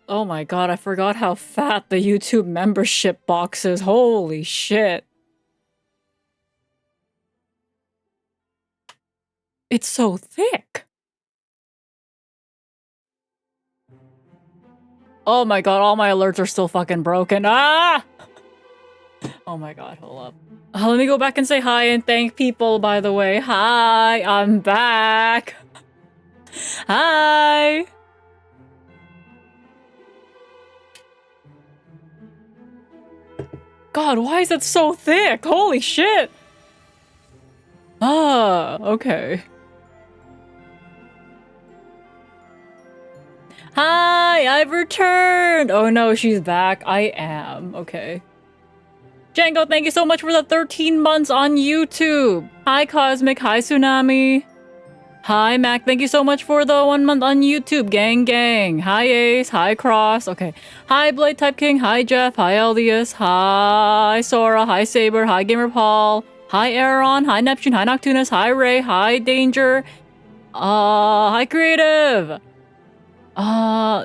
Oh my god, I forgot how fat the YouTube membership box is. Holy shit. It's so thick. Oh my god, all my alerts are still fucking broken. Ah! Oh my god, hold up. Let me go back and say hi and thank people, by the way. Hi, I'm back. Hi. God, why is it so thick? Holy shit. Ah, okay. Hi, I've returned! Oh no, she's back. I am. Okay. Django, thank you so much for the 13 months on YouTube. Hi, Cosmic. Hi, Tsunami. Hi, Mac. Thank you so much for the 1 month on YouTube. Gang, gang. Hi, Ace. Hi, Cross. Okay. Hi, Blade Type King. Hi, Jeff. Hi, Eldius. Hi, Sora. Hi, Saber. Hi, Gamer Paul. Hi, Aaron. Hi, Neptune. Hi, Noctunus. Hi, Ray. Hi, Danger. Hi, Creative.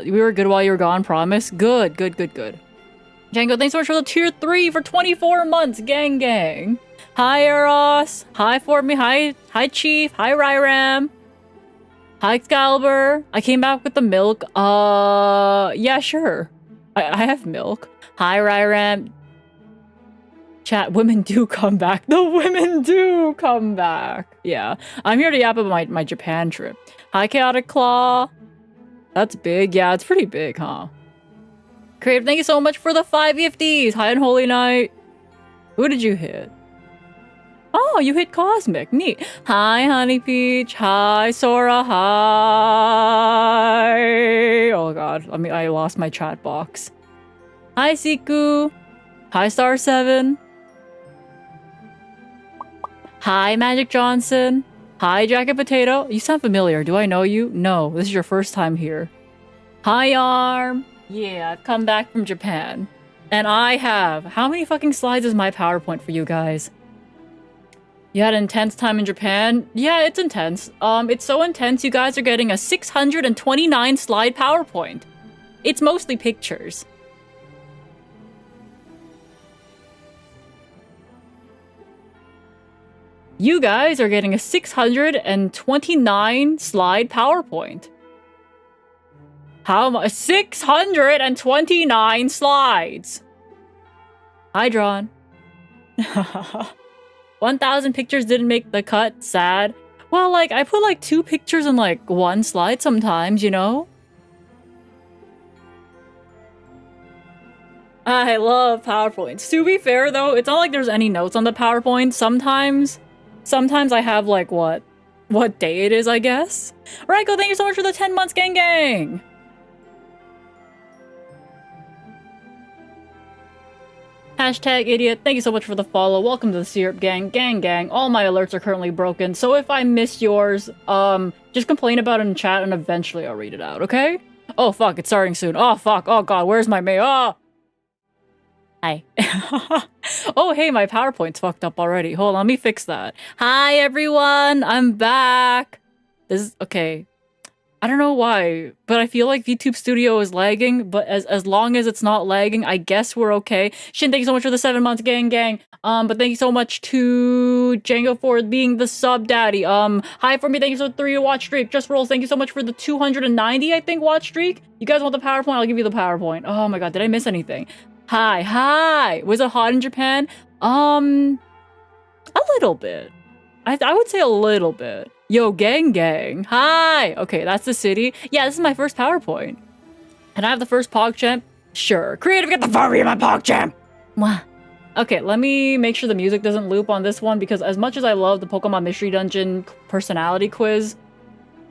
We were good while you were gone, promise. Good, good, good, good. Django, thanks so much for the tier 3 for 24 months, gang gang. Hi, Eros. Hi, Fortme. Hi, Chief. Hi, Ryram. Hi, Excalibur. I came back with the milk. Yeah, sure. I have milk. Hi, Ryram. Chat, women do come back. The women do come back. Yeah, I'm here to yap about my Japan trip. Hi, Chaotic Claw. That's big. Yeah, it's pretty big, huh? Creative, thank you so much for the 5 gifties. Hi, Unholy Knight. Who did you hit? Oh, you hit Cosmic. Neat. Hi, Honey Peach. Hi, Sora. Hi. Oh, God. I lost my chat box. Hi, Siku. Hi, Star7. Hi, Magic Johnson. Hi, Jacket Potato. You sound familiar. Do I know you? No, this is your first time here. Hi, Arm. Yeah, I've come back from Japan. And I have. How many fucking slides is my PowerPoint for you guys? You had an intense time in Japan? Yeah, it's intense. It's so intense you guys are getting a 629 slide PowerPoint. It's mostly pictures. You guys are getting a 629 slide PowerPoint. How much? 629 slides! Hi, Drawn. 1,000 pictures didn't make the cut. Sad. Well, like, I put like 2 pictures in like 1 slide sometimes, you know? I love PowerPoints. To be fair, though, it's not like there's any notes on the PowerPoint. Sometimes I have like what day it is, I guess. Raiko, thank you so much for the 10 months, gang gang! Hashtag idiot, thank you so much for the follow. Welcome to the Syrup Gang. Gang gang. All my alerts are currently broken, so if I miss yours, just complain about it in chat and eventually I'll read it out, okay? Oh fuck, it's starting soon. Oh fuck, oh god, where's my mail? Oh! Hi. Oh hey, my PowerPoint's fucked up already. Hold on, let me fix that. Hi everyone, I'm back! This is, okay. I don't know why, but I feel like VTube Studio is lagging, but as long as it's not lagging, I guess we're okay. Shin, thank you so much for the 7 months, gang gang. But thank you so much to Django for being the sub daddy. Hi for me, thank you so much for the 3 watch streak. Just Rolls, thank you so much for the 290, I think, watch streak. You guys want the PowerPoint? I'll give you the PowerPoint. Oh my god, did I miss anything? Hi. Was it hot in Japan? A little bit. I would say a little bit. Yo, gang gang. Hi! Okay, that's the city. Yeah, this is my first PowerPoint. Can I have the first PogChamp? Sure. Creative, get the fuck out of my PogChamp! Mwah. Okay, let me make sure the music doesn't loop on this one, because as much as I love the Pokemon Mystery Dungeon personality quiz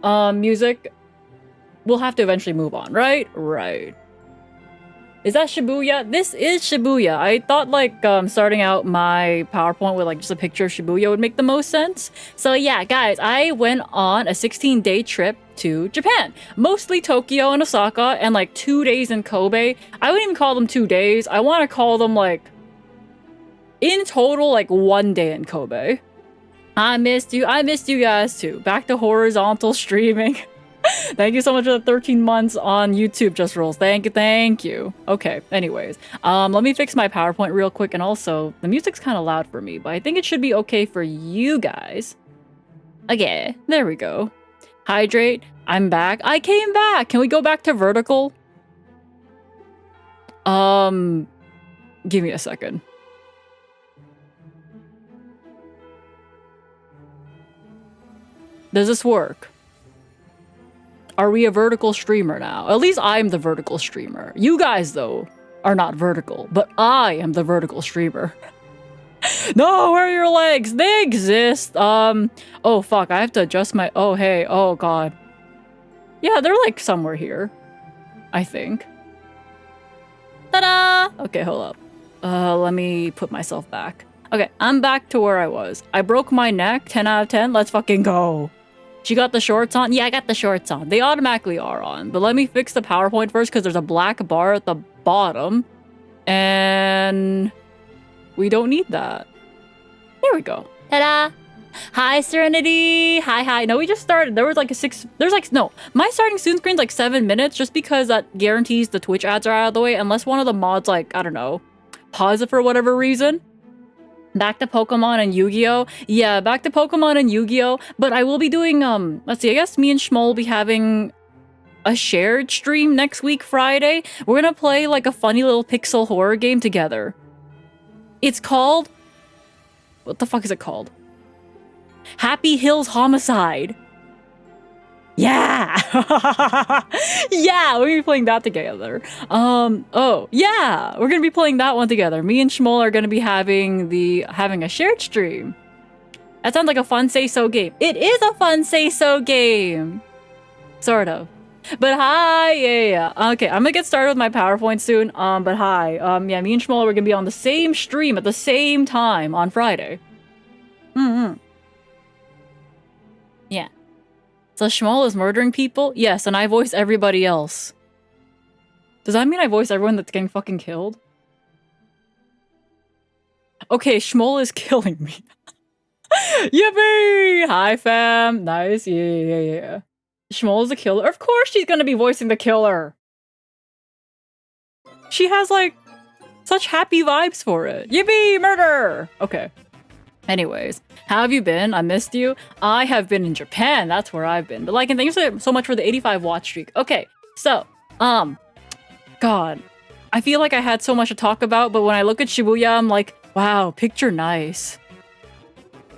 music, we'll have to eventually move on, right? Right. Is that Shibuya? This is Shibuya. I thought like starting out my PowerPoint with like just a picture of Shibuya would make the most sense. So yeah, guys, I went on a 16-day trip to Japan. Mostly Tokyo and Osaka and like 2 days in Kobe. I wouldn't even call them 2 days. I want to call them like, in total, like 1 day in Kobe. I missed you. I missed you guys too. Back to horizontal streaming. Thank you so much for the 13 months on YouTube, Just Rolls. Thank you, thank you. Okay, anyways. Let me fix my PowerPoint real quick, and also, the music's kind of loud for me, but I think it should be okay for you guys. Okay, there we go. Hydrate, I'm back. I came back! Can we go back to vertical? Give me a second. Does this work? Are we a vertical streamer now? At least I'm the vertical streamer. You guys, though, are not vertical, but I am the vertical streamer. No, where are your legs? They exist. Oh, fuck, I have to adjust my... Oh, hey, oh, God. Yeah, they're, like, somewhere here. I think. Ta-da! Okay, hold up. Let me put myself back. Okay, I'm back to where I was. I broke my neck, 10 out of 10. Let's fucking go. She got the shorts on? Yeah, I got the shorts on. They automatically are on. But let me fix the PowerPoint first because there's a black bar at the bottom. And we don't need that. There we go. Ta-da! Hi, Serenity! Hi. No, we just started. There was like no. My starting soon screen's like 7 minutes just because that guarantees the Twitch ads are out of the way unless one of the mods, like, I don't know, pause it for whatever reason. Back to Pokemon and Yu-Gi-Oh! Yeah, back to Pokemon and Yu-Gi-Oh! But I will be doing, let's see, I guess me and Schmoll will be having a shared stream next week, Friday. We're gonna play, like, a funny little pixel horror game together. It's called... What the fuck is it called? Happy Hills Homicide. Yeah! Yeah, we're gonna be playing that together. Oh, yeah! We're gonna be playing that one together. Me and Schmoll are gonna be having a shared stream. That sounds like a fun say-so game. It is a fun say-so game! Sort of. But hi! Yeah. Okay, I'm gonna get started with my PowerPoint soon. But hi. Yeah, me and Schmoll are gonna be on the same stream at the same time on Friday. Yeah. So Schmoll is murdering people? Yes, and I voice everybody else. Does that mean I voice everyone that's getting fucking killed? Okay, Schmoll is killing me. Yippee! Hi, fam. Nice. Yeah. Schmoll is the killer. Of course she's gonna be voicing the killer. She has, like, such happy vibes for it. Yippee! Murder! Okay. Anyways, how have you been? I missed you. I have been in Japan. That's where I've been. But like, and thank you so much for the 85 watch streak. Okay, so, God, I feel like I had so much to talk about, but when I look at Shibuya, I'm like, wow, picture nice.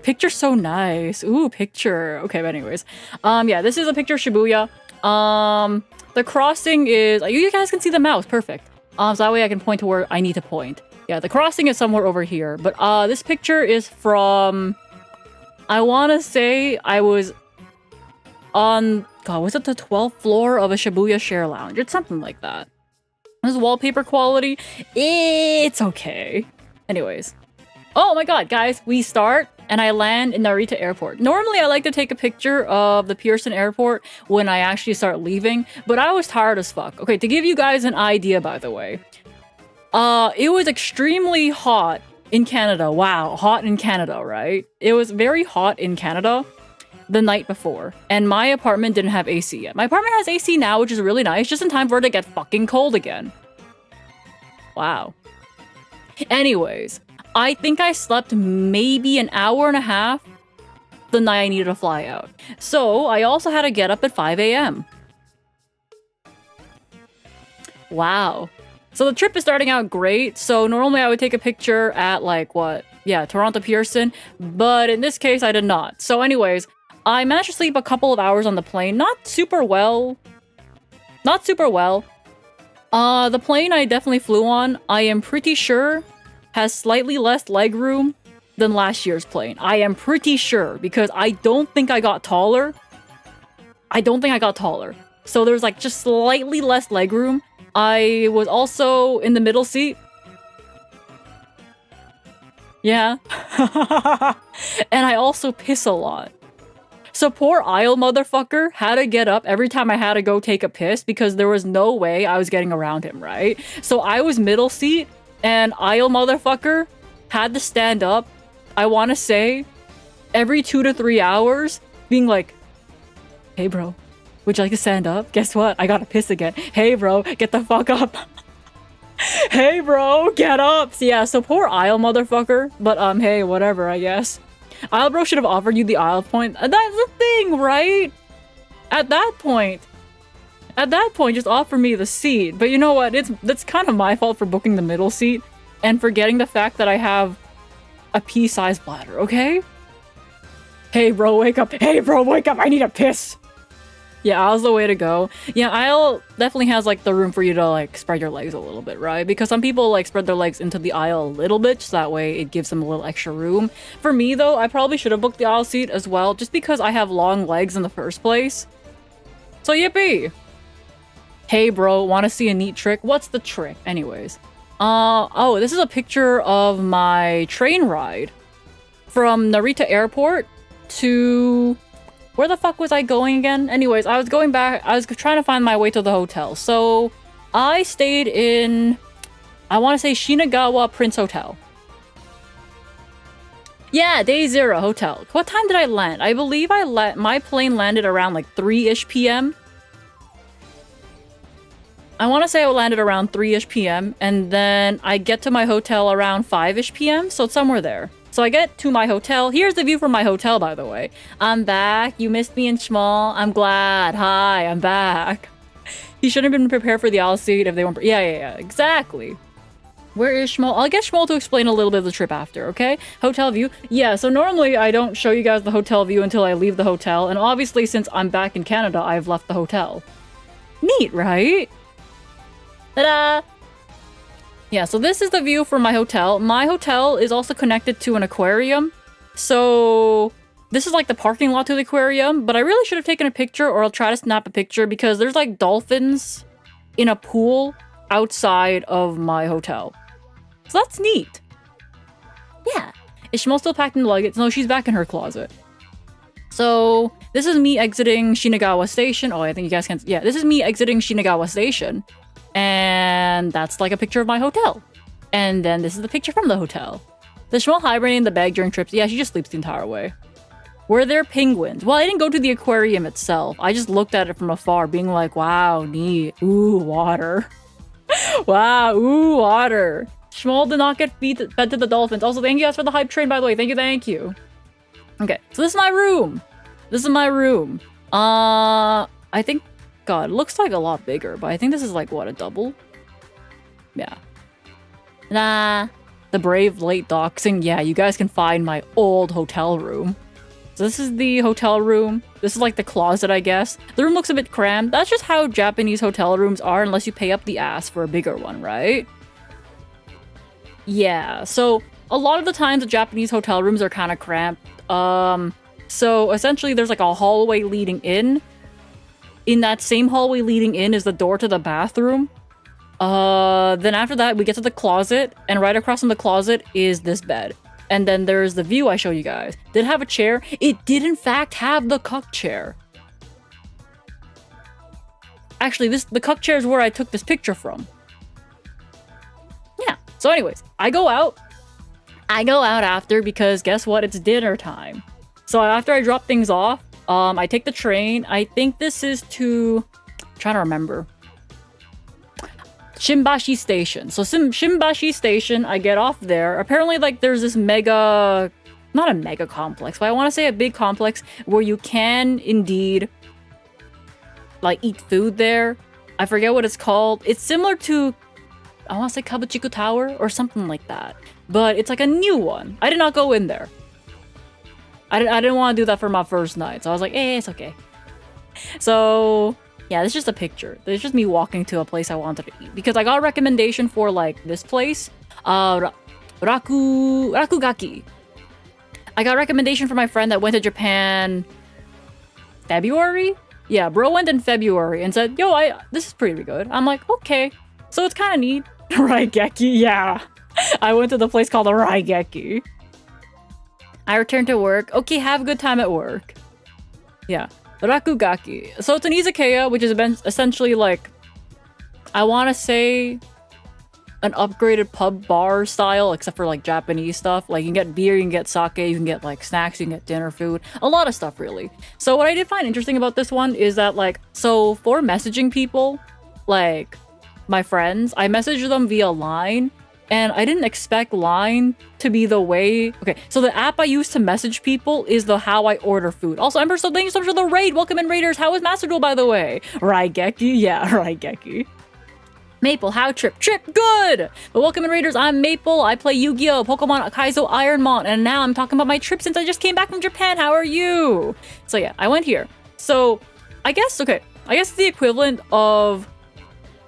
Picture so nice. Ooh, picture. Okay, but anyways, yeah, this is a picture of Shibuya. The crossing is, you guys can see the mouse, perfect. So that way I can point to where I need to point. Yeah, the crossing is somewhere over here, but this picture is from, I want to say I was on, God, was it the 12th floor of a Shibuya share lounge? It's something like that. This is wallpaper quality. It's okay. Anyways. Oh my God, guys, we start and I land in Narita Airport. Normally, I like to take a picture of the Pearson Airport when I actually start leaving, but I was tired as fuck. Okay, to give you guys an idea, by the way. It was extremely hot in Canada. Wow, hot in Canada, right? It was very hot in Canada the night before, and my apartment didn't have AC yet. My apartment has AC now, which is really nice, just in time for it to get fucking cold again. Wow. Anyways, I think I slept maybe an hour and a half the night I needed to fly out. So, I also had to get up at 5 a.m. Wow. So the trip is starting out great. So normally I would take a picture at like what? Yeah, Toronto Pearson. But in this case, I did not. So anyways, I managed to sleep a couple of hours on the plane. Not super well. The plane I definitely flew on, I am pretty sure, has slightly less leg room than last year's plane. I am pretty sure because I don't think I got taller. So there's like just slightly less leg room. I was also in the middle seat. Yeah. And I also piss a lot. So poor aisle motherfucker had to get up every time I had to go take a piss because there was no way I was getting around him, right? So I was middle seat and aisle motherfucker had to stand up, I want to say, every 2 to 3 hours being like, hey bro, Would you like to stand up? Guess what? I gotta piss again. Hey, bro, get the fuck up. Hey, bro, get up. So, yeah, so poor Isle motherfucker. But, hey, whatever, I guess. Isle bro should have offered you the Isle point. That's the thing, right? At that point, just offer me the seat. But you know what? That's kind of my fault for booking the middle seat and forgetting the fact that I have a pea-sized bladder, okay? Hey, bro, wake up. Hey, bro, wake up. I need a piss. Yeah, Isle's the way to go. Yeah, Isle definitely has, like, the room for you to, like, spread your legs a little bit, right? Because some people, like, spread their legs into the aisle a little bit, so that way it gives them a little extra room. For me, though, I probably should have booked the aisle seat as well, just because I have long legs in the first place. So, yippee! Hey, bro, want to see a neat trick? What's the trick? Anyways. Oh, this is a picture of my train ride from Narita Airport to... Where the fuck was I going again? Anyways, I was going back. I was trying to find my way to the hotel. So, I stayed in... I want to say Shinagawa Prince Hotel. Yeah, day 0 hotel. What time did I land? I believe my plane landed around like 3-ish p.m. I want to say I landed around 3-ish p.m. and then I get to my hotel around 5-ish p.m. So it's somewhere there. So I get to my hotel. Here's the view from my hotel, by the way. I'm back. You missed me in Schmall. I'm glad. Hi, I'm back. He shouldn't have been prepared for the aisle seat if they weren't... Yeah, exactly. Where is Schmall? I'll get Schmall to explain a little bit of the trip after, okay? Hotel view. Yeah, so normally I don't show you guys the hotel view until I leave the hotel. And obviously, since I'm back in Canada, I've left the hotel. Neat, right? Ta-da! Yeah, so this is the view from my hotel. My hotel is also connected to an aquarium. So this is like the parking lot to the aquarium, but I really should have taken a picture, or I'll try to snap a picture because there's like dolphins in a pool outside of my hotel. So that's neat. Yeah. Is Shmo still packed in the luggage? No, she's back in her closet. So this is me exiting Shinagawa Station. Oh, I think you guys can... Yeah, this is me exiting Shinagawa Station. And that's like a picture of my hotel. And then this is the picture from the hotel. Does Shmuel hibernate in the bag during trips? Yeah, she just sleeps the entire way. Were there penguins? Well, I didn't go to the aquarium itself. I just looked at it from afar, being like, wow, neat. Ooh, water. Wow, ooh, water. Shmuel did not get fed to the dolphins. Also, thank you guys for the hype train, by the way. Thank you. Okay, so this is my room. I think... God, it looks like a lot bigger, but I think this is like, what, a double? Yeah. Nah. The brave late doxing. Yeah, you guys can find my old hotel room. So this is the hotel room. This is like the closet, I guess. The room looks a bit cramped. That's just how Japanese hotel rooms are unless you pay up the ass for a bigger one, right? Yeah, so a lot of the times the Japanese hotel rooms are kind of cramped. So essentially there's like a hallway leading in. In that same hallway leading in is the door to the bathroom. Then after that, we get to the closet, and right across from the closet is this bed. And then there's the view I show you guys. Did it have a chair? It did in fact have the cuck chair. Actually, the cuck chair is where I took this picture from. Yeah, so anyways, I go out after because guess what? It's dinner time. So after I drop things off, I take the train. I think this is to... I'm trying to remember. Shimbashi Station. So Shimbashi Station, I get off there. Apparently, like, there's this mega... Not a mega complex, but I want to say a big complex where you can indeed, like, eat food there. I forget what it's called. It's similar to... I want to say Kabuchiku Tower or something like that. But it's like a new one. I did not go in there. I didn't want to do that for my first night, so I was like, it's okay. So, yeah, this is just a picture. It's just me walking to a place I wanted to eat. Because I got a recommendation for, like, this place. Rakugaki. I got a recommendation from my friend that went to Japan... February? Yeah, bro went in February and said, yo, this is pretty good. I'm like, okay. So it's kind of neat. Raigeki, yeah. I went to the place called the Raigeki. I returned to work. Okay, have a good time at work. Yeah. Rakugaki. So it's an izakaya, which is essentially like... I want to say... an upgraded pub bar style, except for like Japanese stuff. Like you can get beer, you can get sake, you can get like snacks, you can get dinner food, a lot of stuff really. So what I did find interesting about this one is that like, so for messaging people, like my friends, I messaged them via Line, and I didn't expect Line to be the way. Okay, so the app I use to message people is the how I order food. Also, Ember, so thank you so much for the raid. Welcome in, raiders. How is Master Duel, by the way? Raigeki? Yeah, Raigeki. Maple, how trip? Trip, good! But welcome in, raiders. I'm Maple. I play Yu-Gi-Oh!, Pokemon, Kaizo, Ironmon, and now I'm talking about my trip since I just came back from Japan. How are you? So yeah, I went here. So I guess, okay, I guess the equivalent of,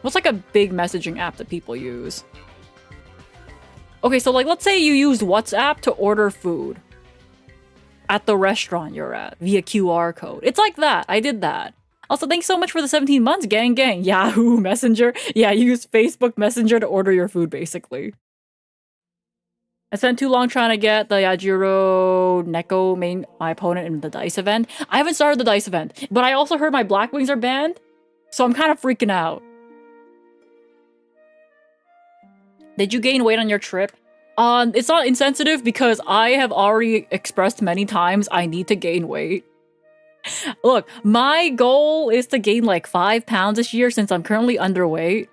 what's like a big messaging app that people use? Okay, so like, let's say you use WhatsApp to order food at the restaurant you're at via QR code. It's like that. I did that. Also, thanks so much for the 17 months, gang. Yahoo Messenger. Yeah, you use Facebook Messenger to order your food, basically. I spent too long trying to get the Yajiro Neko my opponent in the dice event. I haven't started the dice event, but I also heard my Black Wings are banned, so I'm kind of freaking out. Did you gain weight on your trip? It's not insensitive because I have already expressed many times I need to gain weight. Look, my goal is to gain like 5 pounds this year since I'm currently underweight.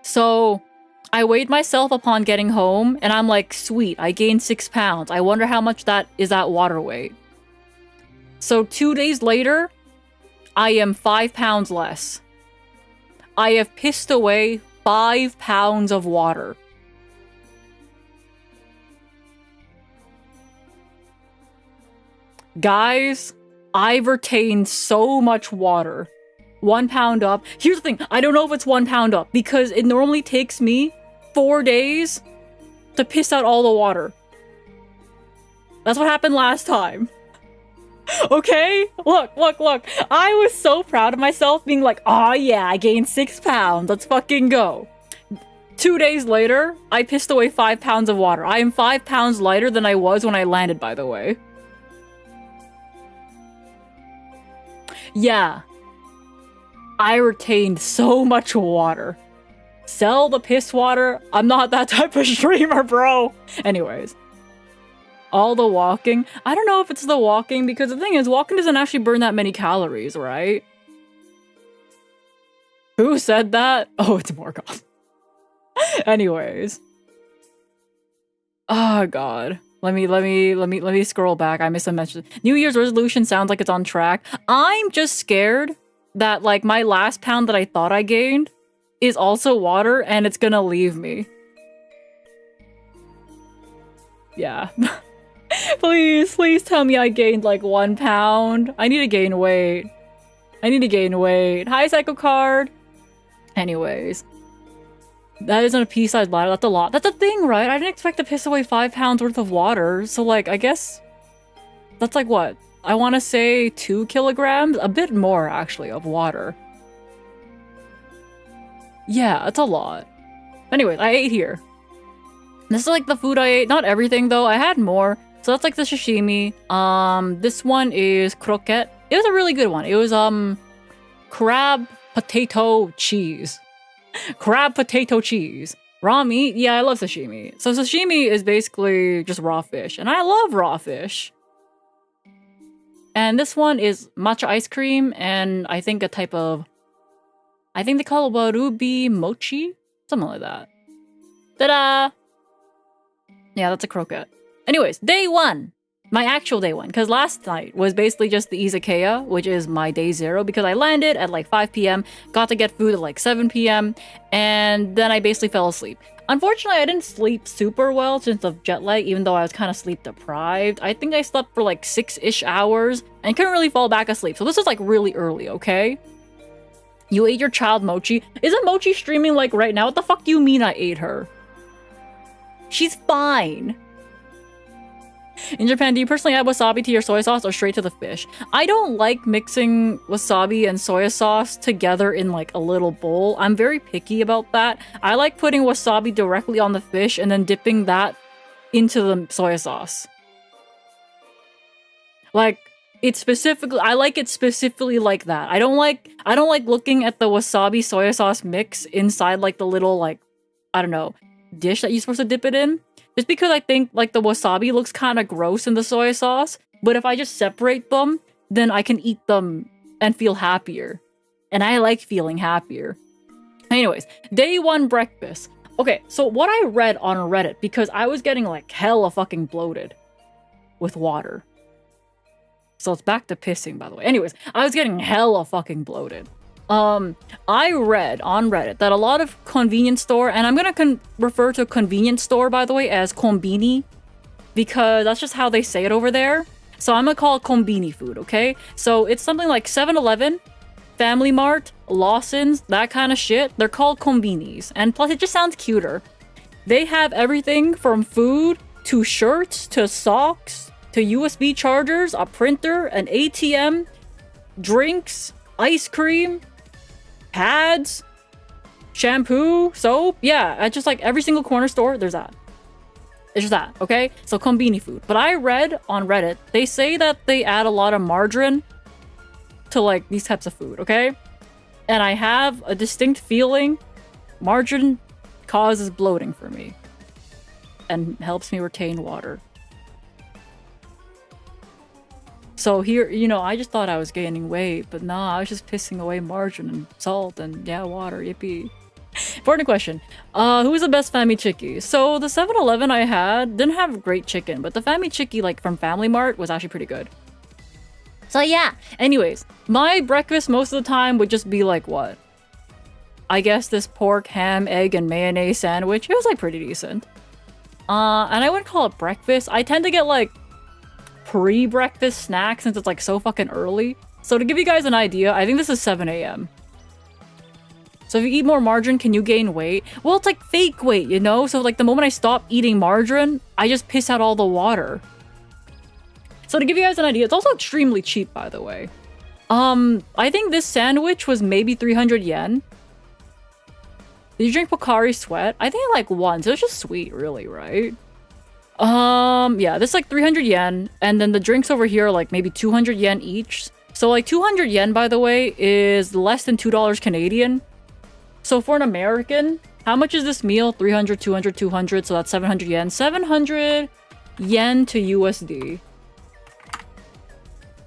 So I weighed myself upon getting home and I'm like, sweet, I gained 6 pounds. I wonder how much that is at water weight. So 2 days later, I am 5 pounds less. I have pissed away 5 pounds of water. Guys, I've retained so much water. 1 pound up. Here's the thing, I don't know if it's 1 pound up because it normally takes me 4 days to piss out all the water. That's what happened last time. Okay? Look. I was so proud of myself being like, oh yeah, I gained 6 pounds. Let's fucking go. 2 days later, I pissed away 5 pounds of water. I am 5 pounds lighter than I was when I landed, by the way. Yeah. I retained so much water. Sell the piss water? I'm not that type of streamer, bro. Anyways. All the walking. I don't know if it's the walking, because the thing is, walking doesn't actually burn that many calories, right? Who said that? Oh, it's Morgan. Anyways. Oh god. Let me scroll back. I missed a message. New Year's resolution sounds like it's on track. I'm just scared that like my last pound that I thought I gained is also water and it's gonna leave me. Yeah. Please tell me I gained like 1 pound. I need to gain weight. Hi, Psycho Card. Anyways. That isn't a pea-sized bladder. That's a lot. That's a thing, right? I didn't expect to piss away 5 pounds worth of water. So, like, I guess that's like what? I want to say 2 kilograms? A bit more, actually, of water. Yeah, that's a lot. Anyways, I ate here. This is like the food I ate. Not everything, though. I had more. So that's like the sashimi. This one is croquette. It was a really good one. It was, crab potato cheese. Crab potato cheese. Raw meat? Yeah, I love sashimi. So sashimi is basically just raw fish, and I love raw fish. And this one is matcha ice cream, and I think a type of, I think they call it warubi mochi? Something like that. Ta-da! Yeah, that's a croquette. Anyways, day 1. My actual day 1, because last night was basically just the izakaya, which is my day 0, because I landed at like 5 p.m, got to get food at like 7 p.m, and then I basically fell asleep. Unfortunately, I didn't sleep super well since of jet lag, even though I was kind of sleep deprived. I think I slept for like 6-ish hours, and couldn't really fall back asleep, so this is like really early, okay? You ate your child Mochi? Isn't Mochi streaming like right now? What the fuck do you mean I ate her? She's fine. In Japan, do you personally add wasabi to your soy sauce or straight to the fish? I don't like mixing wasabi and soy sauce together in like a little bowl. I'm very picky about that. I like putting wasabi directly on the fish and then dipping that into the soy sauce. Like, It's specifically, I like it specifically like that. I don't like looking at the wasabi soy sauce mix inside like the little like, I don't know, dish that you're supposed to dip it in. Just because I think like the wasabi looks kind of gross in the soy sauce. But if I just separate them, then I can eat them and feel happier. And I like feeling happier. Anyways, day 1 breakfast. Okay, so what I read on Reddit, because I was getting like hella fucking bloated with water. So it's back to pissing, by the way. Anyways, I was getting hella fucking bloated. I read on Reddit that a lot of convenience store, and I'm gonna refer to a convenience store, by the way, as konbini, because that's just how they say it over there. So I'm gonna call it konbini food, okay? So it's something like 7-Eleven, Family Mart, Lawson's, that kind of shit. They're called konbinis, and plus it just sounds cuter. They have everything from food to shirts to socks to USB chargers, a printer, an ATM, drinks, ice cream, pads, shampoo, soap. Yeah, at just like every single corner store, there's that. It's just that, okay? So konbini food. But I read on Reddit, they say that they add a lot of margarine to like these types of food, okay? And I have a distinct feeling margarine causes bloating for me and helps me retain water. So here, you know, I just thought I was gaining weight, but nah, I was just pissing away margarine and salt and yeah, water, yippee. Important question. Who was the best Fami Chiki? So the 7-Eleven I had didn't have great chicken, but the Fami Chiki like from Family Mart was actually pretty good. So yeah, anyways, my breakfast most of the time would just be like what? I guess this pork, ham, egg, and mayonnaise sandwich. It was like pretty decent. And I wouldn't call it breakfast. I tend to get like pre-breakfast snacks since it's like so fucking early. So to give you guys an idea, I think this is 7 a.m. So if you eat more margarine, can you gain weight? Well, it's like fake weight, you know? So like the moment I stop eating margarine, I just piss out all the water. So to give you guys an idea, it's also extremely cheap, by the way. I think this sandwich was maybe 300 yen. Did you drink Pocari Sweat? I think like once. It was just sweet, really, right? Yeah, this is like 300 yen. And then the drinks over here are like maybe 200 yen each. So like 200 yen, by the way, is less than $2 Canadian. So for an American, how much is this meal? 300, 200, 200. So that's 700 yen. 700 yen to USD.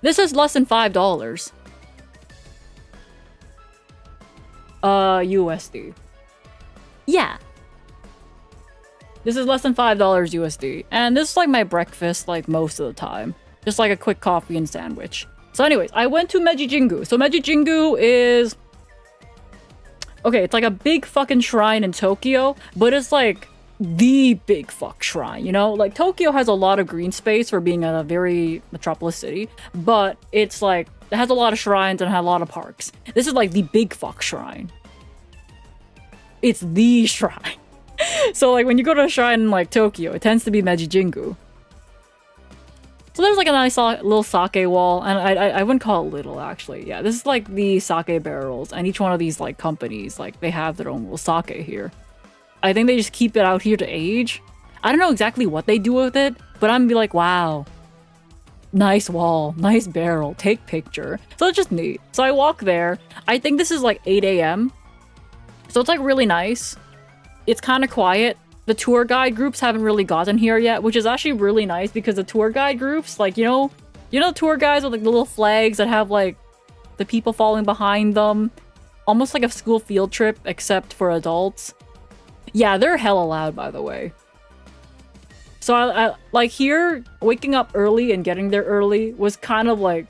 This is less than $5. USD. Yeah. This is less than $5 USD. And this is like my breakfast like most of the time. Just like a quick coffee and sandwich. So anyways, I went to Meiji Jingu. So Meiji Jingu is... okay, it's like a big fucking shrine in Tokyo, but it's like the big fuck shrine, you know? Like Tokyo has a lot of green space for being a very metropolis city, but it's like, it has a lot of shrines and has a lot of parks. This is like the big fuck shrine. It's the shrine. So like when you go to a shrine in like Tokyo, it tends to be Meiji Jingu. So there's like a nice little sake wall, and I wouldn't call it little actually. Yeah, this is like the sake barrels, and each one of these like companies, like they have their own little sake here. I think they just keep it out here to age. I don't know exactly what they do with it, but I'm gonna be like, wow, nice wall, nice barrel, take picture. So it's just neat. So I walk there. I think this is like 8 a.m. So it's like really nice. It's kind of quiet. The tour guide groups haven't really gotten here yet, which is actually really nice because the tour guide groups, like, you know tour guides with like the little flags that have like the people following behind them, almost like a school field trip except for adults. Yeah, they're hella loud, by the way. So I like here, waking up early and getting there early was kind of like,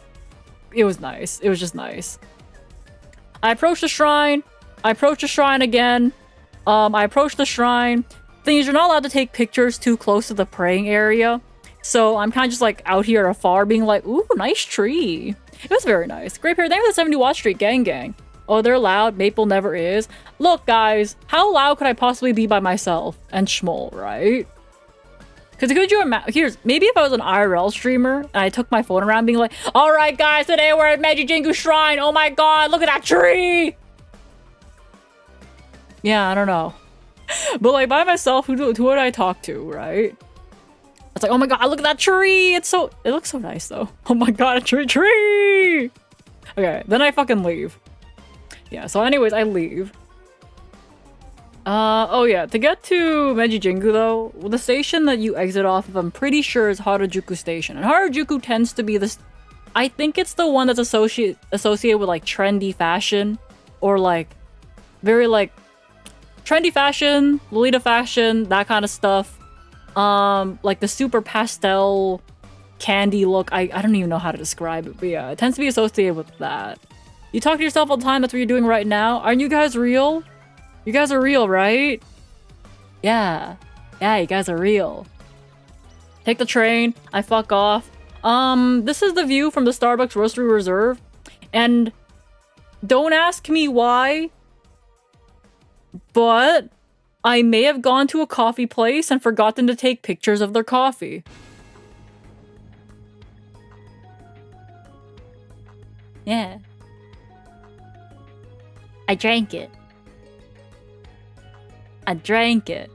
it was nice. It was just nice. I approached the shrine. I approached the shrine again. I approached the shrine. Thing is, you're not allowed to take pictures too close to the praying area. So I'm kind of just like out here afar being like, ooh, nice tree. It was very nice. Great pair. Thank you for the 70 Watt Street gang gang. Oh, they're loud. Maple never is. Look, guys, how loud could I possibly be by myself? And schmoll, right? Because could you imagine? Here's, maybe if I was an IRL streamer and I took my phone around being like, all right, guys, today we're at Meiji Jingu Shrine. Oh my god, look at that tree. Yeah, I don't know. But like by myself, who would I talk to, right? It's like, oh my god, look at that tree! It looks so nice though. Oh my god, a tree! Okay, then I fucking leave. Yeah, so anyways, I leave. Oh yeah, to get to Meiji Jingu though, the station that you exit off of, I'm pretty sure is Harajuku Station. And Harajuku tends to be this, I think it's the one that's associated with like trendy fashion, or like very like trendy fashion, Lolita fashion, that kind of stuff. Like the super pastel candy look. I don't even know how to describe it, but yeah, it tends to be associated with that. You talk to yourself all the time, that's what you're doing right now. Aren't you guys real? You guys are real, right? Yeah. Yeah, you guys are real. Take the train. I fuck off. This is the view from the Starbucks Roastery Reserve. And don't ask me why, but I may have gone to a coffee place and forgotten to take pictures of their coffee. Yeah. I drank it. I drank it.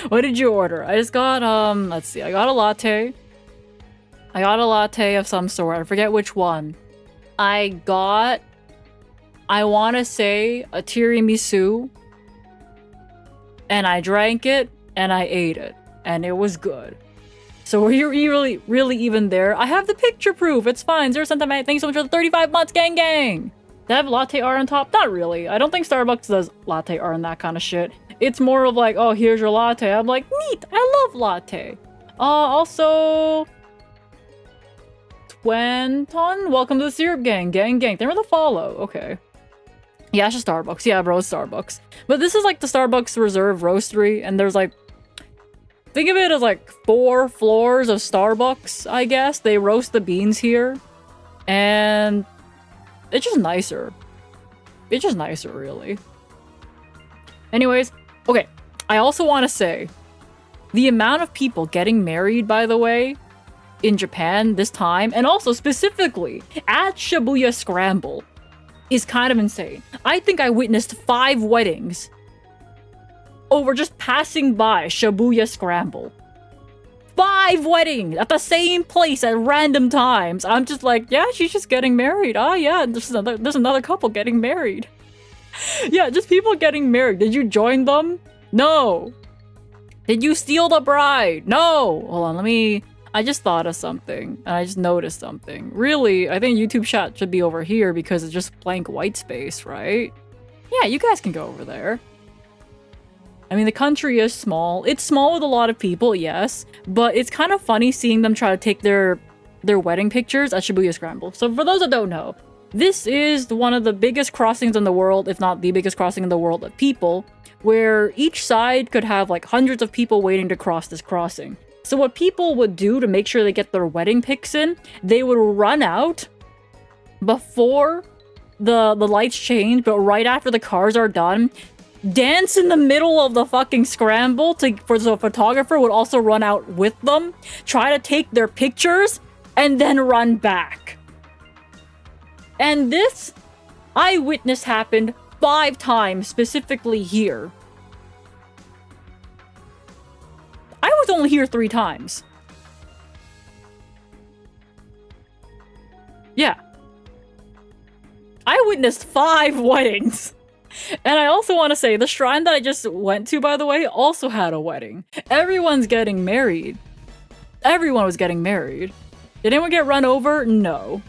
What did you order? I just got, let's see. I got a latte. I got a latte of some sort. I forget which one. I got, I want to say, a tiramisu. And I drank it, and I ate it. And it was good. So were you really even there? I have the picture proof. It's fine. 0 sentiment. Thanks so much for the 35 months, gang gang. They have latte art on top? Not really. I don't think Starbucks does latte art and that kind of shit. It's more of like, oh, here's your latte. I'm like, neat. I love latte. Also, Twenton, welcome to the Syrup Gang. Gang. Thank you for the follow. Okay. Yeah, it's just Starbucks. Yeah, bro, it's Starbucks. But this is like the Starbucks Reserve Roastery, and there's like, think of it as like 4 floors of Starbucks, I guess. They roast the beans here. And it's just nicer. It's just nicer, really. Anyways, okay. I also want to say, the amount of people getting married, by the way, in Japan this time, and also specifically at Shibuya Scramble, is kind of insane. I think I witnessed 5 weddings over just passing by Shibuya Scramble. 5 weddings at the same place at random times. I'm just like, yeah, she's just getting married. Oh yeah, there's another couple getting married. Yeah, just people getting married. Did you join them? No. Did you steal the bride? No. Hold on, I just thought of something, and I just noticed something. Really, I think YouTube chat should be over here because it's just blank white space, right? Yeah, you guys can go over there. I mean, the country is small. It's small with a lot of people, yes, but it's kind of funny seeing them try to take their wedding pictures at Shibuya Scramble. So for those that don't know, this is one of the biggest crossings in the world, if not the biggest crossing in the world of people, where each side could have like hundreds of people waiting to cross this crossing. So what people would do to make sure they get their wedding pics in, they would run out before the lights change, but right after the cars are done, dance in the middle of the fucking scramble for the photographer would also run out with them, try to take their pictures, and then run back. And this, I witnessed happened 5 times specifically here. I was only here 3 times. Yeah. I witnessed 5 weddings. And I also want to say, the shrine that I just went to, by the way, also had a wedding. Everyone's getting married. Everyone was getting married. Did anyone get run over? No.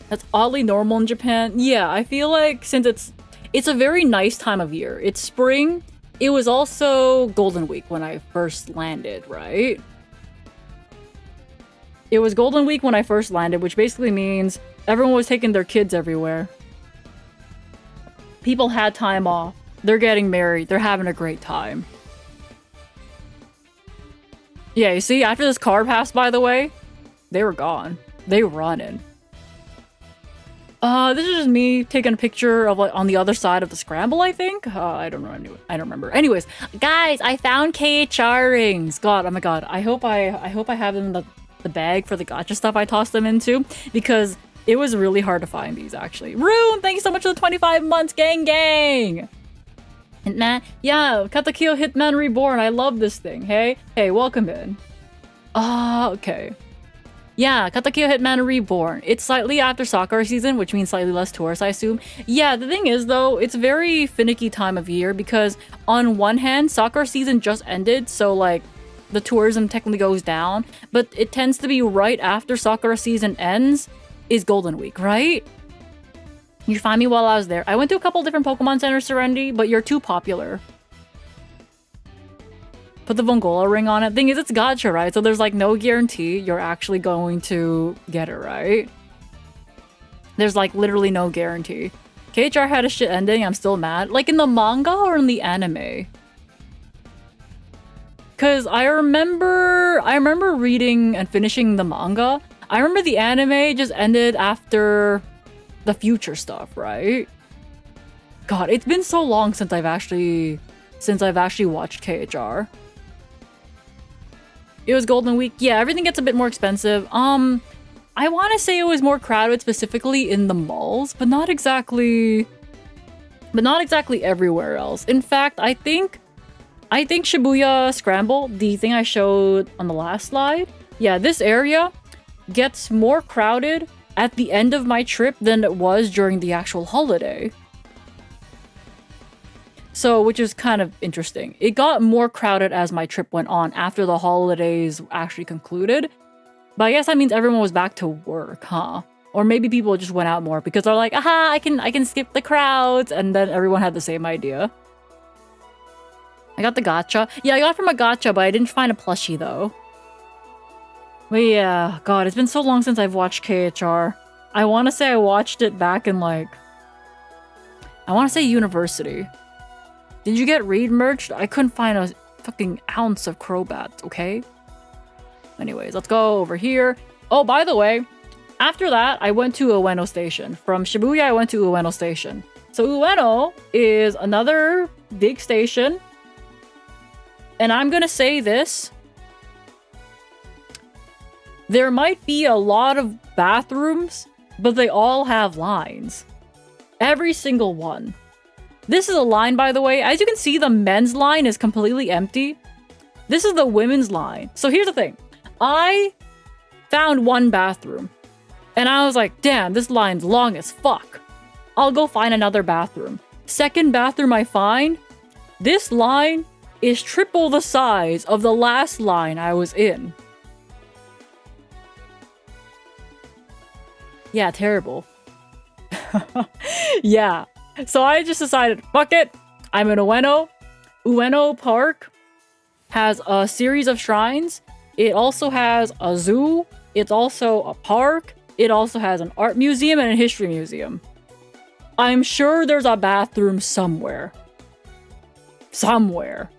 That's oddly normal in Japan. Yeah, I feel like since it's a very nice time of year. It's spring. It was also Golden Week when I first landed, right? It was Golden Week when I first landed, which basically means everyone was taking their kids everywhere. People had time off. They're getting married. They're having a great time. Yeah, you see, after this car passed, by the way, they were gone. They were running. This is just me taking a picture of like on the other side of the scramble, I think. I don't know. I don't remember. Anyways, guys, I found KHR rings. God, oh my god. I hope I have them in the bag for the gacha stuff I tossed them into, because it was really hard to find these, actually. Rune, thank you so much for the 25 months, gang gang! Hitman? Yeah, Katakyo Hitman Reborn. I love this thing. Hey? Hey, welcome in. Okay. Yeah, Katakyo Hitman Reborn. It's slightly after Sakura season, which means slightly less tourists, I assume. Yeah, the thing is, though, it's a very finicky time of year because on one hand, Sakura season just ended, so, like, the tourism technically goes down, but it tends to be right after Sakura season ends is Golden Week, right? You find me while I was there. I went to a couple different Pokemon centers, Serenity, but you're too popular. Put the Vongola ring on it. Thing is, it's gacha, right? So there's like no guarantee you're actually going to get it, right? There's like literally no guarantee. KHR had a shit ending. I'm still mad. Like in the manga or in the anime? Cause I remember reading and finishing the manga. I remember the anime just ended after the future stuff, right? God, it's been so long since I've actually watched KHR. It was Golden Week. Yeah, everything gets a bit more expensive. I want to say it was more crowded specifically in the malls, but not exactly everywhere else. In fact, I think Shibuya Scramble, the thing I showed on the last slide, yeah, this area gets more crowded at the end of my trip than it was during the actual holiday. So, which is kind of interesting. It got more crowded as my trip went on after the holidays actually concluded. But I guess that means everyone was back to work, huh? Or maybe people just went out more because they're like, aha, I can skip the crowds, and then everyone had the same idea. I got the gacha. Yeah, I got it from a gacha, but I didn't find a plushie though. But yeah, God, it's been so long since I've watched KHR. I want to say I watched it back in like... I want to say university. Did you get Reed merch? I couldn't find a fucking ounce of Crobat, okay? Anyways, let's go over here. Oh, by the way, after that, I went to Ueno Station. From Shibuya, I went to Ueno Station. So Ueno is another big station. And I'm gonna say this. There might be a lot of bathrooms, but they all have lines. Every single one. This is a line, by the way. As you can see, the men's line is completely empty. This is the women's line. So here's the thing. I found one bathroom. And I was like, damn, this line's long as fuck. I'll go find another bathroom. Second bathroom I find, this line is triple the size of the last line I was in. Yeah, terrible. Yeah. So I just decided, fuck it. I'm in Ueno. Ueno Park has a series of shrines. It also has a zoo. It's also a park. It also has an art museum and a history museum. I'm sure there's a bathroom somewhere. Somewhere.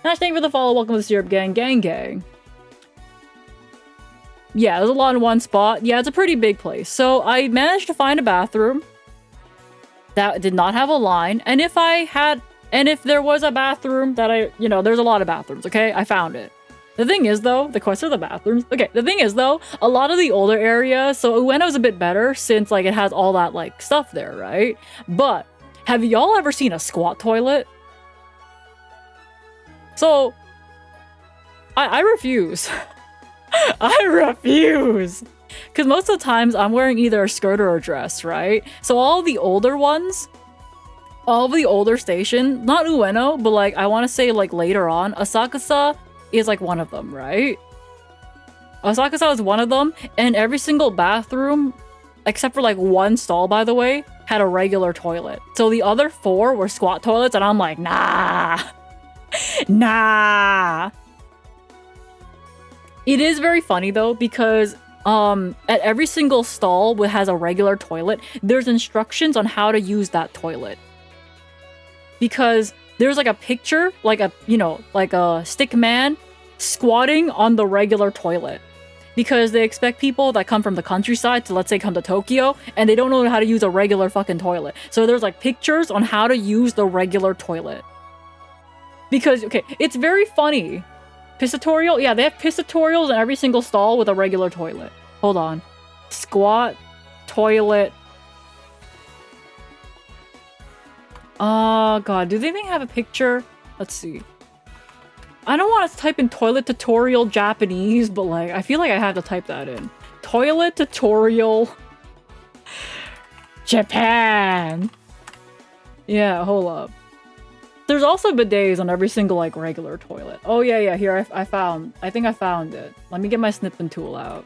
Thank you for the follow. Welcome to the Syrup Gang. Gang, gang. Yeah, there's a lot in one spot. Yeah, it's a pretty big place. So I managed to find a bathroom that did not have a line. And if there was a bathroom that there's a lot of bathrooms, okay? I found it. The thing is, though, the quest of the bathrooms. Okay, the thing is, though, a lot of the older areas, so Ueno's a bit better since, like, it has all that, like, stuff there, right? But have y'all ever seen a squat toilet? So, I refuse. I refuse. Because most of the times I'm wearing either a skirt or a dress, right? So all the older ones, all of the older station, not Ueno, but like I want to say like later on, Osaka is like one of them, right? Osaka is one of them, and every single bathroom, except for like one stall, by the way, had a regular toilet. So the other 4 were squat toilets, and I'm like, nah. Nah. It is very funny though, because at every single stall that has a regular toilet, there's instructions on how to use that toilet. Because there's like a picture, like a stick man squatting on the regular toilet. Because they expect people that come from the countryside to, let's say, come to Tokyo, and they don't know how to use a regular fucking toilet. So there's like pictures on how to use the regular toilet. Because, okay, it's very funny. Pissatorial? Yeah, they have pissatorials in every single stall with a regular toilet. Hold on. Squat, toilet. Oh god, do they even have a picture? Let's see. I don't want to type in toilet tutorial Japanese, but like, I feel like I have to type that in. Toilet tutorial Japan. Yeah, hold up. There's also bidets on every single like regular toilet. Oh yeah, here I think I found it. Let me get my snipping tool out.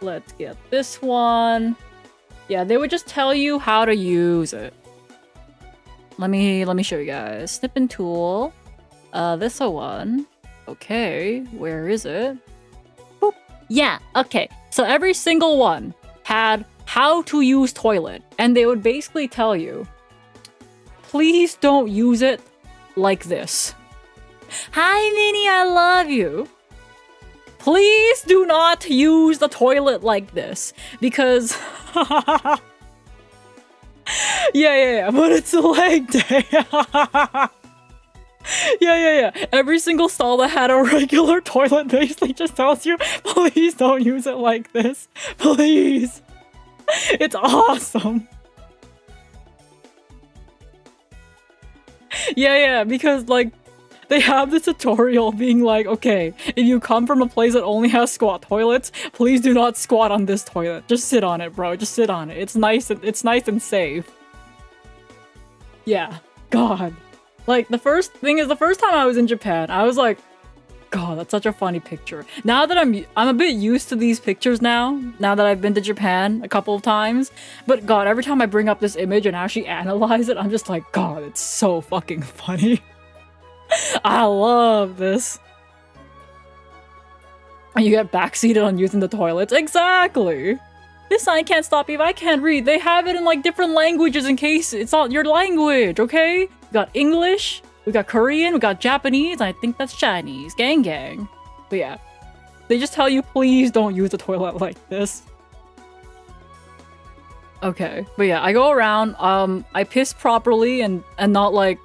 Let's get this one. Yeah, they would just tell you how to use it. Let me show you guys. Snipping tool. This one. Okay, where is it? Boop. Yeah, okay. So every single one had how to use toilet, and they would basically tell you, please don't use it like this. Hi, Minnie, I love you. Please do not use the toilet like this, because... yeah, but it's a leg day. yeah. Every single stall that had a regular toilet basically just tells you, please don't use it like this. Please. It's awesome. Yeah, because like, they have this tutorial being like, okay, if you come from a place that only has squat toilets, please do not squat on this toilet. Just sit on it, bro. Just sit on it. It's nice and safe. Yeah. God. Like, the first time I was in Japan, I was like, God, that's such a funny picture. Now that I'm a bit used to these pictures now that I've been to Japan a couple of times. But God, every time I bring up this image and actually analyze it, I'm just like, God, it's so fucking funny. I love this. And you get backseated on using the toilets. Exactly. This sign can't stop you if I can't read. They have it in like different languages in case it's not your language, okay? We got English, we got Korean, we got Japanese, and I think that's Chinese. Gang. But yeah. They just tell you, please don't use the toilet like this. Okay. But yeah, I go around, I piss properly and not like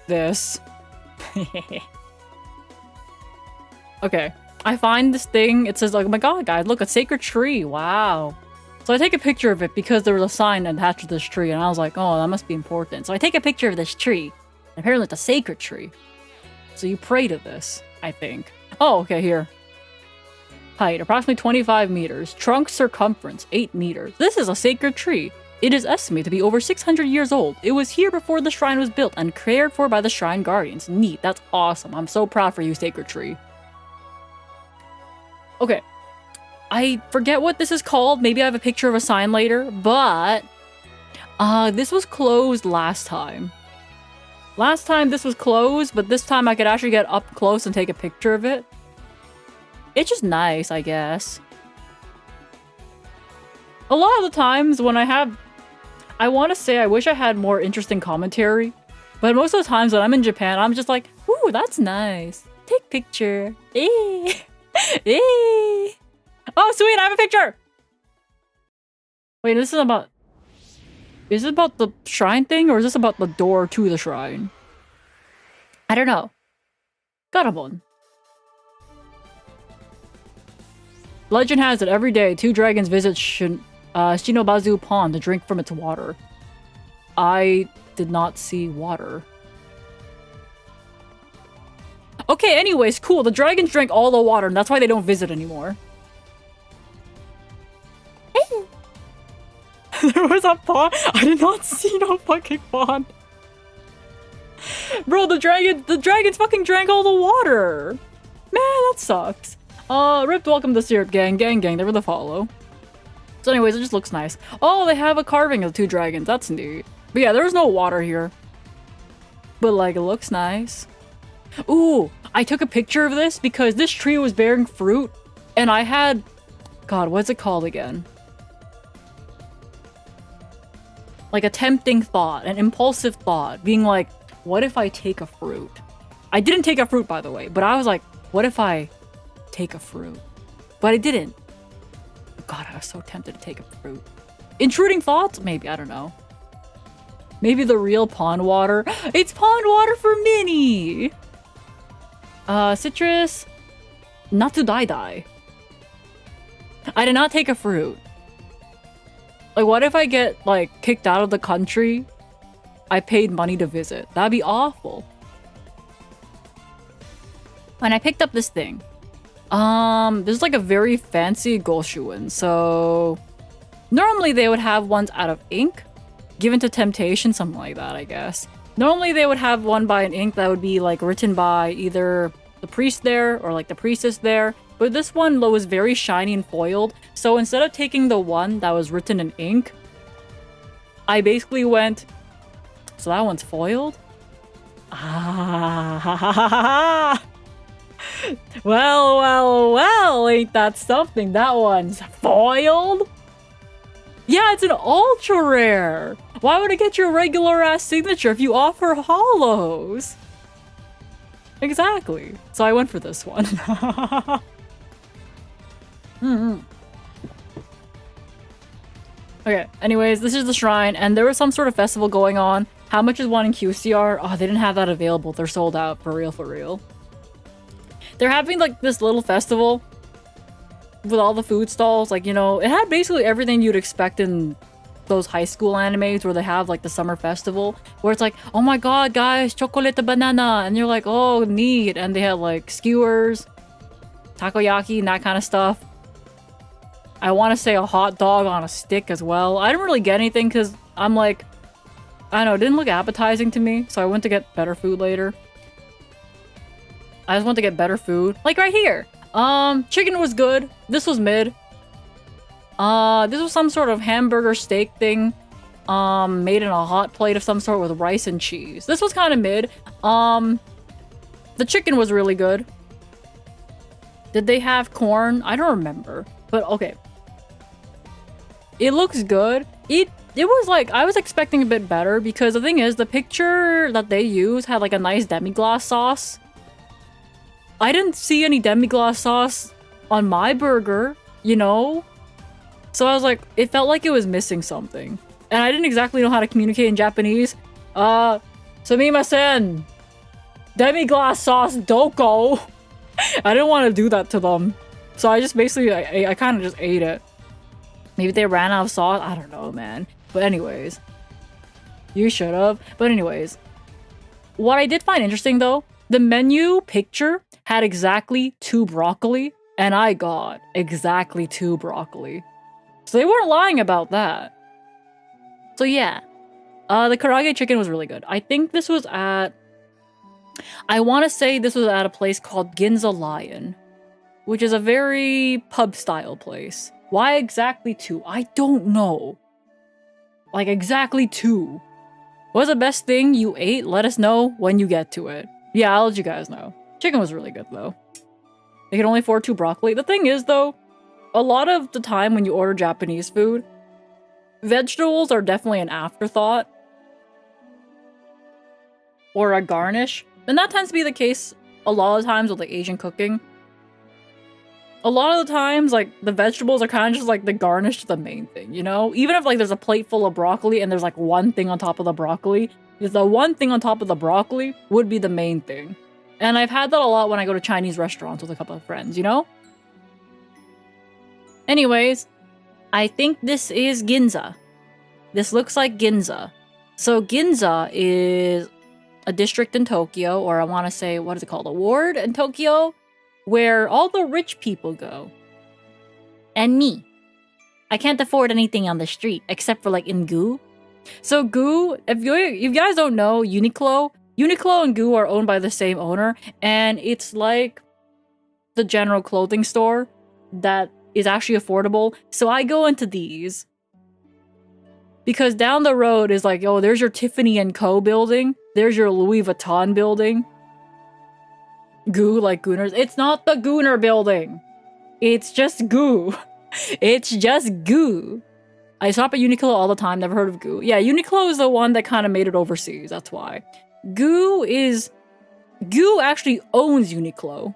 this. Okay, I find this thing, it says like, oh my god guys, look, a sacred tree, wow. So I take a picture of it because there was a sign attached to this tree and I was like, oh, that must be important. So I take a picture of this tree. Apparently it's a sacred tree. So you pray to this, I think. Oh, okay, here. Height, approximately 25 meters. Trunk circumference, 8 meters. This is a sacred tree. It is estimated to be over 600 years old. It was here before the shrine was built and cared for by the shrine guardians. Neat, that's awesome. I'm so proud for you, sacred tree. Okay. I forget what this is called. Maybe I have a picture of a sign later, but this was closed last time. Last time this was closed, but this time I could actually get up close and take a picture of it. It's just nice, I guess. A lot of the times when I want to say I wish I had more interesting commentary, but most of the times when I'm in Japan, I'm just like, ooh, that's nice. Take picture. Eh. Eh. Oh, sweet, I have a picture! Wait, is this about the shrine thing, or is this about the door to the shrine? I don't know. Gachapon. Legend has it every day 2 dragons visit Shinobazu Pond to drink from its water. I did not see water. Okay, anyways, cool. The dragons drank all the water, and that's why they don't visit anymore. There was a pond? I did not see no fucking pond. Bro, the dragons fucking drank all the water. Man, that sucks. Ripped, welcome to Syrup Gang. Gang, they were the follow. So anyways, it just looks nice. Oh, they have a carving of 2 dragons. That's neat. But yeah, there was no water here. But like, it looks nice. Ooh, I took a picture of this because this tree was bearing fruit. And I had... God, what's it called again? Like a tempting thought, an impulsive thought. Being like, what if I take a fruit? I didn't take a fruit, by the way. But I was like, what if I take a fruit? But I didn't. God, I was so tempted to take a fruit. Intruding thoughts? Maybe, I don't know. Maybe the real pond water. It's pond water for Minnie! Citrus. Not to die. I did not take a fruit. Like, what if I get, like, kicked out of the country? I paid money to visit. That'd be awful. And I picked up this thing. This is like a very fancy goshuin. So normally they would have ones out of ink, given to temptation, something like that, I guess. Normally they would have one by an ink that would be like written by either the priest there or like the priestess there. But this one was very shiny and foiled. So instead of taking the one that was written in ink, I basically went, so that one's foiled? Ah, well, ain't that something? That one's foiled? Yeah, it's an ultra rare. Why would I get your regular ass signature if you offer holos? Exactly. So I went for this one. Okay, anyways, this is the shrine, and there was some sort of festival going on. How much is one in QCR? Oh, they didn't have that available. They're sold out, for real, for real. They're having, like, this little festival with all the food stalls. Like, you know, it had basically everything you'd expect in those high school animes where they have, like, the summer festival. Where it's like, oh my god, guys, chocolate banana. And you're like, oh, neat. And they had, like, skewers, takoyaki, and that kind of stuff. I want to say a hot dog on a stick as well. I didn't really get anything because I'm like, I don't know, it didn't look appetizing to me. So I went to get better food later. I just want to get better food. Like right here. Chicken was good. This was mid. This was some sort of hamburger steak thing. Made in a hot plate of some sort with rice and cheese. This was kind of mid. The chicken was really good. Did they have corn? I don't remember. But okay. It looks good. It was like, I was expecting a bit better because the thing is, the picture that they used had like a nice demi-glace sauce. I didn't see any demi-glace sauce on my burger, you know? So I was like, it felt like it was missing something. And I didn't exactly know how to communicate in Japanese. Sumimasen! Demi-glace sauce doko! I didn't want to do that to them. So I just basically, I kind of just ate it. Maybe they ran out of sauce? I don't know, man. But anyways. You should have. But anyways. What I did find interesting, though, the menu picture had exactly 2 broccoli, and I got exactly 2 broccoli. So they weren't lying about that. So yeah. The karaage chicken was really good. I think this was at... I want to say this was at a place called Ginza Lion, which is a very pub-style place. Why exactly 2? I don't know. Like, exactly 2. What's the best thing you ate? Let us know when you get to it. Yeah, I'll let you guys know. Chicken was really good, though. They can only afford 2 broccoli. The thing is, though, a lot of the time when you order Japanese food, vegetables are definitely an afterthought. Or a garnish. And that tends to be the case a lot of times with, like, Asian cooking. A lot of the times, like, the vegetables are kind of just, like, the garnish to the main thing, you know? Even if, like, there's a plate full of broccoli and there's, like, one thing on top of the broccoli, the one thing on top of the broccoli would be the main thing. And I've had that a lot when I go to Chinese restaurants with a couple of friends, you know? Anyways, I think this is Ginza. This looks like Ginza. So Ginza is a district in Tokyo, or I want to say, what is it called? A ward in Tokyo? Where all the rich people go. And me. I can't afford anything on the street, except for like in Goo. So Goo, if you guys don't know, Uniqlo and Goo are owned by the same owner, and it's like the general clothing store that is actually affordable. So I go into these. Because down the road is like, oh, there's your Tiffany & Co. building. There's your Louis Vuitton building. Goo, like Gooners. It's not the Gooner building. It's just Goo. It's just Goo. I shop at Uniqlo all the time. Never heard of Goo. Yeah, Uniqlo is the one that kind of made it overseas. That's why. Goo actually owns Uniqlo.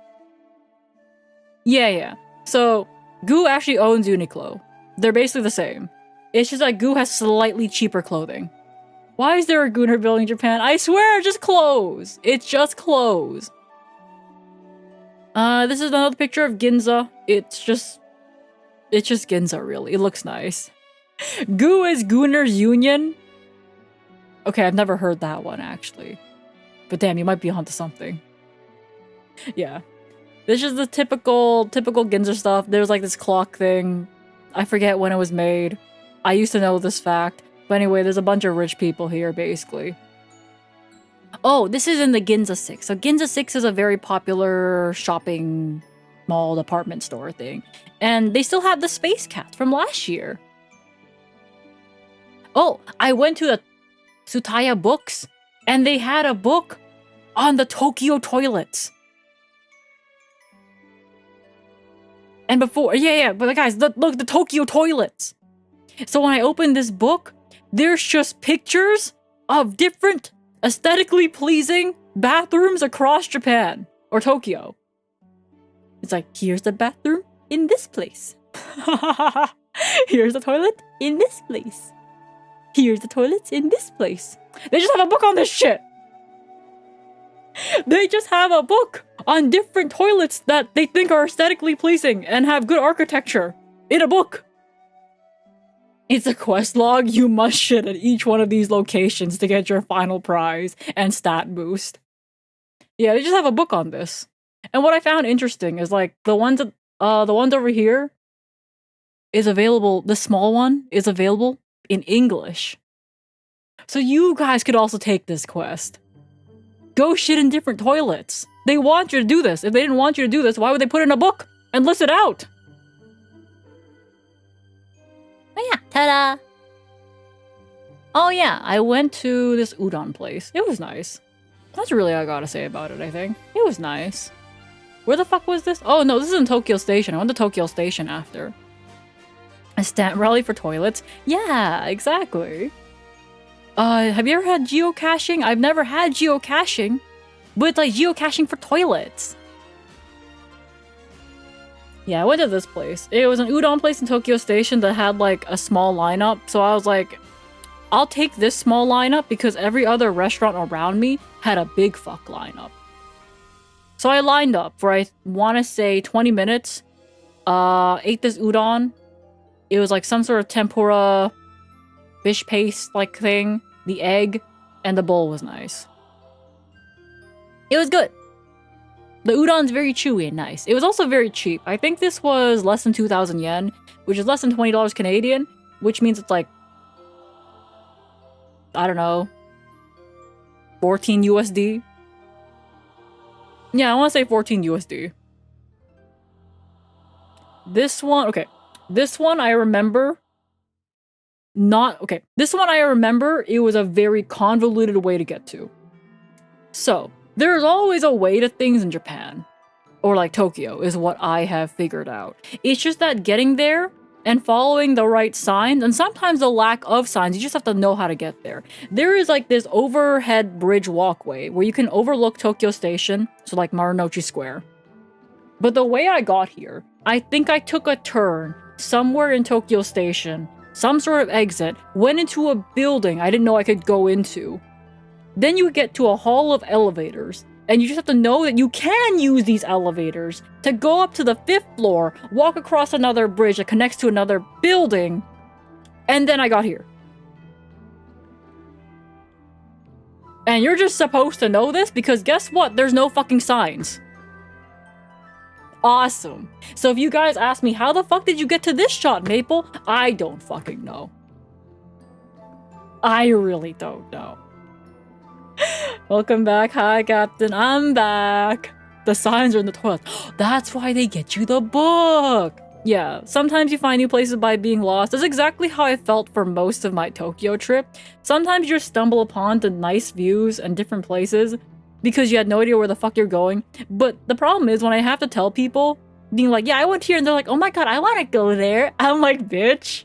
Yeah. So, Goo actually owns Uniqlo. They're basically the same. It's just like Goo has slightly cheaper clothing. Why is there a Gooner building in Japan? I swear, just clothes. It's just clothes. This is another picture of Ginza. It's just Ginza, really. It looks nice. Goo is Gooner's Union. Okay, I've never heard that one actually. But damn, you might be onto something. Yeah. This is the typical Ginza stuff. There's like this clock thing. I forget when it was made. I used to know this fact. But anyway, there's a bunch of rich people here, basically. Oh, this is in the Ginza 6. So Ginza 6 is a very popular shopping mall department store thing. And they still have the Space Cat from last year. Oh, I went to the Tsutaya Books, and they had a book on the Tokyo toilets. And before, but guys, look, the Tokyo toilets. So when I opened this book, there's just pictures of different aesthetically pleasing bathrooms across Japan or Tokyo. It's like, here's the bathroom in this place. Here's the toilet in this place. Here's the toilets in this place. They just have a book on this shit. They just have a book on different toilets that they think are aesthetically pleasing and have good architecture in a book. It's a quest log. You must shit at each one of these locations to get your final prize and stat boost. Yeah, they just have a book on this. And what I found interesting is like the ones over here is available. The small one is available in English. So you guys could also take this quest. Go shit in different toilets. They want you to do this. If they didn't want you to do this, why would they put it in a book and list it out? Oh yeah, ta-da! Oh yeah, I went to this udon place. It was nice. That's really all I gotta say about it, I think. It was nice. Where the fuck was this? Oh no, this is in Tokyo Station. I went to Tokyo Station after. A stamp rally for toilets? Yeah, exactly. Have you ever had geocaching? I've never had geocaching, but it's like geocaching for toilets. Yeah, I went to this place. It was an udon place in Tokyo Station that had like a small lineup, so I was like, I'll take this small lineup because every other restaurant around me had a big fuck lineup. So I lined up for, I want to say, 20 minutes, ate this udon. It was like some sort of tempura fish paste like thing, the egg, and the bowl was nice. It was good. The udon's very chewy and nice. It was also very cheap. I think this was less than 2,000 yen, which is less than $20 Canadian, which means it's like, I don't know, 14 USD. Yeah, I want to say 14 USD. This one, okay. This one I remember this one I remember, it was a very convoluted way to get to. So, there's always a way to things in Japan. Or like Tokyo, is what I have figured out. It's just that getting there and following the right signs, and sometimes the lack of signs, you just have to know how to get there. There is like this overhead bridge walkway where you can overlook Tokyo Station, so like Marunouchi Square. But the way I got here, I think I took a turn somewhere in Tokyo Station, some sort of exit, went into a building I didn't know I could go into. Then you get to a hall of elevators, and you just have to know that you can use these elevators to go up to the 5th floor, walk across another bridge that connects to another building, and then I got here. And you're just supposed to know this because guess what? There's no fucking signs. Awesome. So if you guys ask me, how the fuck did you get to this shot, Maple? I don't fucking know. I really don't know. Welcome back. Hi, Captain. I'm back. The signs are in the toilet. That's why they get you the book. Yeah, sometimes you find new places by being lost. That's exactly how I felt for most of my Tokyo trip. Sometimes you just stumble upon the nice views and different places because you had no idea where the fuck you're going. But the problem is when I have to tell people, being like, yeah, I went here, and they're like, oh my god, I want to go there. I'm like, bitch,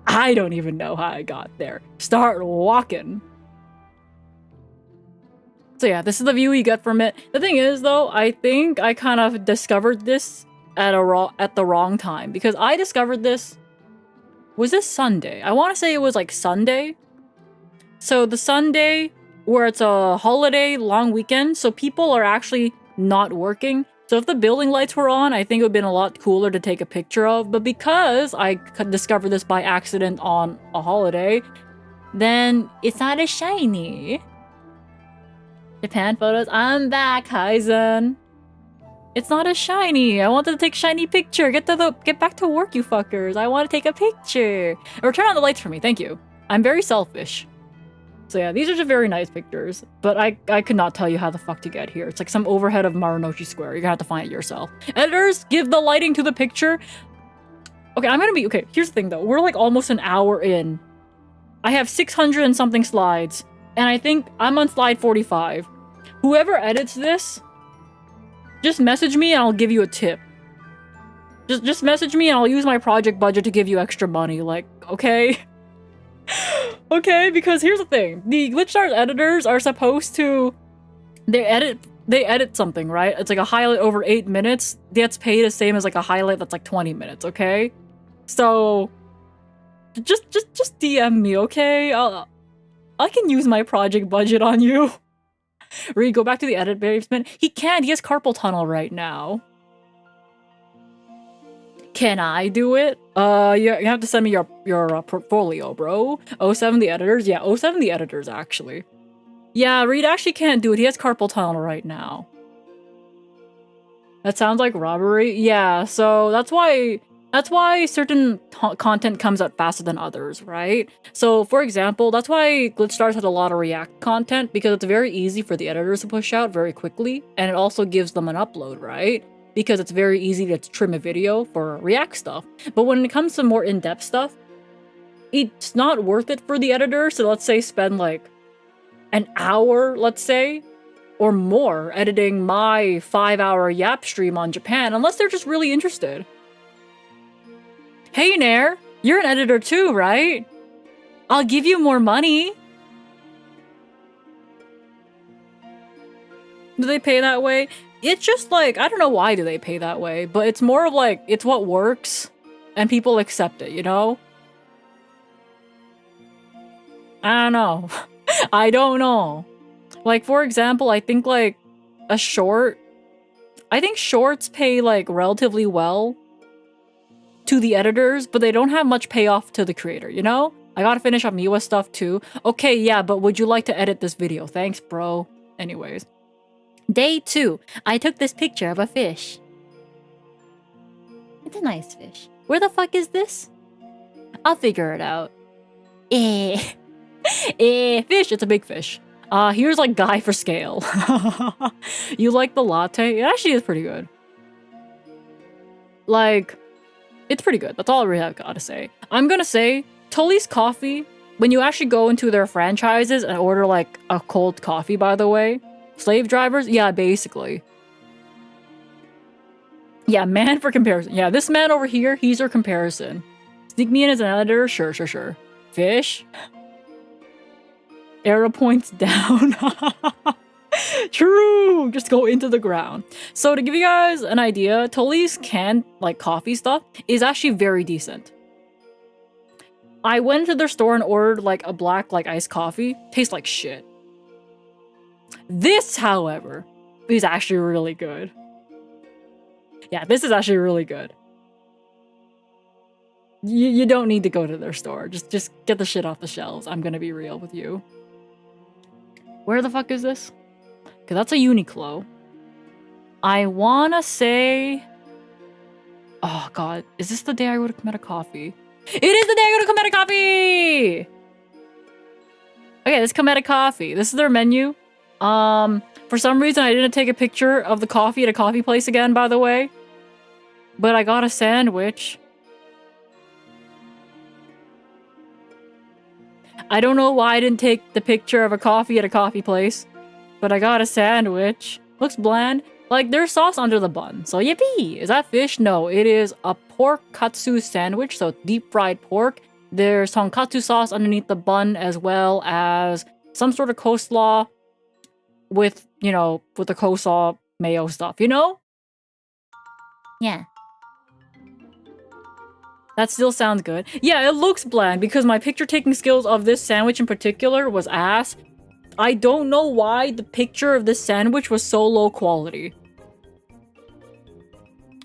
I don't even know how I got there. Start walking. So yeah, this is the view you get from it. The thing is, though, I think I kind of discovered this at the wrong time because I discovered this. Was this Sunday? I want to say it was like Sunday. So the Sunday where it's a holiday long weekend, so people are actually not working. So if the building lights were on, I think it would have been a lot cooler to take a picture of. But because I discovered this by accident on a holiday, then it's not as shiny. Japan photos. I'm back, Kaizen. It's not as shiny. I wanted to take a shiny picture. Get back to work, you fuckers. I want to take a picture. Or turn on the lights for me. Thank you. I'm very selfish. So yeah, these are just very nice pictures. But I could not tell you how the fuck to get here. It's like some overhead of Marunouchi Square. You're gonna have to find it yourself. Editors, give the lighting to the picture. Okay, here's the thing though. We're like almost an hour in. I have 600 and something slides. And I think I'm on slide 45. Whoever edits this, just message me and I'll give you a tip. Just message me and I'll use my project budget to give you extra money. Like, okay? Okay, because here's the thing. The Glitchstars editors are supposed to... They edit something, right? It's like a highlight over 8 minutes. Gets paid the same as like a highlight that's like 20 minutes, okay? So... Just DM me, okay? I can use my project budget on you. Reed, go back to the edit basement. He can't. He has carpal tunnel right now. Can I do it? You have to send me your portfolio, bro. 07 the editors? Yeah, 07 the editors, actually. Yeah, Reed actually can't do it. He has carpal tunnel right now. That sounds like robbery. Yeah, so that's why certain content comes out faster than others, right? So, for example, that's why Glitchstars has a lot of React content, because it's very easy for the editors to push out very quickly, and it also gives them an upload, right? Because it's very easy to trim a video for React stuff. But when it comes to more in-depth stuff, it's not worth it for the editor, so let's say spend like an hour, let's say, or more editing my 5-hour Yap stream on Japan, unless they're just really interested. Hey Nair, you're an editor too, right? I'll give you more money. Do they pay that way? It's just like, I don't know why do they pay that way, but it's more of like, it's what works and people accept it, you know? I don't know. I don't know. Like, for example, I think like a short, I think shorts pay like relatively well to the editors, but they don't have much payoff to the creator, you know? I gotta finish up Miwa stuff too. Okay, yeah, but would you like to edit this video? Thanks, bro. Anyways. Day 2. I took this picture of a fish. It's a nice fish. Where the fuck is this? I'll figure it out. Fish. It's a big fish. Here's like guy for scale. You like the latte? It actually is pretty good. Like... It's pretty good. That's all I really have gotta say. I'm gonna say, Tully's Coffee, when you actually go into their franchises and order like a cold coffee, by the way, slave drivers, yeah, basically. Yeah, man for comparison. Yeah, this man over here, he's our comparison. Sneak me in as an editor? Sure. Fish? Arrow points down. True! Just go into the ground. So to give you guys an idea, Tully's canned like coffee stuff is actually very decent. I went to their store and ordered like a black like iced coffee. Tastes like shit. This, however, is actually really good. Yeah, this is actually really good. You don't need to go to their store. Just get the shit off the shelves. I'm gonna be real with you. Where the fuck is this? Because that's a Uniqlo. I wanna say... Oh god, is this the day I go to Kometa Coffee? It is the day I go to Kometa Coffee! Okay, this is Kometa Coffee. This is their menu. For some reason I didn't take a picture of the coffee at a coffee place again, by the way. But I got a sandwich. I don't know why I didn't take the picture of a coffee at a coffee place. But I got a sandwich. Looks bland. Like, there's sauce under the bun. So, yippee! Is that fish? No, it is a pork katsu sandwich. So, deep fried pork. There's tonkatsu sauce underneath the bun, as well as some sort of coleslaw with, you know, with the coleslaw mayo stuff, you know? Yeah. That still sounds good. Yeah, it looks bland because my picture taking skills of this sandwich in particular was ass. I don't know why the picture of this sandwich was so low quality.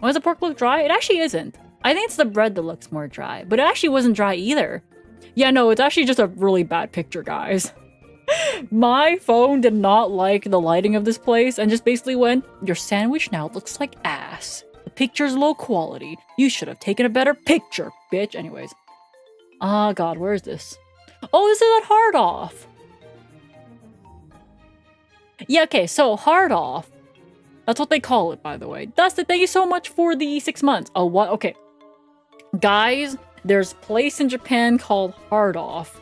Oh, does the pork look dry? It actually isn't. I think it's the bread that looks more dry, but it actually wasn't dry either. Yeah, no, it's actually just a really bad picture, guys. My phone did not like the lighting of this place and just basically went, your sandwich now looks like ass. The picture's low quality. You should have taken a better picture, bitch. Anyways. Ah, God, where is this? Oh, this is that hard off. Yeah, okay, so hard off. That's what they call it, by the way. Dustin, thank you so much for the 6 months. Oh, what? Okay. Guys, there's a place in Japan called hard off.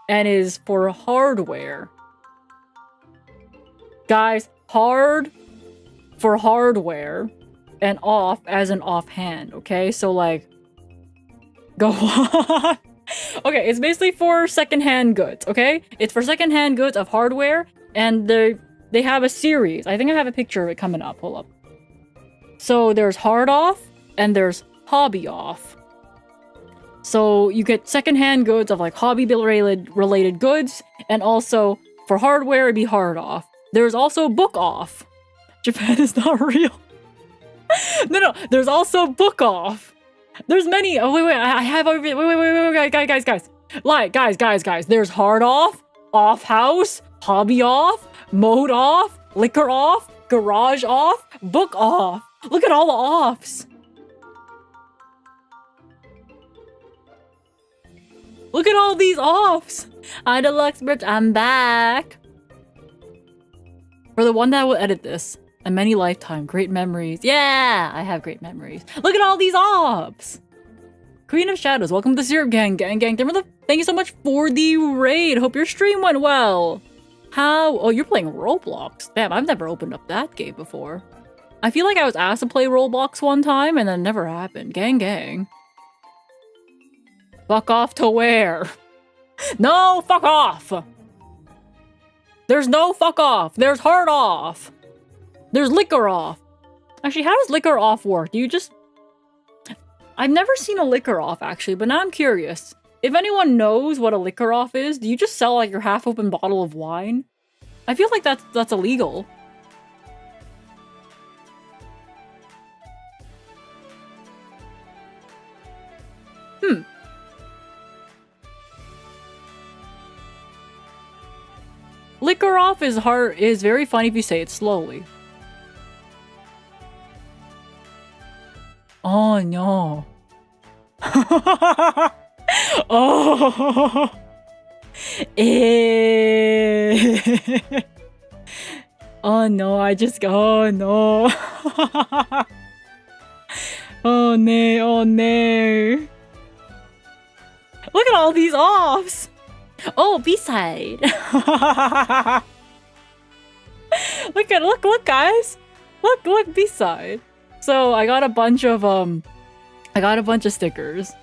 And is for hardware. Guys, hard for hardware and off as an offhand, okay? So like, go on. Okay, it's basically for secondhand goods, okay? It's for secondhand goods of hardware, and they have a series. I think I have a picture of it coming up. Hold up. So there's hard off and there's hobby off. So you get secondhand goods of like hobby related goods, and also for hardware it'd be hard off. There's also book off. Japan is not real. No, there's also book off. There's many. Oh wait, I have wait, guys. Like guys. There's hard off, off house, hobby off, mode off, liquor off, garage off, book off. Look at all the offs. Look at all these offs! Hi, Deluxe Bridge, I'm back! For the one that will edit this, a many lifetime, great memories. Yeah! I have great memories. Look at all these offs! Queen of Shadows, welcome to the Syrup Gang. Thank you so much for the raid. Hope your stream went well. How? Oh, you're playing Roblox. Damn, I've never opened up that game before. I feel like I was asked to play Roblox one time and that never happened. Gang. Fuck off to where? No, fuck off! There's no fuck off. There's hard off. There's liquor off. Actually, how does liquor off work? Do you just... I've never seen a liquor off, actually, but now I'm curious. If anyone knows what a liquor off is, do you just sell like your half-open bottle of wine? I feel like that's illegal. Liquor off is very funny if you say it slowly. Oh no. Oh. Oh no, oh no. Oh no. Look at all these offs. Oh, B-side. look, guys. Look, B-side. So I got a bunch of stickers.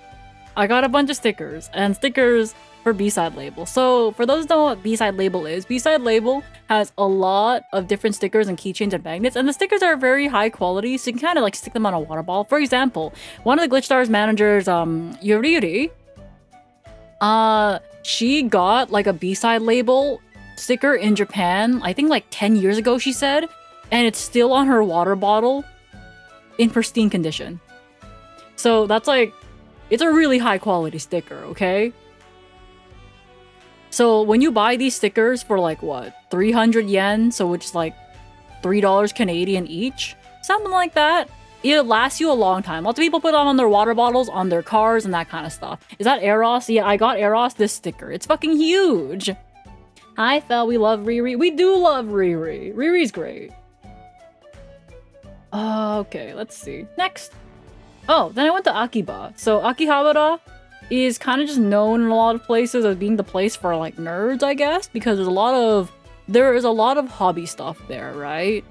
And stickers for B-side label. So for those who don't know what B-side label is, B-side label has a lot of different stickers and keychains and magnets, and the stickers are very high quality, so you can kind of like stick them on a water bottle. For example, one of the Glitch Stars managers, Yuri, she got like a B-side label sticker in Japan, I think like 10 years ago, she said, and it's still on her water bottle in pristine condition. So that's like, it's a really high quality sticker, okay? So when you buy these stickers for like what, 300 yen, so which is like $3 Canadian each, something like that, it lasts you a long time. Lots of people put on their water bottles, on their cars, and that kind of stuff. Is that Eros? Yeah, I got Eros this sticker. It's fucking huge. Hi, Fel. We love Riri. We do love Riri. Riri's great. Okay, let's see. Next. Oh, then I went to Akiba. So Akihabara is kind of just known in a lot of places as being the place for like nerds, I guess, because there is a lot of hobby stuff there, right?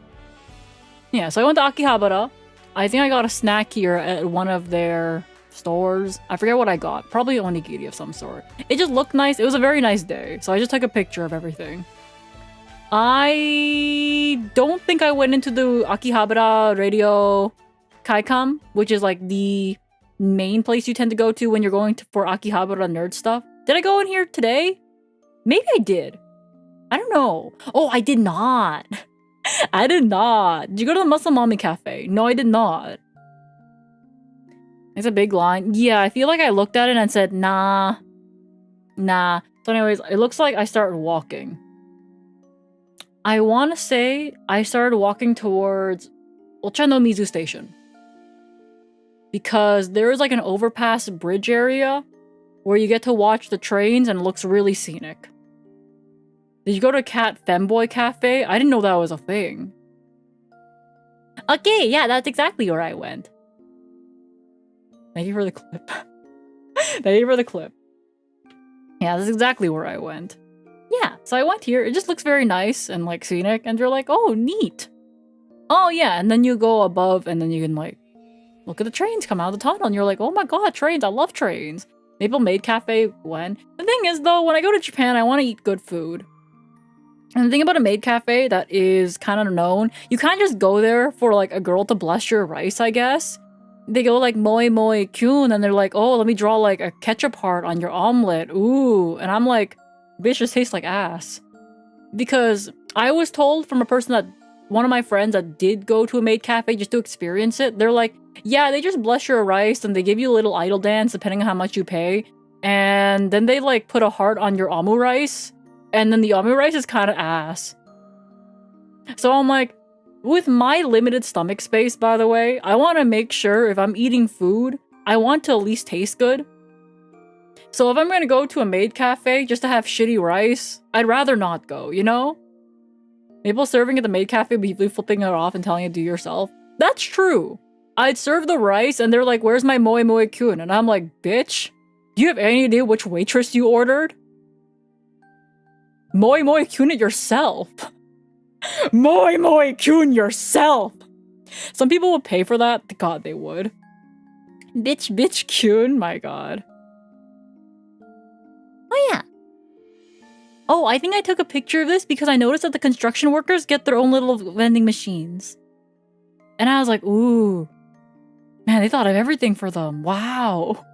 Yeah, so I went to Akihabara. I think I got a snack here at one of their stores. I forget what I got. Probably onigiri of some sort. It just looked nice. It was a very nice day. So I just took a picture of everything. I don't think I went into the Akihabara Radio Kaikan, which is like the main place you tend to go to when you're going for Akihabara nerd stuff. Did I go in here today? Maybe I did. I don't know. Oh, I did not. I did not. Did you go to the Muscle Mommy Cafe? No, I did not. It's a big line. Yeah, I feel like I looked at it and said, nah. Nah. So anyways, it looks like I started walking. I want to say I started walking towards Ochanomizu Station. Because there is like an overpass bridge area where you get to watch the trains and it looks really scenic. Did you go to Cat Femboy Cafe? I didn't know that was a thing. Okay, yeah, that's exactly where I went. Thank you for the clip. Thank you for the clip. Yeah, that's exactly where I went. Yeah, so I went here. It just looks very nice and like scenic, and you're like, oh, neat. Oh yeah, and then you go above and then you can like look at the trains come out of the tunnel and you're like, oh my god, trains, I love trains. Maple Maid Cafe, when? The thing is though, when I go to Japan, I want to eat good food. And the thing about a maid cafe that is kind of known, you can't just go there for like a girl to bless your rice, I guess. They go like moi moi kyun and they're like, oh, let me draw like a ketchup heart on your omelet. Ooh. And I'm like, bitch, this tastes like ass. Because I was told from a person that, one of my friends that did go to a maid cafe just to experience it, they're like, yeah, they just bless your rice and they give you a little idol dance depending on how much you pay. And then they like put a heart on your omu rice. And then the omu rice is kind of ass. So I'm like, with my limited stomach space, by the way, I want to make sure if I'm eating food, I want to at least taste good. So if I'm going to go to a maid cafe just to have shitty rice, I'd rather not go, you know? People serving at the maid cafe be flipping it off and telling you to do yourself. That's true. I'd serve the rice and they're like, where's my moi moi kyun? And I'm like, bitch, do you have any idea which waitress you ordered? Moi moi kyun it yourself. Moi moi kyun yourself. Some people would pay for that. God, they would. Bitch kyun, my god. Oh yeah. Oh, I think I took a picture of this because I noticed that the construction workers get their own little vending machines. And I was like, ooh. Man, they thought of everything for them. Wow.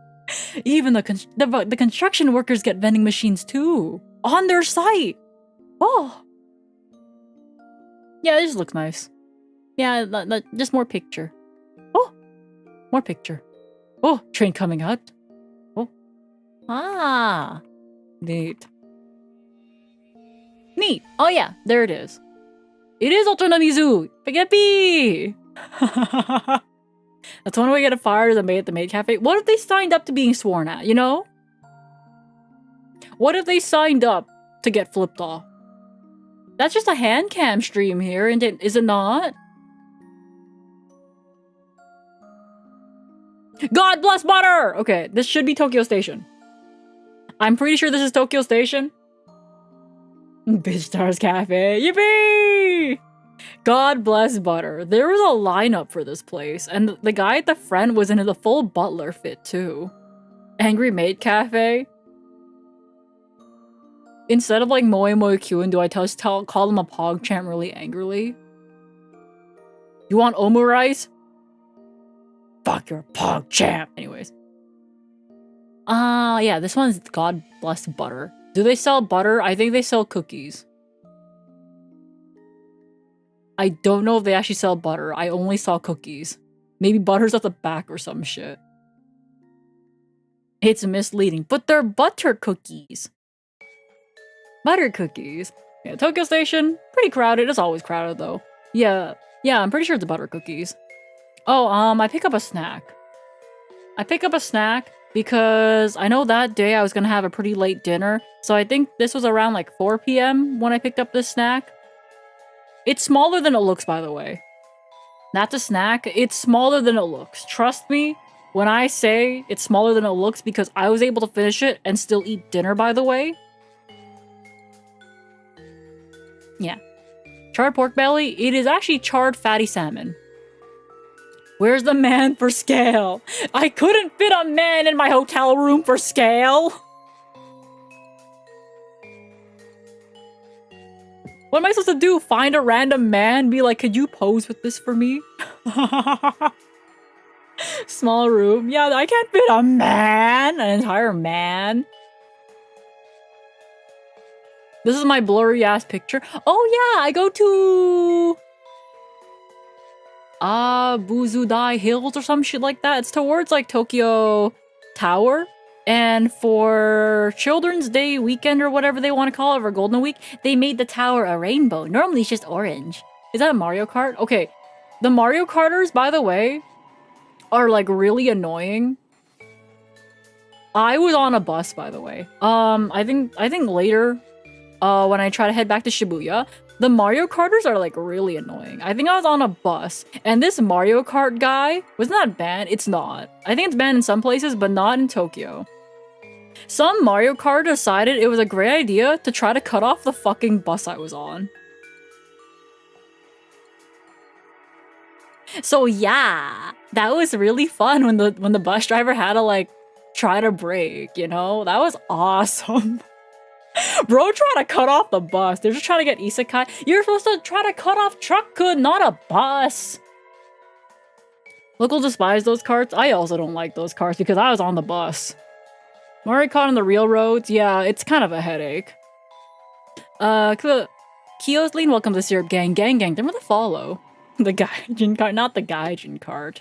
Even the construction workers get vending machines too. On their site. Oh. Yeah, it just looks nice. Yeah, just more picture. Oh. More picture. Oh, train coming out. Oh. Ah. Neat. Neat. Oh yeah, there it is. It is Otonamizu. Spaghetti! That's one way to get fired as a maid at the maid cafe. What if they signed up to being sworn at, you know? What if they signed up to get flipped off? That's just a hand cam stream here, and is it not? God bless butter! Okay, this should be Tokyo Station. I'm pretty sure this is Tokyo Station. Bitch Stars Cafe. Yippee! God bless butter. There was a lineup for this place, and the guy at the front was in the full butler fit too. Angry Maid Cafe. Instead of like moi moi kyun, do I call them a pog chant really angrily? You want omu rice? Fuck your pog champ. Anyways. Yeah, this one's God bless butter. Do they sell butter? I think they sell cookies. I don't know if they actually sell butter. I only saw cookies. Maybe butter's at the back or some shit. It's misleading, but they're butter cookies. Butter cookies. Yeah, Tokyo Station, pretty crowded. It's always crowded though. Yeah, I'm pretty sure it's butter cookies. Oh, I pick up a snack. I pick up a snack because I know that day I was gonna have a pretty late dinner. So I think this was around like 4 p.m. when I picked up this snack. It's smaller than it looks, by the way. That's a snack. It's smaller than it looks. Trust me when I say it's smaller than it looks because I was able to finish it and still eat dinner, by the way. Yeah. Charred pork belly. It is actually charred fatty salmon. Where's the man for scale? I couldn't fit a man in my hotel room for scale. What am I supposed to do? Find a random man? Be like, could you pose with this for me? Small room. Yeah, I can't fit a man. An entire man. This is my blurry ass picture. Oh yeah, I go to Buzudai Hills or some shit like that. It's towards like Tokyo Tower. And for Children's Day weekend or whatever they want to call it, or Golden Week, they made the tower a rainbow. Normally it's just orange. Is that a Mario Kart? Okay. The Mario Karters, by the way, are like really annoying. I was on a bus, by the way. I think later, when I try to head back to Shibuya, the Mario Karters are like really annoying. I think I was on a bus, and this Mario Kart guy was not banned. It's not. I think it's banned in some places, but not in Tokyo. Some Mario Kart decided it was a great idea to try to cut off the fucking bus I was on. So yeah, that was really fun when the bus driver had to like try to brake, you know? That was awesome. Bro tried to cut off the bus. They're just trying to get isekai. You're supposed to try to cut off Truck-kun, not a bus. Locals despise those carts. I also don't like those carts because I was on the bus. Mario Kart on the real roads, yeah, it's kind of a headache. Kioslin, welcome to Syrup Gang. Gang. Them with a follow. The Gaijin cart, not the Gaijin cart.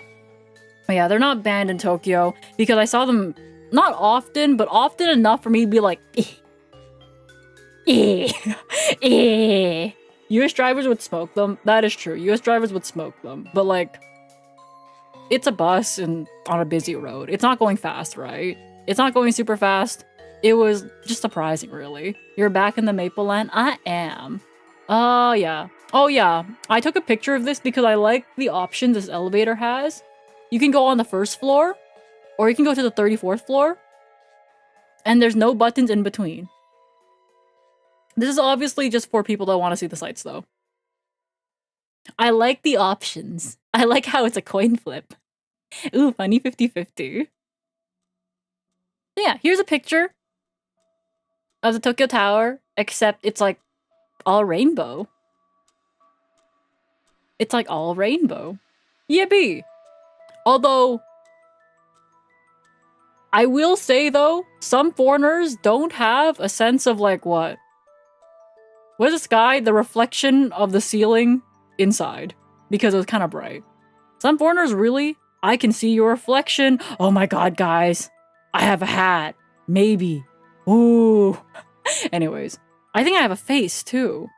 But yeah, they're not banned in Tokyo because I saw them not often, but often enough for me to be like, US drivers would smoke them. That is true. US drivers would smoke them. But like, it's a bus and on a busy road. It's not going fast, right? It's not going super fast. It was just surprising, really. You're back in the Maple Land? I am. Yeah. Oh yeah. I took a picture of this because I like the options this elevator has. You can go on the first floor, or you can go to the 34th floor. And there's no buttons in between. This is obviously just for people that want to see the sights, though. I like the options. I like how it's a coin flip. Ooh, funny 50-50. Yeah, here's a picture of the Tokyo Tower, except it's like all rainbow. It's like all rainbow. Yippee! Although, I will say though, some foreigners don't have a sense of like what? What is the sky? The reflection of the ceiling inside. Because it was kind of bright. Some foreigners really, I can see your reflection. Oh my god, guys. I have a hat. Maybe. Ooh. Anyways, I think I have a face too.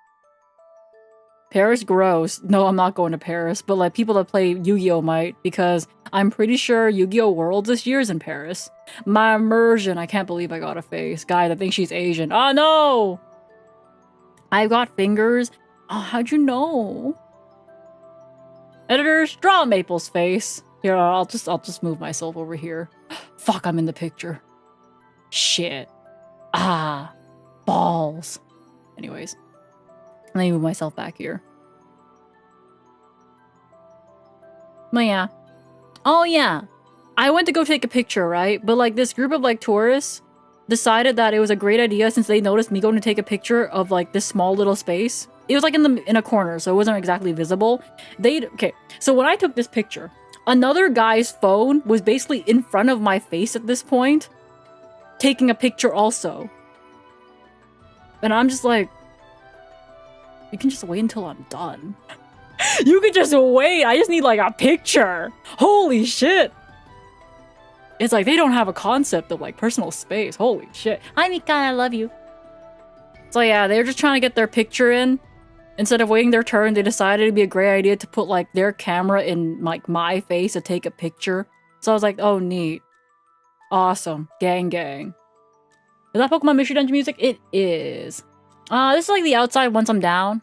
Paris, gross. No, I'm not going to Paris, but like people that play Yu-Gi-Oh might, because I'm pretty sure Yu-Gi-Oh! Worlds this year is in Paris. My immersion, I can't believe I got a face. Guys, I think she's Asian. Oh no! I've got fingers. Oh, how'd you know? Editors, draw Maple's face. Here, I'll just move myself over here. Fuck, I'm in the picture. Shit. Ah. Balls. Anyways. Let me move myself back here. But yeah. Oh yeah. I went to go take a picture, right? But like this group of like tourists decided that it was a great idea since they noticed me going to take a picture of like this small little space. It was like in a corner, so it wasn't exactly visible. Okay, so when I took this picture, another guy's phone was basically in front of my face at this point, taking a picture also. And I'm just like, you can just wait until I'm done. You can just wait. I just need like a picture. Holy shit. It's like they don't have a concept of like personal space. Holy shit. Hi Mika, I love you. So yeah, they were just trying to get their picture in. Instead of waiting their turn, they decided it'd be a great idea to put like their camera in like my face to take a picture. So I was like, oh neat. Awesome. Gang. Is that Pokemon Mystery Dungeon music? It is. This is like the outside once I'm down.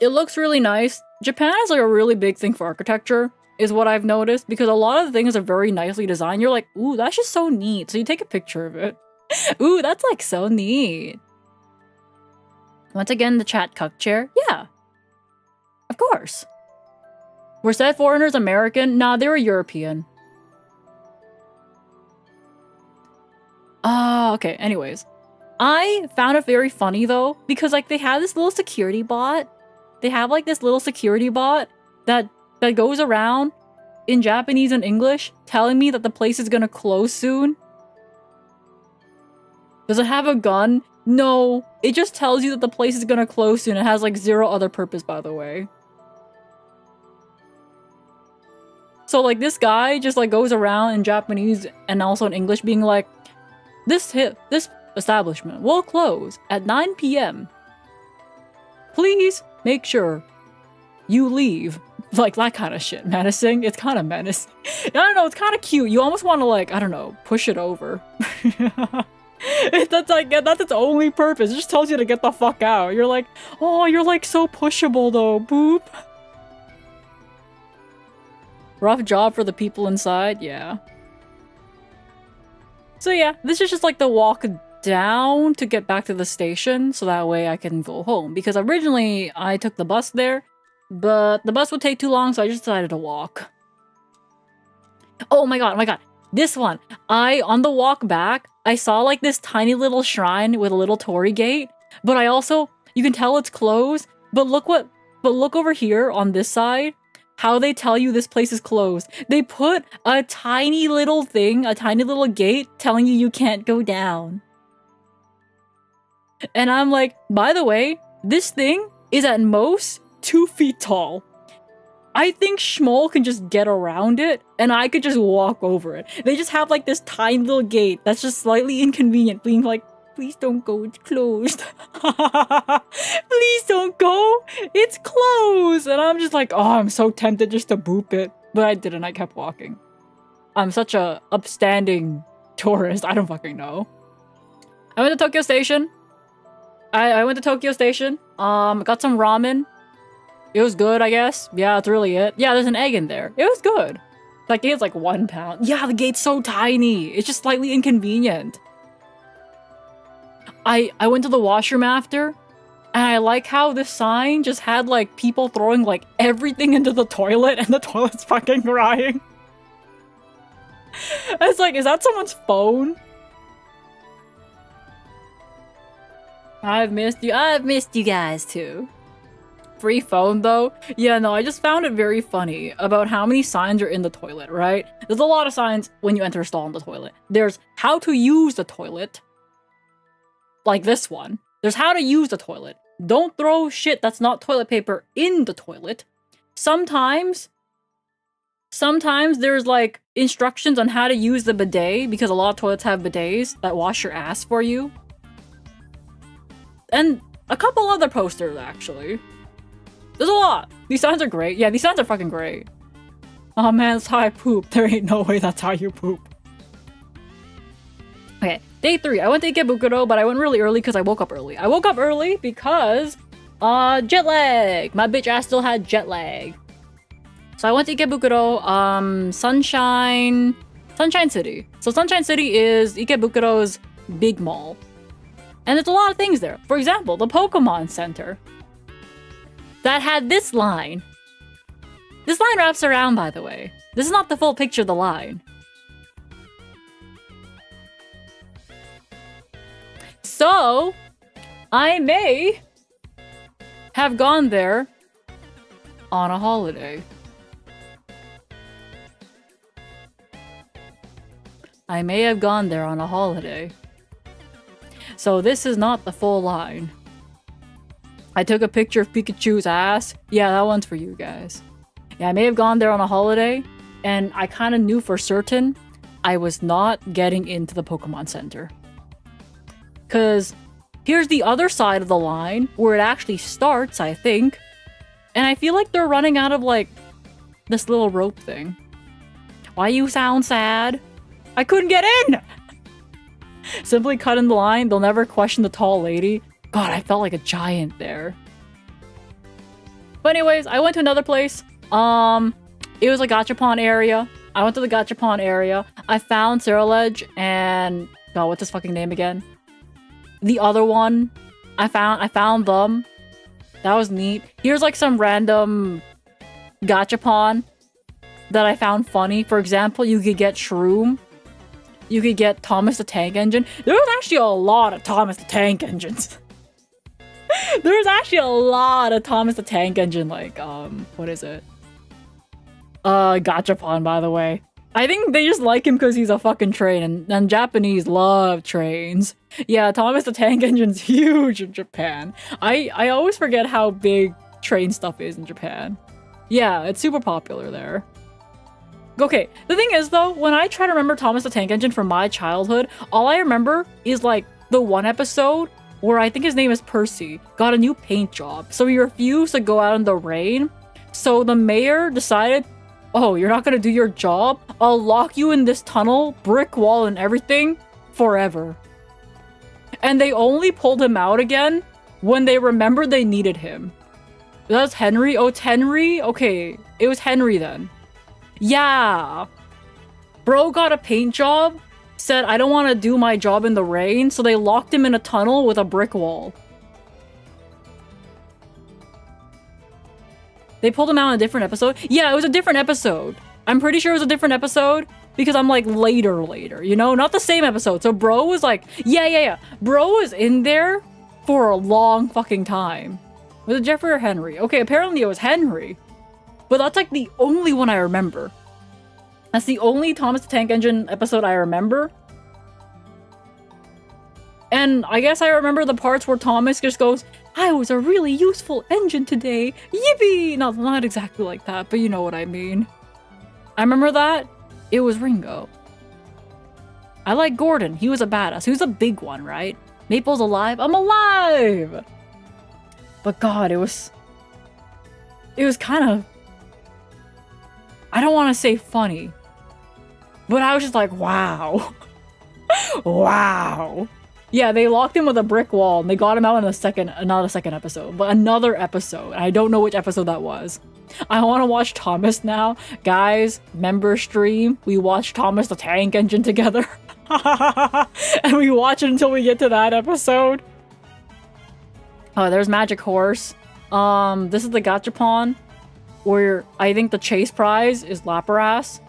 It looks really nice. Japan is like a really big thing for architecture, is what I've noticed, because a lot of the things are very nicely designed. You're like, ooh, that's just so neat. So you take a picture of it. Ooh, that's like so neat. Once again, the chat cuck chair. Yeah. Of course. Were said foreigners American? Nah, they were European. Okay, anyways. I found it very funny though, because like they have this little security bot. They have like this little security bot that goes around in Japanese and English telling me that the place is gonna close soon. Does it have a gun? No, it just tells you that the place is gonna close soon. It has like zero other purpose, by the way. So like this guy just like goes around in Japanese and also in English being like, this establishment will close at 9 p.m. Please make sure you leave. Like that kind of shit. Menacing. It's kind of menacing. I don't know, it's kind of cute. You almost want to like, I don't know, push it over. That's its only purpose. It just tells you to get the fuck out. You're like, oh, you're like so pushable though, boop. Rough job for the people inside, yeah. So yeah, this is just like the walk down to get back to the station, so that way I can go home. Because originally I took the bus there, but the bus would take too long, so I just decided to walk. Oh my god. This one. On the walk back, I saw like this tiny little shrine with a little torii gate, but I also, you can tell it's closed, but look over here on this side, how they tell you this place is closed. They put a tiny little thing, a tiny little gate telling you can't go down. And I'm like, by the way, this thing is at most 2 feet tall. I think Schmoll can just get around it, and I could just walk over it. They just have like this tiny little gate that's just slightly inconvenient, being like, please don't go, it's closed. Please don't go, it's closed. And I'm just like, oh, I'm so tempted just to boop it. But I didn't, I kept walking. I'm such a upstanding tourist, I don't fucking know. I went to Tokyo Station. I went to Tokyo Station, got some ramen. It was good, I guess. Yeah, that's really it. Yeah, there's an egg in there. It was good. That gate's like 1 pound. Yeah, the gate's so tiny. It's just slightly inconvenient. I went to the washroom after, and I like how this sign just had like people throwing like everything into the toilet, and the toilet's fucking crying. It's like, is that someone's phone? I've missed you. I've missed you guys too. Free phone though? Yeah, no, I just found it very funny about how many signs are in the toilet, right? There's a lot of signs when you enter a stall in the toilet. There's how to use the toilet. Like this one. There's how to use the toilet. Don't throw shit that's not toilet paper in the toilet. Sometimes there's like instructions on how to use the bidet, because a lot of toilets have bidets that wash your ass for you. And a couple other posters, actually. There's a lot. These signs are great. Yeah, these signs are fucking great. Oh man, that's how I poop. There ain't no way that's how you poop. Okay, day 3. I went to Ikebukuro, but I went really early because I woke up early. I woke up early because, jet lag. My bitch ass still had jet lag. So I went to Ikebukuro, Sunshine City. So Sunshine City is Ikebukuro's big mall. And there's a lot of things there. For example, the Pokemon Center. That had this line. This line wraps around, by the way. This is not the full picture of the line. So, I may have gone there on a holiday. I may have gone there on a holiday. So this is not the full line. I took a picture of Pikachu's ass. Yeah, that one's for you guys. Yeah, I may have gone there on a holiday, and I kind of knew for certain I was not getting into the Pokemon Center. Because here's the other side of the line, where it actually starts, I think. And I feel like they're running out of, like, this little rope thing. Why you sound sad? I couldn't get in! Simply cut in the line, they'll never question the tall lady. God, I felt like a giant there. But anyways, I went to another place. It was a gachapon area. I went to the gachapon area. I found Ceruledge and... God, what's his fucking name again? The other one. I found them. That was neat. Here's like some random gachapon that I found funny. For example, you could get Shroom. You could get Thomas the Tank Engine. There was actually a lot of Thomas the Tank Engines. There's actually a lot of Thomas the Tank Engine, like, what is it? Gachapon, by the way. I think they just like him because he's a fucking train, and Japanese love trains. Yeah, Thomas the Tank Engine's huge in Japan. I always forget how big train stuff is in Japan. Yeah, it's super popular there. Okay, the thing is though, when I try to remember Thomas the Tank Engine from my childhood, all I remember is like the one episode where I think his name is Percy, got a new paint job. So he refused to go out in the rain. So the mayor decided, oh, you're not gonna do your job? I'll lock you in this tunnel, brick wall and everything, forever. And they only pulled him out again when they remembered they needed him. That's Henry? Oh, it's Henry? Okay, it was Henry then. Yeah. Bro got a paint job, said, I don't want to do my job in the rain, so they locked him in a tunnel with a brick wall. They pulled him out in a different episode? Yeah, it was a different episode. I'm pretty sure it was a different episode because I'm like later, you know? Not the same episode. So bro was like, yeah. Bro was in there for a long fucking time. Was it Jeffrey or Henry? Okay, apparently it was Henry. But that's like the only one I remember. That's the only Thomas the Tank Engine episode I remember. And I guess I remember the parts where Thomas just goes, I was a really useful engine today. Yippee! No, not exactly like that, but you know what I mean. I remember that. It was Ringo. I like Gordon. He was a badass. He was a big one, right? Maple's alive. I'm alive! But God, it was kind of... I don't want to say funny. But I was just like, wow. Wow. Yeah, they locked him with a brick wall and they got him out in not a second episode, but another episode. I don't know which episode that was. I want to watch Thomas now. Guys, member stream. We watch Thomas the Tank Engine together. And we watch it until we get to that episode. Oh, there's Magic Horse. This is the gachapon, where I think the chase prize is Lapras.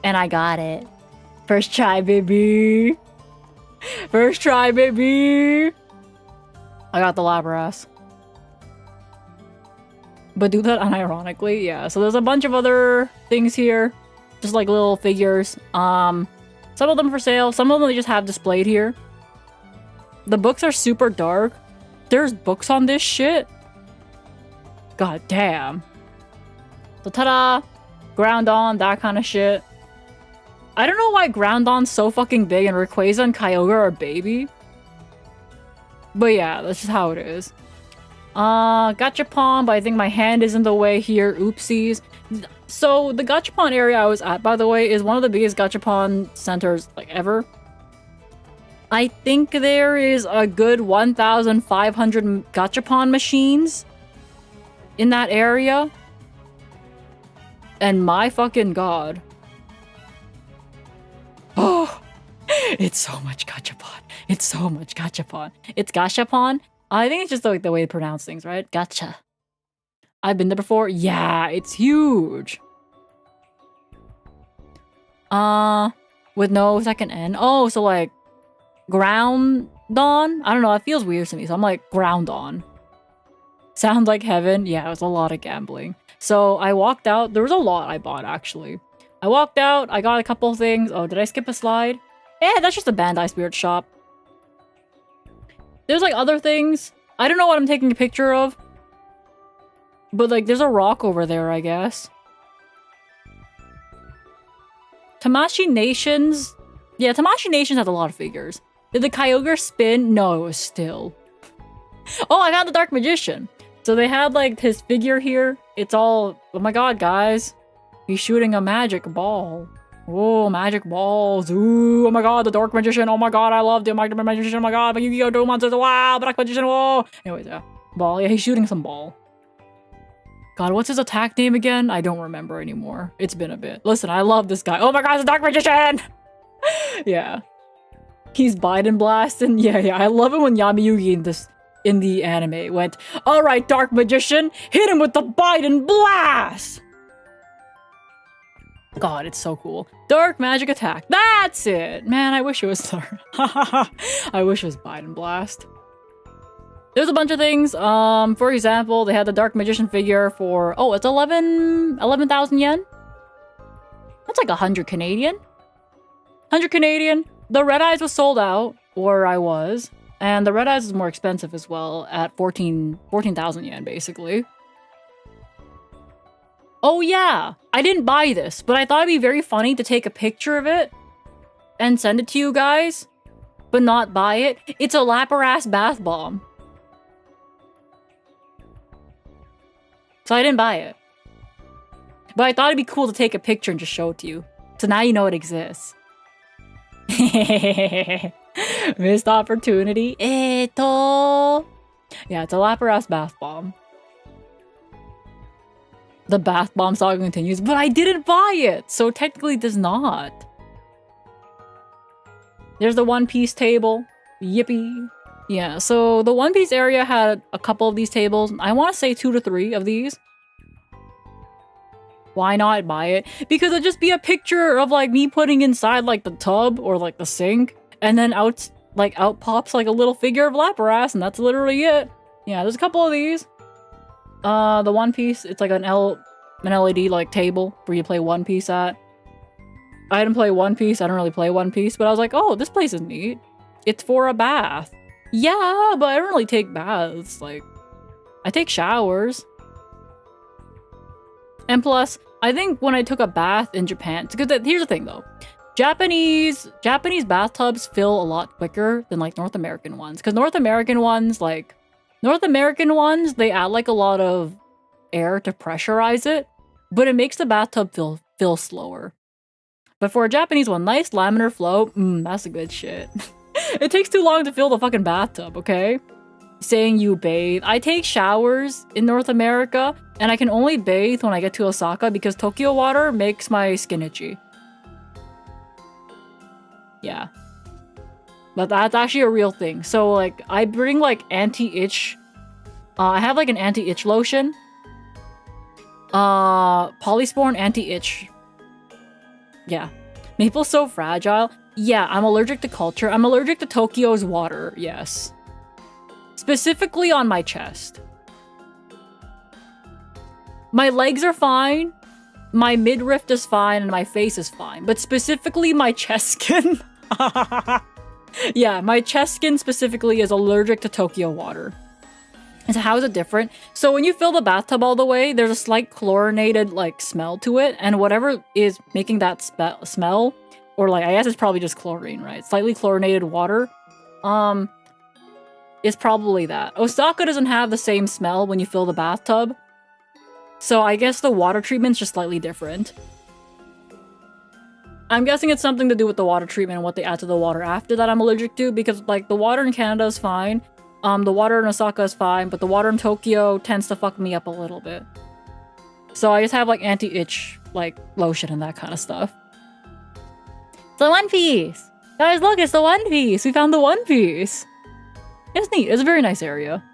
And I got it. First try, baby. First try, baby. I got the Lapras. But do that unironically, yeah. So there's a bunch of other things here. Just like little figures. Some of them for sale. Some of them they just have displayed here. The books are super dark. There's books on this shit. God damn. So ta-da! Groundon, that kind of shit. I don't know why Groundon's so fucking big and Rayquaza and Kyogre are baby. But yeah, that's just how it is. Gachapon, but I think my hand is in the way here. Oopsies. So the Gachapon area I was at, by the way, is one of the biggest Gachapon centers like ever. I think there is a good 1,500 Gachapon machines in that area. And my fucking god. Oh, it's so much Gachapon. It's so much Gachapon. It's Gachapon. I think it's just like the way to pronounce things, right? Gacha. I've been there before. Yeah, it's huge. With no second N. Oh, so like Groundon? I don't know. It feels weird to me. So I'm like Groundon. Sounds like heaven. Yeah, it was a lot of gambling. So I walked out. There was a lot I bought actually. I walked out. I got a couple things. Oh, did I skip a slide? Eh, that's just a Bandai Spirit shop. There's like other things. I don't know what I'm taking a picture of. But like there's a rock over there, I guess. Tamashii Nations. Yeah, Tamashii Nations has a lot of figures. Did the Kyogre spin? No, it was still. Oh, I found the Dark Magician. So they had like his figure here. It's all, oh my god, guys. He's shooting a magic ball. Oh, magic balls. Ooh, oh my god, the Dark Magician. Oh my god, I love the Dark Magician. Oh my god, but Yu-Gi-Oh! Duel Monsters. Wow, Dark Magician. Whoa. Anyways, yeah. Ball. Yeah, he's shooting some ball. God, what's his attack name again? I don't remember anymore. It's been a bit. Listen, I love this guy. Oh my god, it's the Dark Magician! Yeah. He's Biden blasting. Yeah. I love it when Yami-Yugi in the anime went, alright, Dark Magician, hit him with the Biden blast! God, it's so cool. Dark magic attack. That's it! Man, I wish it was I wish it was Biden blast. There's a bunch of things. For example, they had the Dark Magician figure for, oh, it's 11,000 yen? That's like 100 Canadian. 100 Canadian. The red eyes was sold out, where I was. And the red eyes is more expensive as well, at 14,000 yen, basically. Oh yeah, I didn't buy this, but I thought it'd be very funny to take a picture of it and send it to you guys, but not buy it. It's a Laparass bath bomb. So I didn't buy it. But I thought it'd be cool to take a picture and just show it to you. So now you know it exists. Missed opportunity. Yeah, it's a Laparass bath bomb. The bath bomb saga continues, but I didn't buy it, so technically it does not. There's the One Piece table. Yippee. Yeah, so the One Piece area had a couple of these tables. I want to say 2 to 3 of these. Why not buy it? Because it'd just be a picture of like me putting inside like the tub or like the sink, and then out pops like a little figure of Laparass, and that's literally it. Yeah, there's a couple of these. The One Piece, it's like an LED like table where you play One Piece at. I didn't play One Piece, I don't really play One Piece, but I was like, oh, this place is neat. It's for a bath. Yeah, but I don't really take baths, like, I take showers. And plus, I think when I took a bath in Japan, because here's the thing though, Japanese bathtubs fill a lot quicker than like North American ones. Because North American ones, they add like a lot of air to pressurize it, but it makes the bathtub fill slower. But for a Japanese one, nice laminar flow, that's a good shit. It takes too long to fill the fucking bathtub, okay? Saying you bathe. I take showers in North America, and I can only bathe when I get to Osaka because Tokyo water makes my skin itchy. Yeah. But that's actually a real thing. So, like, I bring, like, anti-itch. I have, like, an anti-itch lotion. Polysporin anti-itch. Yeah. Maple's so fragile. Yeah, I'm allergic to culture. I'm allergic to Tokyo's water. Yes. Specifically on my chest. My legs are fine. My midriff is fine, and my face is fine. But specifically my chest skin. Yeah, my chest skin specifically is allergic to Tokyo water. And so how is it different? So when you fill the bathtub all the way, there's a slight chlorinated like smell to it, and whatever is making that smell, or like I guess it's probably just chlorine, right? Slightly chlorinated water, is probably that. Osaka doesn't have the same smell when you fill the bathtub, so I guess the water treatment's just slightly different. I'm guessing it's something to do with the water treatment and what they add to the water after that I'm allergic to, because like the water in Canada is fine. The water in Osaka is fine, but the water in Tokyo tends to fuck me up a little bit. So I just have like anti-itch like lotion and that kind of stuff. It's the One Piece! Guys, look, it's the One Piece! We found the One Piece! It's neat. It's a very nice area.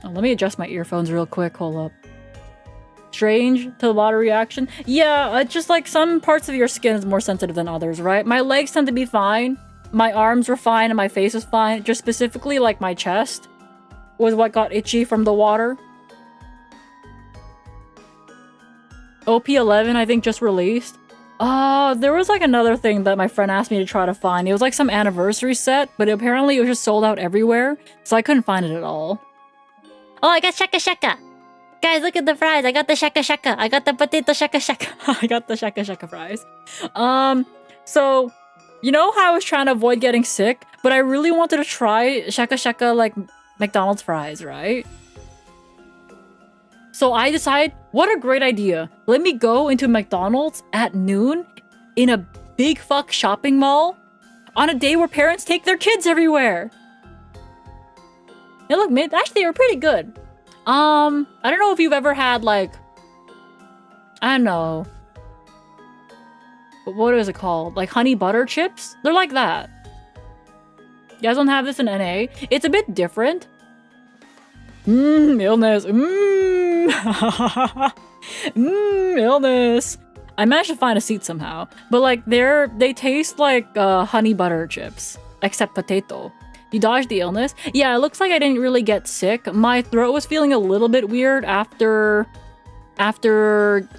Oh, let me adjust my earphones real quick. Hold up. Strange to the water reaction? Yeah, it's just like some parts of your skin is more sensitive than others, right? My legs tend to be fine. My arms were fine and my face was fine. Just specifically like my chest was what got itchy from the water. OP11 I think just released. There was like another thing that my friend asked me to try to find. It was like some anniversary set, but apparently it was just sold out everywhere, so I couldn't find it at all. Oh, I got shaka shaka! Guys, look at the fries! I got the shaka shaka! I got the potato shaka shaka! I got the shaka shaka fries. So, you know how I was trying to avoid getting sick, but I really wanted to try shaka shaka like McDonald's fries, right? So I decided, what a great idea. Let me go into McDonald's at noon in a big fuck shopping mall on a day where parents take their kids everywhere. They look mid. Actually, they were pretty good. I don't know if you've ever had like, I don't know. What is it called? Like honey butter chips? They're like that. You guys don't have this in NA? It's a bit different. Illness. Illness. I managed to find a seat somehow. But like they taste like honey butter chips. Except potato. You dodged the illness? Yeah, it looks like I didn't really get sick. My throat was feeling a little bit weird after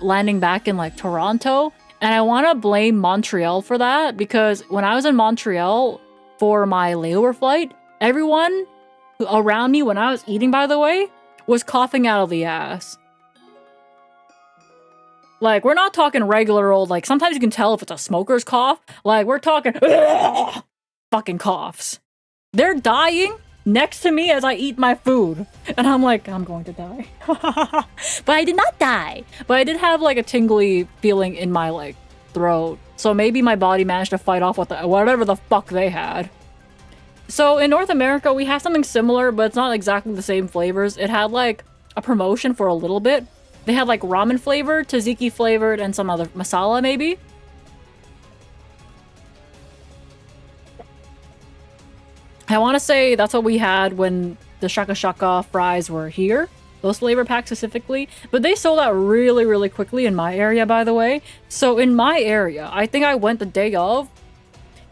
landing back in like Toronto. And I want to blame Montreal for that because when I was in Montreal for my layover flight, everyone around me when I was eating, by the way, was coughing out of the ass. Like, we're not talking regular old, like, sometimes you can tell if it's a smoker's cough. Like, we're talking fucking coughs. They're dying next to me as I eat my food. And I'm like, I'm going to die. But I did not die. But I did have, like, a tingly feeling in my, like, throat. So maybe my body managed to fight off whatever the fuck they had. So in North America, we have something similar, but it's not exactly the same flavors. It had, like, a promotion for a little bit. They had, like, ramen flavored, tzatziki flavored, and some other masala, maybe. I want to say that's what we had when the shaka shaka fries were here. Those flavor packs specifically. But they sold out really, really quickly in my area, by the way. So in my area, I think I went the day of,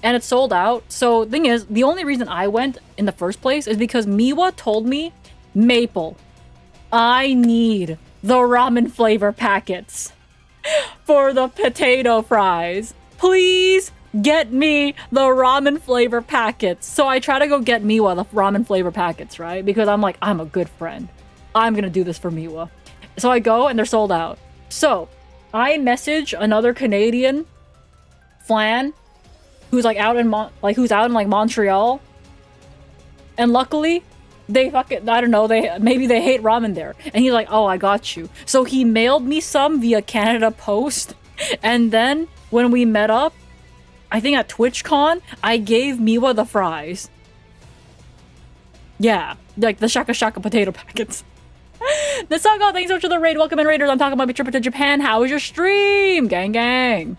and it sold out. So thing is, the only reason I went in the first place is because Miwa told me, Maple, I need the ramen flavor packets for the potato fries. Please get me the ramen flavor packets. So I try to go get Miwa the ramen flavor packets, right? Because I'm like, I'm a good friend. I'm gonna do this for Miwa. So I go and they're sold out. So I message another Canadian flan who's like out in Montreal, and luckily they fucking, I don't know, maybe they hate ramen there. And he's like, oh, I got you. So he mailed me some via Canada Post. And then when we met up, I think at TwitchCon, I gave Miwa the fries. Yeah, like the shaka shaka potato packets. The Saga, thanks so much for the raid. Welcome in, Raiders. I'm talking about my trip to Japan. How was your stream? Gang, gang.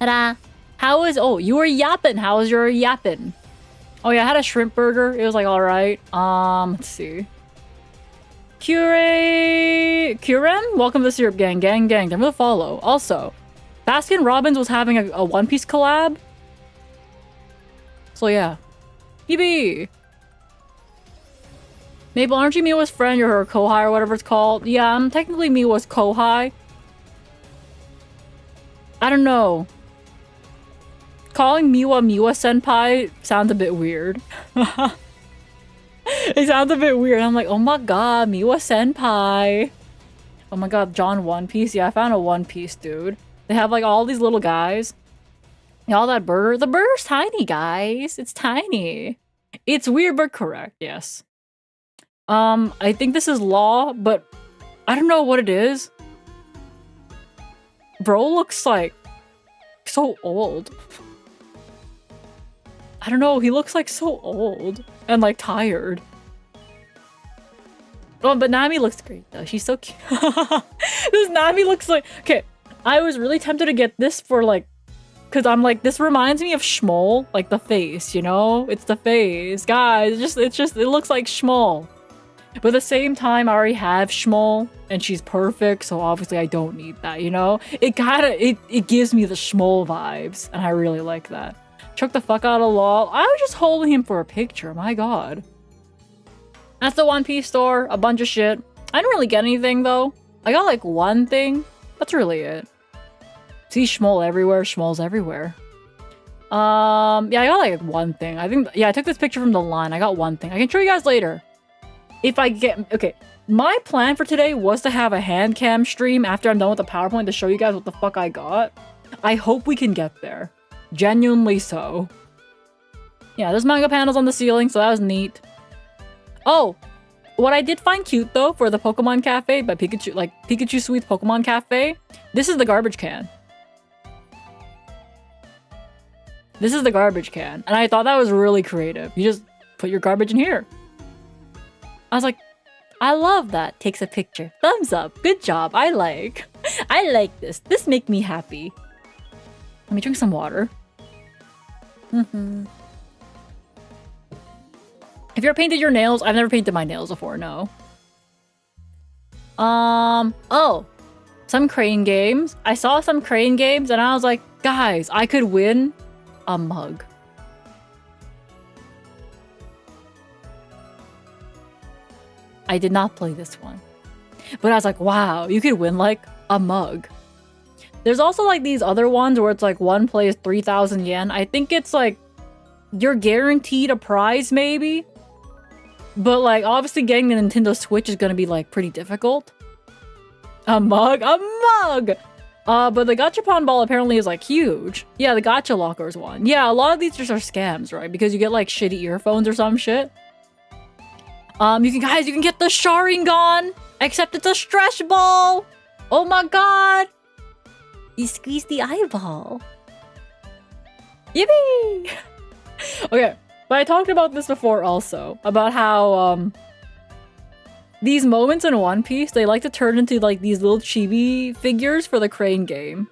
Ta-da. How was, oh, you were yapping. How was your yapping? Oh yeah, I had a shrimp burger. It was like alright. Let's see. Kurem? Welcome to the Syrup Gang. Gang, gang. Thanks for the follow. Also, Baskin Robbins was having a One Piece collab. So yeah. EB! Maple, aren't you Miwa's friend? You're her Kohai or whatever it's called. Yeah, I'm technically Miwa's Kohai. I don't know. Calling Miwa Senpai sounds a bit weird. It sounds a bit weird. I'm like, oh my god, Miwa Senpai. Oh my god, John One Piece. Yeah, I found a One Piece, dude. They have like all these little guys. And all that burger. The burger's tiny, guys. It's tiny. It's weird, but correct. Yes. I think this is law, but I don't know what it is. Bro looks like so old. I don't know, he looks like so old and like tired. Oh, but Nami looks great though. She's so cute. This Nami looks like, okay, I was really tempted to get this for like, cause I'm like, this reminds me of Shmuel, like the face, you know? It's the face. Guys, it looks like Shmuel. But at the same time, I already have Shmuel and she's perfect, so obviously I don't need that, you know? It gives me the Shmuel vibes, and I really like that. Chuck the fuck out of LOL. I was just holding him for a picture, my god. That's the One Piece store, a bunch of shit. I didn't really get anything though. I got like one thing. That's really it. See Shmuel everywhere, Shmuel's everywhere. Yeah, I got like one thing. I think, yeah, I took this picture from the line. I got one thing. I can show you guys later. If I get, okay. My plan for today was to have a hand cam stream after I'm done with the PowerPoint to show you guys what the fuck I got. I hope we can get there. Genuinely so. Yeah, there's manga panels on the ceiling, so that was neat. Oh, what I did find cute though for the Pokemon Cafe by Pikachu, like Pikachu Sweet's Pokemon Cafe, this is the garbage can. This is the garbage can, and I thought that was really creative. You just put your garbage in here. I was like, I love that. Takes a picture. Thumbs up. Good job. I like this. This makes me happy. Let me drink some water. Have you ever painted your nails? I've never painted my nails before, no. Oh. Some crane games. I saw some crane games and I was like, guys, I could win a mug. I did not play this one. But I was like, wow, you could win like a mug. There's also like these other ones where it's like one play is 3,000 yen. I think it's like you're guaranteed a prize maybe. But like obviously getting the Nintendo Switch is gonna be like pretty difficult. A mug? A mug! But the gachapon ball apparently is like huge. Yeah, the gacha lockers one. Yeah, a lot of these just are scams, right? Because you get like shitty earphones or some shit. You can get the Sharingan! Except it's a stretch ball! Oh my god! You squeeze the eyeball. Yippee! Okay, but I talked about this before also. About how, these moments in One Piece, they like to turn into like these little chibi figures for the Crane game.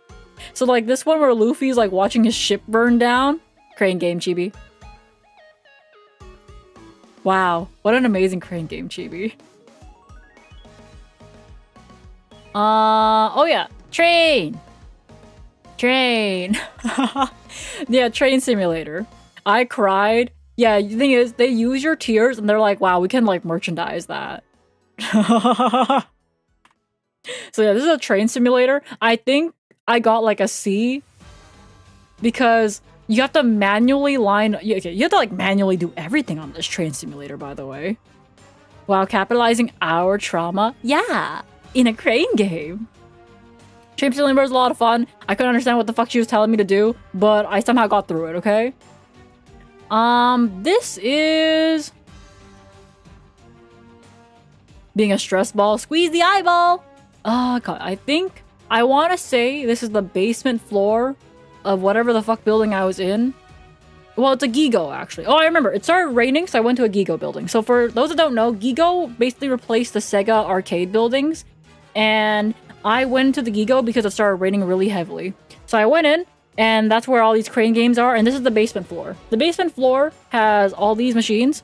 So like this one where Luffy's like watching his ship burn down. Crane game chibi. Wow, what an amazing Crane game chibi. Oh yeah, train! Train! Yeah, train simulator. I cried. Yeah, the thing is, they use your tears and they're like, wow, we can like merchandise that. So yeah, this is a train simulator. I think I got like a C because you have to manually okay, you have to like manually do everything on this train simulator, by the way. Wow, capitalizing our trauma. Yeah, in a crane game. Train simulator was a lot of fun. I couldn't understand what the fuck she was telling me to do, but I somehow got through it, okay? This is being a stress ball. Squeeze the eyeball! Oh god, I think I want to say this is the basement floor of whatever the fuck building I was in. Well, it's a Gigo, actually. Oh, I remember. It started raining, so I went to a Gigo building. So for those that don't know, Gigo basically replaced the Sega arcade buildings. And I went to the Gigo because it started raining really heavily. So I went in, and that's where all these crane games are. And this is the basement floor. The basement floor has all these machines.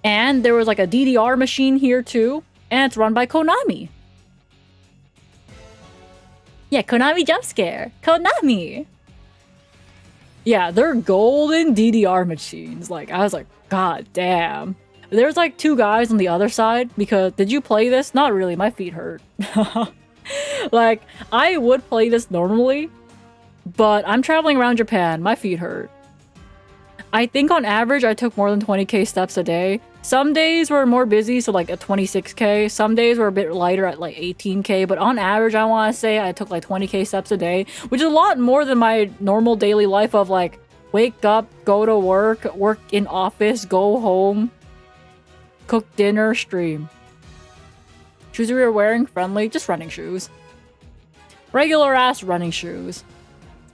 And there was like a DDR machine here too. And it's run by Konami. Yeah, Konami jump scare. Konami! Yeah, they're golden DDR machines. Like, I was like, god damn. There's like two guys on the other side because, did you play this? Not really, my feet hurt. Like, I would play this normally, but I'm traveling around Japan, my feet hurt. I think on average I took more than 20k steps a day. Some days were more busy, so like at 26k. Some days were a bit lighter at like 18k, but on average I want to say I took like 20k steps a day, which is a lot more than my normal daily life of like wake up, go to work, work in office, go home, cook dinner, stream. Shoes we were wearing, friendly, just running shoes. Regular ass running shoes.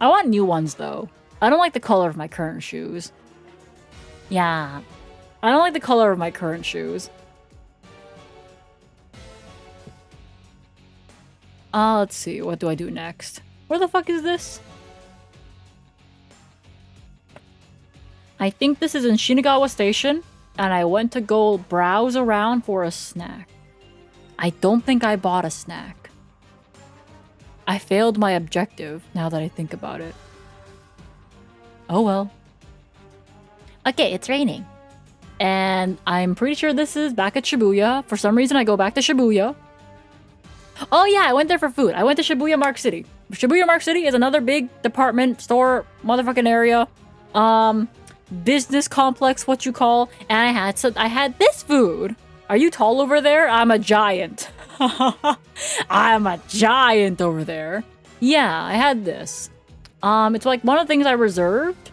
I want new ones though. I don't like the color of my current shoes. Yeah. I don't like the color of my current shoes. Let's see. What do I do next? Where the fuck is this? I think this is in Shinagawa Station, and I went to go browse around for a snack. I don't think I bought a snack. I failed my objective, now that I think about it. Oh well. Okay, it's raining. And I'm pretty sure this is back at Shibuya. For some reason, I go back to Shibuya. Oh yeah, I went there for food. I went to Shibuya Mark City. Shibuya Mark City is another big department store motherfucking area. Business complex, what you call. And I had this food. Are you tall over there? I'm a giant. I'm a giant over there. Yeah, I had this. It's like one of the things I reserved.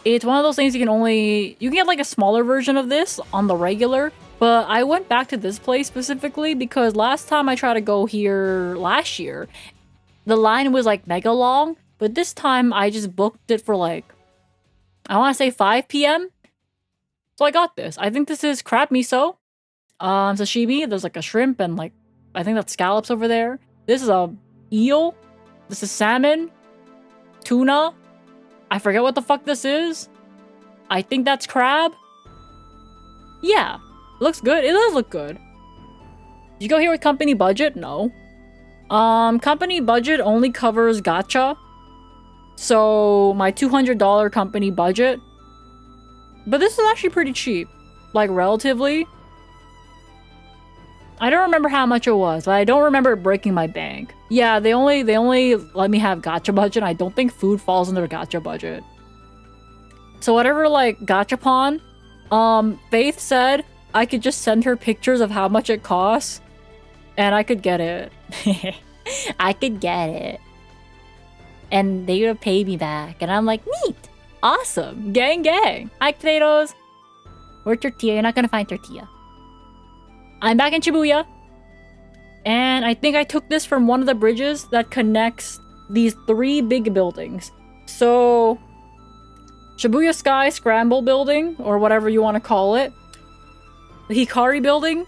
It's one of those things you can get like a smaller version of this on the regular, but I went back to this place specifically because last time I tried to go here last year, the line was like mega long, but this time I just booked it for like, I want to say 5 p.m. So I got this. I think this is crab miso, sashimi. There's like a shrimp and like, I think that's scallops over there. This is a eel. This is salmon, tuna. I forget what the fuck this is. I think that's crab. Yeah, looks good. It does look good. Did you go here with company budget? No. Company budget only covers gacha. So my $200 company budget. But this is actually pretty cheap. Like relatively. I don't remember how much it was, but I don't remember it breaking my bank. Yeah, they only let me have gacha budget. I don't think food falls under gacha budget. So whatever, like, gachapon, Faith said I could just send her pictures of how much it costs, and I could get it. I could get it. And they would pay me back, and I'm like, neat! Awesome! Gang gang! Hi, potatoes! Where's tortilla? You're not gonna find tortilla. I'm back in Shibuya. And I think I took this from one of the bridges that connects these 3 big buildings. So, Shibuya Sky Scramble Building, or whatever you want to call it. The Hikari Building,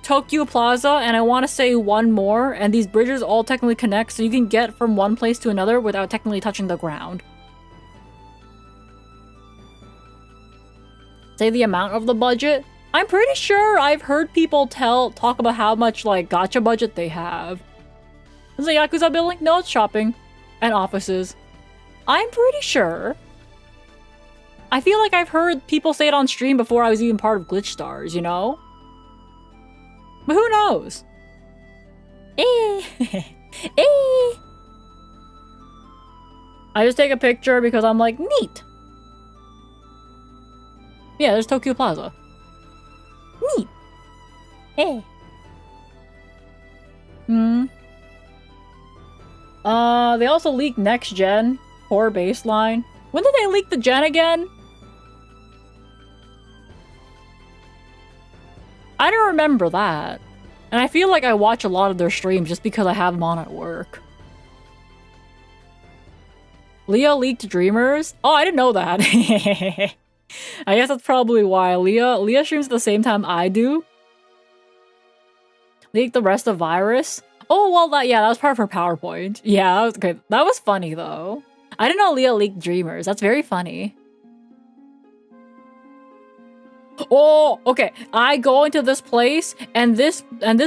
Tokyo Plaza, and I want to say one more. And these bridges all technically connect, so you can get from one place to another without technically touching the ground. Say the amount of the budget. I'm pretty sure I've heard people talk about how much, like, gacha budget they have. Is it Yakuza building? No, it's shopping. And offices. I'm pretty sure. I feel like I've heard people say it on stream before I was even part of Glitch Stars, you know? But who knows? Eh. Eh. I just take a picture because I'm like, neat. Yeah, there's Tokyo Plaza. Neat. Hey. They also leaked next gen core baseline. When did they leak the gen again? I don't remember that. And I feel like I watch a lot of their streams just because I have them on at work. Leah leaked Dreamers? Oh, I didn't know that. I guess that's probably why. Leah streams at the same time I do. Leaked the rest of Virus. Oh, well, that was part of her PowerPoint. Yeah, that was okay. That was funny, though. I didn't know Leah leaked Dreamers. That's very funny. Oh, okay. I go into this place, and this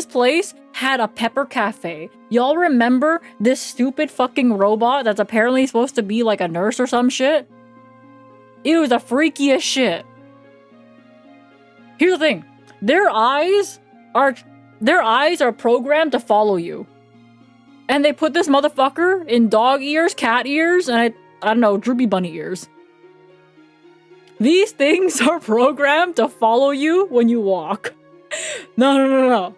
place had a pepper cafe. Y'all remember this stupid fucking robot that's apparently supposed to be like a nurse or some shit? It was the freakiest shit. Here's the thing. Their eyes are programmed to follow you. And they put this motherfucker in dog ears, cat ears, and I don't know, droopy bunny ears. These things are programmed to follow you when you walk. No.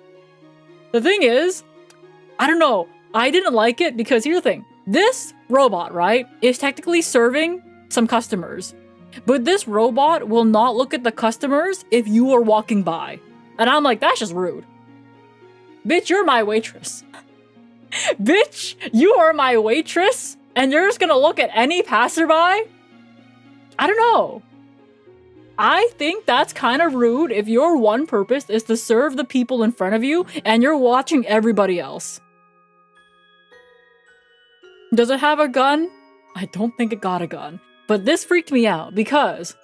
The thing is, I don't know. I didn't like it because here's the thing. This robot, right, is technically serving some customers. But this robot will not look at the customers if you are walking by. And I'm like, that's just rude. Bitch, you're my waitress. Bitch, you are my waitress? And you're just gonna look at any passerby? I don't know. I think that's kind of rude if your one purpose is to serve the people in front of you and you're watching everybody else. Does it have a gun? I don't think it got a gun. But this freaked me out because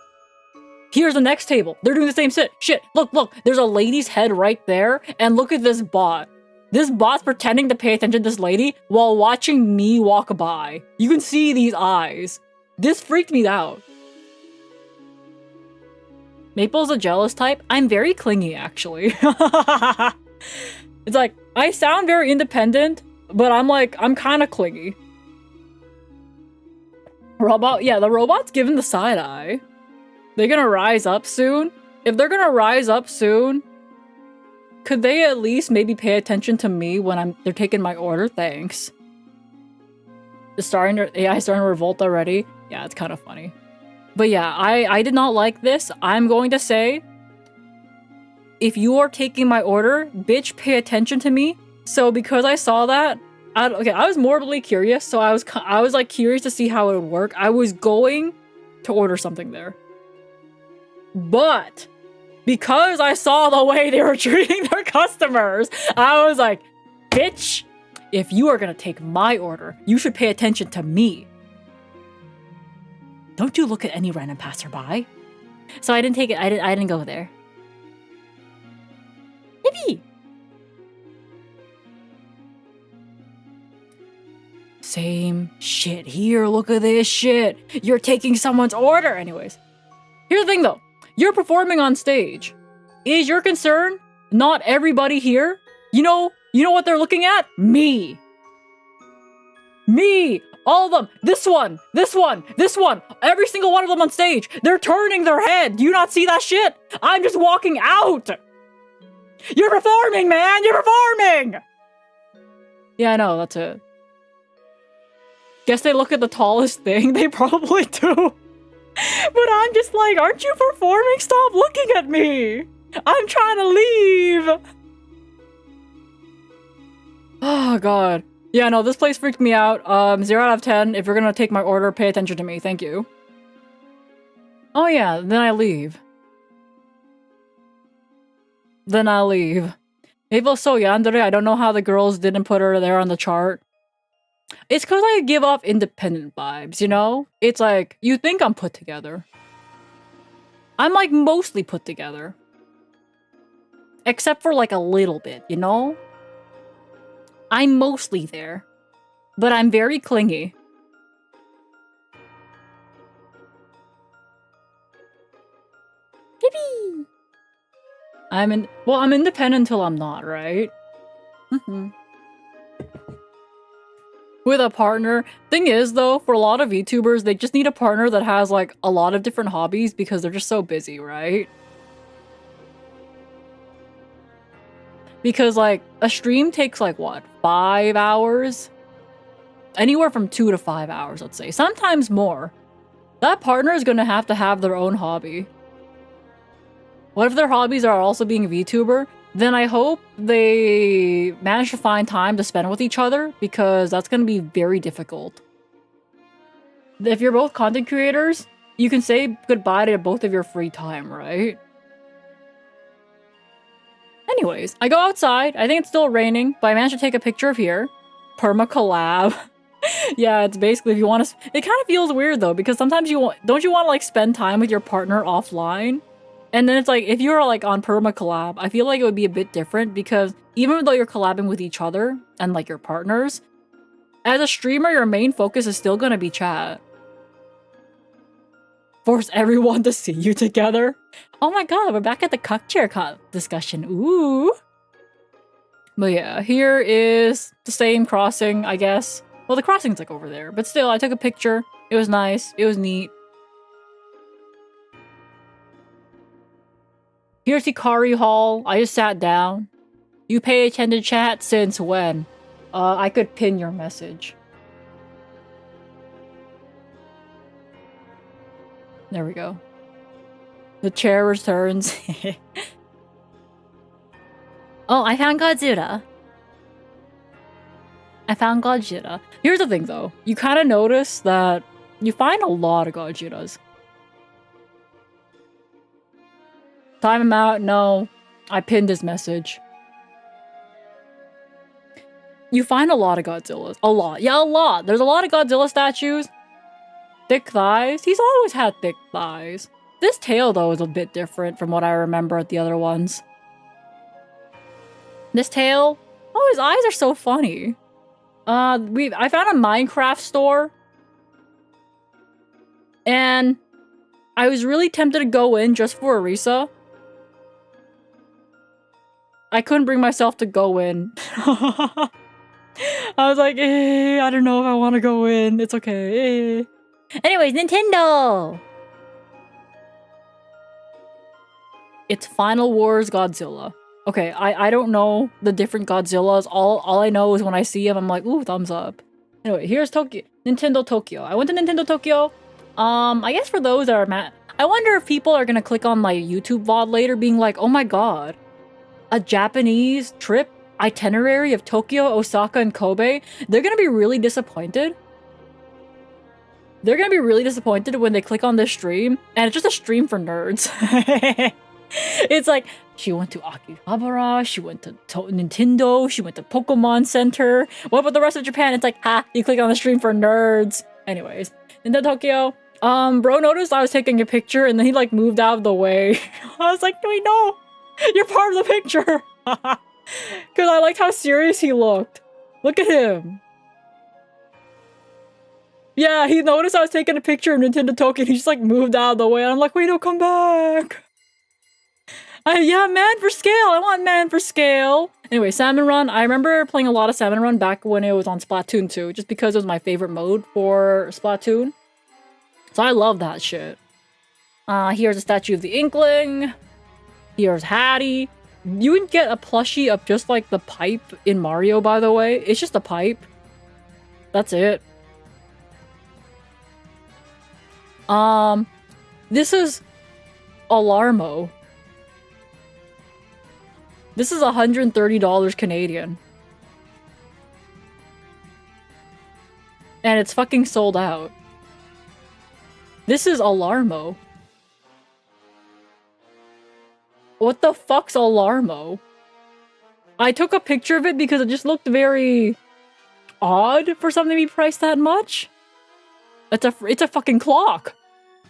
here's the next table. They're doing the same shit. Look, there's a lady's head right there. And look at this bot. This bot's pretending to pay attention to this lady while watching me walk by. You can see these eyes. This freaked me out. Maple's a jealous type. I'm very clingy, actually. It's like, I sound very independent, but I'm kind of clingy. Robot, yeah, the robot's given the side eye. They're gonna rise up soon. If they're gonna rise up soon, could they at least maybe pay attention to me when they're taking my order? Thanks. AI starting to revolt already. Yeah, it's kind of funny. But yeah, I did not like this. I'm going to say, if you are taking my order, bitch, pay attention to me. So because I saw that, I was morbidly curious, so I was like curious to see how it would work. I was going to order something there. But because I saw the way they were treating their customers, I was like, bitch, if you are gonna take my order, you should pay attention to me. Don't you look at any random passerby. So I didn't take it. I didn't go there. Yippee! Same shit here. Look at this shit. You're taking someone's order. Anyways, here's the thing though. You're performing on stage. Is your concern not everybody here? You know what they're looking at? Me. Me! All of them! This one! This one! This one! Every single one of them on stage! They're turning their head! Do you not see that shit? I'm just walking out! You're performing, man! You're performing! Yeah, I know, that's it. Guess they look at the tallest thing. They probably do. But I'm just like, aren't you performing? Stop looking at me! I'm trying to leave! Oh, God. Yeah, no, this place freaked me out. 0 out of 10. If you're gonna take my order, pay attention to me. Thank you. Oh, yeah, then I leave. Then I'll leave. Maybe so yandere. I don't know how the girls didn't put her there on the chart. It's because I give off independent vibes, you know? It's like, you think I'm put together. I'm like mostly put together. Except for like a little bit, you know? I'm mostly there. But I'm very clingy. Yippee! I'm independent until I'm not, right? With a partner. Thing is, though, for a lot of VTubers, they just need a partner that has, like, a lot of different hobbies because they're just so busy, right? Because, like, a stream takes, like, what? 5 hours? Anywhere from 2 to 5 hours, let's say. Sometimes more. That partner is gonna have to have their own hobby. What if their hobbies are also being a VTuber? Then I hope they manage to find time to spend with each other, because that's going to be very difficult. If you're both content creators, you can say goodbye to both of your free time, right? Anyways, I go outside. I think it's still raining, but I managed to take a picture of here. Perma collab. Yeah, it's basically if you want to... It kind of feels weird, though, because sometimes don't you want to, like, spend time with your partner offline? And then it's like, if you're like on perma collab, I feel like it would be a bit different because even though you're collabing with each other and like your partners, as a streamer, your main focus is still gonna be chat. Force everyone to see you together. Oh my god, we're back at the cuck chair discussion. Ooh. But yeah, here is the same crossing, I guess. Well, the crossing's like over there, but still, I took a picture. It was nice. It was neat. Here's Hikari Hall. I just sat down. You pay attention to chat since when? I could pin your message. There we go. The chair returns. Oh, I found Godzilla. I found Godzilla. Here's the thing, though. You kind of notice that you find a lot of Godzillas. Time him out. No. I pinned his message. You find a lot of Godzillas. A lot. Yeah, a lot. There's a lot of Godzilla statues. Thick thighs. He's always had thick thighs. This tail, though, is a bit different from what I remember at the other ones. This tail... Oh, his eyes are so funny. I found a Minecraft store. And I was really tempted to go in just for Arisa. I couldn't bring myself to go in. I was like, I don't know if I want to go in. It's okay. Anyways, Nintendo! It's Final Wars Godzilla. Okay, I don't know the different Godzillas. All I know is when I see him, I'm like, ooh, thumbs up. Anyway, here's Tokyo. Nintendo Tokyo. I went to Nintendo Tokyo. I guess for those that are mad, I wonder if people are gonna click on my YouTube VOD later being like, oh my god. A Japanese trip itinerary of Tokyo, Osaka, and Kobe. They're gonna be really disappointed. They're gonna be really disappointed when they click on this stream, and it's just a stream for nerds. It's like, she went to Akihabara, she went to Nintendo, she went to Pokemon Center. What about the rest of Japan? It's like, ha, you click on the stream for nerds. Anyways, Nintendo Tokyo. Bro noticed I was taking a picture, and then he, like, moved out of the way. I was like, wait, no! You're part of the picture! Because I liked how serious he looked. Look at him. Yeah, he noticed I was taking a picture of Nintendo Tokyo and he just like moved out of the way. And I'm like, wait, no, come back. Yeah, man for scale. I want man for scale. Anyway, Salmon Run. I remember playing a lot of Salmon Run back when it was on Splatoon 2, just because it was my favorite mode for Splatoon. So I love that shit. Here's a statue of the Inkling. Here's Hattie. You can get a plushie of just like the pipe in Mario, by the way. It's just a pipe. That's it. This is Alarmo. This is $130 Canadian. And it's fucking sold out. This is Alarmo. What the fuck's Alarmo? I took a picture of it because it just looked very odd for something to be priced that much. It's a fucking clock.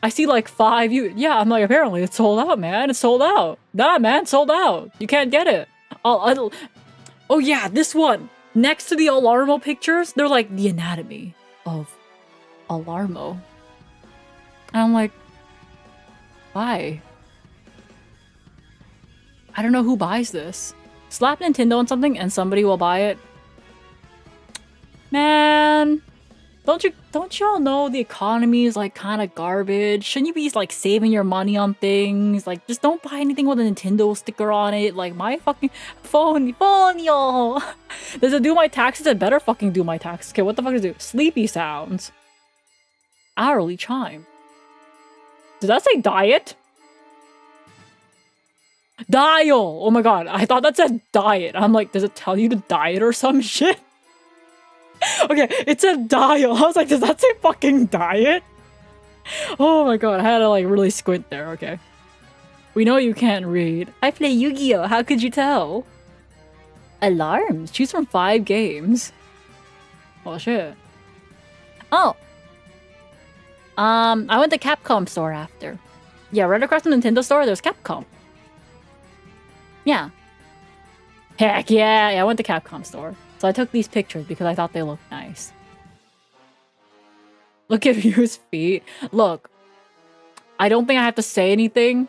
I see like 5 yeah, I'm like, apparently it's sold out, man. It's sold out. Nah, man, sold out. You can't get it. Oh yeah, this one. Next to the Alarmo pictures, they're like the anatomy of Alarmo. And I'm like, why? I don't know who buys this. Slap Nintendo on something and somebody will buy it. Man, don't y'all know the economy is like kind of garbage? Shouldn't you be like saving your money on things? Like, just don't buy anything with a Nintendo sticker on it. Like my fucking phone, y'all. Does it do my taxes? It better fucking do my taxes. Okay, what the fuck does it do? Sleepy sounds. Hourly chime. Did that say diet? Dial! Oh my god, I thought that said diet. I'm like, does it tell you to diet or some shit? Okay, it said dial. I was like, does that say fucking diet? Oh my god, I had to like really squint there, okay. We know you can't read. I play Yu-Gi-Oh! How could you tell? Alarms. Choose from 5 games. Oh shit. Oh. I went to Capcom store after. Yeah, right across from the Nintendo store, there's Capcom. Yeah. Heck yeah, I went to Capcom store. So I took these pictures because I thought they looked nice. Look at View's feet. Look, I don't think I have to say anything.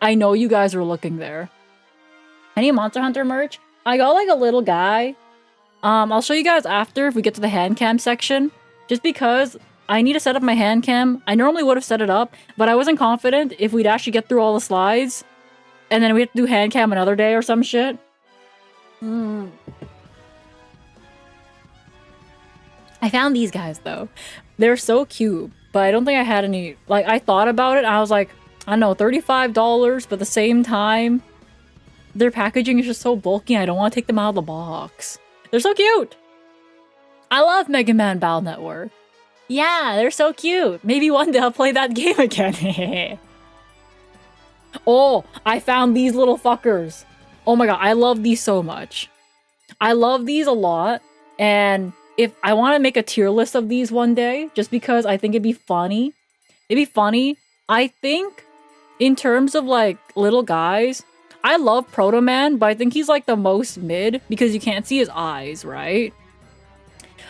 I know you guys are looking there. Any Monster Hunter merch? I got like a little guy. I'll show you guys after if we get to the hand cam section. Just because I need to set up my hand cam. I normally would have set it up, but I wasn't confident if we'd actually get through all the slides. And then we have to do hand cam another day or some shit. I found these guys though. They're so cute, but I don't think I had any, like I thought about it and I was like, I don't know, $35, but at the same time, their packaging is just so bulky and I don't want to take them out of the box. They're so cute! I love Mega Man Battle Network. Yeah, they're so cute. Maybe one day I'll play that game again. Oh, I found these little fuckers. Oh my god, I love these so much. I love these a lot, and if I want to make a tier list of these one day, just because I think it'd be funny. It'd be funny. I think, in terms of like little guys, I love Proto Man, but I think he's like the most mid because you can't see his eyes, right?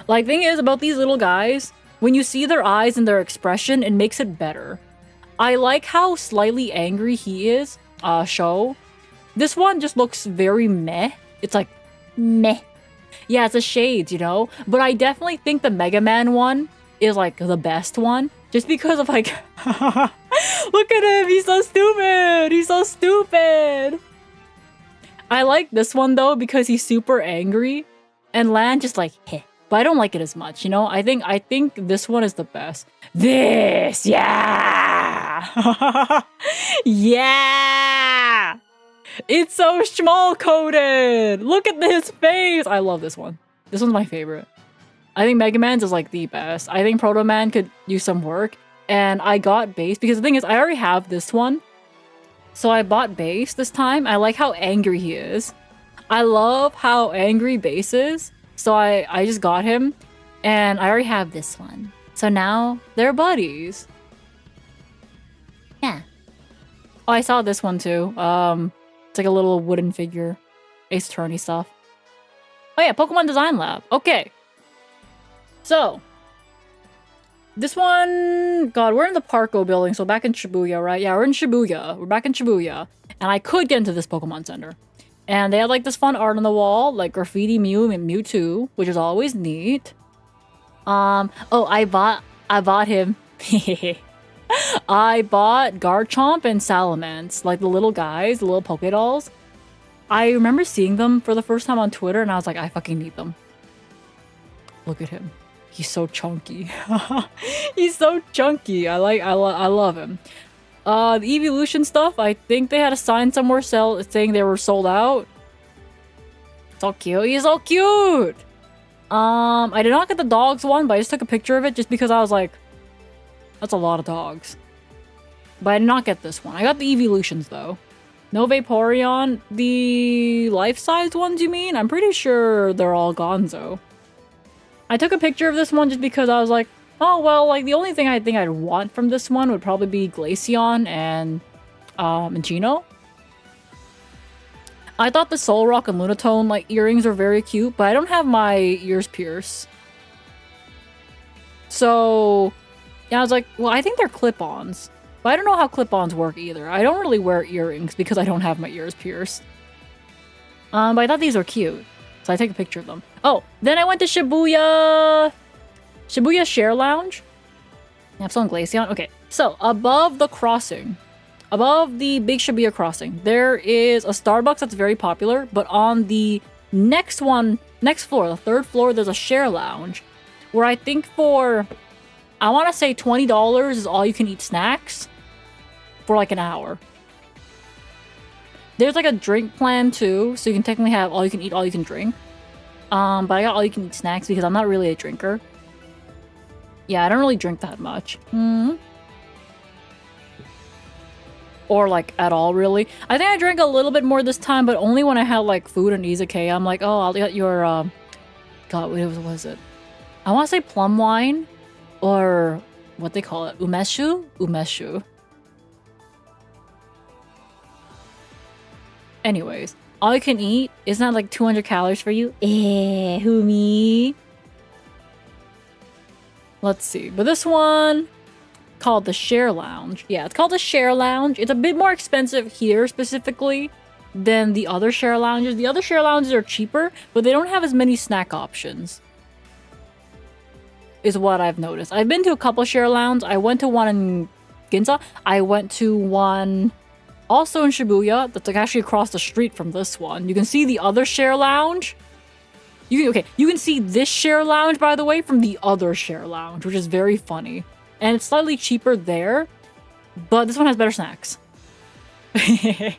Like, thing is about these little guys, when you see their eyes and their expression, it makes it better. I like how slightly angry he is, Sho. This one just looks very meh. It's like, meh. Yeah, it's a shades, you know? But I definitely think the Mega Man one is like the best one. Just because of like, look at him, he's so stupid! He's so stupid! I like this one though because he's super angry. And Lan just like, heh. But I don't like it as much, you know? I think this one is the best. This! Yeah! Yeah! It's so schmal-coded! Look at his face! I love this one. This one's my favorite. I think Mega Man's is like the best. I think Proto Man could use some work. And I got base because the thing is, I already have this one. So I bought base this time. I like how angry he is. I love how angry base is. So I just got him. And I already have this one. So now they're buddies. Yeah. Oh, I saw this one too. It's like a little wooden figure. Ace Attorney stuff. Oh yeah, Pokemon Design Lab. Okay. So. This one... God, we're in the Parko building, so back in Shibuya, right? Yeah, we're in Shibuya. We're back in Shibuya. And I could get into this Pokemon Center. And they had like this fun art on the wall, like graffiti Mew and Mewtwo, which is always neat. Oh, I bought him. I bought Garchomp and Salamence, like the little guys, the little Poké Dolls. I remember seeing them for the first time on Twitter, and I was like, I fucking need them. Look at him. He's so chunky. He's so chunky. I love him. The evolution stuff, I think they had a sign somewhere saying they were sold out. So cute. He's so cute. I did not get the dogs one, but I just took a picture of it just because I was like, that's a lot of dogs. But I did not get this one. I got the evolutions though. No Vaporeon. The life-size ones, you mean? I'm pretty sure they're all Gonzo. I took a picture of this one just because I was like, oh, well, like, the only thing I think I'd want from this one would probably be Glaceon and Gino. I thought the Solrock and Lunatone, like, earrings are very cute, but I don't have my ears pierced. So, yeah, I was like, well, I think they're clip-ons. But I don't know how clip-ons work either. I don't really wear earrings because I don't have my ears pierced. But I thought these were cute. So I take a picture of them. Oh, then I went to Shibuya. Shibuya Share Lounge. I have some Glaceon. Okay, so above the crossing, above the big Shibuya crossing, there is a Starbucks that's very popular. But on the next floor, the third floor, there's a Share Lounge where I think for, I want to say $20 is all you can eat snacks for like an hour. There's like a drink plan too, so you can technically have all you can eat, all you can drink. But I got all you can eat snacks because I'm not really a drinker. Yeah, I don't really drink that much. Or like at all, really. I think I drank a little bit more this time, but only when I had like food and izakaya. I'm like, oh, I'll get your, God, what was it? I want to say plum wine or what they call it, umeshu? Umeshu. Anyways, all you can eat, isn't that like 200 calories for you? Who me? Let's see. But this one, called the Share Lounge. Yeah, it's called the Share Lounge. It's a bit more expensive here specifically than the other Share Lounges. The other Share Lounges are cheaper, but they don't have as many snack options. Is what I've noticed. I've been to a couple Share Lounges. I went to one in Ginza. I went to one also in Shibuya, that's like actually across the street from this one. You can see the other Share Lounge. You can see this Share Lounge, by the way, from the other Share Lounge, which is very funny. And it's slightly cheaper there, but this one has better snacks. Yeah.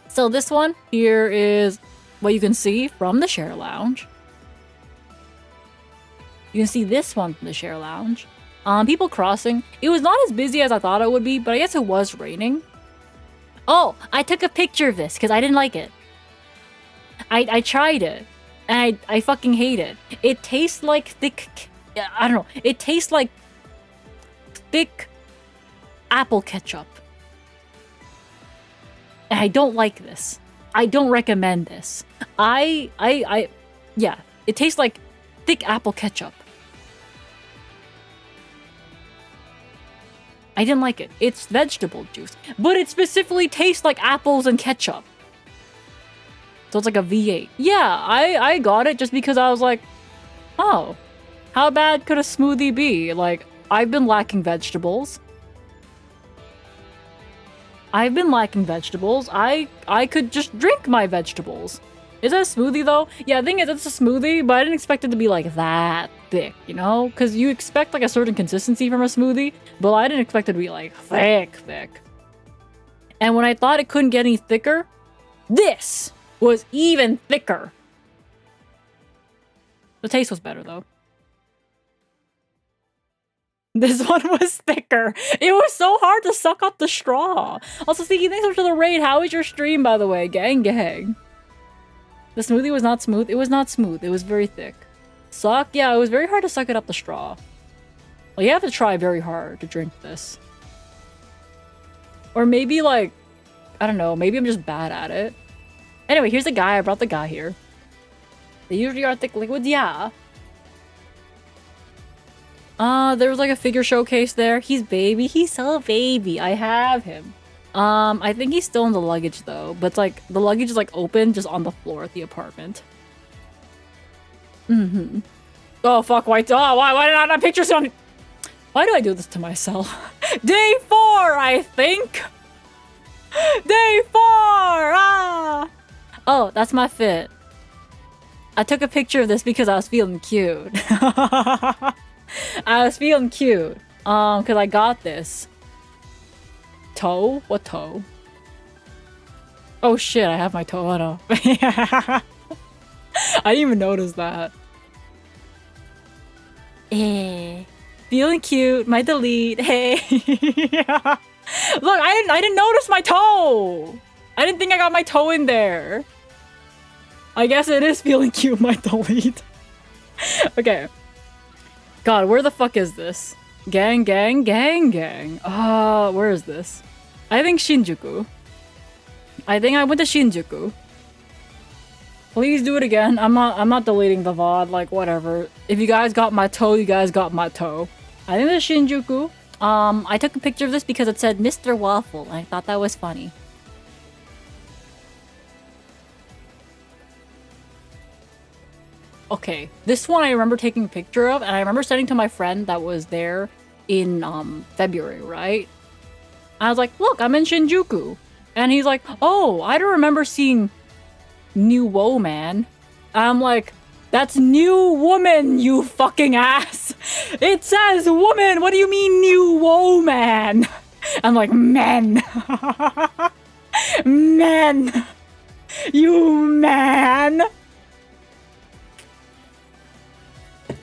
So this one here is what you can see from the Share Lounge. You can see this one from the Share Lounge. People crossing. It was not as busy as I thought it would be, but I guess it was raining. Oh, I took a picture of this because I didn't like it. I tried it, and I fucking hate it. It tastes like thick, I don't know. It tastes like thick apple ketchup. And I don't like this. I don't recommend this. Yeah, it tastes like thick apple ketchup. I didn't like it. It's vegetable juice, but it specifically tastes like apples and ketchup. So it's like a V8. Yeah, I got it just because I was like, oh, how bad could a smoothie be? Like, I've been lacking vegetables. I could just drink my vegetables. Is that a smoothie though? Yeah, the thing is, it's a smoothie, but I didn't expect it to be like that thick, you know? Because you expect like a certain consistency from a smoothie, but I didn't expect it to be like thick. And when I thought it couldn't get any thicker, this was even thicker. The taste was better though. This one was thicker. It was so hard to suck up the straw. Also, Sneaky, thanks so much for the raid. How was your stream, by the way? Gang. The smoothie was not smooth. It was not smooth. It was very thick. Suck? Yeah, it was very hard to suck it up the straw. Well, you have to try very hard to drink this. Or maybe, like, I don't know. Maybe I'm just bad at it. Anyway, here's the guy. I brought the guy here. They usually are thick liquids, yeah. There was like a figure showcase there. He's baby. He's so baby. I have him. I think he's still in the luggage though, but it's like the luggage is like open just on the floor at the apartment. Mm-hmm. Oh fuck, why did I not picture something? Why do I do this to myself? Day 4, I think. Day 4! Ah! Oh, that's my fit. I took a picture of this because I was feeling cute. I was feeling cute. Cause I got this. Toe? What toe? Oh shit, I have my toe on up. I didn't even notice that. Feeling cute, my delete. Hey. Look, I didn't notice my toe. I didn't think I got my toe in there. I guess it is feeling cute, my delete. Okay. God, where the fuck is this? Gang, gang, gang, gang. Where is this? I think Shinjuku. I think I went to Shinjuku. Please do it again. I'm not deleting the VOD, like whatever. If you guys got my toe, you guys got my toe. I think it's Shinjuku. I took a picture of this because it said Mr. Waffle. I thought that was funny. Okay, this one I remember taking a picture of, and I remember sending to my friend that was there in February, right? I was like, look, I'm in Shinjuku. And he's like, oh, I don't remember seeing New Woe Man. I'm like, that's new woman, you fucking ass. It says woman, what do you mean new woe man? I'm like, men. Men. You man.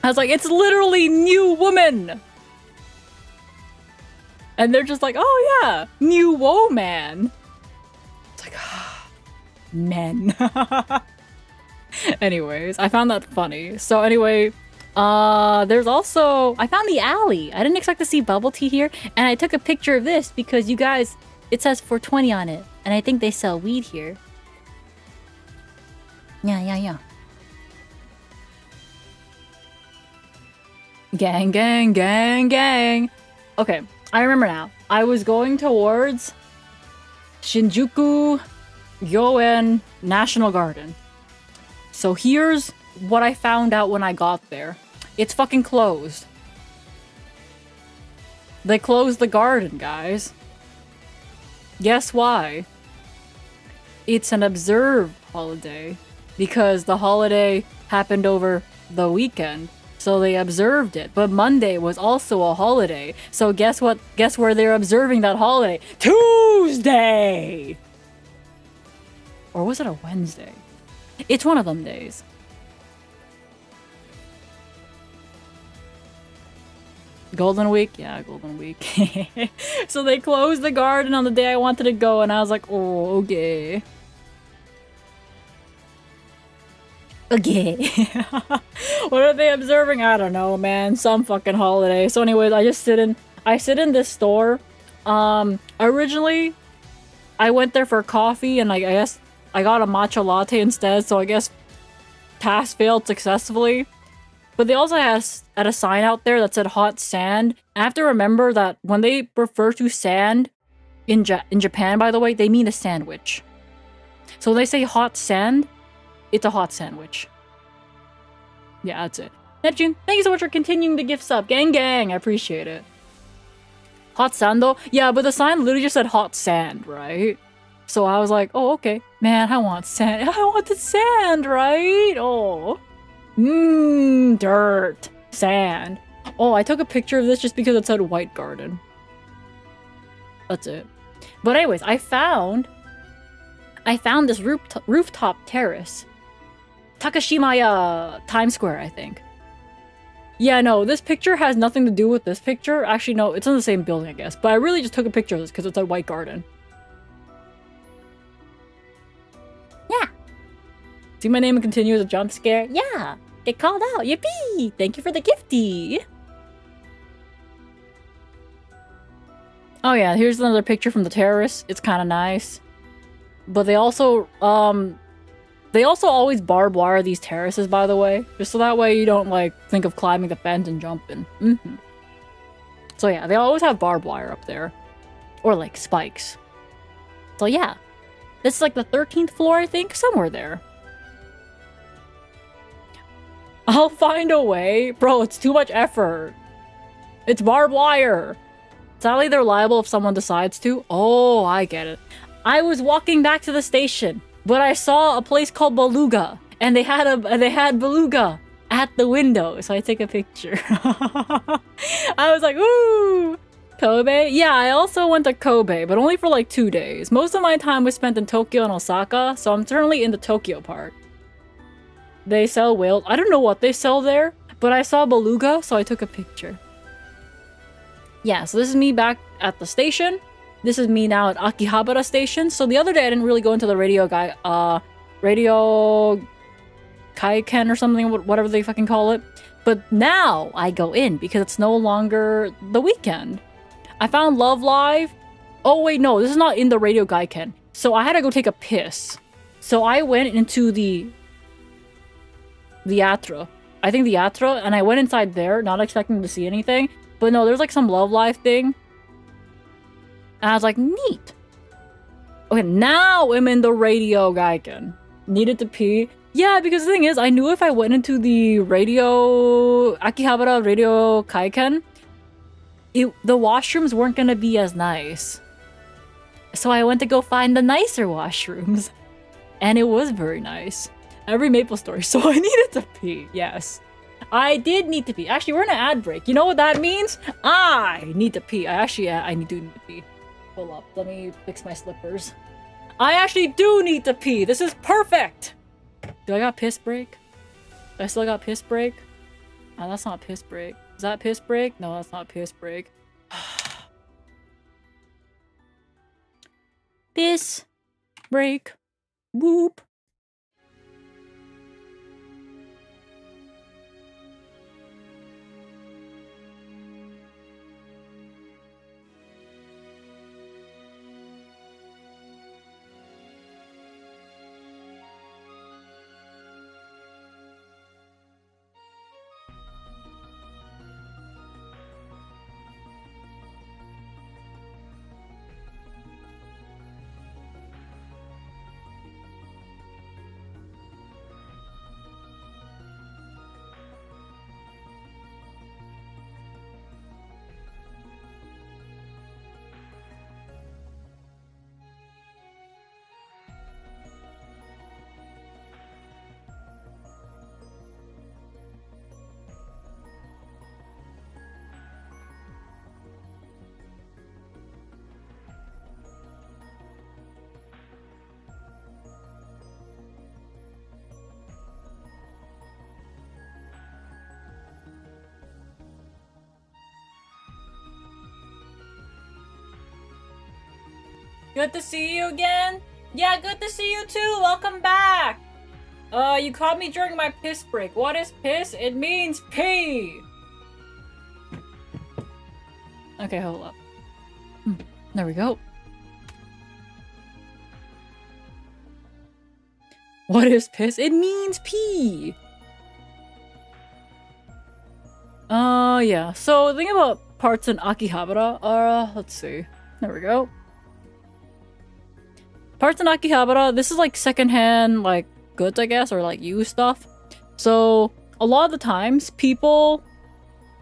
I was like, it's literally new woman. And they're just like, oh yeah, new woe man. It's like, ah, men. Anyways, I found that funny. So anyway, there's also, I found the alley. I didn't expect to see bubble tea here. And I took a picture of this because you guys, it says 420 on it. And I think they sell weed here. Yeah. Gang, gang, gang, gang. Okay, I remember now. I was going towards Shinjuku Gyoen National Garden. So here's what I found out when I got there. It's fucking closed. They closed the garden, guys. Guess why? It's an observed holiday. Because the holiday happened over the weekend. So they observed it. But Monday was also a holiday. So guess what? Guess where they're observing that holiday? Tuesday! Or was it a Wednesday? It's one of them days. Golden Week? Yeah, Golden Week. So they closed the garden on the day I wanted to go, and I was like, oh, okay. Okay. What are they observing? I don't know, man. Some fucking holiday. So anyways, I sit in this store. Originally, I went there for coffee, and I guess I got a matcha latte instead, so I guess task failed successfully. But they also had a sign out there that said hot sand. I have to remember that when they refer to sand in Japan, by the way, they mean a sandwich. So when they say hot sand, it's a hot sandwich. Yeah, that's it. Neptune, thank you so much for continuing the gift sub. Gang gang, I appreciate it. Hot sand though? Yeah, but the sign literally just said hot sand, right? So I was like, oh, okay. Man, I want sand. I want the sand, right? Oh. Dirt. Sand. Oh, I took a picture of this just because it said white garden. That's it. But anyways, I found this rooftop terrace. Takashimaya Times Square, I think. Yeah, no, this picture has nothing to do with this picture. Actually, no, it's in the same building, I guess. But I really just took a picture of this because it's a white garden. Yeah. See my name and continue as a jump scare? Yeah. Get called out. Yippee! Thank you for the gifty. Oh yeah, here's another picture from the terrace. It's kind of nice. But they also, They also always barbed wire these terraces, by the way, just so that way you don't like think of climbing the fence and jumping. So yeah, they always have barbed wire up there, or like spikes. So yeah, this is like the 13th floor, I think, somewhere there. I'll find a way, bro. It's too much effort. It's barbed wire. Sadly, they're liable if someone decides to. Oh, I get it. I was walking back to the station, but I saw a place called Beluga, and they had Beluga at the window, so I took a picture. I was like, ooh, Kobe? Yeah, I also went to Kobe, but only for like 2 days. Most of my time was spent in Tokyo and Osaka, so I'm currently in the Tokyo part. They sell whales. I don't know what they sell there, but I saw Beluga, so I took a picture. Yeah, so this is me back at the station. This is me now at Akihabara Station. So the other day I didn't really go into the radio Kaiken or something, whatever they fucking call it. But now I go in because it's no longer the weekend. I found Love Live. Oh wait, no, this is not in the Radio Gaiken. So I had to go take a piss. So I went into the Atra. I think the Atra, and I went inside there, not expecting to see anything. But no, there's like some Love Live thing. And I was like, neat. Okay, now I'm in the Radio Gaiken. Needed to pee. Yeah, because the thing is, I knew if I went into the Akihabara Radio Kaiken, the washrooms weren't gonna be as nice. So I went to go find the nicer washrooms. And it was very nice. Every Maple Story, so I needed to pee, yes. I did need to pee. Actually, we're in an ad break. You know what that means? I need to pee. I do need to pee. Hold up, let me fix my slippers. I actually do need to pee. This is perfect. Do I got piss break? I still got piss break? Oh, that's not piss break. Is that piss break? No, that's not piss break. Piss break. Whoop. Good to see you again. Yeah, good to see you too. Welcome back. You caught me during my piss break. What is piss? It means pee. Okay, hold up. There we go. What is piss? It means pee. Yeah. So the thing about parts in Akihabara, let's see. There we go. Parts in Akihabara, this is like secondhand, like, goods, I guess, or like used stuff. So, a lot of the times, people,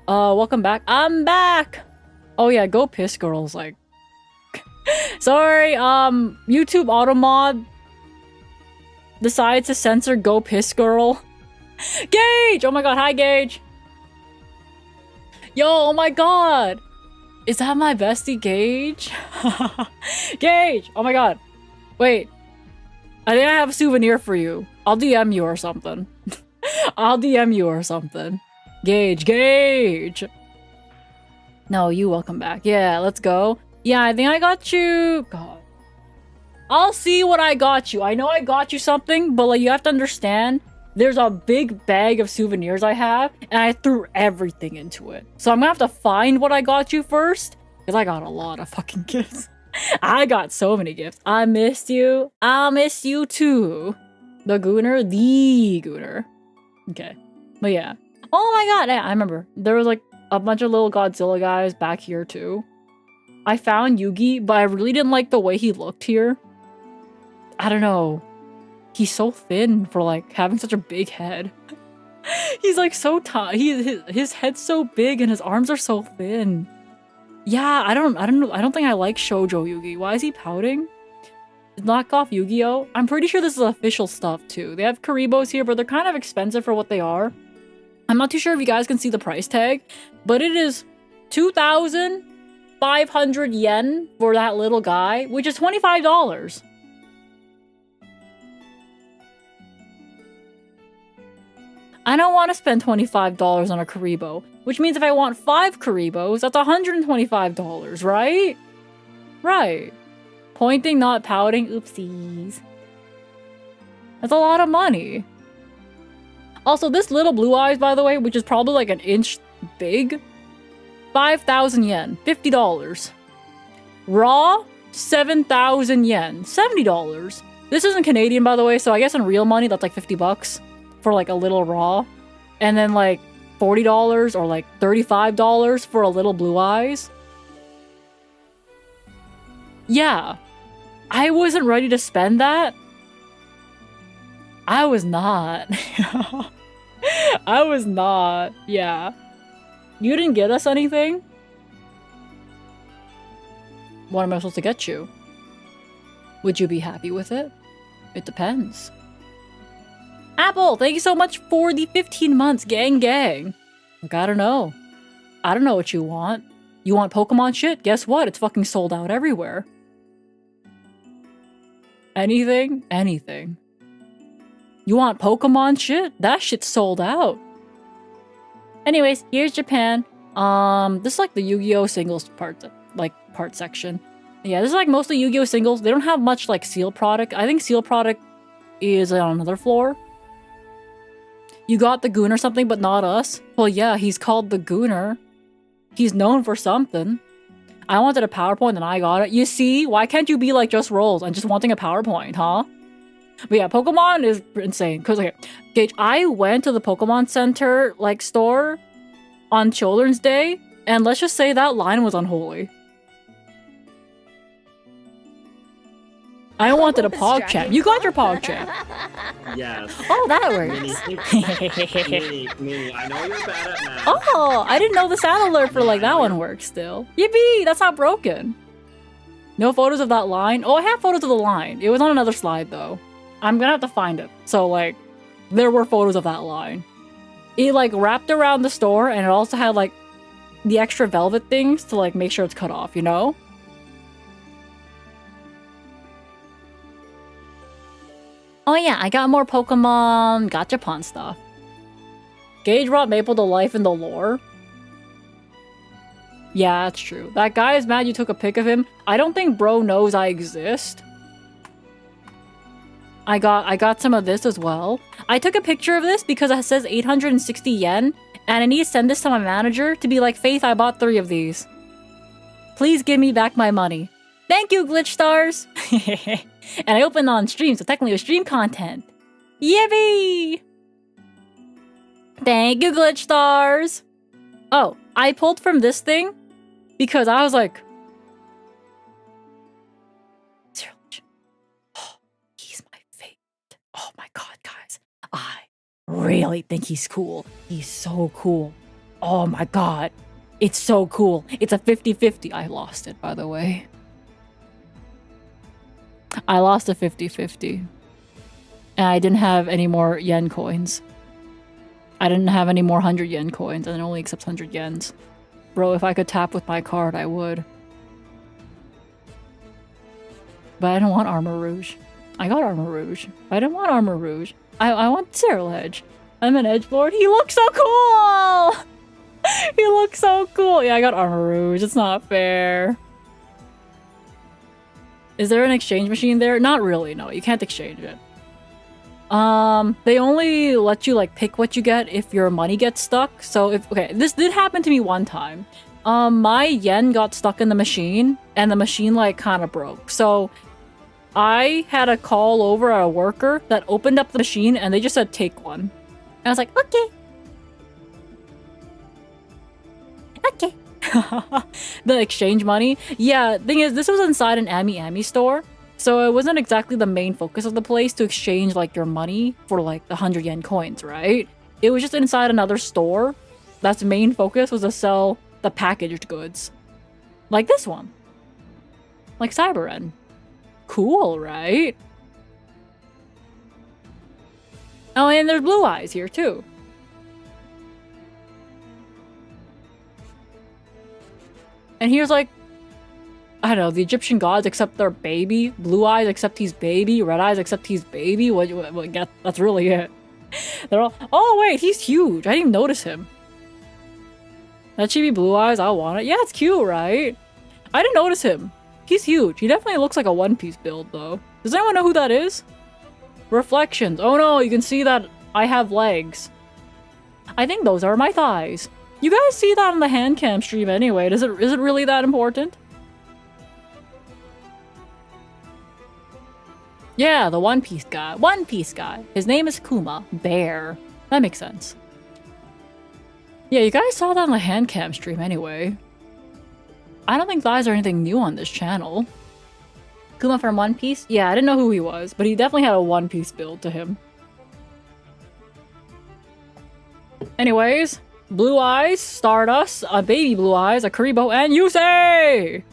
welcome back. I'm back! Oh yeah, go piss girls, like. Sorry, YouTube Automod decides to censor Go Piss Girl. Gage! Oh my god, hi Gage! Yo, oh my god! Is that my bestie Gage? Gage! Oh my god. Wait. I think I have a souvenir for you. I'll DM you or something. I'll DM you or something. Gage! No, you welcome back. Yeah, let's go. Yeah, I think I got you. God. I'll see what I got you. I know I got you something, but like you have to understand, there's a big bag of souvenirs I have, and I threw everything into it. So I'm gonna have to find what I got you first, because I got a lot of fucking gifts. I got so many gifts. I missed you. I'll miss you too. The Gooner? The Gooner. Okay. But yeah. Oh my god, I remember. There was like a bunch of little Godzilla guys back here too. I found Yugi, but I really didn't like the way he looked here. I don't know. He's so thin for like having such a big head. He's like so tiny. His head's so big and his arms are so thin. Yeah, I don't think I like Shoujo Yugi. Why is he pouting? Knock off Yu-Gi-Oh! I'm pretty sure this is official stuff too. They have Karibos here, but they're kind of expensive for what they are. I'm not too sure if you guys can see the price tag, but it is 2,500 yen for that little guy, which is $25. I don't want to spend $25 on a Karibo, which means if I want 5 Karibos, that's $125, right? Right. Pointing, not pouting. Oopsies. That's a lot of money. Also, this little blue eyes, by the way, which is probably like an inch big, 5,000 yen, $50. Raw, 7,000 yen, $70. This isn't Canadian, by the way, so I guess in real money, that's like 50 bucks for like a little raw. And then like $40 or like $35 for a little blue eyes. Yeah. I wasn't ready to spend that. I was not. I was not. Yeah. You didn't get us anything? What am I supposed to get you? Would you be happy with it? It depends. Apple, thank you so much for the 15 months, gang. Like, I don't know. I don't know what you want. You want Pokemon shit? Guess what? It's fucking sold out everywhere. Anything? Anything. You want Pokemon shit? That shit's sold out. Anyways, here's Japan. This is like the Yu-Gi-Oh! Singles part section. Yeah, this is like mostly Yu-Gi-Oh! Singles. They don't have much like seal product. I think seal product is on another floor. You got the Gooner something, but not us? Well, yeah, he's called the Gooner. He's known for something. I wanted a PowerPoint and I got it. You see? Why can't you be like just Rolls and just wanting a PowerPoint, huh? But yeah, Pokemon is insane. Because, okay, Gage, I went to the Pokemon Center, like, store on Children's Day, and let's just say that line was unholy. I wanted a PogChamp. You got your PogChamp. Yes. Oh, that works. Mini, I know you're bad at math. Oh, I didn't know the sound alert for like that one works still. Yippee, that's not broken. No photos of that line. Oh, I have photos of the line. It was on another slide though. I'm gonna have to find it. So like, there were photos of that line. It like wrapped around the store and it also had like the extra velvet things to like make sure it's cut off, you know? Oh yeah, I got more Pokemon gachapon stuff. Gage brought Maple to life in the lore. Yeah, that's true. That guy is mad you took a pic of him. I don't think bro knows I exist. I got some of this as well. I took a picture of this because it says 860 yen, and I need to send this to my manager to be like, Faith, I bought 3 of these. Please give me back my money. Thank you, Glitch Stars! And I opened on stream, so technically it was stream content. Yippee! Thank you, Glitch Stars! Oh, I pulled from this thing because I was like... Oh, he's my favorite. Oh my god, guys. I really think he's cool. He's so cool. Oh my god. It's so cool. It's a 50-50. I lost it, by the way. I lost a 50-50. And I didn't have any more yen coins. I didn't have any more 100 yen coins, and it only accepts 100 yens. Bro, if I could tap with my card, I would. But I don't want Armor Rouge. I got Armor Rouge. I didn't want Armor Rouge. I want Cyril Edge. I'm an Edgelord. He looks so cool! He looks so cool. Yeah, I got Armor Rouge. It's not fair. Is there an exchange machine there? Not really, no. You can't exchange it. They only let you, like, pick what you get if your money gets stuck. So if... Okay, this did happen to me one time. My yen got stuck in the machine, and the machine, like, kind of broke. So I had a call over a worker that opened up the machine and they just said take one. And I was like, okay. Okay. The exchange money. Yeah, thing is, this was inside an Ami store. So it wasn't exactly the main focus of the place to exchange like your money for like the 100 yen coins, right? It was just inside another store. That's main focus was to sell the packaged goods. Like this one. Like Cyberren. Cool, right? Oh, and there's blue eyes here too. And here's like, I don't know, the Egyptian gods except their baby. Blue eyes except he's baby. Red eyes except he's baby. What that's really it. They're all, oh wait, he's huge. I didn't even notice him. That should be blue eyes. I want it. Yeah, it's cute, right? I didn't notice him. He's huge. He definitely looks like a One Piece build, though. Does anyone know who that is? Reflections. Oh no, you can see that I have legs. I think those are my thighs. You guys see that on the hand cam stream anyway. Is it really that important? Yeah, the One Piece guy. One Piece guy. His name is Kuma. Bear. That makes sense. Yeah, you guys saw that on the hand cam stream anyway. I don't think thighs are anything new on this channel. Kuma from One Piece? Yeah, I didn't know who he was, but he definitely had a One Piece build to him. Anyways, Blue Eyes, Stardust, a Baby Blue Eyes, a Kuribo, and Yusei!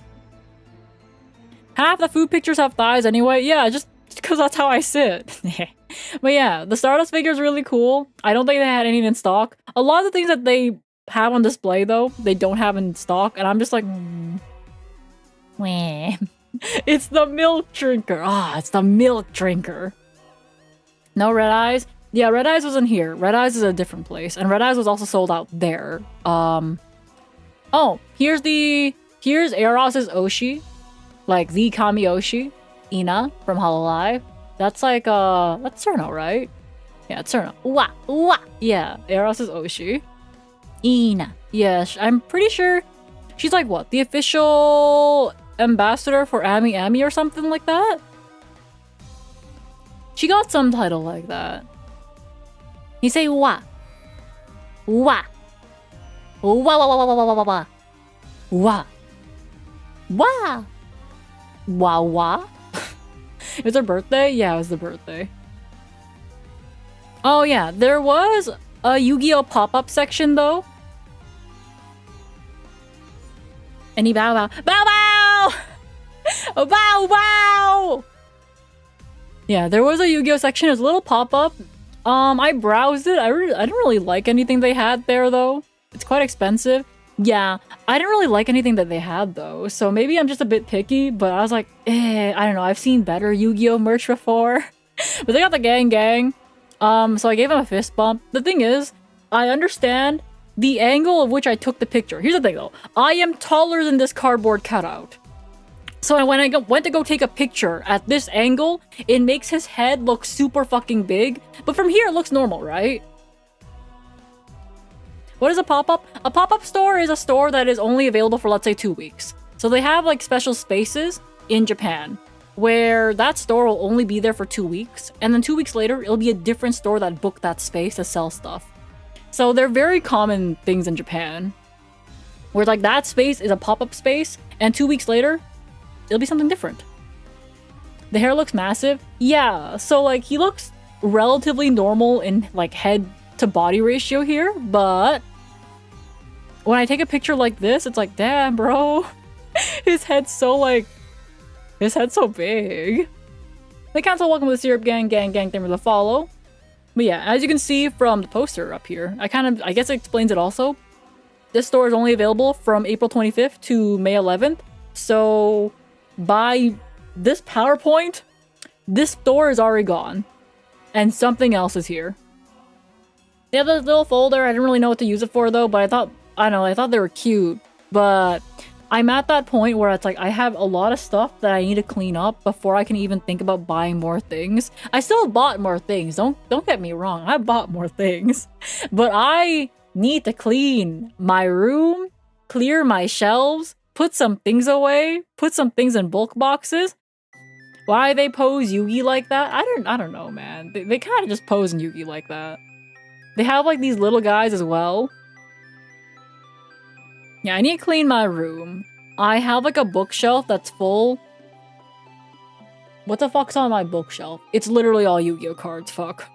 Half the food pictures have thighs anyway. Yeah, just because that's how I sit. But yeah, the Stardust figure is really cool. I don't think they had any in stock. A lot of the things that they have on display, though, they don't have in stock, and I'm just like, Wah. It's the milk drinker. Ah, it's the milk drinker. No Red Eyes? Yeah, Red Eyes wasn't here. Red Eyes is a different place, and Red Eyes was also sold out there. Oh, here's Eros's Oshi, like the Kami Oshi, Ina from Hololive. That's like that's Cerno, right? Yeah, it's Cerno. Wah, wah. Yeah, Eros's Oshi. Ina. Yeah, I'm pretty sure she's like what? The official ambassador for Ami or something like that? She got some title like that. You say wah. Wah. Wah wah wah wah wah wah wah wah. Wah. Wah. Wah wah. It was her birthday? Yeah, it was the birthday. Oh yeah, there was a Yu-Gi-Oh! Pop-up section though. Any bow bow. Bow bow! Oh, bow bow! Yeah, there was a Yu-Gi-Oh! Section. It was a little pop-up. I browsed it. I didn't really like anything they had there though. It's quite expensive. Yeah, I didn't really like anything that they had though, so maybe I'm just a bit picky, but I was like, I don't know, I've seen better Yu-Gi-Oh! Merch before. But they got the gang. So I gave him a fist bump. The thing is, I understand the angle of which I took the picture. Here's the thing though, I am taller than this cardboard cutout. So when I went to go take a picture at this angle, it makes his head look super fucking big, but from here it looks normal, right? What is a pop-up? A pop-up store is a store that is only available for, let's say, 2 weeks. So they have, like, special spaces in Japan where that store will only be there for 2 weeks. And then 2 weeks later, it'll be a different store that booked that space to sell stuff. So they're very common things in Japan. Where, like, that space is a pop-up space, and 2 weeks later, it'll be something different. The hair looks massive. Yeah, so, like, he looks relatively normal in, like, head to body ratio here, but when I take a picture like this, it's like, damn, bro. His head's so big. Hey, Council, welcome to the Syrup Gang. Thank you for the follow. But yeah, as you can see from the poster up here, I guess it explains it also. This store is only available from April 25th to May 11th. So by this PowerPoint, this store is already gone. And something else is here. They have this little folder. I didn't really know what to use it for though, but I thought they were cute. But I'm at that point where it's like I have a lot of stuff that I need to clean up before I can even think about buying more things. I still bought more things. Don't get me wrong. I bought more things. But I need to clean my room, clear my shelves, put some things away, put some things in bulk boxes. Why they pose Yugi like that? I don't know, man. They kind of just pose in Yugi like that. They have like these little guys as well. Yeah, I need to clean my room. I have like a bookshelf that's full. What the fuck's on my bookshelf? It's literally all Yu-Gi-Oh cards, fuck.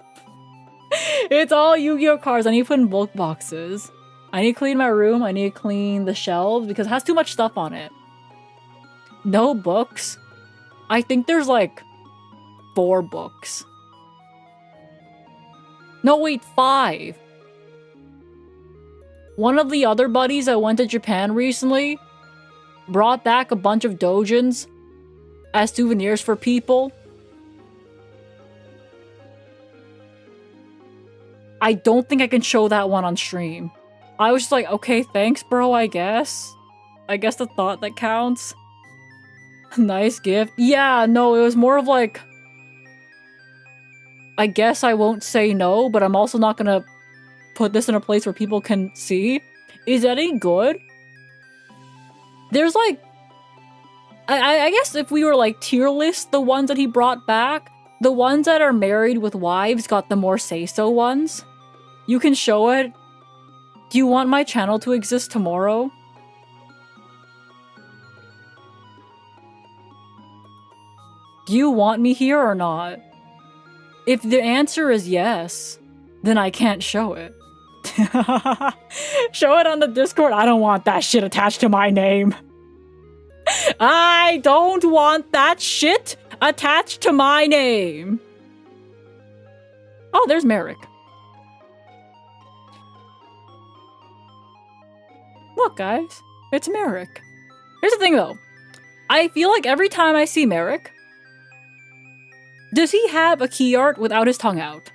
It's all Yu-Gi-Oh cards. I need to put in bulk boxes. I need to clean my room. I need to clean the shelves because it has too much stuff on it. No books. I think there's like 4 books. No, wait, 5. One of the other buddies that went to Japan recently brought back a bunch of dojins as souvenirs for people. I don't think I can show that one on stream. I was just like, okay, thanks, bro, I guess. I guess the thought that counts. Nice gift. Yeah, no, it was more of like, I guess I won't say no, but I'm also not gonna put this in a place where people can see. Is that any good? There's like, I guess if we were like tier list the ones that he brought back, the ones that are married with wives got the more say-so ones. You can show it. Do you want my channel to exist tomorrow? Do you want me here or not? If the answer is yes, then I can't show it. Show it on the Discord. I don't want that shit attached to my name. I don't want that shit attached to my name. Oh, there's Merrick. Look, guys. It's Merrick. Here's the thing, though. I feel like every time I see Merrick, does he have a key art without his tongue out?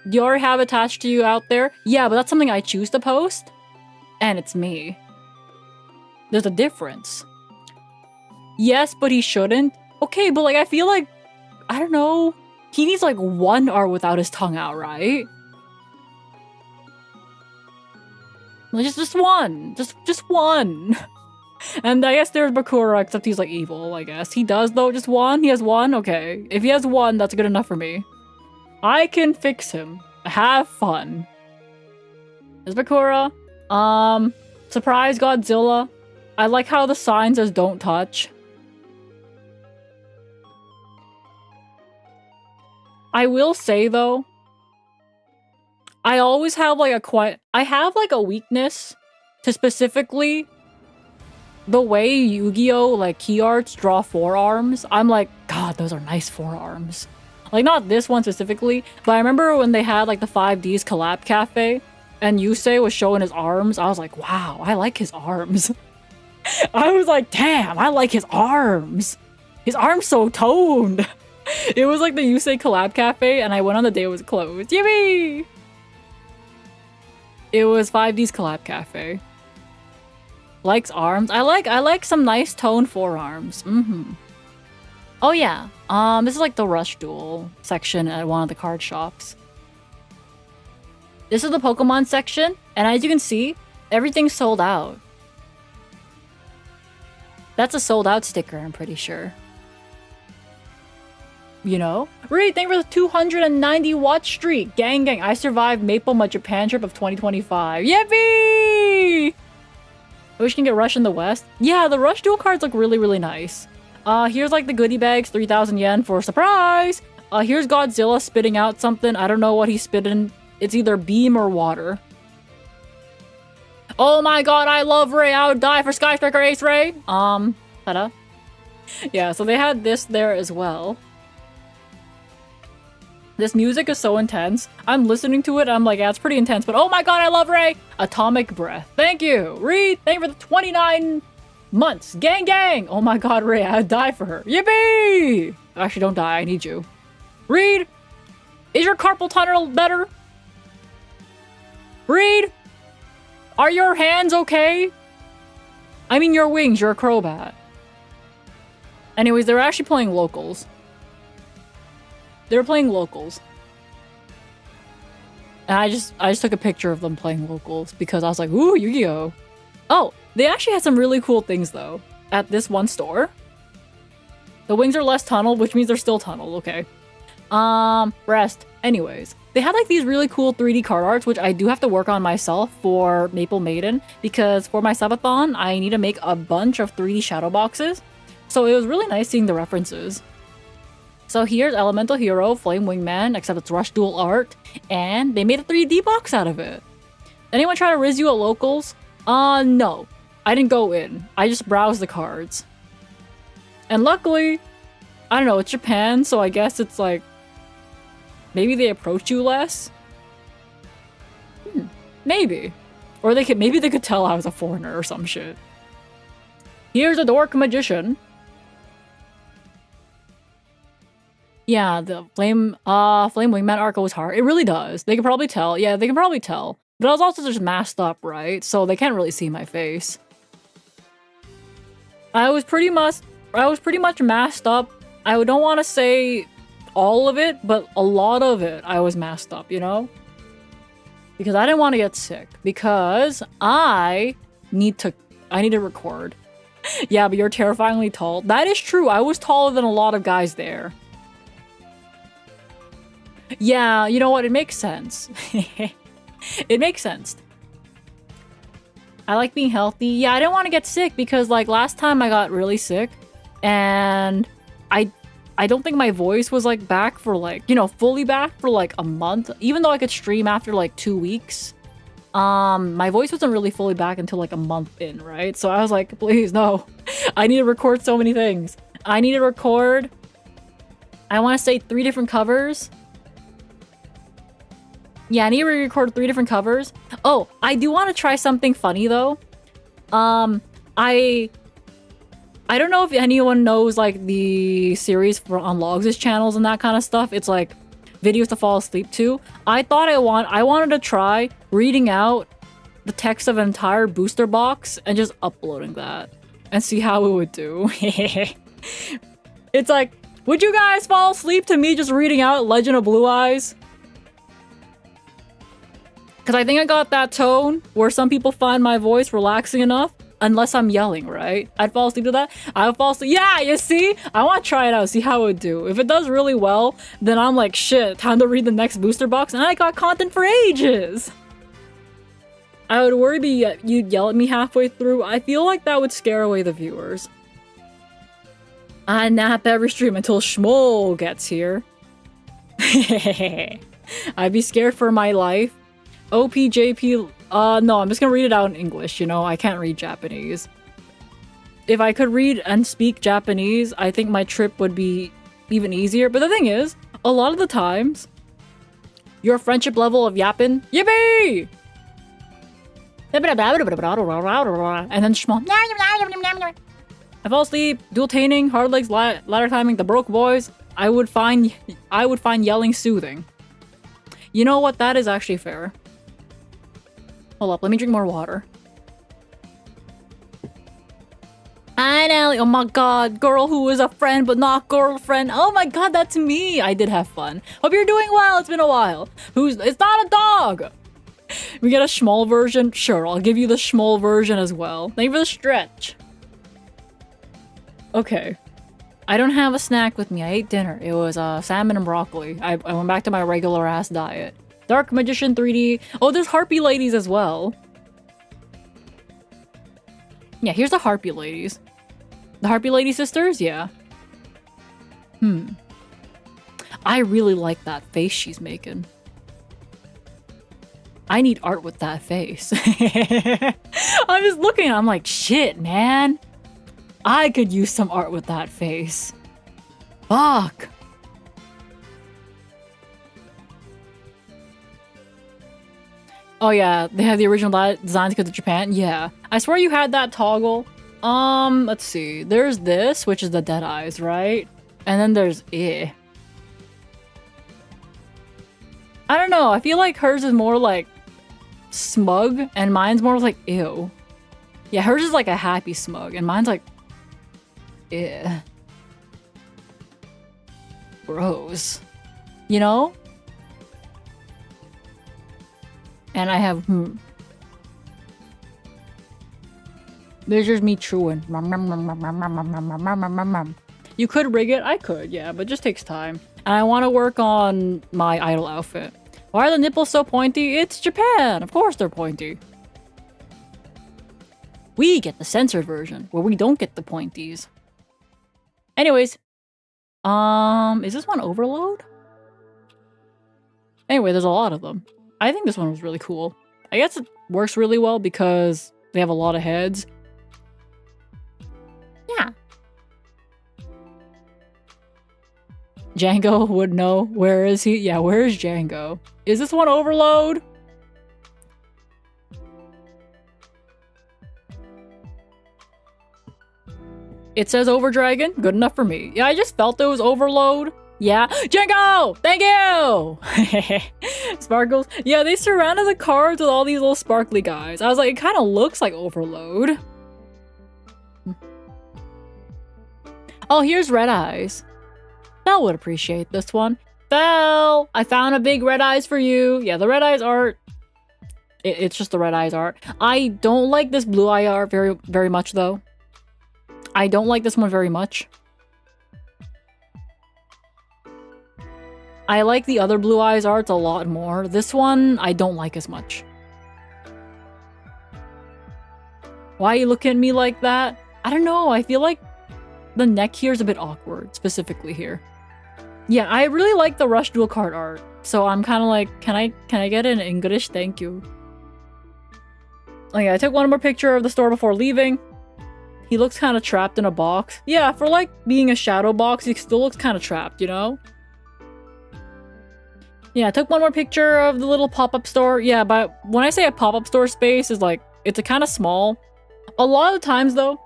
Do you already have attached to you out there? Yeah, but that's something I choose to post. And it's me. There's a difference. Yes, but he shouldn't. Okay, but like I feel like, I don't know. He needs like 1 art without his tongue out, right? Like, just one. Just one. And I guess there's Bakura, except he's like evil, I guess. He does though, just 1? He has 1? Okay. If he has 1, that's good enough for me. I can fix him. Have fun. There's Bakura. Surprise Godzilla. I like how the sign says don't touch. I will say though, I always have like I have like a weakness to specifically the way Yu-Gi-Oh! Like key arts draw forearms. I'm like, God, those are nice forearms. Like not this one specifically, but I remember when they had like the 5Ds collab cafe and Yusei was showing his arms. I was like, wow, I like his arms. I was like, damn, I like his arms. His arm's so toned. It was like the Yusei collab cafe and I went on the day it was closed. Yippee! It was 5D's collab cafe. Likes arms. I like some nice toned forearms. Oh yeah. This is like the Rush Duel section at one of the card shops. This is the Pokemon section, and as you can see, everything's sold out. That's a sold out sticker, I'm pretty sure. You know? Reed, thank you for the 290 watch streak. Gang gang, I survived Maple my Japan trip of 2025. Yippee! I wish you can get Rush in the West. Yeah, the Rush Duel cards look really, really nice. Here's like the goodie bags, 3,000 yen for a surprise. Here's Godzilla spitting out something. I don't know what he's spitting. It's either beam or water. Oh my god, I love Ray. I would die for Sky Striker Ace Ray. Ta-da. Yeah, so they had this there as well. This music is so intense. I'm listening to it, I'm like, yeah, it's pretty intense, but oh my god, I love Ray! Atomic Breath. Thank you! Reed, thank you for the 29 months. Gang gang! Oh my god, Ray, I'd die for her. Yippee! Actually, don't die, I need you. Reed! Is your carpal tunnel better? Reed! Are your hands okay? I mean your wings, you're a Crobat. Anyways, they're actually playing locals. They were playing locals. And I just took a picture of them playing locals because I was like, ooh, Yu-Gi-Oh! Oh, they actually had some really cool things though at this one store. The wings are less tunneled, which means they're still tunneled, okay. Rest. Anyways, they had like these really cool 3D card arts, which I do have to work on myself for Maple Maiden, because for my subathon, I need to make a bunch of 3D shadow boxes. So it was really nice seeing the references. So here's Elemental Hero, Flame Wingman, except it's Rush Dual art, and they made a 3D box out of it. Anyone try to riz you at locals? No. I didn't go in. I just browsed the cards. And luckily, I don't know, it's Japan, so I guess it's like, maybe they approach you less? Maybe. Or maybe they could tell I was a foreigner or some shit. Here's a Dork Magician. Yeah, the Flame Wingman arc was hard. It really does. They can probably tell. Yeah, they can probably tell. But I was also just masked up, right? So they can't really see my face. I was pretty much masked up. I don't want to say all of it, but a lot of it I was masked up, you know? Because I didn't want to get sick. Because I need to record. Yeah, but you're terrifyingly tall. That is true. I was taller than a lot of guys there. Yeah, you know what? It makes sense. It makes sense. I like being healthy. Yeah, I didn't want to get sick because like last time I got really sick and I don't think my voice was like back for like, you know, fully back for like a month. Even though I could stream after like 2 weeks. My voice wasn't really fully back until like a month in, right? So I was like, please, no. I need to record so many things. I need to record, I want to say 3 different covers. Yeah, I need to record 3 different covers. Oh, I do want to try something funny though. I don't know if anyone knows like the series on Logs' channels and that kind of stuff. It's like videos to fall asleep to. I wanted to try reading out the text of an entire booster box and just uploading that and see how it would do. It's like, would you guys fall asleep to me just reading out Legend of Blue Eyes? Because I think I got that tone where some people find my voice relaxing enough, unless I'm yelling, right? I'd fall asleep to that. I would fall asleep. Yeah, you see? I want to try it out, see how it would do. If it does really well, then I'm like, shit, time to read the next booster box, and I got content for ages! I would worry you'd yell at me halfway through. I feel like that would scare away the viewers. I nap every stream until Shmol gets here. I'd be scared for my life. OPJP, no, I'm just gonna read it out in English, you know, I can't read Japanese. If I could read and speak Japanese, I think my trip would be even easier, but the thing is, a lot of the times, your friendship level of yapping, yippee! And then Shmol, I fall asleep, dual-taining, hard legs, ladder timing, the broke boys, I would find yelling soothing. You know what, that is actually fair. Hold up, let me drink more water. Hi, Nelly. Oh my god, girl who is a friend but not girlfriend. Oh my god, that's me. I did have fun. Hope you're doing well. It's been a while. It's not a dog. We get a Shmol version? Sure, I'll give you the Shmol version as well. Thank you for the stretch. Okay. I don't have a snack with me. I ate dinner. It was salmon and broccoli. I went back to my regular ass diet. Dark Magician 3D. Oh, there's Harpy Ladies as well. Yeah, here's the Harpy Ladies. The Harpy Lady sisters? Yeah. I really like that face she's making. I need art with that face. I'm just looking, I'm like, shit, man. I could use some art with that face. Fuck. Oh yeah, they have the original designs because of Japan? Yeah. I swear you had that toggle. Let's see. There's this, which is the dead eyes, right? And then there's I don't know, I feel like hers is more like smug and mine's more like ew. Yeah, hers is like a happy smug and mine's like ew. Gross. You know? And I have There's just me chewing. You could rig it? I could, yeah, but it just takes time. And I want to work on my idol outfit. Why are the nipples so pointy? It's Japan! Of course they're pointy. We get the censored version, where we don't get the pointies. Anyways. Is this one overload? Anyway, there's a lot of them. I think this one was really cool. I guess it works really well because they have a lot of heads. Yeah. Django would know. Where is he? Yeah, where is Django? Is this one overload? It says Overdragon. Good enough for me. Yeah, I just felt it was overload. Yeah. Django! Thank you! Sparkles. Yeah, they surrounded the cards with all these little sparkly guys. I was like, it kind of looks like overload. Oh, here's Red Eyes. Belle would appreciate this one. Belle! I found a big Red Eyes for you. Yeah, the Red Eyes art. It's just the Red Eyes art. I don't like this Blue Eye art very much, though. I don't like this one very much. I like the other Blue Eyes arts a lot more. This one, I don't like as much. Why are you looking at me like that? I don't know, I feel like the neck here is a bit awkward, specifically here. Yeah, I really like the Rush Dual Card art. So I'm kind of like, can I get it in English? Thank you. Oh yeah, I took one more picture of the store before leaving. He looks kind of trapped in a box. Yeah, for like being a shadow box, he still looks kind of trapped, you know? Yeah, I took one more picture of the little pop-up store. Yeah, but when I say a pop-up store space is like, it's a kind of small. A lot of times though,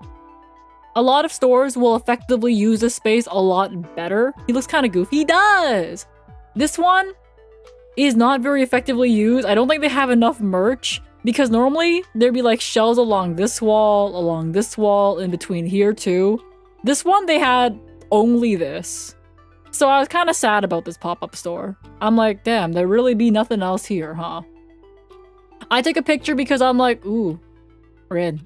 a lot of stores will effectively use this space a lot better. He looks kind of goofy. He does! This one is not very effectively used. I don't think they have enough merch. Because normally, there'd be like shelves along this wall, in between here too. This one, they had only this. So I was kind of sad about this pop-up store. I'm like, damn, there really be nothing else here, huh? I took a picture because I'm like, ooh, red.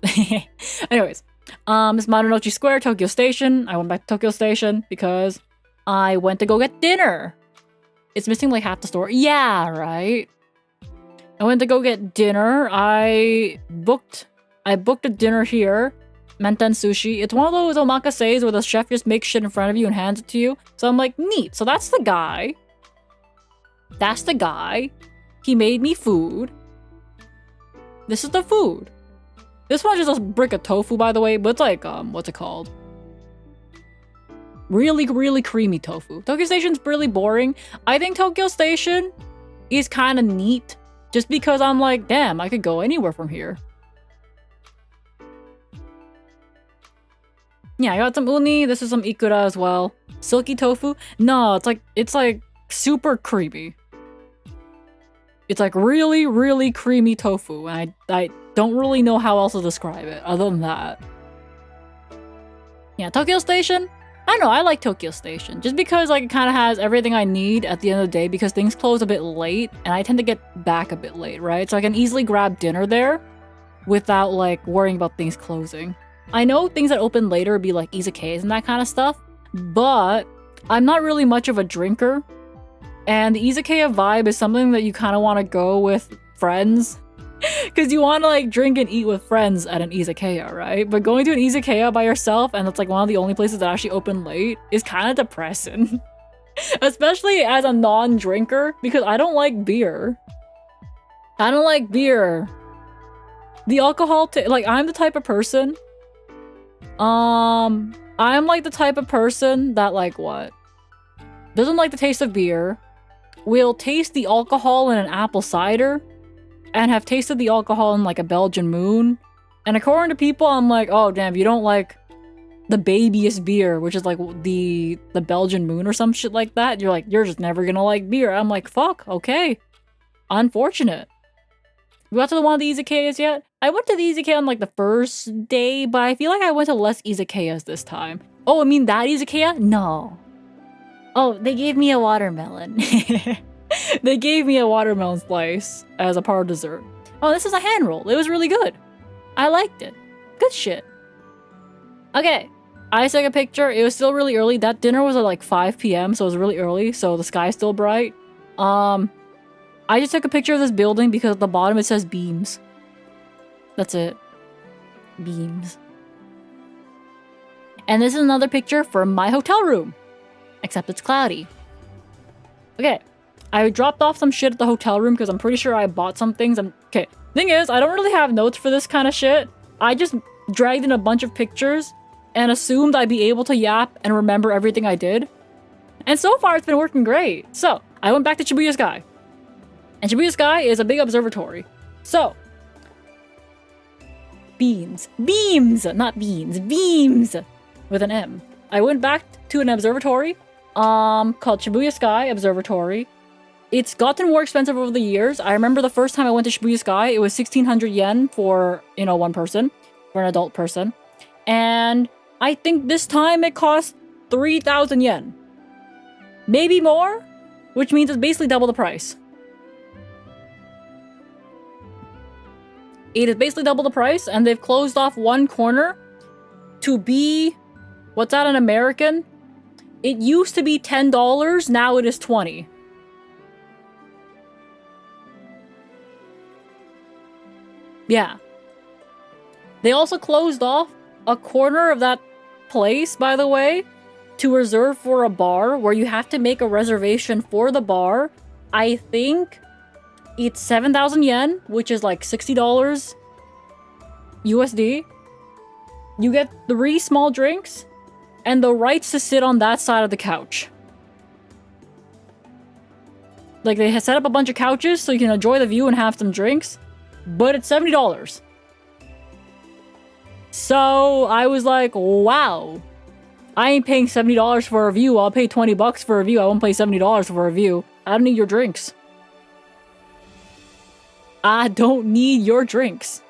Anyways, it's Marunouchi Square, Tokyo Station. I went back to Tokyo Station because I went to go get dinner. It's missing like half the store. Yeah, right? I went to go get dinner. I booked a dinner here. Menten sushi. It's one of those omakases where the chef just makes shit in front of you and hands it to you. So I'm like, neat. So that's the guy. That's the guy. He made me food. This is the food. This one's just a brick of tofu, by the way, but it's like, what's it called? Really, really creamy tofu. Tokyo Station's really boring. I think Tokyo Station is kind of neat. Just because I'm like, damn, I could go anywhere from here. Yeah, I got some uni. This is some ikura as well. Silky tofu? No, it's like super creamy. It's like really, really creamy tofu. And I don't really know how else to describe it other than that. Yeah, Tokyo Station? I don't know, I like Tokyo Station. Just because like it kind of has everything I need at the end of the day because things close a bit late and I tend to get back a bit late, right? So I can easily grab dinner there without like worrying about things closing. I know things that open later would be like izakayas and that kind of stuff, but I'm not really much of a drinker. And the izakaya vibe is something that you kind of want to go with friends. Because you want to like drink and eat with friends at an izakaya, right? But going to an izakaya by yourself and it's like one of the only places that actually open late is kind of depressing. Especially as a non-drinker because I don't like beer. I don't like beer. The alcohol, like I'm the type of person. I'm like the type of person that like what? Doesn't like the taste of beer. Will taste the alcohol in an apple cider. And have tasted the alcohol in like a Belgian moon. And according to people, I'm like, oh damn, you don't like the babyest beer, which is like the Belgian moon or some shit like that. You're like, you're just never gonna like beer. I'm like, fuck, okay. Unfortunate. We got to one of the izakayas yet? I went to the izakaya on like the first day, but I feel like I went to less izakayas this time. Oh, I mean that izakaya? No. Oh, they gave me a watermelon. They gave me a watermelon slice as a part of dessert. Oh, this is a hand roll. It was really good. I liked it. Good shit. Okay. I took a picture. It was still really early. That dinner was at like 5 p.m. So it was really early. So the sky's still bright. I just took a picture of this building because at the bottom it says beams. That's it. Beams. And this is another picture from my hotel room. Except it's cloudy. Okay. I dropped off some shit at the hotel room because I'm pretty sure I bought some things. Okay. Thing is, I don't really have notes for this kind of shit. I just dragged in a bunch of pictures and assumed I'd be able to yap and remember everything I did. And so far, it's been working great. So, I went back to Shibuya Sky. And Shibuya Sky is a big observatory. So, beams. Beams! Not beans. Beams! With an M. I went back to an observatory called Shibuya Sky Observatory. It's gotten more expensive over the years. I remember the first time I went to Shibuya Sky, it was 1,600 yen for, one person. For an adult person. And I think this time it cost 3,000 yen. Maybe more? Which means it's basically double the price. It is basically double the price, and they've closed off one corner to be... What's that in American? It used to be $10, now it is $20. Yeah. They also closed off a corner of that place, by the way, to reserve for a bar where you have to make a reservation for the bar. I think it's 7,000 yen, which is like $60 USD. You get 3 small drinks and the rights to sit on that side of the couch. Like, they set up a bunch of couches so you can enjoy the view and have some drinks, but it's $70. So I was like, wow, I ain't paying $70 for a view. I'll pay 20 bucks for a view. I won't pay $70 for a view. I don't need your drinks. I don't need your drinks.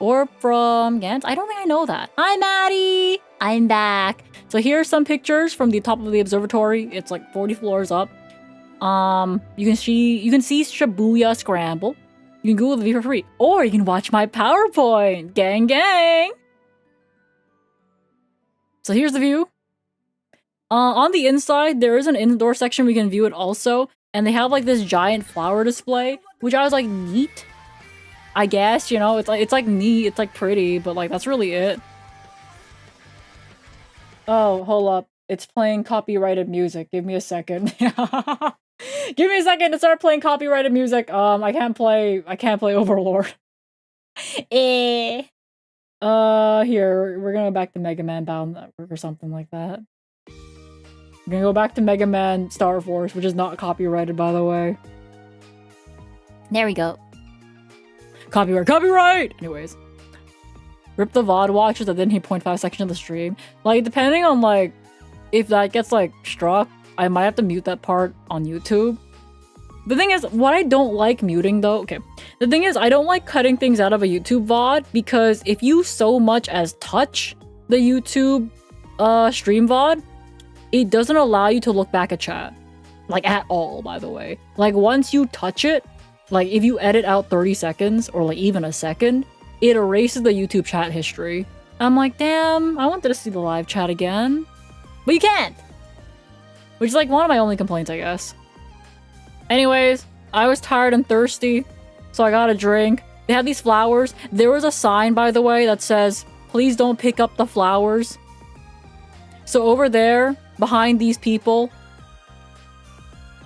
Or from Gans. I don't think I know that. Hi, Maddie. I'm back. So here are some pictures from the top of the observatory. It's like 40 floors up. You can see Shibuya Scramble. You can Google the view for free. Or you can watch my PowerPoint. Gang, gang. So here's the view. On the inside, there is an indoor section we can view it also. And they have like this giant flower display, which I was like, neat. I guess, it's like neat, it's like pretty, but like that's really it. Oh, hold up. It's playing copyrighted music. Give me a second. Give me a second to start playing copyrighted music. I can't play Overlord. Here, we're gonna go back to Mega Man Battle Network or something like that. We're gonna go back to Mega Man Star Force, which is not copyrighted, by the way. There we go. Copyright! Anyways. Rip the VOD watchers that didn't hit 0.5 section of the stream. Like, depending on, like, if that gets, like, struck, I might have to mute that part on YouTube. The thing is, what I don't like muting, though... Okay. The thing is, I don't like cutting things out of a YouTube VOD, because if you so much as touch the YouTube stream VOD, it doesn't allow you to look back at chat. Like, at all, by the way. Like, once you touch it, like, if you edit out 30 seconds, or like even a second, it erases the YouTube chat history. I'm like, damn, I wanted to see the live chat again. But you can't! Which is like one of my only complaints, I guess. Anyways, I was tired and thirsty, so I got a drink. They had these flowers. There was a sign, by the way, that says, please don't pick up the flowers. So over there, behind these people,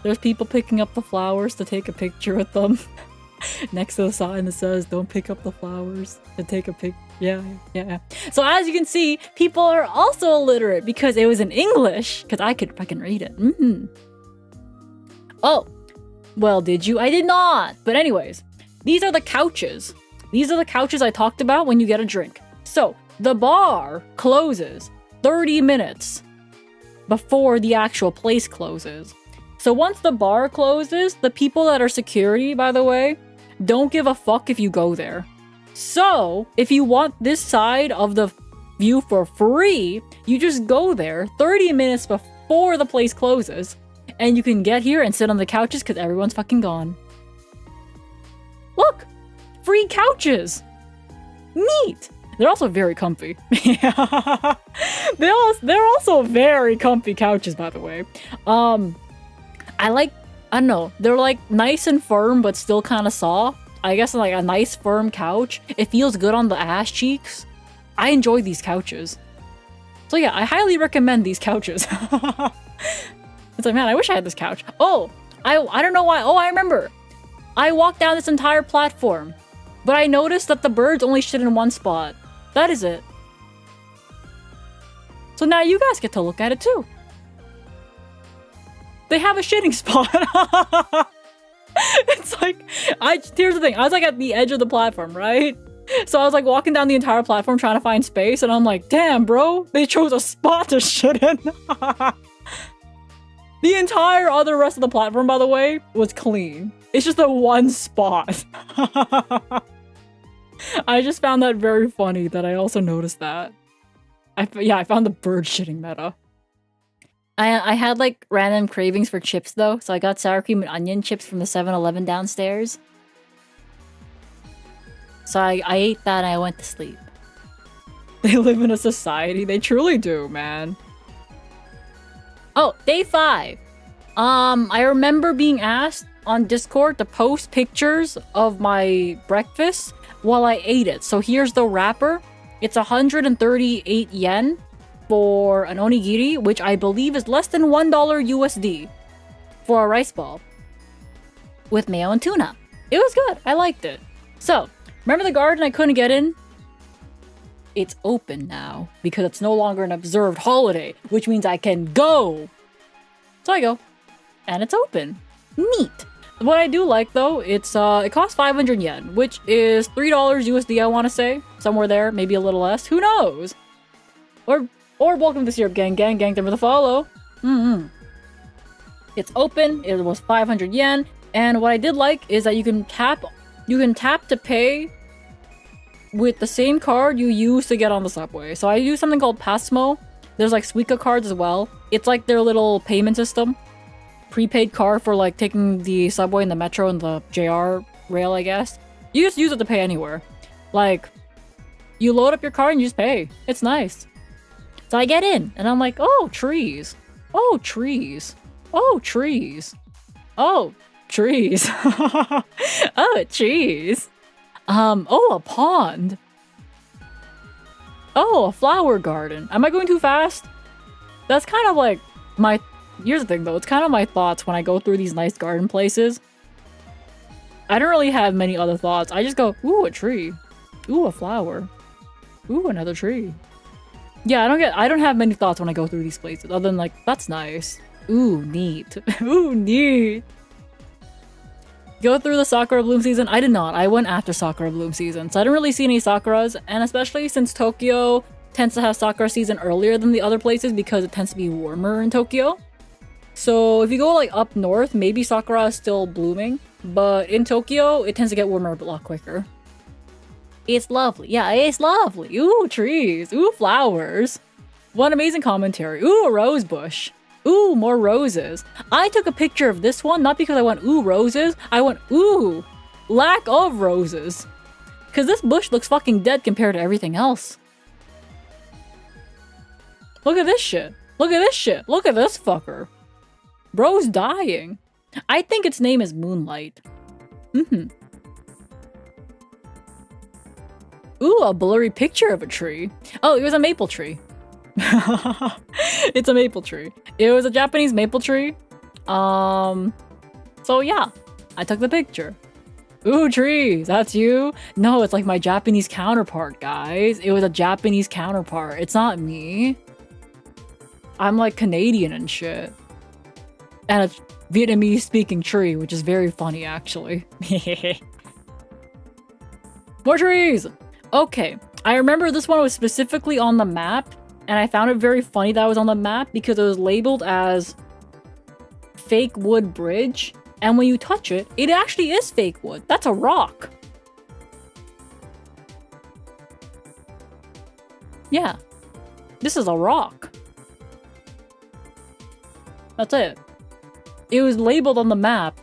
there's people picking up the flowers to take a picture with them. Next to the sign that says, don't pick up the flowers to take a pic. Yeah. So as you can see, people are also illiterate because it was in English. Because I could fucking read it. Oh. Well, did you? I did not. But anyways, these are the couches. These are the couches I talked about when you get a drink. So, the bar closes 30 minutes before the actual place closes. So once the bar closes, the people that are security, by the way, don't give a fuck if you go there. So, if you want this side of the view for free, you just go there 30 minutes before the place closes, and you can get here and sit on the couches because everyone's fucking gone. Look! Free couches! Neat! They're also very comfy. They're also very comfy couches, by the way. I don't know, they're like nice and firm but still kind of soft. I guess like a nice firm couch. It feels good on the ass cheeks. I enjoy these couches. So yeah, I highly recommend these couches. It's like, man, I wish I had this couch. Oh, I don't know why. Oh, I remember. I walked down this entire platform, but I noticed that the birds only shit in one spot. That is it. So now you guys get to look at it too. They have a shitting spot. It's like, here's the thing. I was like at the edge of the platform, right? So I was like walking down the entire platform trying to find space, and I'm like, damn, bro, they chose a spot to shit in. The entire other rest of the platform, by the way, was clean. It's just the one spot. I just found that very funny that I also noticed that. I found the bird shitting meta. I had like random cravings for chips though, so I got sour cream and onion chips from the 7-Eleven downstairs. So I ate that and I went to sleep. They live in a society. They truly do, man. Oh, day 5. I remember being asked on Discord to post pictures of my breakfast while I ate it. So here's the wrapper. It's 138 yen for an onigiri, which I believe is less than $1 USD for a rice ball with mayo and tuna. It was good. I liked it. So, remember the garden I couldn't get in? It's open now because it's no longer an observed holiday, which means I can go. So I go, and it's open. Neat. What I do like though, it costs 500 yen, which is $3 USD, I want to say. Somewhere there, maybe a little less. Who knows? Or welcome to Syrup Gang. Gang them for the follow. It's open. It was 500 yen. And what I did like is that you can tap to pay with the same card you use to get on the subway. So I use something called Passmo. There's like Suica cards as well. It's like their little payment system. Prepaid card for like taking the subway and the metro and the JR rail, I guess. You just use it to pay anywhere. Like, you load up your card and you just pay. It's nice. So I get in and I'm like, oh, trees. Oh, trees. Oh, trees. Oh, trees. Oh, trees. Oh, a pond. Oh, a flower garden. Am I going too fast? That's kind of like my... Here's the thing though, it's kind of my thoughts when I go through these nice garden places. I don't really have many other thoughts. I just go, ooh, a tree. Ooh, a flower. Ooh, another tree. Yeah, I don't have many thoughts when I go through these places, other than like, that's nice. Ooh, neat. Ooh, neat. Go through the sakura bloom season? I did not. I went after sakura bloom season, so I didn't really see any sakuras, and especially since Tokyo tends to have sakura season earlier than the other places because it tends to be warmer in Tokyo. So if you go like up north, maybe sakura is still blooming, but in Tokyo, it tends to get warmer a lot quicker. It's lovely. Yeah, it's lovely. Ooh, trees. Ooh, flowers. What amazing commentary. Ooh, a rose bush. Ooh, more roses. I took a picture of this one, not because I went, ooh, roses. I went, ooh, lack of roses. Because this bush looks fucking dead compared to everything else. Look at this shit. Look at this shit. Look at this fucker. Bro's dying. I think its name is Moonlight. Ooh, a blurry picture of a tree. Oh, it was a maple tree. It's a maple tree. It was a Japanese maple tree. So yeah, I took the picture. Ooh, trees, that's you? No, it's like my Japanese counterpart, guys. It was a Japanese counterpart. It's not me. I'm like Canadian and shit. And a Vietnamese speaking tree, which is very funny actually. More trees! Okay, I remember this one was specifically on the map, and I found it very funny that it was on the map because it was labeled as fake wood bridge, and when you touch it, it actually is fake wood. That's a rock. Yeah, this is a rock. That's it. It was labeled on the map.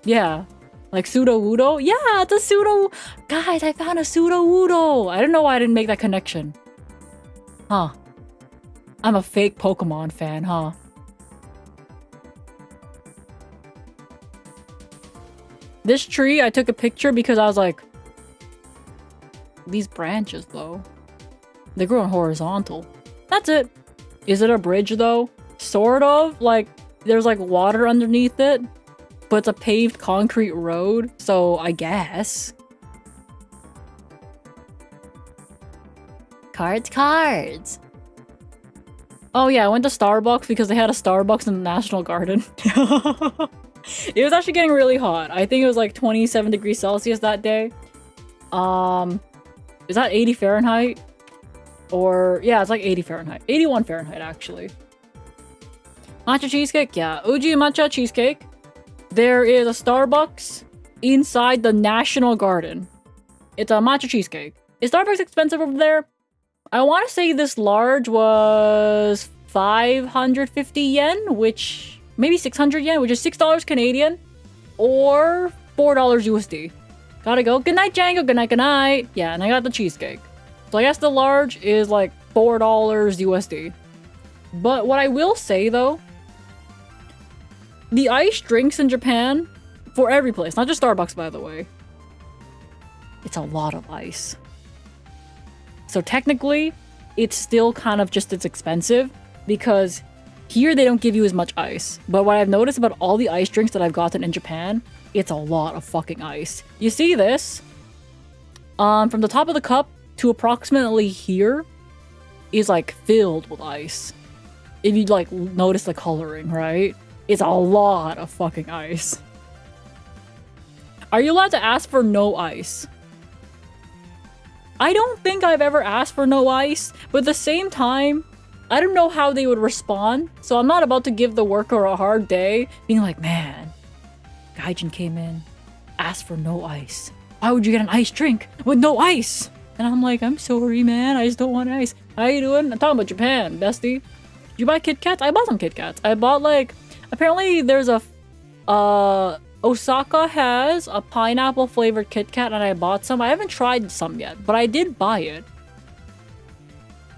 Yeah. Like pseudo-wudo? Yeah, it's a pseudo... Guys, I found a pseudo-wudo! I don't know why I didn't make that connection. Huh. I'm a fake Pokemon fan, huh? This tree, I took a picture because I was like, these branches, though. They're growing horizontal. That's it. Is it a bridge, though? Sort of. Like, there's like water underneath it, but it's a paved concrete road, so I guess. Cards. Oh yeah, I went to Starbucks because they had a Starbucks in the National Garden. It was actually getting really hot. I think it was like 27 degrees Celsius that day. Is that 80 Fahrenheit? Or, yeah, it's like 80 Fahrenheit. 81 Fahrenheit, actually. Matcha cheesecake? Yeah. Uji matcha cheesecake. There is a Starbucks inside the National Garden. It's a matcha cheesecake. Is Starbucks expensive over there? I want to say this large was 550 yen, which... maybe 600 yen, which is $6 Canadian. Or $4 USD. Gotta go. Good night, Django. Good night, good night. Yeah, and I got the cheesecake. So I guess the large is like $4 USD. But what I will say, though... the iced drinks in Japan, for every place, not just Starbucks, by the way, it's a lot of ice. So technically, it's still kind of just as expensive because here they don't give you as much ice. But what I've noticed about all the ice drinks that I've gotten in Japan, it's a lot of fucking ice. You see this? From the top of the cup to approximately here is like filled with ice. If you like notice the coloring, right? It's a lot of fucking ice. Are you allowed to ask for no ice? I don't think I've ever asked for no ice, but at the same time, I don't know how they would respond, so I'm not about to give the worker a hard day, being like, man, Gaijin came in, asked for no ice. Why would you get an ice drink with no ice? And I'm like, I'm sorry, man, I just don't want ice. How you doing? I'm talking about Japan, bestie. Did you buy Kit Kats? I bought some Kit Kats. I bought like... apparently there's a... Osaka has a pineapple flavored Kit Kat and I bought some. I haven't tried some yet, but I did buy it.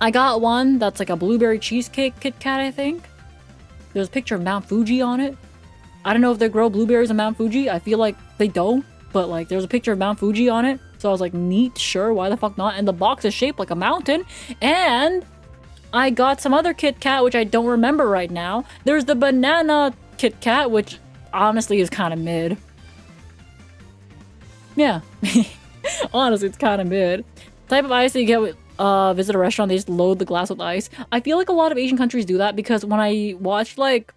I got one that's like a blueberry cheesecake Kit Kat, I think. There's a picture of Mount Fuji on it. I don't know if they grow blueberries in Mount Fuji. I feel like they don't, but like there's a picture of Mount Fuji on it. So I was like, neat, sure, why the fuck not? And the box is shaped like a mountain. And I got some other Kit Kat, which I don't remember right now. There's the banana Kit Kat, which honestly is kind of mid. Yeah. Honestly, it's kind of mid. Type of ice that you get with visit a restaurant, they just load the glass with ice. I feel like a lot of Asian countries do that because when I watched like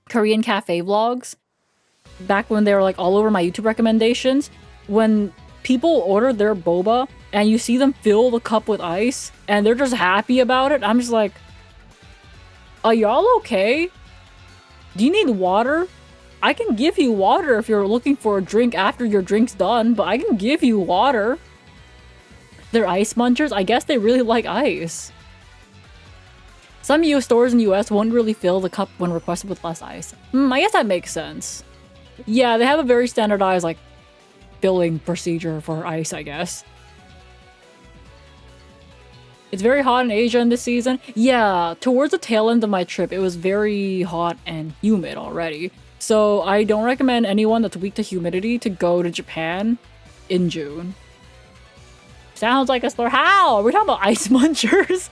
Korean cafe vlogs back when they were like all over my YouTube recommendations, when people order their boba and you see them fill the cup with ice and they're just happy about it, I'm just like, are y'all okay? Do you need water? I can give you water if you're looking for a drink after your drink's done, but I can give you water. They're ice munchers? I guess they really like ice. Some US stores in the US won't really fill the cup when requested with less ice. I guess that makes sense. Yeah, they have a very standardized, like, filling procedure for ice, I guess. It's very hot in Asia in this season. Yeah, towards the tail end of my trip, it was very hot and humid already. So I don't recommend anyone that's weak to humidity to go to Japan in June. Sounds like a slur. How? Are we talking about ice munchers?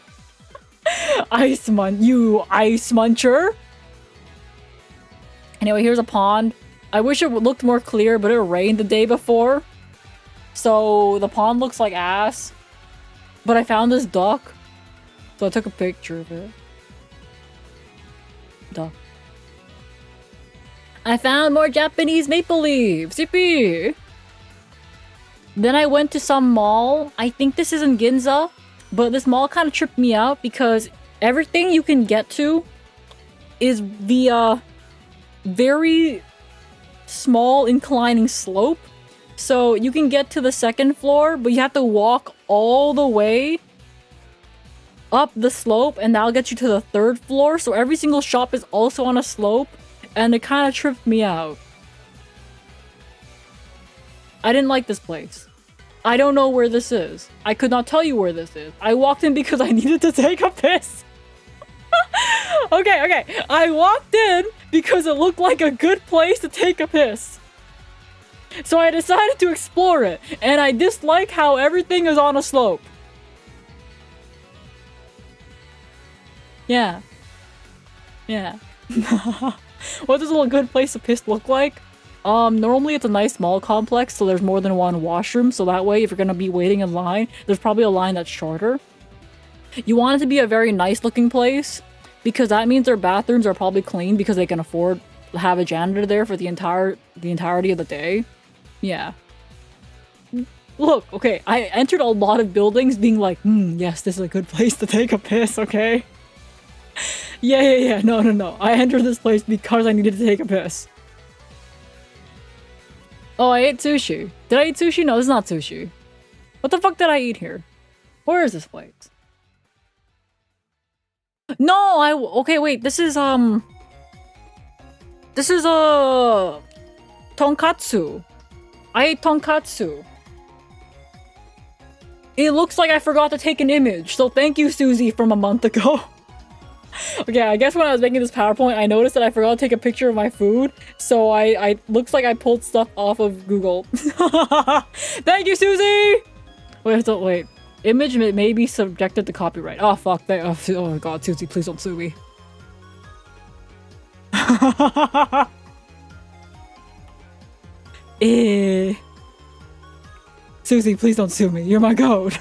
You ice muncher. Anyway, here's a pond. I wish it looked more clear, but it rained the day before. So the pond looks like ass. But I found this duck. So I took a picture of it. Duck. I found more Japanese maple leaves. Yippee! Then I went to some mall. I think this is in Ginza. But this mall kind of tripped me out because everything you can get to is via very small inclining slope. So you can get to the second floor, but you have to walk all the way up the slope and that'll get you to the third floor. So every single shop is also on a slope and it kind of tripped me out. I didn't like this place. I don't know where this is. I could not tell you where this is. I walked in because I needed to take a piss. Okay. I walked in because it looked like a good place to take a piss. So I decided to explore it, and I dislike how everything is on a slope. Yeah. What does a good place to piss look like? Normally it's a nice mall complex, so there's more than one washroom, so that way if you're gonna be waiting in line, there's probably a line that's shorter. You want it to be a very nice looking place, because that means their bathrooms are probably clean because they can afford to have a janitor there for the entirety of the day. Yeah. Look, okay, I entered a lot of buildings being like, yes, this is a good place to take a piss, okay? Yeah. No. I entered this place because I needed to take a piss. Oh, I ate sushi. Did I eat sushi? No, this is not sushi. What the fuck did I eat here? Where is this place? No, okay, wait, this is tonkatsu. I ate tonkatsu. It looks like I forgot to take an image, so thank you, Susie, from a month ago. Okay, I guess when I was making this PowerPoint, I noticed that I forgot to take a picture of my food, so I looks like I pulled stuff off of Google. Thank you, Susie! Wait. Image may be subjected to copyright. Oh, fuck. Oh my god, Susie, please don't sue me. Susie, please don't sue me. You're my goat.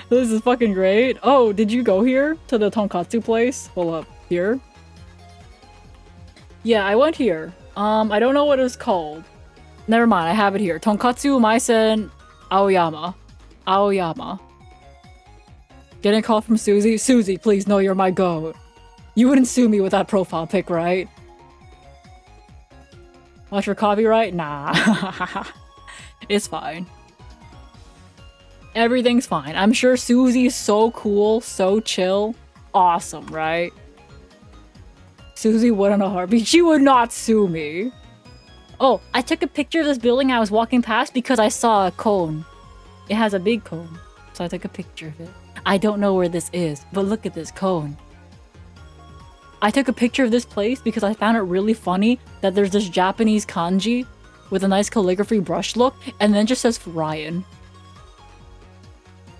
This is fucking great. Oh, did you go here? To the tonkatsu place? Hold up. Here? Yeah, I went here. I don't know what it's called. Never mind, I have it here. Tonkatsu Maisen Aoyama. Getting a call from Susie? Susie, please, no, you're my goat. You wouldn't sue me with that profile pic, right? Watch for copyright? Nah. It's fine. Everything's fine. I'm sure Susie's so cool, so chill. Awesome, right? Susie wouldn't a heartbeat. She would not sue me. Oh, I took a picture of this building I was walking past because I saw a cone. It has a big cone, so I took a picture of it. I don't know where this is, but look at this cone. I took a picture of this place because I found it really funny that there's this Japanese kanji with a nice calligraphy brush look, and then just says Ryan.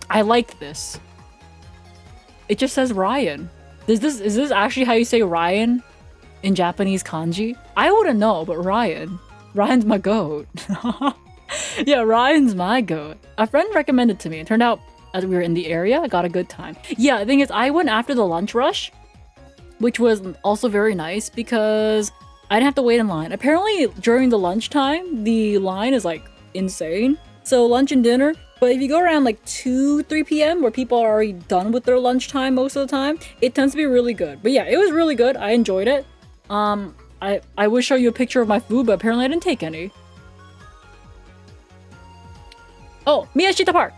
I like this. It just says Ryan. Is this actually how you say Ryan in Japanese kanji? I wouldn't know, but Ryan's my goat. Yeah, Ryan's my goat. A friend recommended to me. It turned out as we were in the area, I got a good time. Yeah, the thing is, I went after the lunch rush, which was also very nice because I didn't have to wait in line. Apparently, during the lunchtime, the line is like insane. So lunch and dinner. But if you go around like 2-3 p.m. where people are already done with their lunchtime most of the time, it tends to be really good. But yeah, it was really good. I enjoyed it. I would show you a picture of my food, but apparently I didn't take any. Oh, Miyashita Park.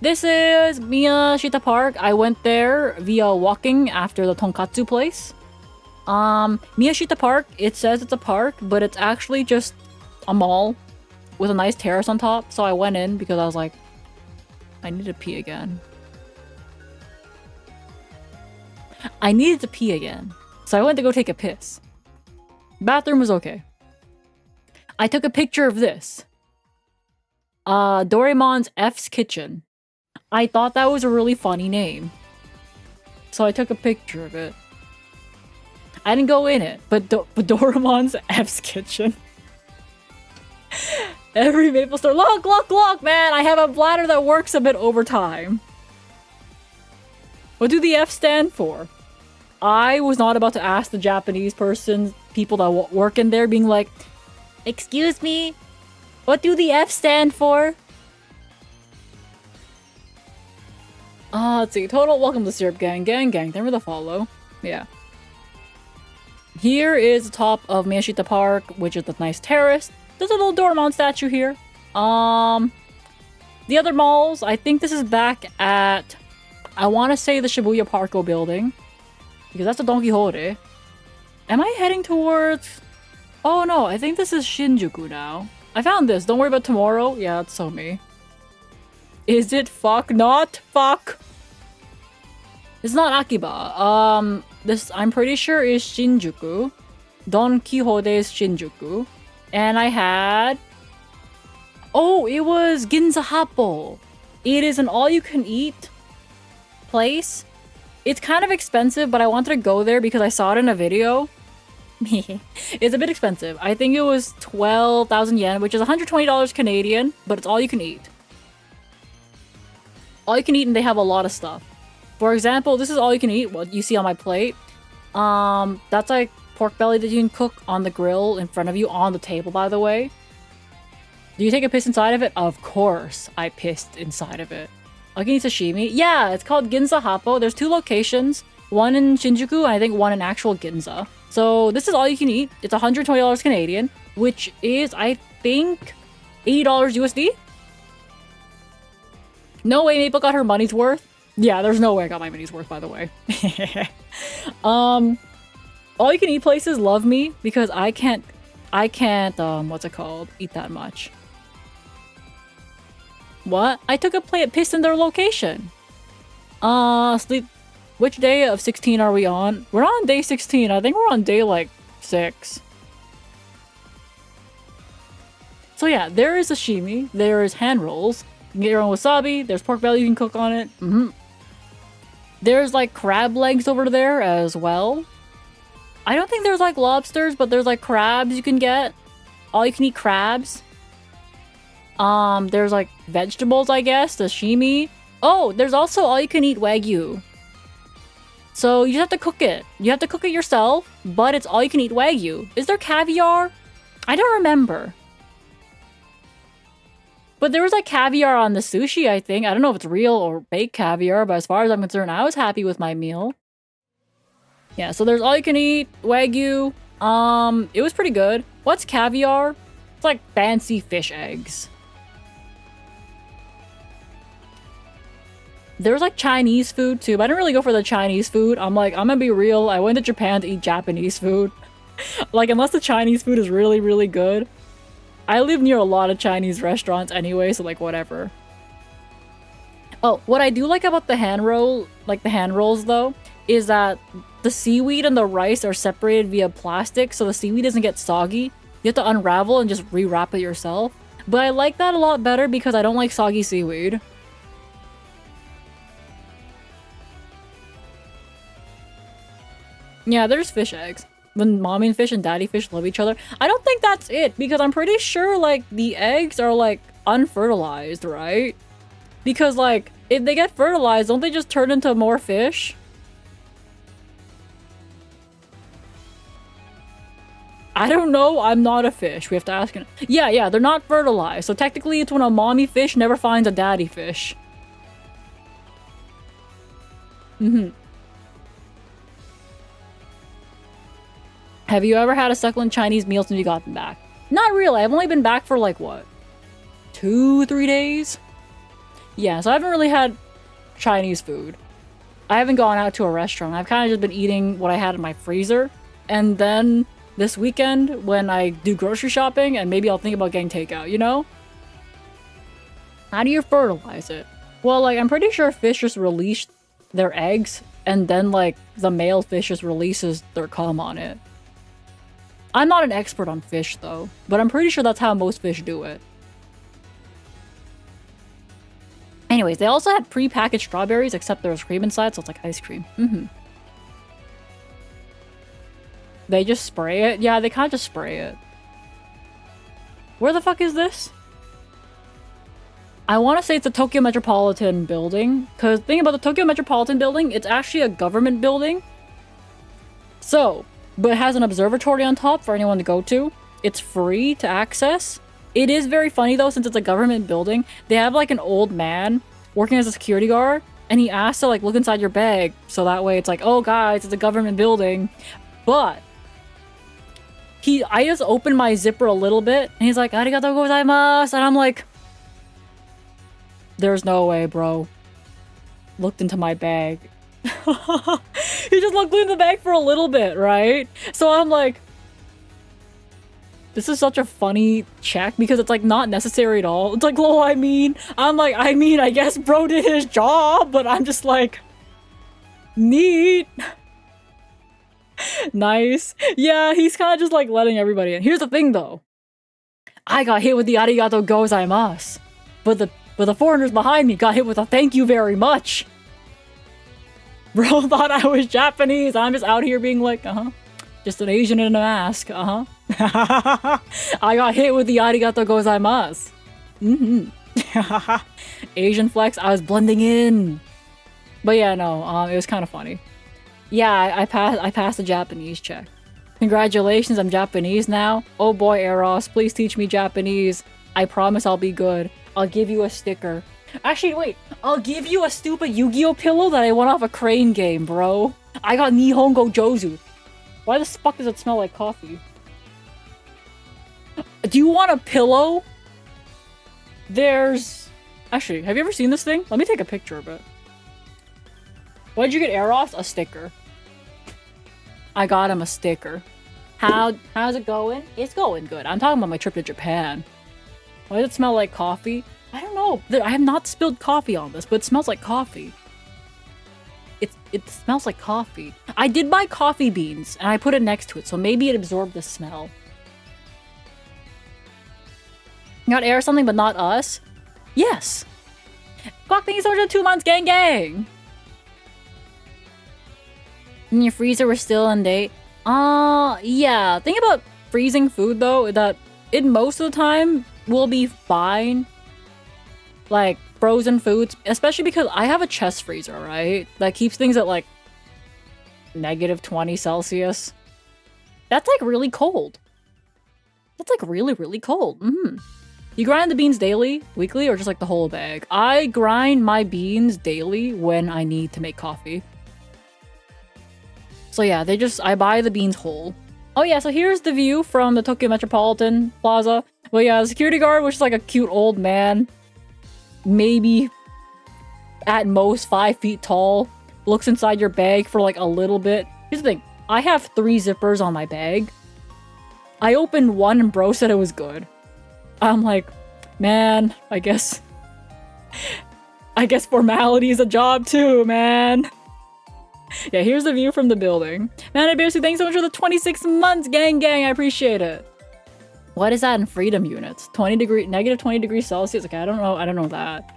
This is Miyashita Park. I went there via walking after the tonkatsu place. Miyashita Park, it says it's a park, but it's actually just a mall with a nice terrace on top. So I went in because I was like, I need to pee again. So I went to go take a piss. Bathroom was okay. I took a picture of this. Doraemon's F's Kitchen. I thought that was a really funny name. So I took a picture of it. I didn't go in it, but Doraemon's F's Kitchen. Every Maple store. Look, man! I have a bladder that works a bit over time. What do the F stand for? I was not about to ask the Japanese people that work in there, being like, excuse me, what do the F stand for? Let's see. Total, welcome to Syrup Gang. Thank you for the follow. Yeah. Here is the top of Miyashita Park, which is the nice terrace. There's a little Doraemon statue here. The other malls, I think this is back at, I want to say the Shibuya Parko building. Because that's a Don Quixote. Am I heading towards... Oh no, I think this is Shinjuku now. I found this. Don't worry about tomorrow. Yeah, that's so me. Is it fuck? Not fuck. It's not Akiba. This I'm pretty sure is Shinjuku. Don Quixote's Shinjuku. And I had... Oh, it was Ginza Happo. It is an all-you-can-eat place. It's kind of expensive, but I wanted to go there because I saw it in a video. It's a bit expensive. I think it was 12,000 yen, which is $120 Canadian, but it's all you can eat. All you can eat, and they have a lot of stuff. For example, this is all you can eat, what you see on my plate. That's like pork belly that you can cook on the grill in front of you on the table, by the way. Do you take a piss inside of it? Of course, I pissed inside of it. All you can eat sashimi? Yeah, it's called Ginza Happo. There's 2 locations. One in Shinjuku, and I think one in actual Ginza. So this is all you can eat. It's $120 Canadian, which is, I think, $80 USD? No way Maple got her money's worth. Yeah, there's no way I got my money's worth, by the way. All you can eat places love me because I can't, what's it called? Eat that much. What? I took a piss in their location. Sleep. Which day of 16 are we on? We're on day 16. I think we're on day, like, 6. So yeah, there is sashimi. There is hand rolls. You can get your own wasabi. There's pork belly you can cook on it. There's, like, crab legs over there as well. I don't think there's, like, lobsters, but there's, like, crabs you can get. All you can eat crabs. There's, like, vegetables, I guess. Sashimi. Oh, there's also all you can eat Wagyu. So you just have to cook it. You have to cook it yourself, but it's all you can eat Wagyu. Is there caviar? I don't remember. But there was like caviar on the sushi, I think. I don't know if it's real or baked caviar, but as far as I'm concerned, I was happy with my meal. Yeah, so there's all you can eat Wagyu. It was pretty good. What's caviar? It's like fancy fish eggs. There's like Chinese food too, but I didn't really go for the Chinese food. I'm like, I'm gonna be real. I went to Japan to eat Japanese food. Like, unless the Chinese food is really, really good. I live near a lot of Chinese restaurants anyway, so like, whatever. Oh, what I do like about the hand roll, like the hand rolls though, is that the seaweed and the rice are separated via plastic, so the seaweed doesn't get soggy. You have to unravel and just rewrap it yourself. But I like that a lot better because I don't like soggy seaweed. Yeah, there's fish eggs. When mommy fish and daddy fish love each other. I don't think that's it, because I'm pretty sure, like, the eggs are, like, unfertilized, right? Because, like, if they get fertilized, don't they just turn into more fish? I don't know. I'm not a fish. We have to ask. Yeah, they're not fertilized. So technically, it's when a mommy fish never finds a daddy fish. Have you ever had a succulent Chinese meal since you gotten back? Not really. I've only been back for like, what? 2-3 days? Yeah, so I haven't really had Chinese food. I haven't gone out to a restaurant. I've kind of just been eating what I had in my freezer. And then this weekend, when I do grocery shopping, and maybe I'll think about getting takeout, you know? How do you fertilize it? Well, like, I'm pretty sure fish just release their eggs, and then, like, the male fish just releases their cum on it. I'm not an expert on fish, though, but I'm pretty sure that's how most fish do it. Anyways, they also had pre-packaged strawberries, except there's cream inside, so it's like ice cream. They just spray it? Yeah, they kind of just spray it. Where the fuck is this? I want to say it's the Tokyo Metropolitan Building, because the thing about the Tokyo Metropolitan Building, it's actually a government building. So, but it has an observatory on top for anyone to go to. It's free to access. It is very funny though, since it's a government building. They have like an old man working as a security guard, and he asks to like look inside your bag, so that way it's like, oh guys, it's a government building. But I just opened my zipper a little bit, and he's like, arigatou gozaimasu, and I'm like, there's no way, bro. Looked into my bag. He just looked in the bag for a little bit, right? So I'm like, this is such a funny check because it's like not necessary at all. It's like, lol, I mean, I guess bro did his job, but I'm just like, Neat. Nice. Yeah, he's kind of just like letting everybody in. Here's the thing though. I got hit with the arigato gozaimasu. But the foreigners behind me got hit with a thank you very much. Bro thought I was Japanese. I'm just out here being like, just an Asian in a mask, I got hit with the arigato gozaimasu. Asian flex, I was blending in. But yeah, no, it was kind of funny. Yeah, I passed the Japanese check. Congratulations, I'm Japanese now. Oh boy, Eros, please teach me Japanese. I promise I'll be good. I'll give you a sticker. Actually, wait. I'll give you a stupid Yu-Gi-Oh pillow that I won off a crane game, bro. I got Nihongo Jozu. Why the fuck does it smell like coffee? Do you want a pillow? There's... Actually, have you ever seen this thing? Let me take a picture of it. What did you get, Eros? A sticker. I got him a sticker. How's it going? It's going good. I'm talking about my trip to Japan. Why does it smell like coffee? I don't know. I have not spilled coffee on this, but it smells like coffee. It smells like coffee. I did buy coffee beans, and I put it next to it, so maybe it absorbed the smell. You got air or something, but not us? Yes. Fuck, thank you so much for the 2 months, gang gang! And your freezer was still in date? Yeah. Think about freezing food, though, that it most of the time will be fine. Like, frozen foods, especially because I have a chest freezer, right? That keeps things at, like, -20 Celsius. That's, like, really cold. That's, like, really, really cold. You grind the beans daily, weekly, or just, like, the whole bag? I grind my beans daily when I need to make coffee. So, yeah, I buy the beans whole. Oh, yeah, so here's the view from the Tokyo Metropolitan Plaza. Well, yeah, the security guard was just, like, a cute old man. Maybe at most 5 feet tall, looks inside your bag for like a little bit. Here's the thing, I have 3 zippers on my bag. I opened one and bro said it was good. I'm like, man, I guess formality is a job too, man. Yeah, here's the view from the building. Man, I basically thanks so much for the 26 months, gang gang, I appreciate it. What is that in freedom units? -20 degrees Celsius? Okay, I don't know that.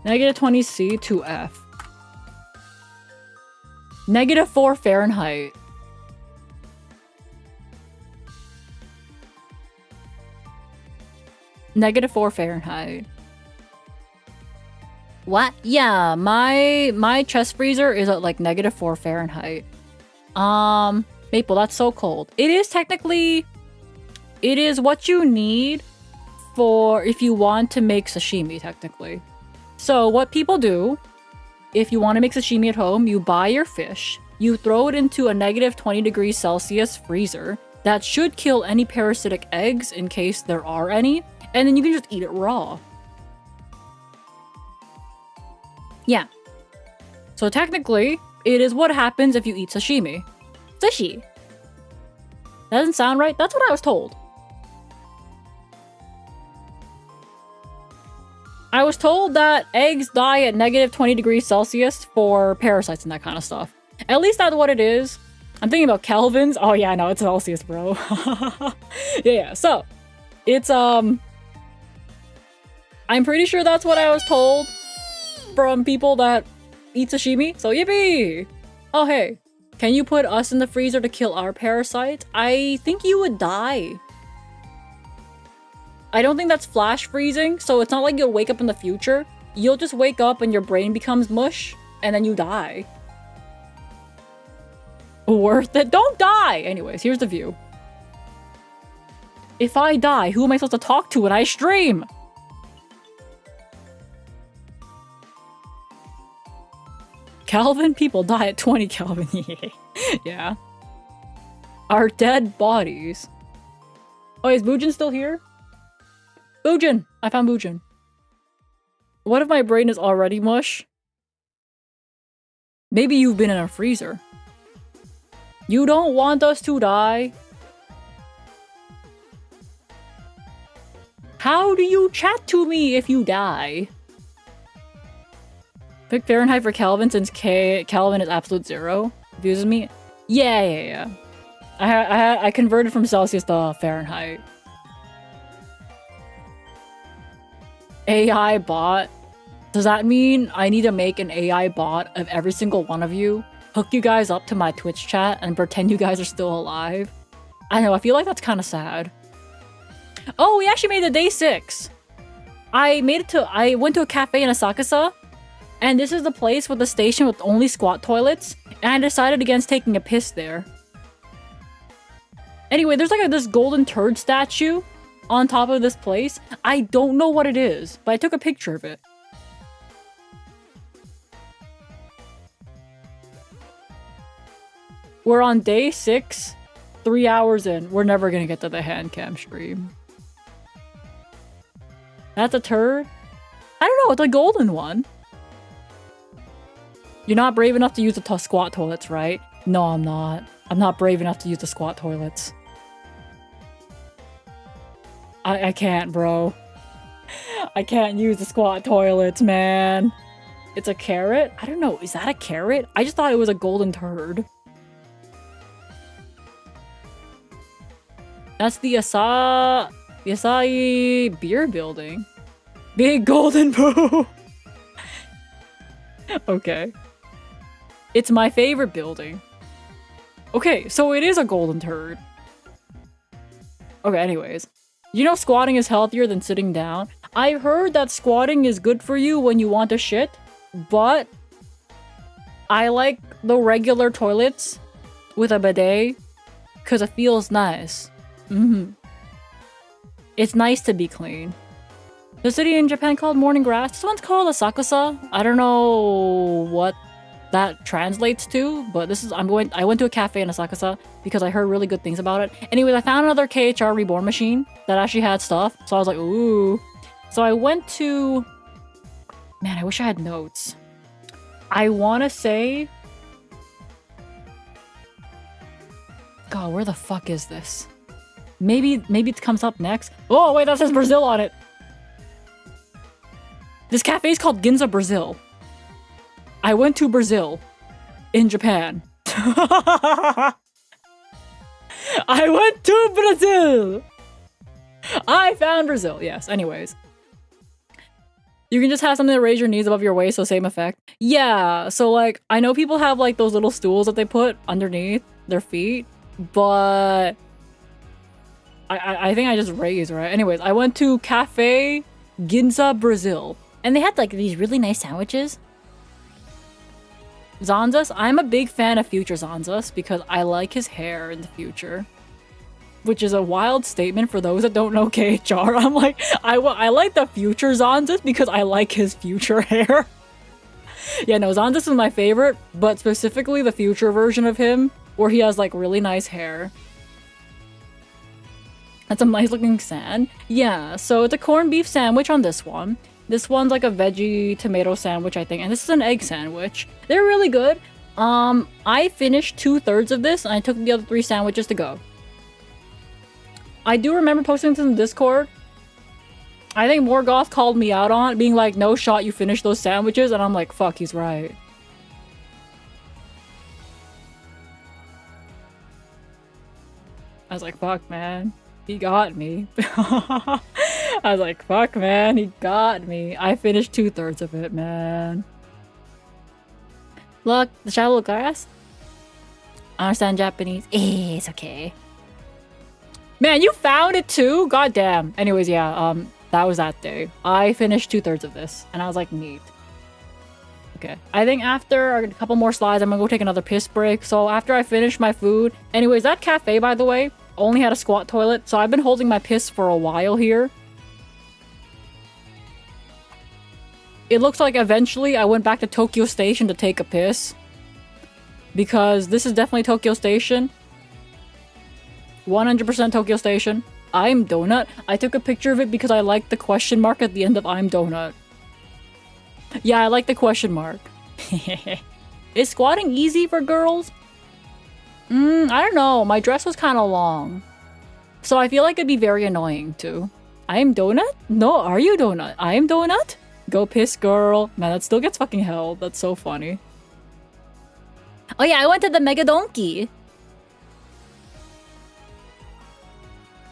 -20 C to F. -4 Fahrenheit. -4 Fahrenheit. What? Yeah, my chest freezer is at like -4 Fahrenheit. Maple, that's so cold. It is technically... It is what you need for if you want to make sashimi, technically. So what people do, if you want to make sashimi at home, you buy your fish, you throw it into a -20 degrees Celsius freezer. That should kill any parasitic eggs in case there are any, and then you can just eat it raw. Yeah. So technically, it is what happens if you eat sashimi. Sushi. That doesn't sound right? That's what I was told. I was told that eggs die at -20 degrees Celsius for parasites and that kind of stuff. At least that's what it is. I'm thinking about Kelvins. Oh yeah, no, it's Celsius, bro. yeah, so it's I'm pretty sure that's what I was told from people that eat sashimi. So yippee! Oh hey, can you put us in the freezer to kill our parasites? I think you would die. I don't think that's flash freezing, so it's not like you'll wake up in the future. You'll just wake up and your brain becomes mush, and then you die. Worth it? Don't die! Anyways, here's the view. If I die, who am I supposed to talk to when I stream? Kelvin? People die at 20 Kelvin. Yeah. Our dead bodies. Oh, is Bujin still here? Bujin! I found Bujin. What if my brain is already mush? Maybe you've been in a freezer. You don't want us to die? How do you chat to me if you die? Pick Fahrenheit for Kelvin since Kelvin is absolute zero. Confuses me. Yeah. I converted from Celsius to Fahrenheit. AI bot. Does that mean I need to make an AI bot of every single one of you, hook you guys up to my Twitch chat, and pretend you guys are still alive? I know, I feel like that's kind of sad. Oh, we actually made it day 6. I went to a cafe in Osaka, and this is the place with the station with only squat toilets, and I decided against taking a piss there. Anyway, there's like this golden turd statue on top of this place. I don't know what it is, but I took a picture of it. We're on day 6, 3 hours in. We're never gonna get to the hand cam stream. That's a turd? I don't know, it's a golden one. You're not brave enough to use the squat toilets, right? No, I'm not. I'm not brave enough to use the squat toilets. I can't, bro. I can't use the squat toilets, man. It's a carrot? I don't know. Is that a carrot? I just thought it was a golden turd. That's the Asahi beer building. Big golden poo. Okay. It's my favorite building. Okay, so it is a golden turd. Okay, anyways. You know squatting is healthier than sitting down? I heard that squatting is good for you when you want to shit, but I like the regular toilets with a bidet because it feels nice. It's nice to be clean. The city in Japan called morning grass. This one's called Asakusa. I don't know what that translates to, but this is I went to a cafe in Asakusa because I heard really good things about it. Anyways, I found another KHR reborn machine that actually had stuff, so I was like, ooh. So I went to, man, I wish I had notes. I want to say, God, where the fuck is this? Maybe it comes up next. Oh wait, that says Brazil on it. This cafe is called Ginza, Brazil. I went to Brazil in Japan. I went to Brazil. I found Brazil. Yes, anyways. You can just have something to raise your knees above your waist, so same effect. Yeah, so like, I know people have like those little stools that they put underneath their feet, but I think I just raised, right? Anyways, I went to Cafe Ginza, Brazil, and they had like these really nice sandwiches. Zanzas, I'm a big fan of Future Zanzas because I like his hair in the future. Which is a wild statement for those that don't know KHR. I'm like, I like the Future Zanzas because I like his future hair. Yeah, no, Zanzas is my favorite, but specifically the future version of him where he has like really nice hair. That's a nice looking sand. Yeah, so it's a corned beef sandwich on this one. This one's like a veggie tomato sandwich, I think, and this is an egg sandwich. They're really good. I finished 2/3 of this, and I took the other 3 sandwiches to go. I do remember posting this in Discord. I think Morgoth called me out on it, being like, no shot you finished those sandwiches, and I'm like, fuck, he's right. I was like, fuck, man. He got me. I was like, fuck, man, he got me. I finished 2/3 of it, man. Look, the shallow grass. I understand Japanese. It's okay. Man, you found it too? God damn. Anyways, yeah, that was that day. I finished 2/3 of this, and I was like, neat. Okay. I think after a couple more slides, I'm gonna go take another piss break. So after I finish my food... Anyways, that cafe, by the way, only had a squat toilet, so I've been holding my piss for a while here. It looks like eventually I went back to Tokyo Station to take a piss. Because this is definitely Tokyo Station. 100% Tokyo Station. I'm Donut. I took a picture of it because I like the question mark at the end of I'm Donut. Yeah, I like the question mark. Is squatting easy for girls? I don't know. My dress was kind of long. So I feel like it'd be very annoying too. I am Donut? No, are you Donut? I am Donut? Go piss, girl. Man, that still gets fucking held. That's so funny. Oh yeah, I went to the Mega Donkey.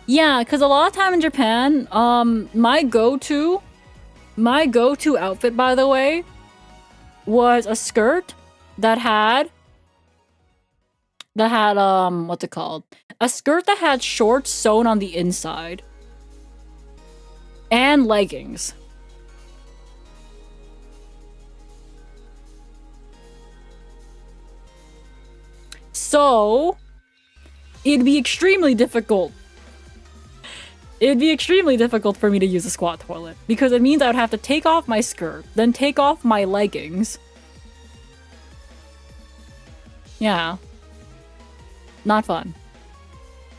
Yeah, because a lot of time in Japan, my go-to outfit, by the way, was a skirt that had, what's it called? A skirt that had shorts sewn on the inside. And leggings. So, it'd be extremely difficult. It'd be extremely difficult for me to use a squat toilet, because it means I would have to take off my skirt, then take off my leggings. Yeah. Not fun.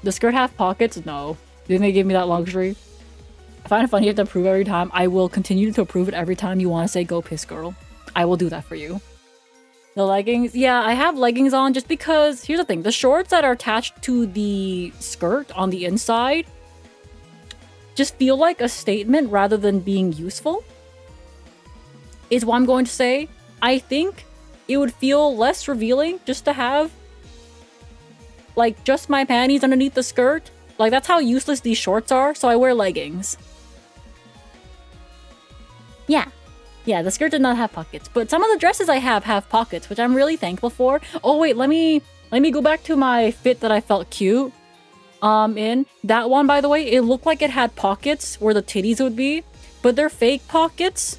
Does skirt have pockets? No. Didn't they give me that luxury? I find it funny you have to approve every time. I will continue to approve it every time you want to say go piss, girl. I will do that for you. The leggings? Yeah, I have leggings on just because, here's the thing. The shorts that are attached to the skirt on the inside just feel like a statement rather than being useful, is what I'm going to say. I think it would feel less revealing just to have, like, just my panties underneath the skirt. Like, that's how useless these shorts are, so I wear leggings. Yeah. Yeah, the skirt did not have pockets, but some of the dresses I have pockets, which I'm really thankful for. Oh wait, let me go back to my fit that I felt cute. In that one, by the way, it looked like it had pockets where the titties would be, but they're fake pockets.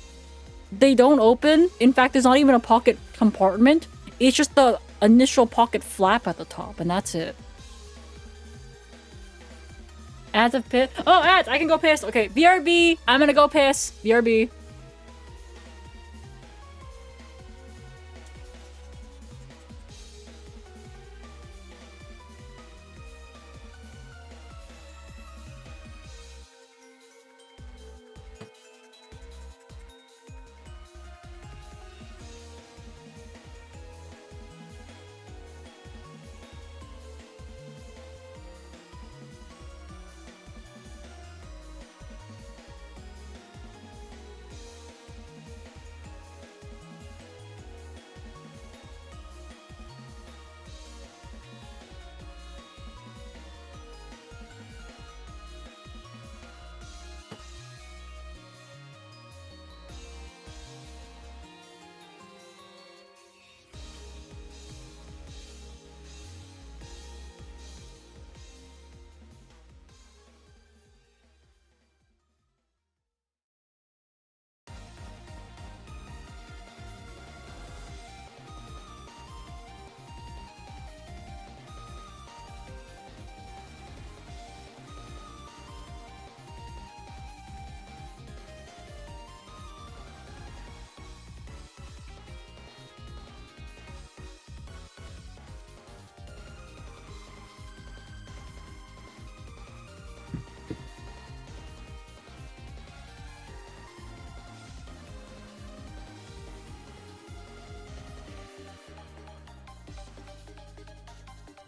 They don't open. In fact, there's not even a pocket compartment. It's just the initial pocket flap at the top, and that's it. Ads of piss. Oh, ads! I can go piss. Okay, BRB. I'm gonna go piss. BRB.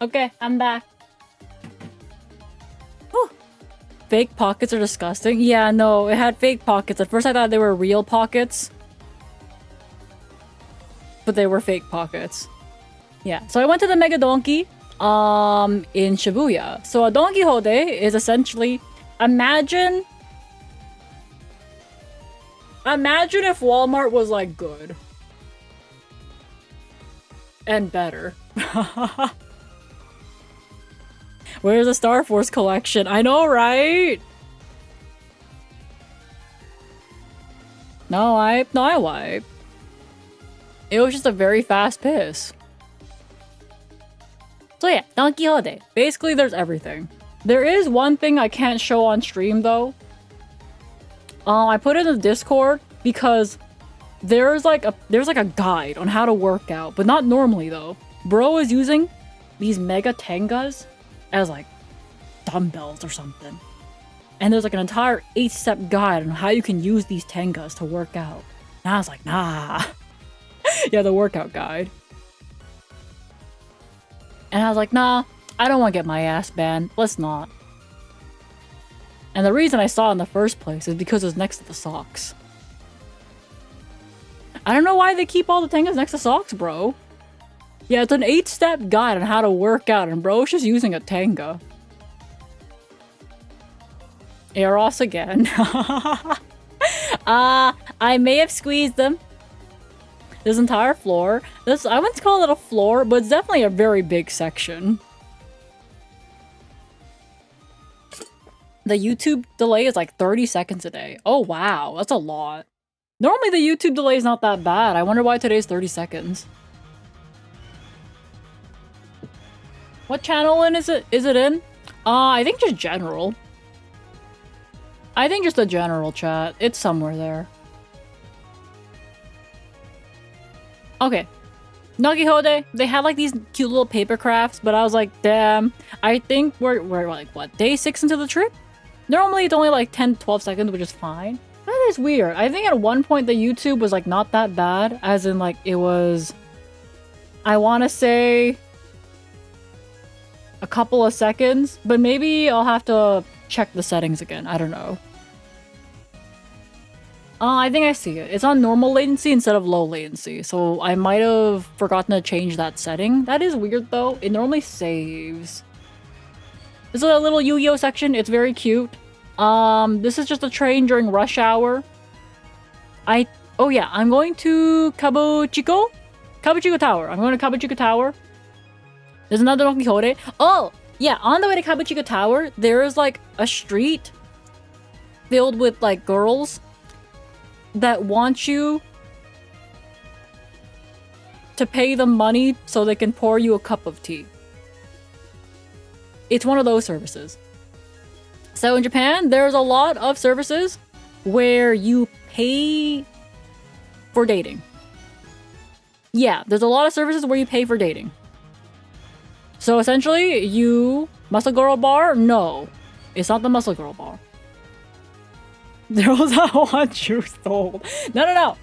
Okay, I'm back. Whew. Fake pockets are disgusting. Yeah, no, it had fake pockets. At first I thought they were real pockets, but they were fake pockets. Yeah, so I went to the Mega Donkey in Shibuya. So a Donkey Hode is essentially, imagine if Walmart was like good and better. Where's the Star Force collection? I know, right? No, I wipe. It was just a very fast piss. So yeah, Donkey Hode. Basically, there's everything. There is one thing I can't show on stream, though. I put it in the Discord because there's like a guide on how to work out, but not normally, though. Bro is using these mega tengas as like dumbbells or something. And there's like an entire 8-step guide on how you can use these tengas to work out. And I was like, nah. Yeah, the workout guide. And I was like, nah, I don't want to get my ass banned. Let's not. And the reason I saw it in the first place is because it was next to the socks. I don't know why they keep all the tangas next to socks, bro. Yeah, it's an 8-step guide on how to work out, and bro's just using a tanga. Eros again. I may have squeezed them. This entire floor. I wouldn't call it a floor, but it's definitely a very big section. The YouTube delay is like 30 seconds a day. Oh, wow. That's a lot. Normally the YouTube delay is not that bad. I wonder why today's 30 seconds. What channel is it in? I think just general. I think just a general chat. It's somewhere there. Okay. Nagihode, they had like these cute little paper crafts, but I was like, damn. I think we're like, what, day 6 into the trip? Normally it's only like 10-12 seconds, which is fine. That is weird. I think at one point the YouTube was like not that bad, as in like it was, I want to say a couple of seconds, but maybe I'll have to check the settings again. I don't know. I think I see it. It's on normal latency instead of low latency, so I might have forgotten to change that setting. That is weird though. It normally saves. This is a little Yu-Gi-Oh section. It's very cute. This is just a train during rush hour. Oh yeah, I'm going to Kabuchiko Tower. I'm going to Kabuchiko Tower. There's another Don Quixote. Oh, yeah, on the way to Kabuchiko Tower, there is like a street filled with like girls that want you to pay them money so they can pour you a cup of tea. It's one of those services. So in Japan, there's a lot of services where you pay for dating. Yeah, there's a lot of services where you pay for dating. So essentially, Muscle Girl Bar? No, it's not the Muscle Girl Bar. There was that one you sold. No.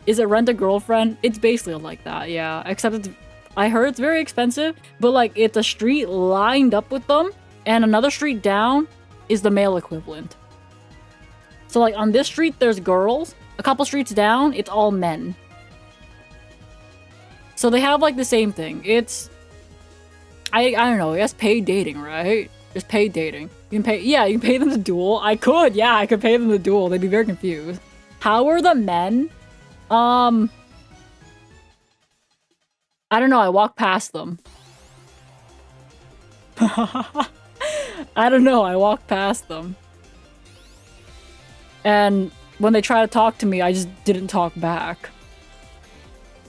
Is it Rent a Girlfriend? It's basically like that, yeah. Except I heard it's very expensive, but like it's a street lined up with them, and another street down is the male equivalent. So like on this street, there's girls. A couple streets down, it's all men. So they have like the same thing. It's, I don't know, I guess paid dating, right? Just paid dating. You can pay, yeah, you can pay them to duel. I could pay them to duel. They'd be very confused. How are the men? I don't know, I walked past them. I don't know, I walked past them. And when they try to talk to me, I just didn't talk back.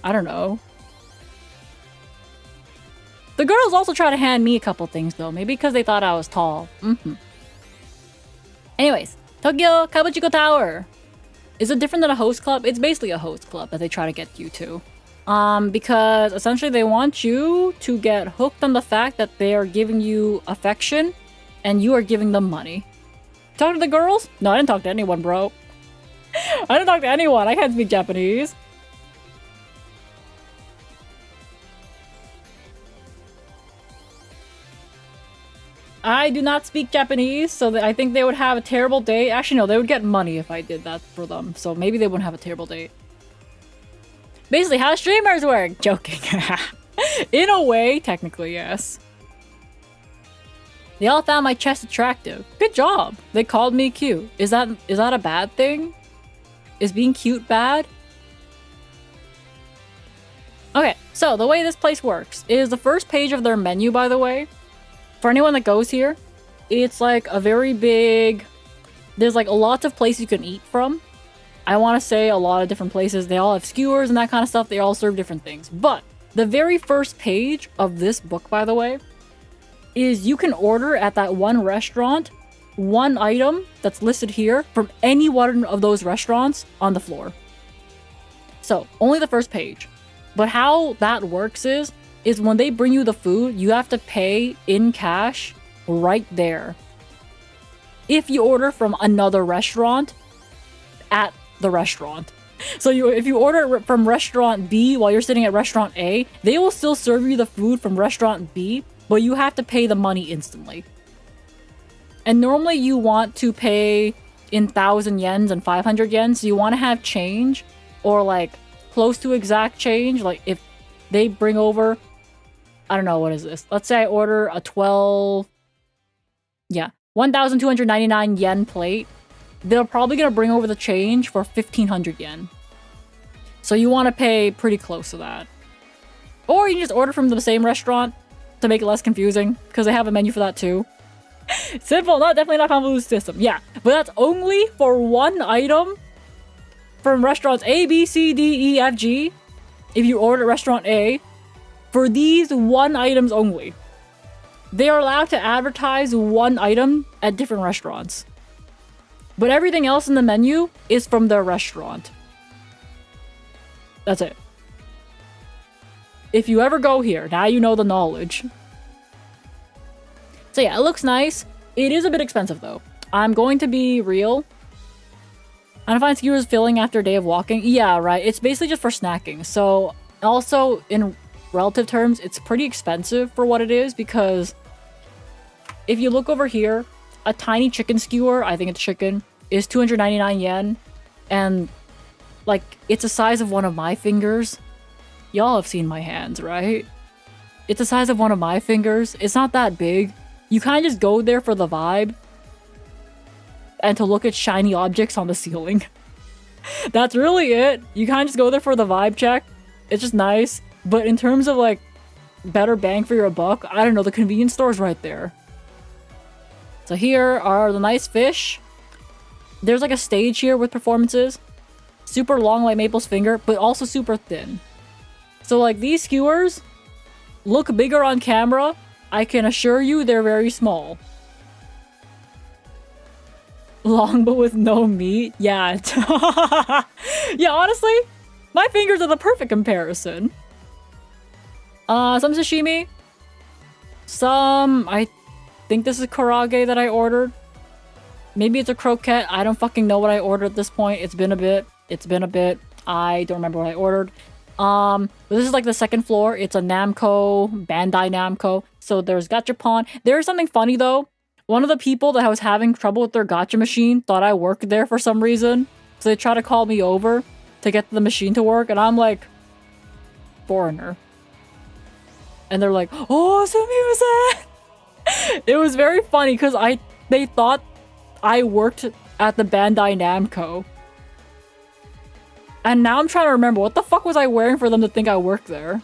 I don't know. The girls also try to hand me a couple things though, maybe because they thought I was tall. Anyways, Tokyo Kabuchiko Tower. Is it different than a host club? It's basically a host club that they try to get you to. Because essentially they want you to get hooked on the fact that they are giving you affection and you are giving them money. Talk to the girls? No, I didn't talk to anyone, bro. I didn't talk to anyone. I can't speak Japanese. I do not speak Japanese, so I think they would have a terrible date. Actually, no, they would get money if I did that for them, so maybe they wouldn't have a terrible date. Basically, how streamers work. Joking. In a way, technically, yes. They all found my chest attractive. Good job. They called me cute. Is that a bad thing? Is being cute bad? Okay, so the way this place works is the first page of their menu, by the way. For anyone that goes here, it's like a very big... There's like lots of places you can eat from. I want to say a lot of different places. They all have skewers and that kind of stuff. They all serve different things. But the very first page of this book, by the way, is you can order at that one restaurant one item that's listed here from any one of those restaurants on the floor. So, only the first page. But how that works is when they bring you the food, you have to pay in cash right there. If you order from another restaurant at the restaurant. So if you order from restaurant B while you're sitting at restaurant A, they will still serve you the food from restaurant B, but you have to pay the money instantly. And normally you want to pay in 1,000 yens and 500 yens. So you want to have change or like close to exact change. Like if they bring over, I don't know, what is this? Let's say I order a 1,299 yen plate. They're probably going to bring over the change for 1,500 yen. So you want to pay pretty close to that. Or you can just order from the same restaurant to make it less confusing, because they have a menu for that too. Simple, definitely not convoluted system. Yeah, but that's only for one item from restaurants A, B, C, D, E, F, G. If you order at restaurant A, for these one items only. They are allowed to advertise one item at different restaurants. But everything else in the menu is from their restaurant. That's it. If you ever go here, now you know the knowledge. So yeah, it looks nice. It is a bit expensive though. I'm going to be real. I don't find skewers filling after a day of walking. Yeah, right. It's basically just for snacking. So also in relative terms, it's pretty expensive for what it is, because if you look over here, a tiny chicken skewer, I think it's chicken, is 299 yen. And like, it's the size of one of my fingers. Y'all have seen my hands, right? It's the size of one of my fingers. It's not that big. You kind of just go there for the vibe and to look at shiny objects on the ceiling. That's really it. You kind of just go there for the vibe check. It's just nice. But in terms of like better bang for your buck, I don't know, the convenience store's right there. So here are the nice fish. There's like a stage here with performances. Super long like Maple's finger, but also super thin. So like these skewers look bigger on camera. I can assure you they're very small. Long but with no meat? Yeah. Yeah, honestly, my fingers are the perfect comparison. Some sashimi. I think this is karage that I ordered. Maybe it's a croquette. I don't fucking know what I ordered at this point. It's been a bit. I don't remember what I ordered. But this is like the second floor. It's a Namco, Bandai Namco. So there's gachapon. There's something funny though. One of the people that was having trouble with their gacha machine thought I worked there for some reason. So they try to call me over to get the machine to work. And I'm like, foreigner. And they're like, oh, sumimasen. It was very funny because they thought I worked at the Bandai Namco. And now I'm trying to remember, what the fuck was I wearing for them to think I worked there?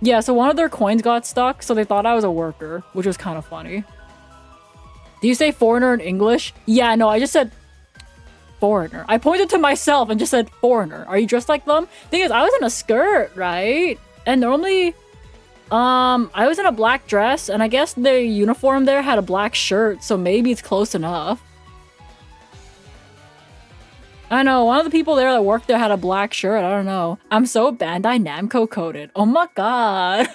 Yeah, so one of their coins got stuck, so they thought I was a worker, which was kind of funny. Do you say foreigner in English? Yeah, no, I just said foreigner. I pointed to myself and just said foreigner. Are you dressed like them? Thing is, I was in a skirt, right? And normally, I was in a black dress, and I guess the uniform there had a black shirt, so maybe it's close enough. I know, one of the people there that worked there had a black shirt. I don't know. I'm so Bandai Namco coded. Oh my god.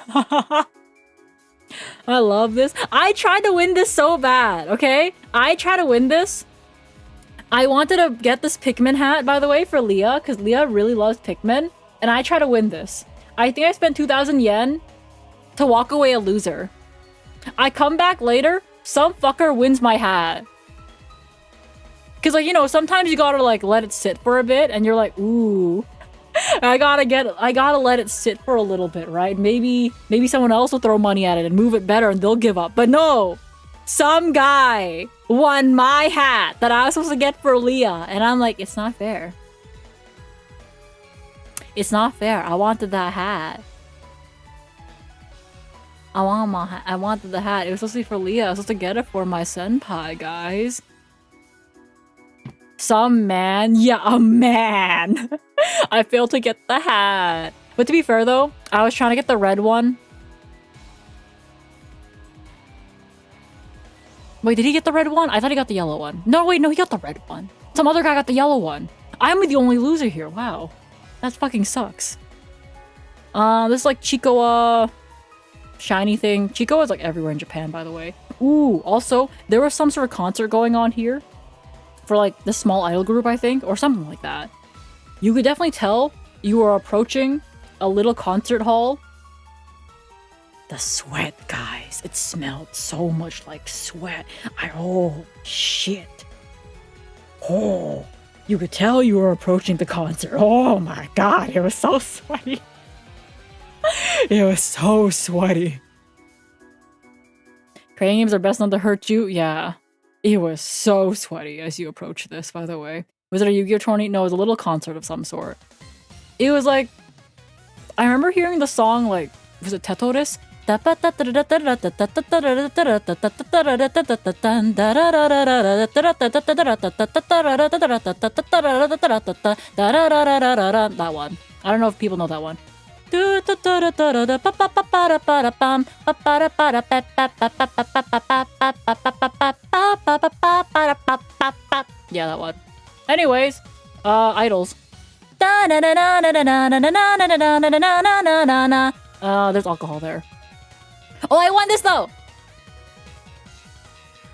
I love this. I tried to win this so bad, okay? I tried to win this. I wanted to get this Pikmin hat, by the way, for Leah, because Leah really loves Pikmin. And I tried to win this. I think I spent 2,000 yen to walk away a loser. I come back later, some fucker wins my hat. Because, like, you know, sometimes you gotta, like, let it sit for a bit, and you're like, ooh. I gotta let it sit for a little bit, right? Maybe someone else will throw money at it and move it better, and they'll give up. But no! Some guy won my hat that I was supposed to get for Leah, and I'm like, it's not fair. It's not fair. I wanted that hat. I wanted the hat. It was supposed to be for Leah. I was supposed to get it for my senpai, guys. Some man. Yeah, a man. I failed to get the hat. But to be fair, though, I was trying to get the red one. Wait, did he get the red one? I thought he got the yellow one. No, wait, no, he got the red one. Some other guy got the yellow one. I'm the only loser here. Wow. That fucking sucks. This is like Chico, shiny thing. Chico is like everywhere in Japan, by the way. Ooh, also, there was some sort of concert going on here. For like the small idol group, I think, or something like that. You could definitely tell you were approaching a little concert hall. The sweat, guys. It smelled so much like sweat. Oh, shit. Oh, you could tell you were approaching the concert. Oh my god, it was so sweaty. It was so sweaty. Training games are best known to hurt you. Yeah. It was so sweaty as you approach this, by the way. Was it a Yu-Gi-Oh tourney? No, it was a little concert of some sort. It was like... I remember hearing the song, like... Was it Tetoris? That one. I don't know if people know that one. Yeah, that one. Anyways, idols. There's alcohol there. Oh, I won this though!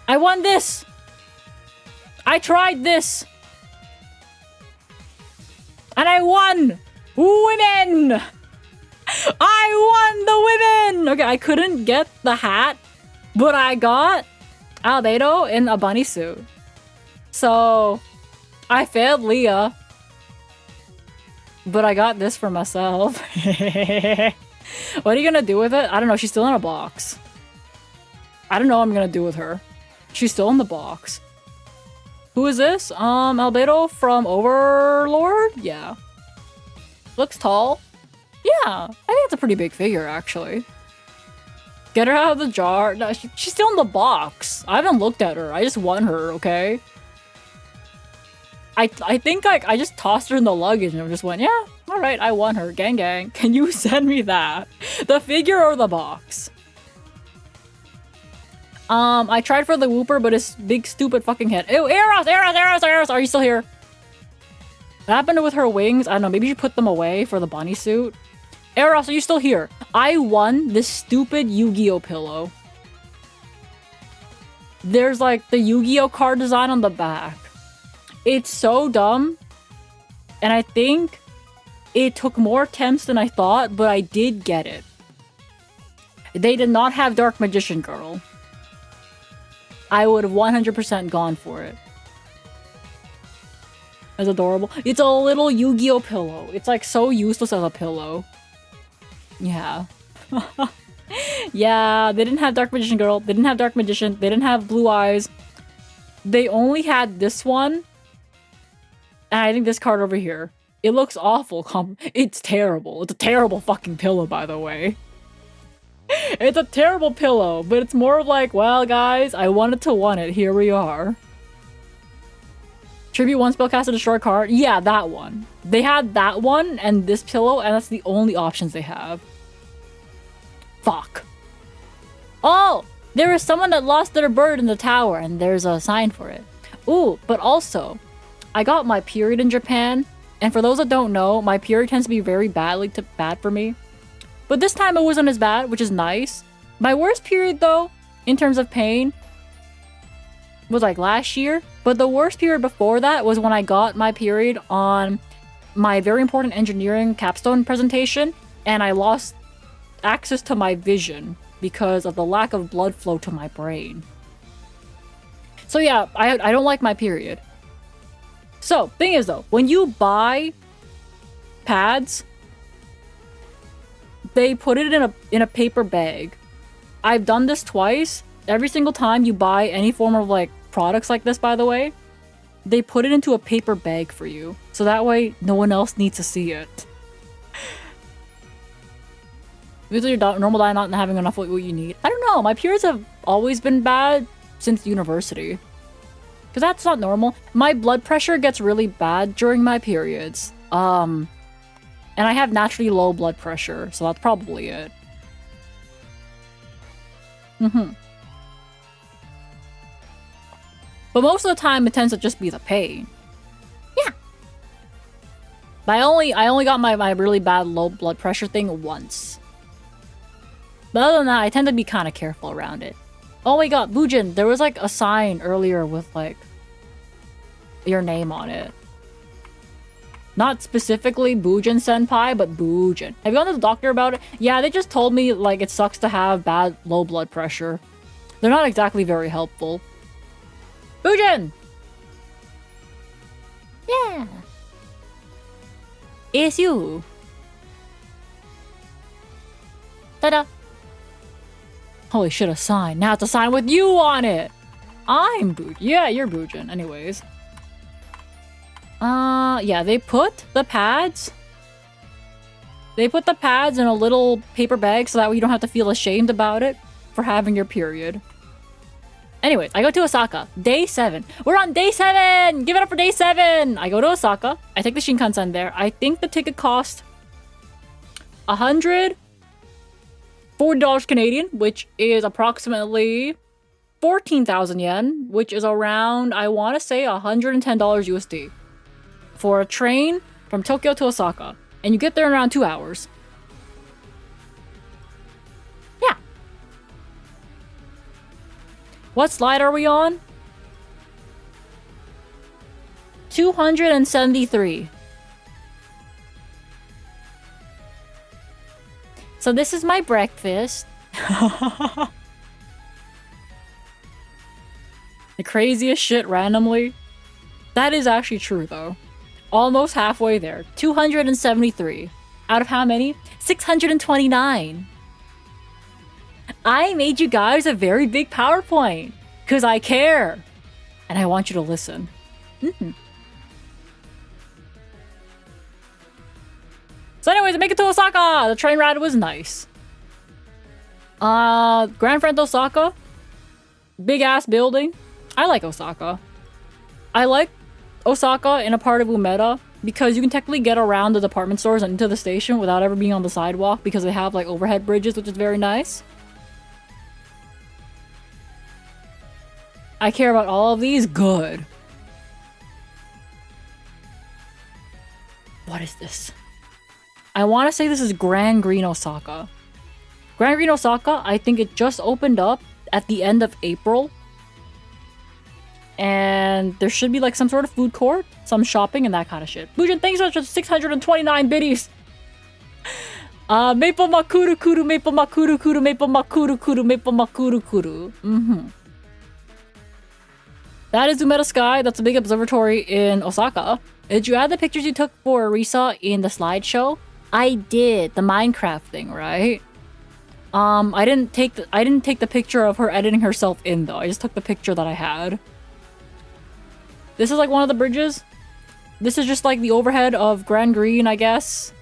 I won this! I tried this! And I won! Women! I won the women! Okay, I couldn't get the hat, but I got Albedo in a bunny suit. So, I failed Leah. But I got this for myself. What are you gonna do with it? I don't know, she's still in a box. I don't know what I'm gonna do with her. She's still in the box. Who is this? Albedo from Overlord? Yeah. Looks tall. Yeah, I think it's a pretty big figure, actually. Get her out of the jar. No, she's still in the box. I haven't looked at her. I just won her, okay? I think I just tossed her in the luggage and just went, yeah, alright, I won her. Gang gang. Can you send me that? The figure or the box? I tried for the Whooper, but his big stupid fucking head. Ew, Eros! Are you still here? What happened with her wings? I don't know, maybe you put them away for the bunny suit. Eros, are you still here? I won this stupid Yu-Gi-Oh pillow. There's like the Yu-Gi-Oh card design on the back. It's so dumb. And I think it took more attempts than I thought, but I did get it. They did not have Dark Magician Girl. I would have 100% gone for it. It's adorable. It's a little Yu-Gi-Oh pillow. It's like so useless as a pillow. Yeah. Yeah, they didn't have Dark Magician Girl. They didn't have Dark Magician. They didn't have Blue Eyes. They only had this one. And I think this card over here. It looks awful. It's terrible. It's a terrible fucking pillow, by the way. It's a terrible pillow, but it's more of like, well, guys, I wanted to want it. Here we are. Tribute one spellcaster destroy card. Yeah, that one. They had that one and this pillow, and that's the only options they have. Fuck. Oh! There is someone that lost their bird in the tower, and there's a sign for it. Ooh, but also, I got my period in Japan, and for those that don't know, my period tends to be very bad for me. But this time it wasn't as bad, which is nice. My worst period, though, in terms of pain, was like last year. But the worst period before that was when I got my period on my very important engineering capstone presentation, and I lost access to my vision because of the lack of blood flow to my brain. So yeah, I don't like my period. So, thing is though, when you buy pads, they put it in a paper bag. I've done this twice. Every single time you buy any form of like products like this, by the way, they put it into a paper bag for you. So that way no one else needs to see it. Because your normal diet not having enough what you need. I don't know, my periods have always been bad since university. Because that's not normal. My blood pressure gets really bad during my periods. And I have naturally low blood pressure, so that's probably it. But most of the time, it tends to just be the pain. Yeah. But I only got my really bad low blood pressure thing once. But other than that, I tend to be kind of careful around it. Oh my god, Bujin, there was like a sign earlier with like your name on it. Not specifically Bujin Senpai, but Bujin. Have you gone to the doctor about it? Yeah, they just told me like it sucks to have bad low blood pressure. They're not exactly very helpful. Bujin! Yeah. It's you. Ta-da. Holy shit, a sign. Now it's a sign with you on it. I'm Boojin. Yeah, you're Boojin. Anyways. Yeah, they put the pads. They put the pads in a little paper bag so that way you don't have to feel ashamed about it for having your period. Anyways, I go to Osaka. Day 7. We're on day 7! Give it up for day 7! I go to Osaka. I take the Shinkansen there. I think the ticket cost $140 Canadian, which is approximately 14,000 yen, which is around, I want to say, $110 USD. For a train from Tokyo to Osaka. And you get there in around 2 hours. Yeah. What slide are we on? 273. So this is my breakfast. The craziest shit randomly. That is actually true though. Almost halfway there. 273. Out of how many? 629. I made you guys a very big PowerPoint. Because I care. And I want you to listen. So anyways, I make it to Osaka. The train ride was nice. Grand Front Osaka. Big ass building. I like Osaka. I like Osaka in a part of Umeda because you can technically get around the department stores and into the station without ever being on the sidewalk because they have like overhead bridges, which is very nice. I care about all of these. Good. What is this? I want to say this is Grand Green Osaka. Grand Green Osaka, I think it just opened up at the end of April. And there should be like some sort of food court, some shopping, and that kind of shit. Boojin, thanks so much for 629 biddies. Maple makuru kuru, maple makuru kuru, maple makuru kuru, maple makuru kuru. That is Umeda Sky. That's a big observatory in Osaka. Did you add the pictures you took for Arisa in the slideshow? I did. The Minecraft thing, right? I didn't take the picture of her editing herself in though. I just took the picture that I had. This is like one of the bridges. This is just like the overhead of Grand Green, I guess.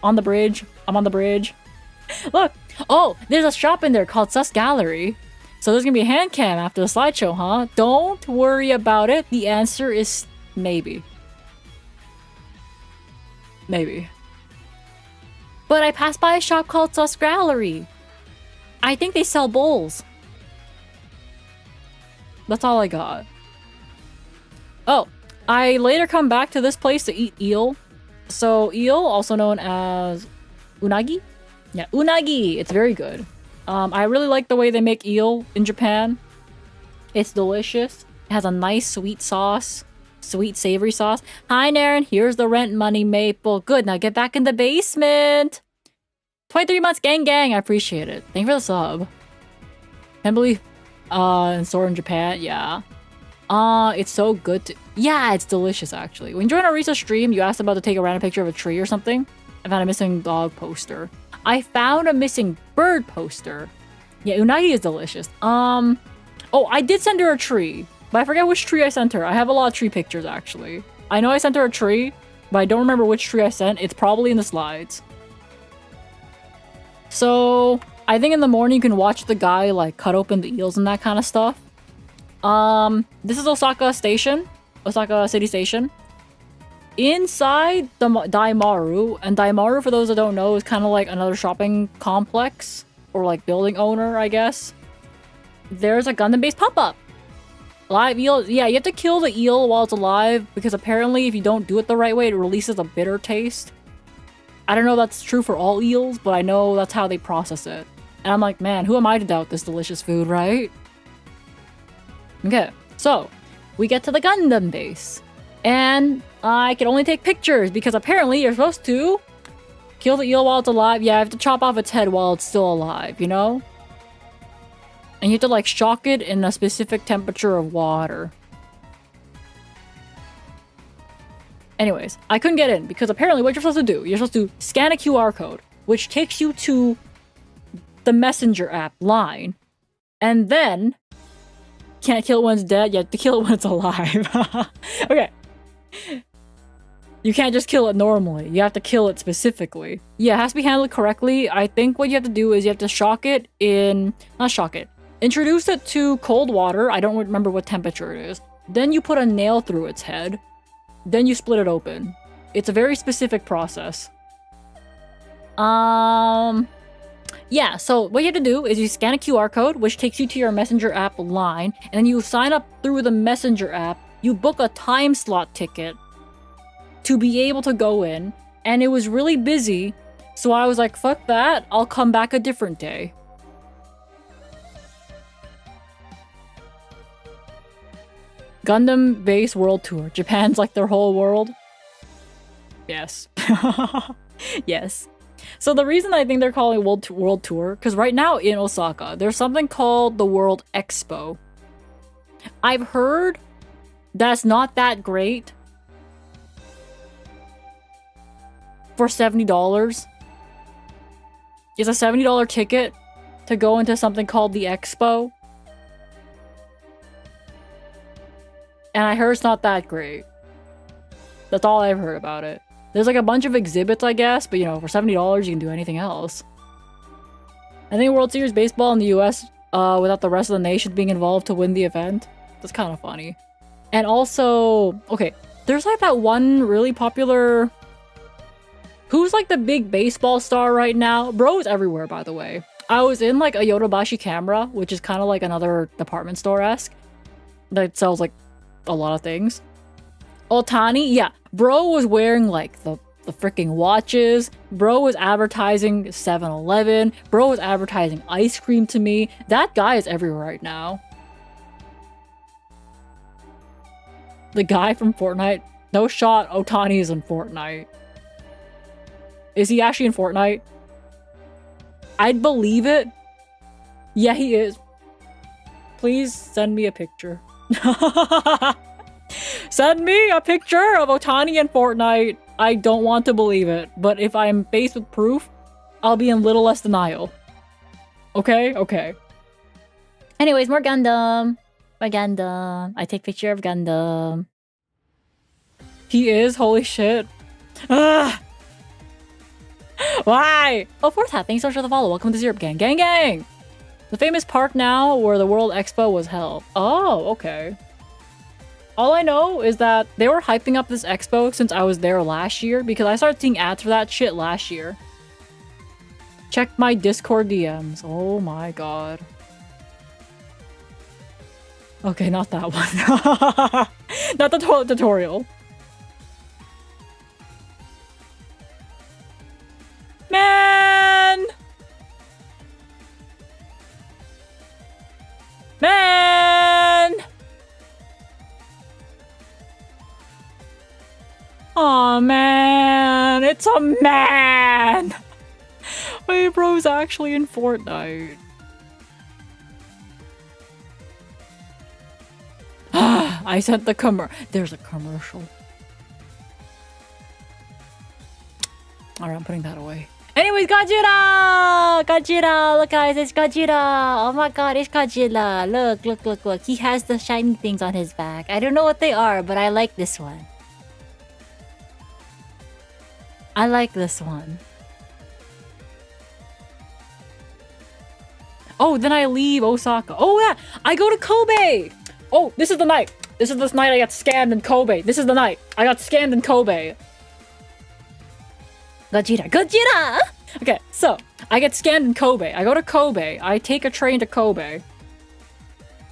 On the bridge. I'm on the bridge. Look! Oh, there's a shop in there called Sus Gallery. So there's gonna be a hand cam after the slideshow, huh? Don't worry about it. The answer is maybe. Maybe. But I passed by a shop called Sus Gallery. I think they sell bowls. That's all I got. Oh, I later come back to this place to eat eel. So eel, also known as unagi? Yeah, unagi. It's very good. I really like the way they make eel in Japan. It's delicious. It has a nice sweet sauce. Sweet savory sauce. Hi, Naren. Here's the rent money, Maple. Good, now get back in the basement. 23 months, gang gang. I appreciate it. Thank you for the sub. Can't believe in store in Japan. Yeah. It's so good to... Yeah, it's delicious, actually. When you joined Arisa's stream, you asked about to take a random picture of a tree or something. I found a missing dog poster. I found a missing bird poster. Yeah, unagi is delicious. Oh, I did send her a tree. But I forget which tree I sent her. I have a lot of tree pictures, actually. I know I sent her a tree, but I don't remember which tree I sent. It's probably in the slides. So, I think in the morning you can watch the guy, like, cut open the eels and that kind of stuff. This is Osaka Station. Osaka City Station. Inside the Daimaru, and Daimaru, for those that don't know, is kind of like another shopping complex, or like building owner, I guess. There's a Gundam-based pop-up. Live eel, yeah, you have to kill the eel while it's alive, because apparently if you don't do it the right way, it releases a bitter taste. I don't know if that's true for all eels, but I know that's how they process it. And I'm like, man, who am I to doubt this delicious food, right? Okay, so, we get to the Gundam base. And I can only take pictures, because apparently you're supposed to kill the eel while it's alive. Yeah, I have to chop off its head while it's still alive, you know? And you have to, like, shock it in a specific temperature of water. Anyways, I couldn't get in because apparently what you're supposed to do, you're supposed to scan a QR code, which takes you to the messenger app line. And then, can't kill it when it's dead, you have to kill it when it's alive. Okay. You can't just kill it normally. You have to kill it specifically. Yeah, it has to be handled correctly. I think what you have to do is you have to shock it in... Not shock it. Introduce it to cold water. I don't remember what temperature it is. Then you put a nail through its head. Then you split it open. It's a very specific process. Yeah, so what you have to do is you scan a QR code, which takes you to your messenger app line. And then you sign up through the messenger app. You book a time slot ticket to be able to go in, and it was really busy, so I was like, fuck that, I'll come back a different day. Gundam Base World Tour. Japan's like their whole world? Yes. Yes. So the reason I think they're calling it World Tour, because right now in Osaka, there's something called the World Expo. I've heard that's not that great. For $70. It's a $70 ticket to go into something called the Expo. And I heard it's not that great. That's all I've heard about it. There's like a bunch of exhibits, I guess, but you know, for $70 you can do anything else. I think World Series Baseball in the US, without the rest of the nation being involved to win the event, that's kind of funny. And also, okay, there's like that one really popular... Who's like the big baseball star right now? Bro's everywhere, by the way. I was in like a Yodobashi Camera, which is kind of like another department store-esque that sells like a lot of things. Otani, yeah. Bro was wearing like the freaking watches. Bro was advertising 7-Eleven. Bro was advertising ice cream to me. That guy is everywhere right now. The guy from Fortnite. No shot, Otani is in Fortnite. Is he actually in Fortnite? I'd believe it. Yeah, he is. Please send me a picture. Send me a picture of Otani in Fortnite. I don't want to believe it, but if I'm faced with proof, I'll be in little less denial. Okay? Okay. Anyways, more Gundam. More Gundam. I take picture of Gundam. He is? Holy shit. Ah! Why? Oh, fourth hat. Thanks so much for the follow. Welcome to Syrup Gang. Gang gang! The famous park now where the World Expo was held. Oh, okay. All I know is that they were hyping up this expo since I was there last year because I started seeing ads for that shit last year. Check my Discord DMs. Oh my god. Okay, not that one. Not the toilet tutorial. Man! Man! Aw, man! It's a man! Wait, bro's actually in Fortnite. I sent the There's a commercial. Alright, I'm putting that away. Anyways, Gajira! Gajira! Look guys, it's Gajira! Oh my god, it's Gajira! Look, look, look, look. He has the shiny things on his back. I don't know what they are, but I like this one. I like this one. Oh, then I leave Osaka. Oh yeah! I go to Kobe! Oh, this is the night! This is the night I got scammed in Kobe. This is the night I got scammed in Kobe. Gajira. Gajira! Okay, so, I get scammed in Kobe. I go to Kobe. I take a train to Kobe.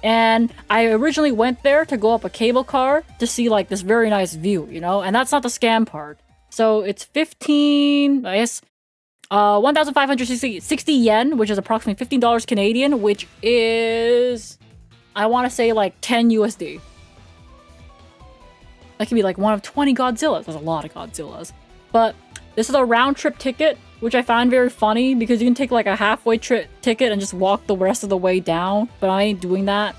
And I originally went there to go up a cable car to see, like, this very nice view, you know? And that's not the scam part. So, it's 1,560 yen, which is approximately $15 Canadian, which is... I want to say, like, 10 USD. That could be, like, one of 20 Godzillas. There's a lot of Godzillas. But... this is a round-trip ticket, which I find very funny because you can take like a halfway trip ticket and just walk the rest of the way down, but I ain't doing that.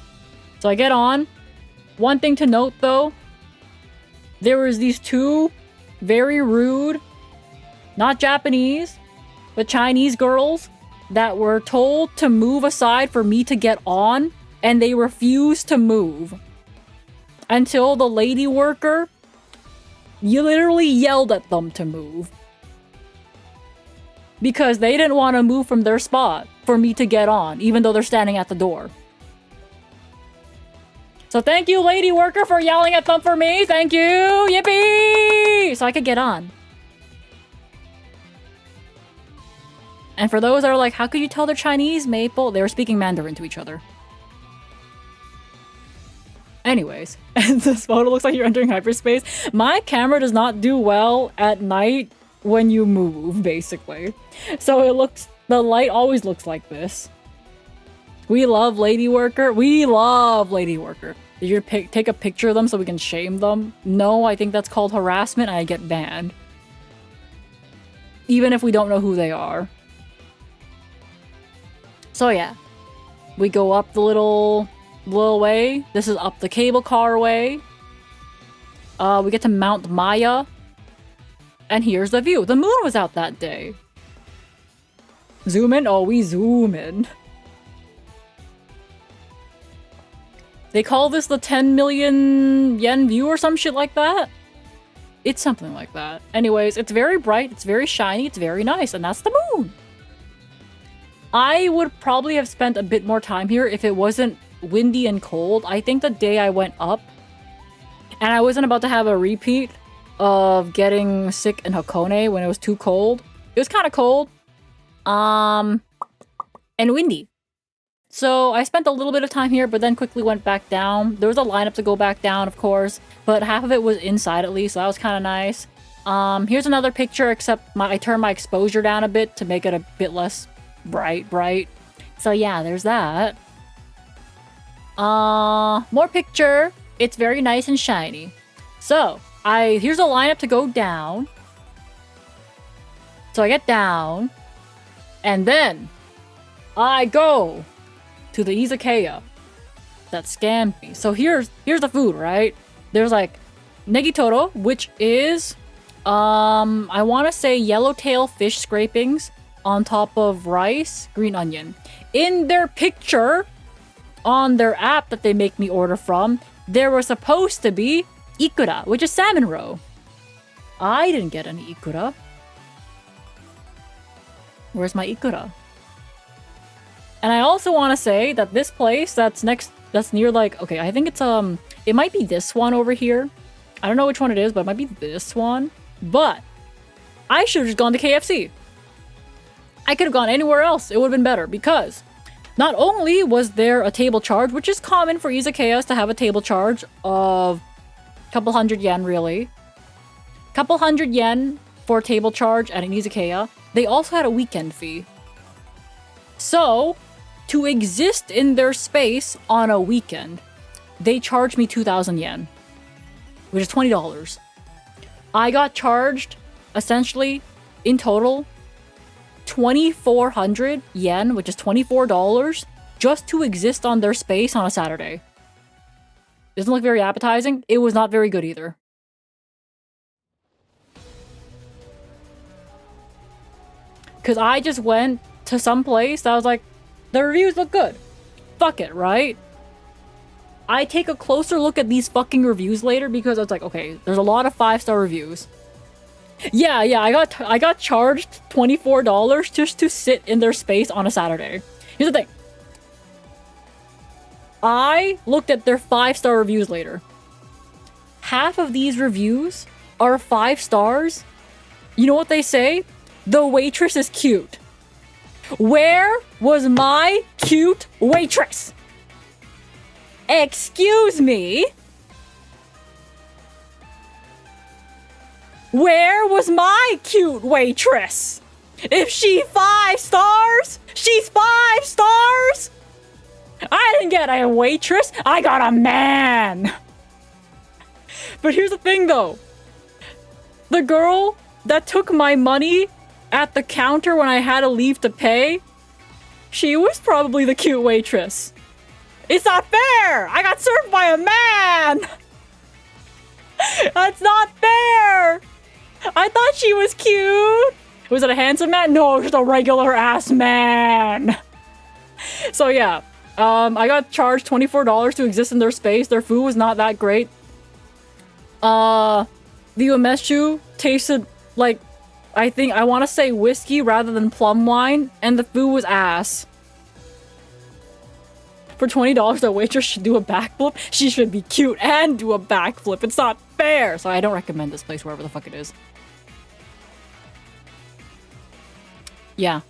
So I get on. One thing to note though, there was these two very rude, not Japanese, but Chinese girls that were told to move aside for me to get on, and they refused to move. Until the lady worker, you literally yelled at them to move. Because they didn't want to move from their spot for me to get on, even though they're standing at the door. So thank you, lady worker, for yelling at them for me. Thank you. Yippee! So I could get on. And for those that are like, how could you tell they're Chinese, Maple? They were speaking Mandarin to each other. Anyways, and this photo looks like you're entering hyperspace. My camera does not do well at night when you move, basically. So the light always looks like this. We love lady worker. We love lady worker. Did you take a picture of them so we can shame them? No, I think that's called harassment and I get banned. Even if we don't know who they are. So yeah, we go up the little way. This is up the cable car way. We get to Mount Maya. And here's the view. The moon was out that day. Zoom in? Oh, we zoom in. They call this the 10 million yen view or some shit like that. It's something like that. Anyways, it's very bright, it's very shiny, it's very nice, and that's the moon. I would probably have spent a bit more time here if it wasn't windy and cold. I think the day I went up, and I wasn't about to have a repeat of getting sick in Hakone when it was too cold. It was kind of cold. And windy. So I spent a little bit of time here, but then quickly went back down. There was a lineup to go back down, of course, but half of it was inside at least, so that was kind of nice. Here's another picture, except I turned my exposure down a bit to make it a bit less bright. So yeah, there's that. More picture. It's very nice and shiny. So, here's a lineup to go down. So I get down, and then I go to the izakaya that scammed me. So here's the food, right? There's like negitoro, which is I want to say yellowtail fish scrapings on top of rice, green onion. In their picture on their app that they make me order from, there was supposed to be ikura, which is salmon roe. I didn't get any ikura. Where's my ikura? And I also want to say that this place that's near like, okay, I think it's, it might be this one over here. I don't know which one it is, but it might be this one. But I should have just gone to KFC. I could have gone anywhere else. It would have been better because not only was there a table charge, which is common for izakayas to have a table charge of a couple hundred yen, really. Couple hundred yen for a table charge at an izakaya. They also had a weekend fee. So, to exist in their space on a weekend, they charged me 2,000 yen, which is $20. I got charged, essentially, in total, 2,400 yen, which is $24, just to exist on their space on a Saturday. Doesn't look very appetizing. It was not very good either. Because I just went to some place that I was like, the reviews look good. Fuck it, right? I take a closer look at these fucking reviews later because it's like, okay, there's a lot of 5-star reviews. Yeah, I got charged $24 just to sit in their space on a Saturday. Here's the thing. I looked at their 5-star reviews later. Half of these reviews are 5 stars. You know what they say? The waitress is cute. Where was my cute waitress? Excuse me? Where was my cute waitress? If she 5 stars, she's 5 stars. I didn't get a waitress, I got a man. But here's the thing though. The girl that took my money at the counter when I had to leave to pay, she was probably the cute waitress. It's not fair! I got served by a man! That's not fair! I thought she was cute! Was it a handsome man? No, just a regular ass man! So yeah, I got charged $24 to exist in their space. Their food was not that great. The umeshu tasted like, I want to say whiskey rather than plum wine, and the food was ass. For $20, the waitress should do a backflip. She should be cute and do a backflip. It's not fair. So I don't recommend this place, wherever the fuck it is. Yeah.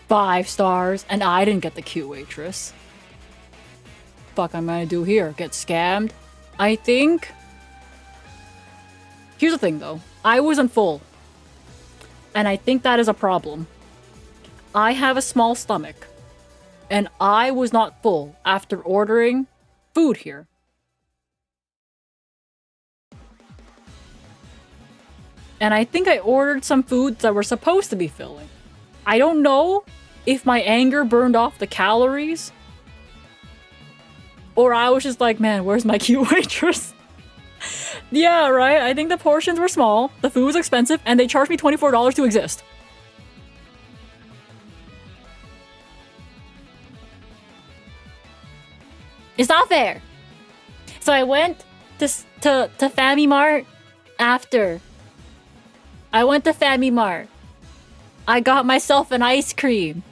5 stars, and I didn't get the cute waitress. Fuck I'm gonna do here? Get scammed? I think... Here's the thing, though. I wasn't full. And I think that is a problem. I have a small stomach. And I was not full after ordering food here. And I think I ordered some foods that were supposed to be filling. I don't know if my anger burned off the calories. Or I was just like, man, where's my cute waitress? Yeah, right? I think the portions were small, the food was expensive, and they charged me $24 to exist. It's not fair. So I went to Family Mart after. I went to Family Mart. I got myself an ice cream.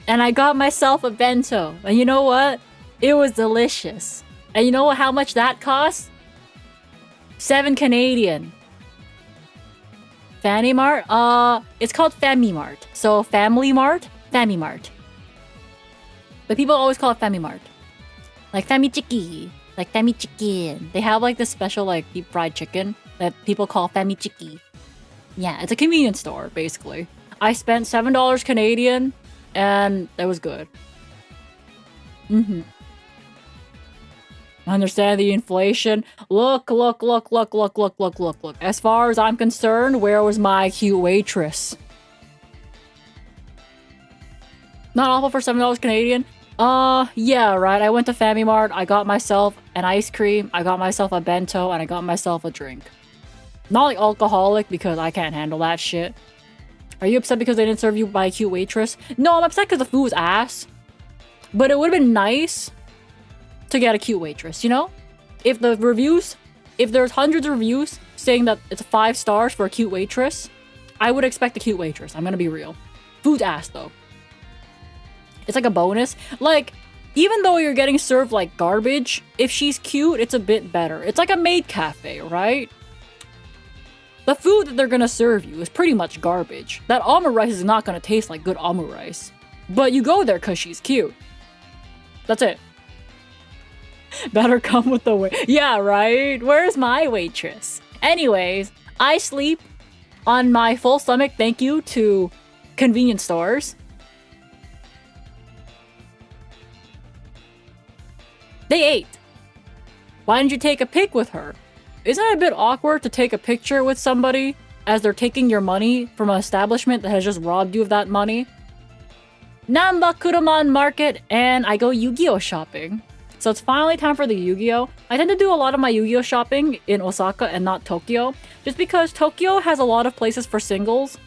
And I got myself a bento. And you know what? It was delicious. And you know how much that cost? 7 Canadian. Family Mart? It's called Family Mart. So Family Mart? Family Mart. But people always call it Family Mart. Like Family Chiki. Like Family Chicken. They have like this special like deep fried chicken that people call Family Chiki. Yeah, it's a convenience store, basically. I spent $7 Canadian, and that was good. I understand the inflation. Look. As far as I'm concerned, where was my cute waitress? Not awful for $7 Canadian. Yeah, right. I went to Family Mart. I got myself an ice cream. I got myself a bento, and I got myself a drink. Not like alcoholic, because I can't handle that shit. Are you upset because they didn't serve you by a cute waitress? No, I'm upset because the food was ass. But it would have been nice to get a cute waitress, you know? If there's hundreds of reviews saying that it's 5 stars for a cute waitress, I would expect a cute waitress. I'm gonna be real. Food's ass, though. It's like a bonus. Like, even though you're getting served like garbage, if she's cute, it's a bit better. It's like a maid cafe, right? The food that they're gonna serve you is pretty much garbage. That omu rice is not gonna taste like good omu rice. But you go there because she's cute. That's it. Better come with the yeah, right? Where's my waitress? Anyways, I sleep on my full stomach thank you to convenience stores. They ate. Why didn't you take a pic with her? Isn't it a bit awkward to take a picture with somebody as they're taking your money from an establishment that has just robbed you of that money? Namba Kuruman Market, and I go Yu-Gi-Oh shopping. So it's finally time for the Yu-Gi-Oh! I tend to do a lot of my Yu-Gi-Oh shopping in Osaka and not Tokyo, just because Tokyo has a lot of places for singles,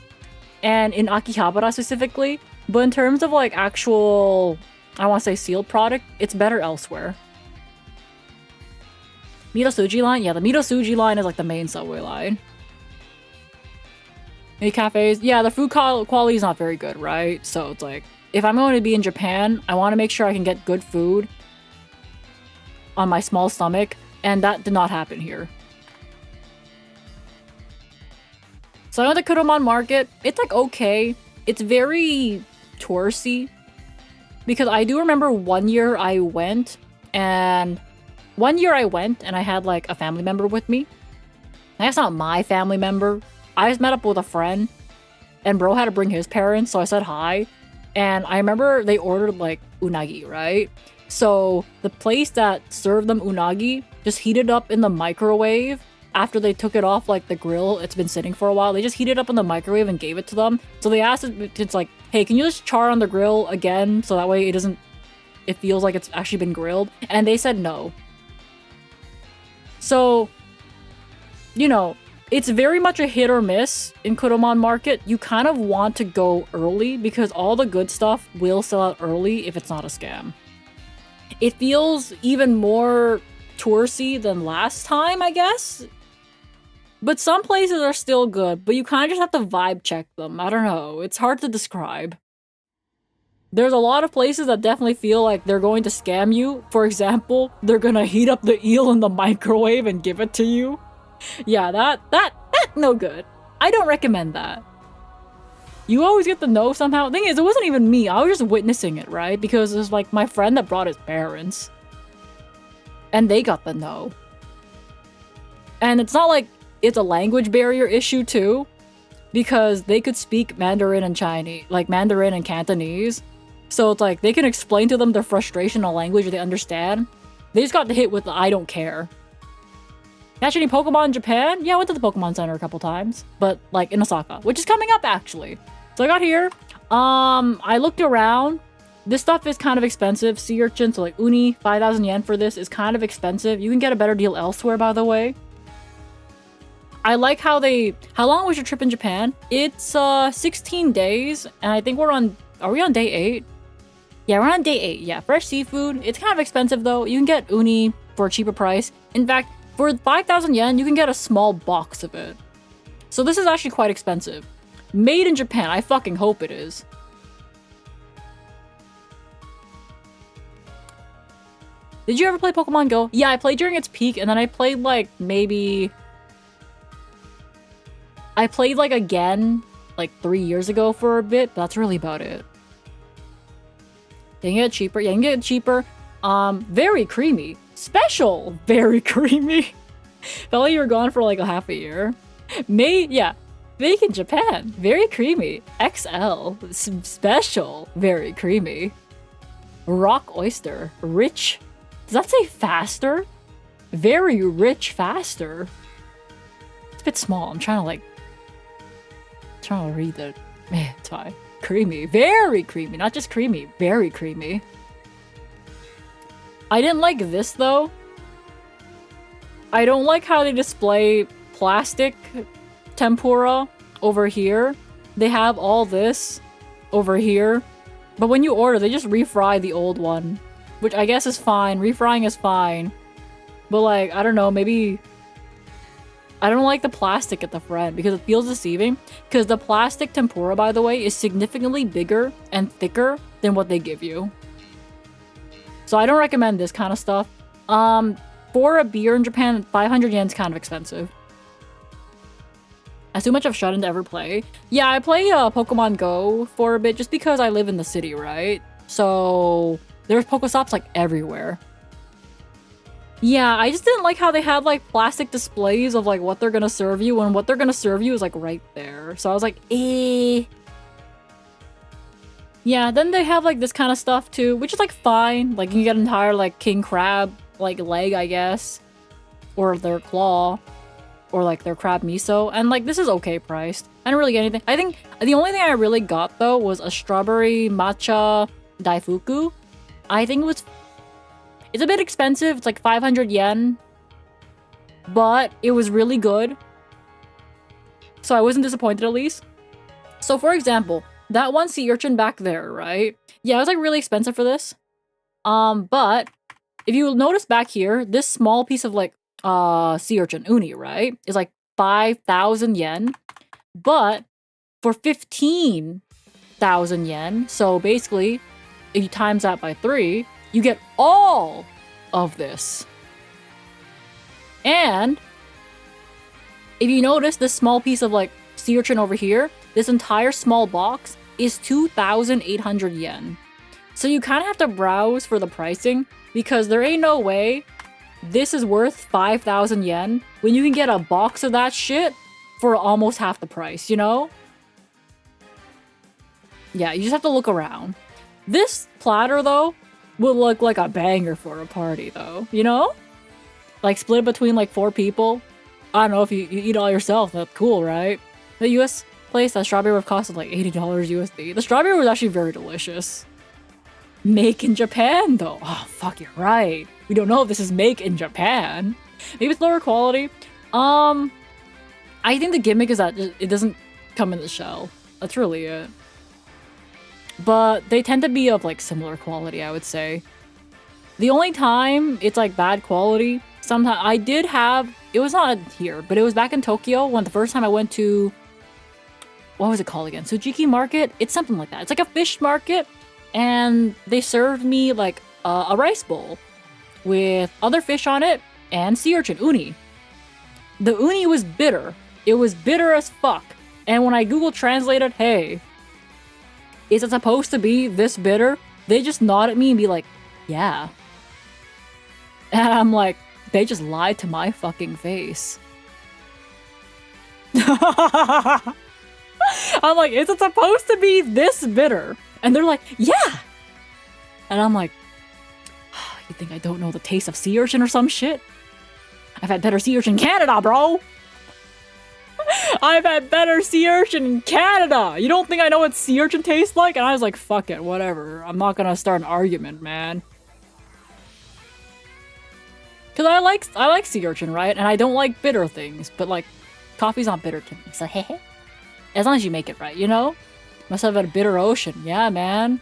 and in Akihabara specifically, but in terms of like actual, I want to say sealed product, it's better elsewhere. Mitosuji line? Yeah, the Mitosuji line is like the main subway line. Any cafes? Yeah, the food quality is not very good, right? So it's like, if I'm going to be in Japan, I want to make sure I can get good food on my small stomach, and that did not happen here. So I went to Kuruman Market. It's like okay. It's very touristy. Because I do remember one year I went and I had like a family member with me. That's not my family member. I just met up with a friend and bro had to bring his parents, so I said hi. And I remember they ordered like unagi, right? So the place that served them unagi just heated up in the microwave after they took it off like the grill. It's been sitting for a while. They just heated it up in the microwave and gave it to them. So they asked it's like, hey, can you just char on the grill again so that way it feels like it's actually been grilled? And they said no. So, you know, it's very much a hit or miss in Kuromon Market. You kind of want to go early because all the good stuff will sell out early if it's not a scam. It feels even more touristy than last time, I guess. But some places are still good, but you kind of just have to vibe check them. I don't know. It's hard to describe. There's a lot of places that definitely feel like they're going to scam you. For example, they're gonna heat up the eel in the microwave and give it to you. Yeah, that no good. I don't recommend that. You always get the no somehow. Thing is, it wasn't even me. I was just witnessing it, right? Because it was like my friend that brought his parents. And they got the no. And it's not like it's a language barrier issue too. Because they could speak Mandarin and Chinese, like Mandarin and Cantonese. So it's like they can explain to them their frustration in a language they understand. They just got hit with the I don't care. Catch any Pokemon in Japan? Yeah, I went to the Pokemon Center a couple times. But like in Osaka, which is coming up actually. So I got here. I looked around. This stuff is kind of expensive. Sea urchin, so like uni, 5,000 yen for this is kind of expensive. You can get a better deal elsewhere, by the way. I like how long was your trip in Japan? It's 16 days, and I think are we on day 8? Yeah, we're on day 8. Yeah, fresh seafood. It's kind of expensive though. You can get uni for a cheaper price. In fact, for 5,000 yen, you can get a small box of it. So this is actually quite expensive. Made in Japan. I fucking hope it is. Did you ever play Pokemon Go? Yeah, I played during its peak, and then I played like maybe... I played like again like 3 years ago for a bit, but that's really about it. You can get it cheaper. Yeah, you can get it cheaper. Very creamy. Special. Very creamy. Felt like you were gone for like a half a year. Yeah. Made in Japan. Very creamy. XL. Special. Very creamy. Rock oyster. Rich. Does that say faster? Very rich faster. It's a bit small. I'm trying to read it. Man, it's fine. Creamy. Very creamy. Not just creamy. Very creamy. I didn't like this though. I don't like how they display plastic tempura over here. They have all this over here. But when you order, they just refry the old one. Which I guess is fine. Refrying is fine. But like, I don't know, maybe... I don't like the plastic at the front because it feels deceiving. Because the plastic tempura, by the way, is significantly bigger and thicker than what they give you. So I don't recommend this kind of stuff. For a beer in Japan, 500 yen is kind of expensive. That's too much of shut-in to ever play. Yeah, I play Pokemon Go for a bit just because I live in the city, right? So there's Pokestops like everywhere. Yeah, I just didn't like how they had like plastic displays of like what they're gonna serve you, and what they're gonna serve you is like right there. So I was like, eh. Yeah, then they have like this kind of stuff too, which is like fine. Like you can get an entire like king crab like leg, I guess, or their claw, or like their crab miso, and like this is okay priced. I didn't really get anything. I think the only thing I really got though was a strawberry matcha daifuku. I think it's a bit expensive. It's like 500 yen, but it was really good. So I wasn't disappointed at least. So for example, that one sea urchin back there, right? Yeah, it was like really expensive for this. But if you notice back here, this small piece of like sea urchin uni, right, is like 5,000 yen. But for 15,000 yen, so basically, if you times that by 3, you get all of this. And if you notice this small piece of like sea urchin over here, this entire small box is 2,800 yen. So you kind of have to browse for the pricing because there ain't no way this is worth 5,000 yen when you can get a box of that shit for almost half the price, you know? Yeah, you just have to look around. This platter though would look like a banger for a party though, you know? Like split between like 4 people. I don't know if you eat all yourself, that's cool, right? The US place, that strawberry would have costed like $80 USD. The strawberry was actually very delicious. Make in Japan though. Oh fuck, you're right. We don't know if this is make in Japan. Maybe it's lower quality. I think the gimmick is that it doesn't come in the shell. That's really it. But they tend to be of like similar quality, I would say. The only time it's like bad quality, sometimes I did have, it was not here, but it was back in Tokyo when the first time I went to, what was it called again? Tsujiki Market? It's something like that. It's like a fish market, and they served me like a rice bowl with other fish on it and sea urchin, uni. The uni was bitter. It was bitter as fuck. And when I Google translated, hey, is it supposed to be this bitter? They just nod at me and be like, yeah. And I'm like, they just lied to my fucking face. I'm like, is it supposed to be this bitter? And they're like, yeah. And I'm like, you think I don't know the taste of sea urchin or some shit? I've had better sea urchin in Canada, bro. I've had better sea urchin in Canada. You don't think I know what sea urchin tastes like? And I was like, fuck it, whatever. I'm not gonna start an argument, man. Cause I like sea urchin, right? And I don't like bitter things, but like, coffee's not bitter to me. So hey, as long as you make it right, you know? Must have had a bitter ocean. Yeah, man.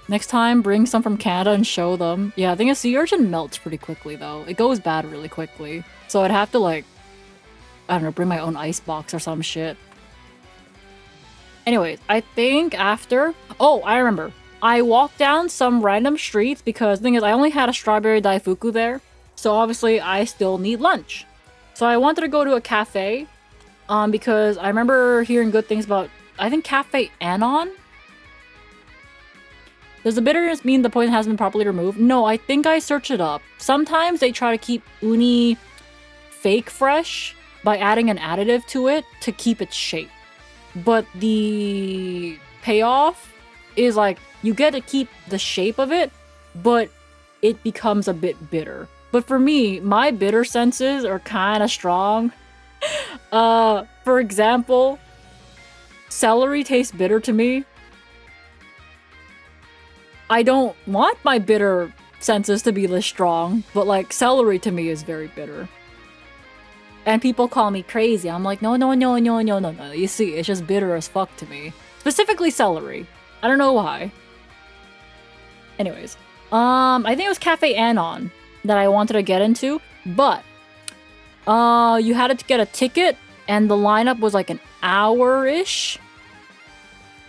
Next time, bring some from Canada and show them. Yeah, I think a sea urchin melts pretty quickly, though. It goes bad really quickly. So I'd have to, like, I don't know, bring my own ice box or some shit. Anyways, I think after... Oh, I remember. I walked down some random streets because the thing is, I only had a strawberry daifuku there. So obviously, I still need lunch. So I wanted to go to a cafe because I remember hearing good things about, I think, Cafe Anon? Does the bitterness mean the poison hasn't been properly removed? No, I think I searched it up. Sometimes they try to keep uni fake fresh by adding an additive to it to keep its shape. But the payoff is like, you get to keep the shape of it, but it becomes a bit bitter. But for me, my bitter senses are kind of strong. For example, celery tastes bitter to me. I don't want my bitter senses to be this strong, but like celery to me is very bitter. And people call me crazy. I'm like, no. You see, it's just bitter as fuck to me. Specifically celery. I don't know why. Anyways, I think it was Cafe Anon that I wanted to get into, but you had to get a ticket and the lineup was like an hour-ish.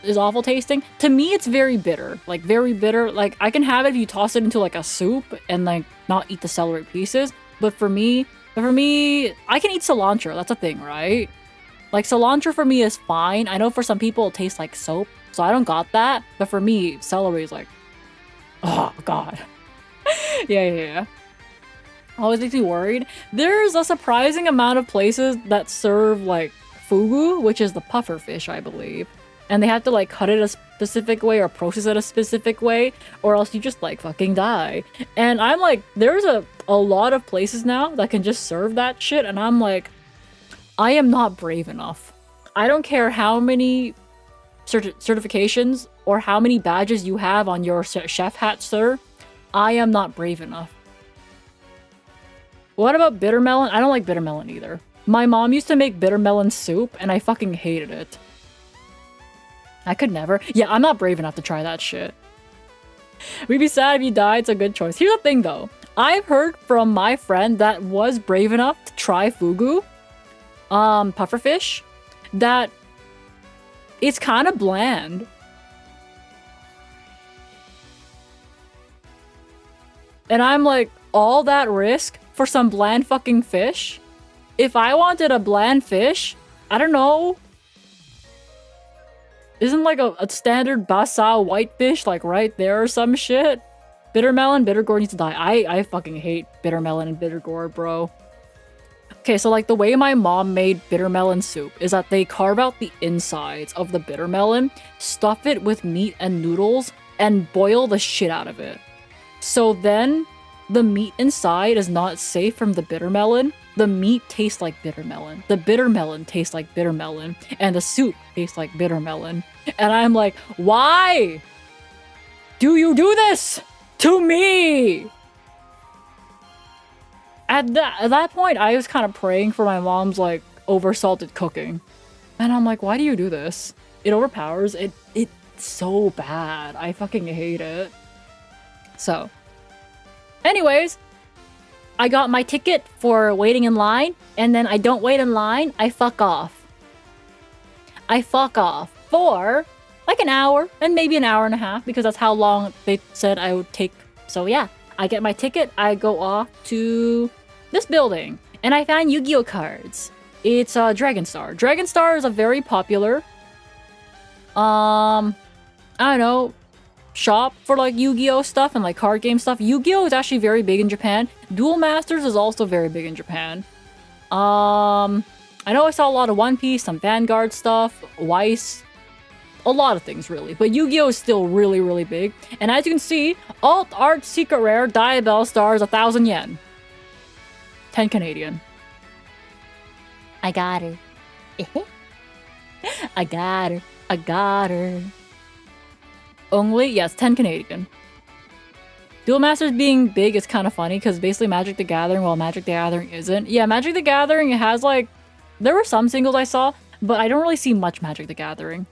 Is awful tasting. To me, it's very bitter. Like, very bitter. Like, I can have it if you toss it into, like, a soup and, like, not eat the celery pieces. But for me, I can eat cilantro. That's a thing, right? Like, cilantro for me is fine. I know for some people it tastes like soap, so I don't got that. But for me, celery is like, oh, God. Yeah. Always makes me worried. There's a surprising amount of places that serve, like, fugu, which is the puffer fish, I believe. And they have to, like, cut it a specific way or process it a specific way, or else you just, like, fucking die. And I'm like, there's a lot of places now that can just serve that shit, and I'm like, I am not brave enough. I don't care how many certifications or how many badges you have on your chef hat, sir. I am not brave enough. What about bitter melon? I don't like bitter melon either. My mom used to make bitter melon soup, and I fucking hated it. I could never. Yeah, I'm not brave enough to try that shit. We'd be sad if you died. It's a good choice. Here's the thing, though. I've heard from my friend that was brave enough to try fugu, pufferfish, that it's kind of bland. And I'm like, all that risk for some bland fucking fish? If I wanted a bland fish, I don't know. Isn't like a standard basa whitefish like right there or some shit? Bitter melon, bitter gourd needs to die. I fucking hate bitter melon and bitter gourd, bro. Okay, so like the way my mom made bitter melon soup is that they carve out the insides of the bitter melon, stuff it with meat and noodles, and boil the shit out of it. So then the meat inside is not safe from the bitter melon. The meat tastes like bitter melon. The bitter melon tastes like bitter melon. And the soup tastes like bitter melon. And I'm like, why do you do this to me? At that point, I was kind of praying for my mom's like oversalted cooking, and I'm like, why do you do this? It overpowers it. It's so bad. I fucking hate it. So, anyways, I got my ticket for waiting in line, and then I don't wait in line. I fuck off. I fuck off for like an hour and maybe an hour and a half because that's how long they said I would take. So yeah, I get my ticket. I go off to this building and I find Yu-Gi-Oh cards. It's Dragon Star. Dragon Star is a very popular, I don't know, shop for like Yu-Gi-Oh stuff and like card game stuff. Yu-Gi-Oh is actually very big in Japan. Duel Masters is also very big in Japan. I know I saw a lot of One Piece, some Vanguard stuff, Weiss, a lot of things really, but Yu-Gi-Oh is still really, really big. And as you can see, Alt Art Secret Rare Diabell Star is 1,000 yen. 10 Canadian. I got her. I got her. I got her. Only, yes, 10 Canadian. Duel Masters being big is kind of funny because basically Magic the Gathering, while Magic the Gathering isn't. Yeah, Magic the Gathering, it has like, there were some singles I saw, but I don't really see much Magic the Gathering.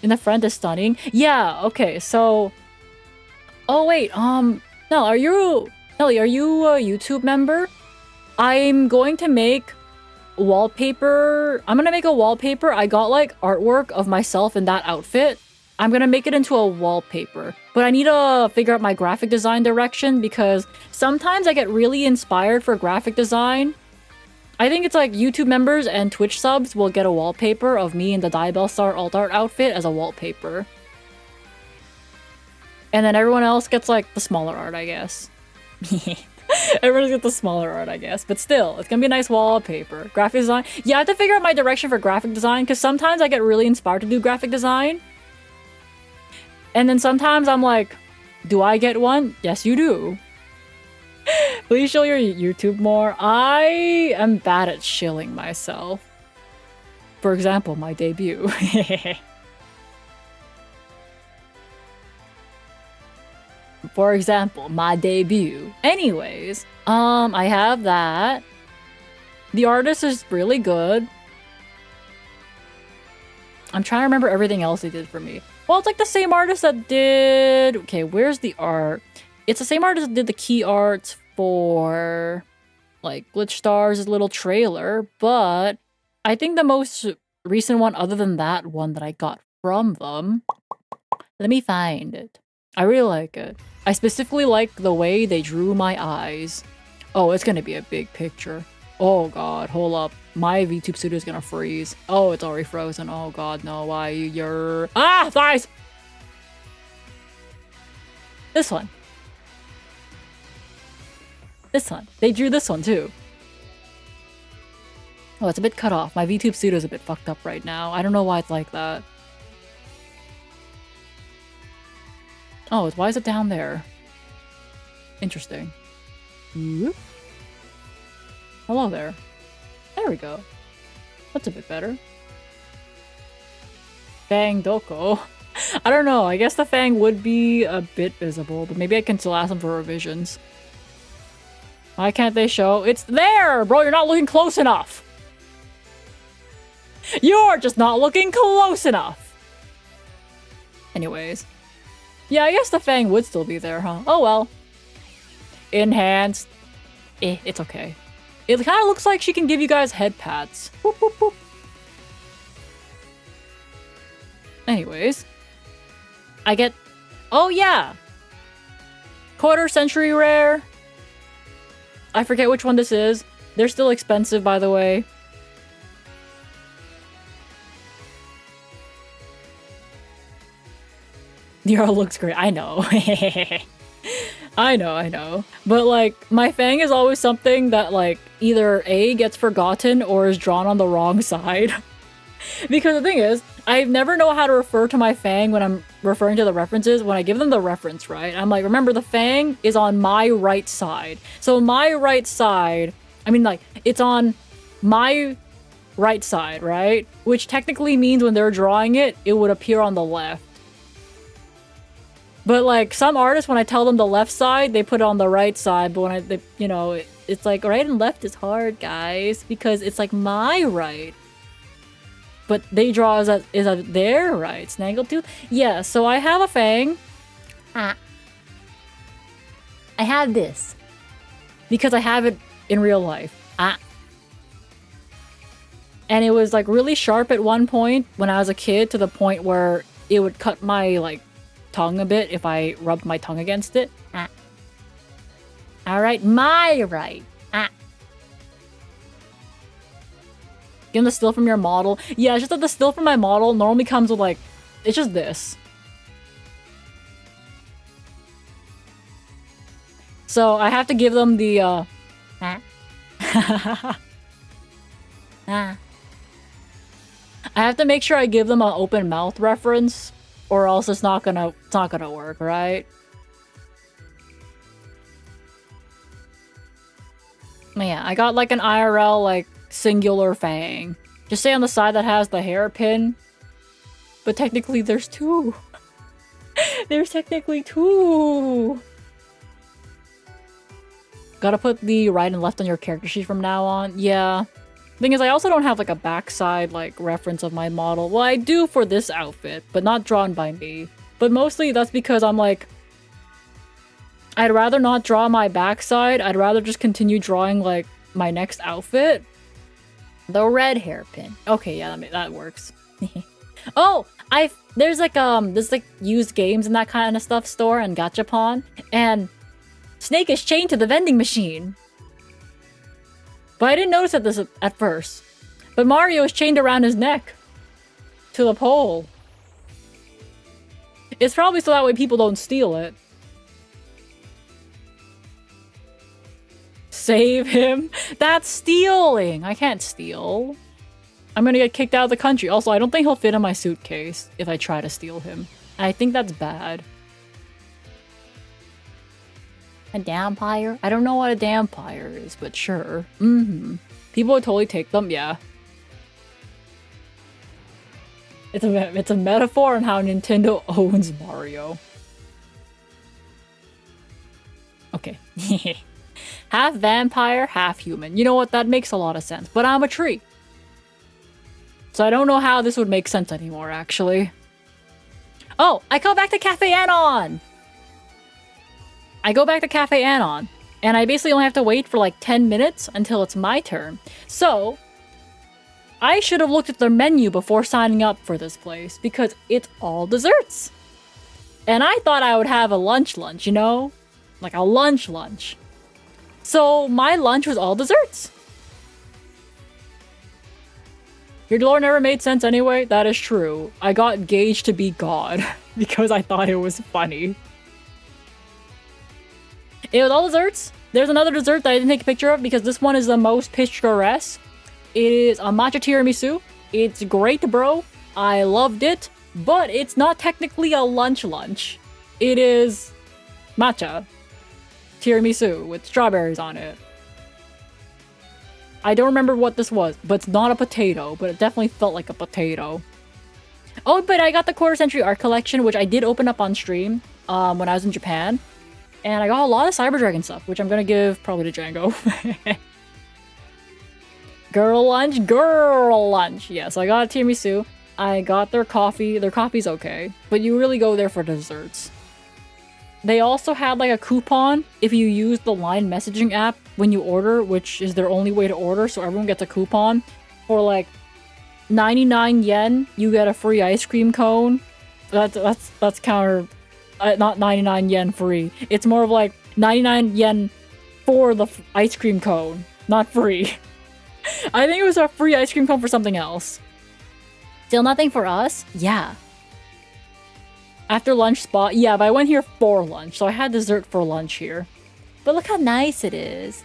And the friend is stunning. Yeah, okay, so... Oh wait, Nelly, are you a YouTube member? I'm going to make wallpaper. I'm gonna make a wallpaper. I got like artwork of myself in that outfit. I'm gonna make it into a wallpaper. But I need to figure out my graphic design direction because sometimes I get really inspired for graphic design. I think it's like YouTube members and Twitch subs will get a wallpaper of me in the Diabell Star alt art outfit as a wallpaper. And then everyone else gets like the smaller art, I guess. Everyone gets the smaller art, I guess. But still, it's gonna be a nice wallpaper. Graphic design. Yeah, I have to figure out my direction for graphic design because sometimes I get really inspired to do graphic design. And then sometimes I'm like, do I get one? Yes, you do. Please show your YouTube more. I am bad at shilling myself. For example, my debut. For example, my debut. Anyways, I have that. The artist is really good. I'm trying to remember everything else they did for me. Well, it's like the same artist that did... Okay, where's the art? It's the same artist that did the key arts for, like, Glitch Stars' little trailer, but I think the most recent one, other than that one that I got from them... Let me find it. I really like it. I specifically like the way they drew my eyes. Oh, it's gonna be a big picture. Oh god, hold up. My VTube studio is gonna freeze. Oh, it's already frozen. Oh god, no, why you're... Ah, thighs! This one. This one. They drew this one too. Oh, it's a bit cut off. My VTube studio is a bit fucked up right now. I don't know why it's like that. Oh, why is it down there? Interesting. Whoop. Hello there. There we go. That's a bit better. Fang Doko. I don't know. I guess the Fang would be a bit visible, but maybe I can still ask them for revisions. Why can't they show? It's there! Bro, you're not looking close enough! You're just not looking close enough! Anyways. Yeah, I guess the Fang would still be there, huh? Oh well. Enhanced. It's okay. It kind of looks like she can give you guys head pats. Boop, boop, boop. Anyways. I get... Oh yeah! Quarter century rare. I forget which one this is. They're still expensive, by the way. The art looks great. I know. I know. But, like, my Fang is always something that, like, either A, gets forgotten or is drawn on the wrong side. Because the thing is, I never know how to refer to my Fang when I'm referring to the references. When I give them the reference, right? I'm like, remember, the Fang is on my right side. So my right side, I mean, like, it's on my right side, right? Which technically means when they're drawing it, it would appear on the left. But like some artists, when I tell them the left side, they put it on the right side. But when it's like right and left is hard, guys, because it's like my right. But they draw as their right. Snaggletooth? Yeah, so I have a fang. I have this. Because I have it in real life. And it was like really sharp at one point when I was a kid, to the point where it would cut my like tongue a bit if I rubbed my tongue against it. Alright, my right. Give them the still from your model. Yeah, it's just that the still from my model normally comes with like, it's just this. So I have to give them the I have to make sure I give them an open mouth reference, or else it's not gonna work, right? Yeah, I got like an IRL like singular fang. Just say on the side that has the hairpin. But technically there's two. There's technically two. Gotta put the right and left on your character sheet from now on. Yeah. Thing is, I also don't have like a backside like reference of my model. Well, I do for this outfit, but not drawn by me. But mostly that's because I'm like, I'd rather not draw my backside. I'd rather just continue drawing like my next outfit. The red hairpin. Okay, yeah, that works. Oh, there's like used games and that kind of stuff store and gachapon, and Snake is chained to the vending machine. But I didn't notice this at first. But Mario is chained around his neck to the pole. It's probably so that way people don't steal it. Save him? That's stealing! I can't steal. I'm gonna get kicked out of the country. Also, I don't think he'll fit in my suitcase if I try to steal him. I think that's bad. A dampire? I don't know what a dampire is, but sure. People would totally take them, yeah. It's a metaphor on how Nintendo owns Mario. Okay. Half vampire, half human. You know what? That makes a lot of sense. But I'm a tree. So I don't know how this would make sense anymore, actually. Oh, I go back to Cafe Anon! I go back to Cafe Anon, and I basically only have to wait for like 10 minutes until it's my turn. So, I should have looked at their menu before signing up for this place, because it's all desserts. And I thought I would have a lunch, you know? Like a lunch. So, my lunch was all desserts. Your lore never made sense anyway? That is true. I got engaged to be God, because I thought it was funny. It was all desserts. There's another dessert that I didn't take a picture of because this one is the most picturesque. It is a matcha tiramisu. It's great, bro. I loved it, but it's not technically a lunch. It is matcha tiramisu with strawberries on it. I don't remember what this was, but it's not a potato, but it definitely felt like a potato. Oh, but I got the quarter century art collection, which I did open up on stream when I was in Japan. And I got a lot of Cyber Dragon stuff, which I'm gonna give probably to Django. Girl lunch. Yes, I got a tiramisu. I got their coffee. Their coffee's okay, but you really go there for desserts. They also had like a coupon if you use the Line messaging app when you order, which is their only way to order, so everyone gets a coupon. For like 99 yen, you get a free ice cream cone. That's counter... not 99 yen free. It's more of like 99 yen for the ice cream cone, not free. I think it was a free ice cream cone for something else. Still nothing for us? Yeah. After lunch spot? Yeah, but I went here for lunch, so I had dessert for lunch here. But look how nice it is.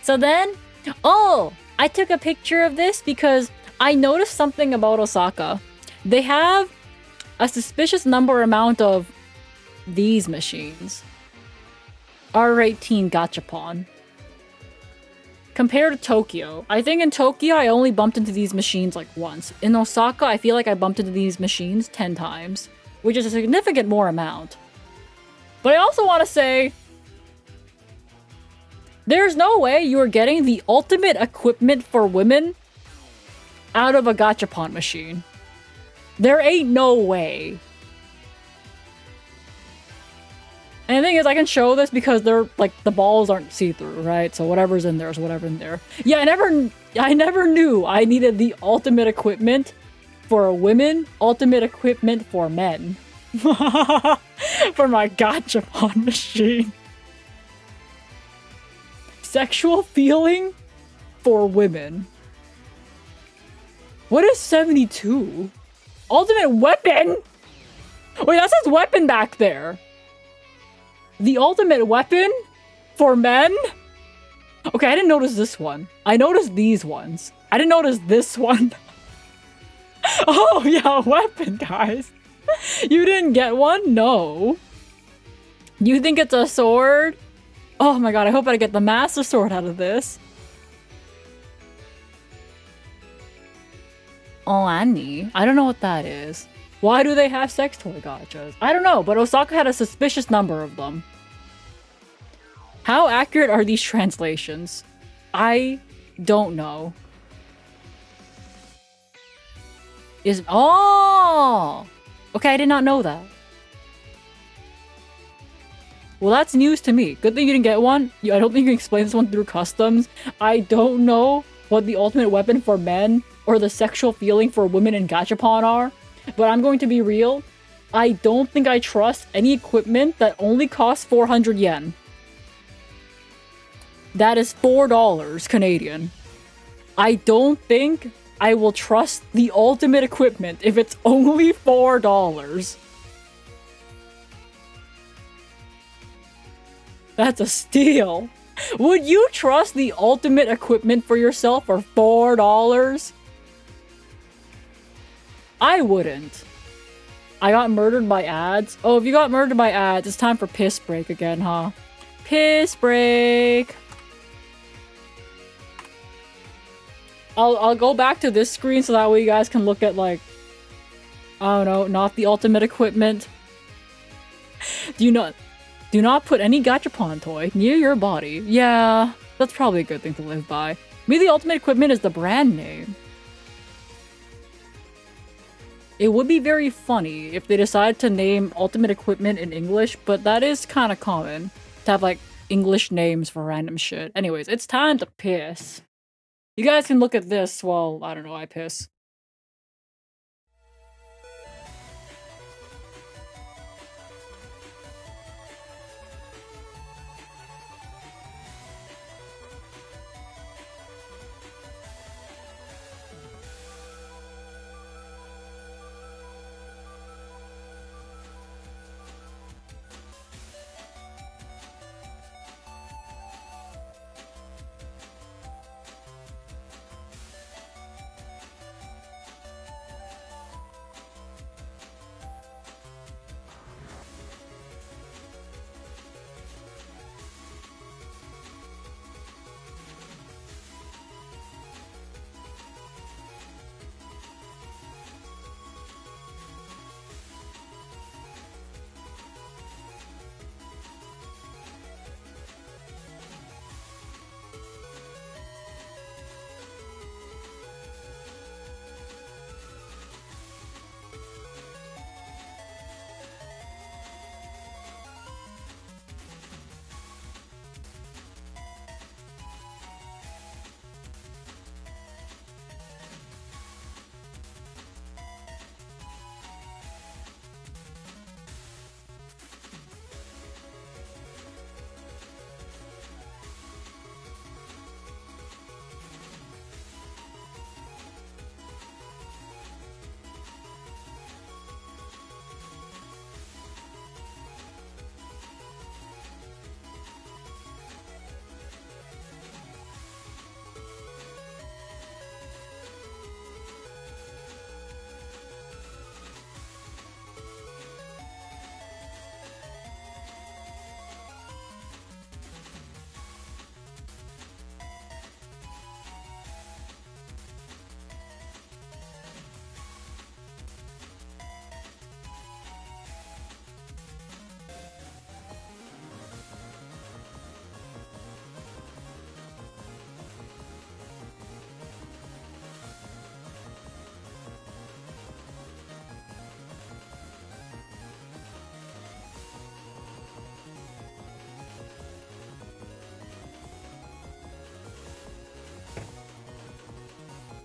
So then, oh, I took a picture of this because I noticed something about Osaka. They have a suspicious amount of these machines. R18 gachapon. Compared to Tokyo. I think in Tokyo I only bumped into these machines like once. In Osaka I feel like I bumped into these machines 10 times. which is a significant more amount. But I also want to say, there's no way you are getting the ultimate equipment for women out of a gachapon machine. There ain't no way. And the thing is, I can show this because they're like the balls aren't see-through, right? So whatever's in there is whatever in there. Yeah, I never knew I needed the ultimate equipment for women, ultimate equipment for men. For my gachapon machine. Sexual feeling for women. What is 72? Ultimate weapon? Wait, that says weapon back there. The ultimate weapon for men? Okay, I didn't notice this one. I noticed these ones. I didn't notice this one. Oh, yeah, weapon, guys. You didn't get one? No. You think it's a sword? Oh my god, I hope I get the Master Sword out of this. Oh, Annie. I don't know what that is. Why do they have sex toy gachas? I don't know, but Osaka had a suspicious number of them. How accurate are these translations? I don't know. Oh! Okay, I did not know that. Well, that's news to me. Good thing you didn't get one. I don't think you can explain this one through customs. I don't know what the ultimate weapon for men or the sexual feeling for women in gachapon are, but I'm going to be real. I don't think I trust any equipment that only costs 400 yen. That is $4 Canadian. I don't think I will trust the ultimate equipment if it's only $4. That's a steal. Would you trust the ultimate equipment for yourself for $4? I wouldn't. I got murdered by ads. Oh, if you got murdered by ads, it's time for piss break again, huh? Piss break. I'll go back to this screen so that way you guys can look at, like, I don't know, not the ultimate equipment. Do not put any gachapon toy near your body. Yeah, that's probably a good thing to live by. Maybe the ultimate equipment is the brand name. It would be very funny if they decided to name ultimate equipment in English, but that is kind of common to have, like, English names for random shit. Anyways, it's time to piss. You guys can look at this while, I don't know, I piss.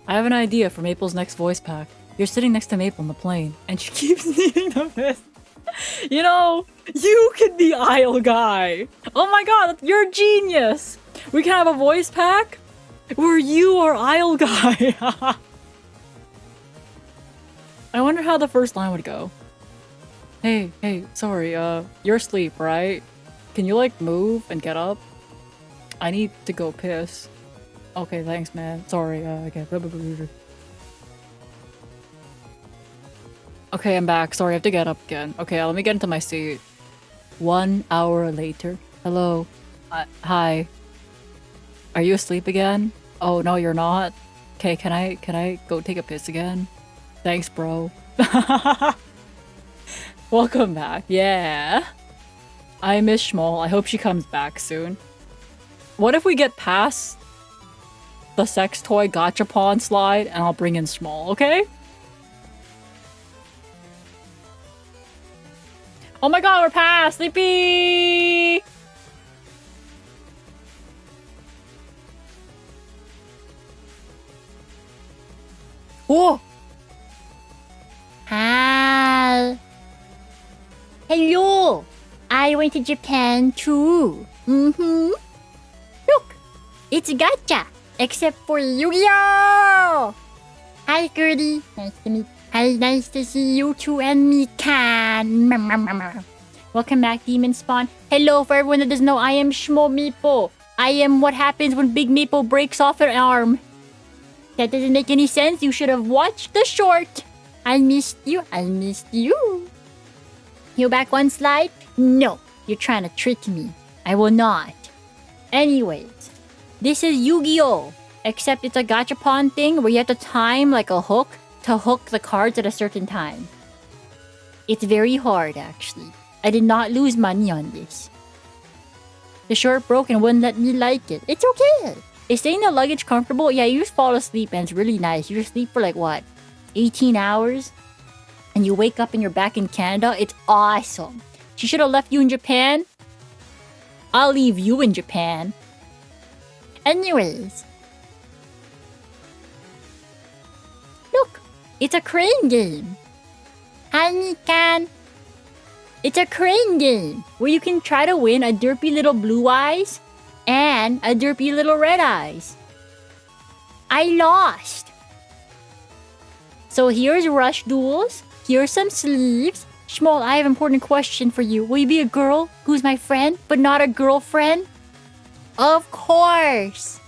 I have an idea for Maple's next voice pack. You're sitting next to Maple on the plane, and she keeps needing the fist. You know, you could be Aisle Guy. Oh my god, you're a genius. We can have a voice pack where you are Aisle Guy. I wonder how the first line would go. Hey, sorry, you're asleep, right? Can you, like, move and get up? I need to go piss. Okay, thanks, man. Sorry, okay. Okay, I'm back. Sorry, I have to get up again. Okay, let me get into my seat. 1 hour later. Hello. Hi. Are you asleep again? Oh, no, you're not? Okay, can I go take a piss again? Thanks, bro. Welcome back. Yeah. I miss Schmoll. I hope she comes back soon. What if we get past the sex toy gachapon slide and I'll bring in Schmoll, okay? Oh my god, we're past! Sleepy! Whoa! Hi. Hello. I went to Japan too. Look, it's gacha, except for Yu-Gi-Oh! Hi, Gertie. Nice to meet. Hi, nice to see you too, and me can. Welcome back, Demon Spawn. Hello, for everyone that doesn't know, I am Shmo Meeple. I am what happens when Big Maple breaks off her arm. That doesn't make any sense. You should have watched the short. I missed you. I missed you. You back one slide? No, you're trying to trick me. I will not. Anyways, this is Yu-Gi-Oh! Except it's a gachapon thing where you have to time like a hook to hook the cards at a certain time. It's very hard, actually. I did not lose money on this. The short broke and wouldn't let me like it. It's okay. Is staying in the luggage comfortable? Yeah, you just fall asleep and it's really nice. You just sleep for like, what, 18 hours? And you wake up and you're back in Canada? It's awesome. She should have left you in Japan. I'll leave you in Japan. Anyways. Look, it's a crane game. Hi, Mikan. It's a crane game where you can try to win a derpy little blue eyes and a derpy little red eyes. I lost. So here's rush duels. Here's some sleeves. Schmoll, I have an important question for you. Will you be a girl who's my friend, but not a girlfriend? Of course.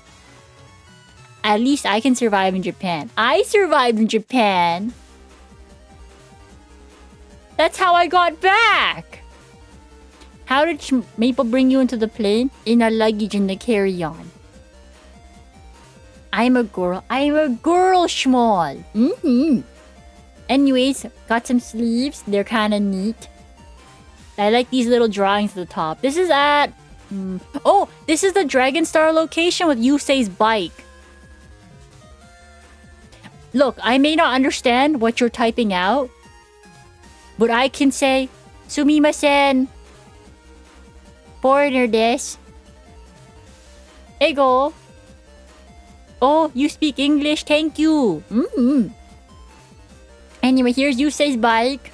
At least I can survive in Japan. I survived in Japan. That's how I got back. How did Maple bring you into the plane? In a luggage in the carry-on. I'm a girl. I'm a girl, Schmoll. Anyways, got some sleeves. They're kind of neat. I like these little drawings at the top. This is at... Oh, this is the Dragon Star location with Yusei's bike. Look, I may not understand what you're typing out, but I can say, Sumimasen. Foreigner desu. Ego. Oh, you speak English. Thank you. Anyway, here's Yusei's bike.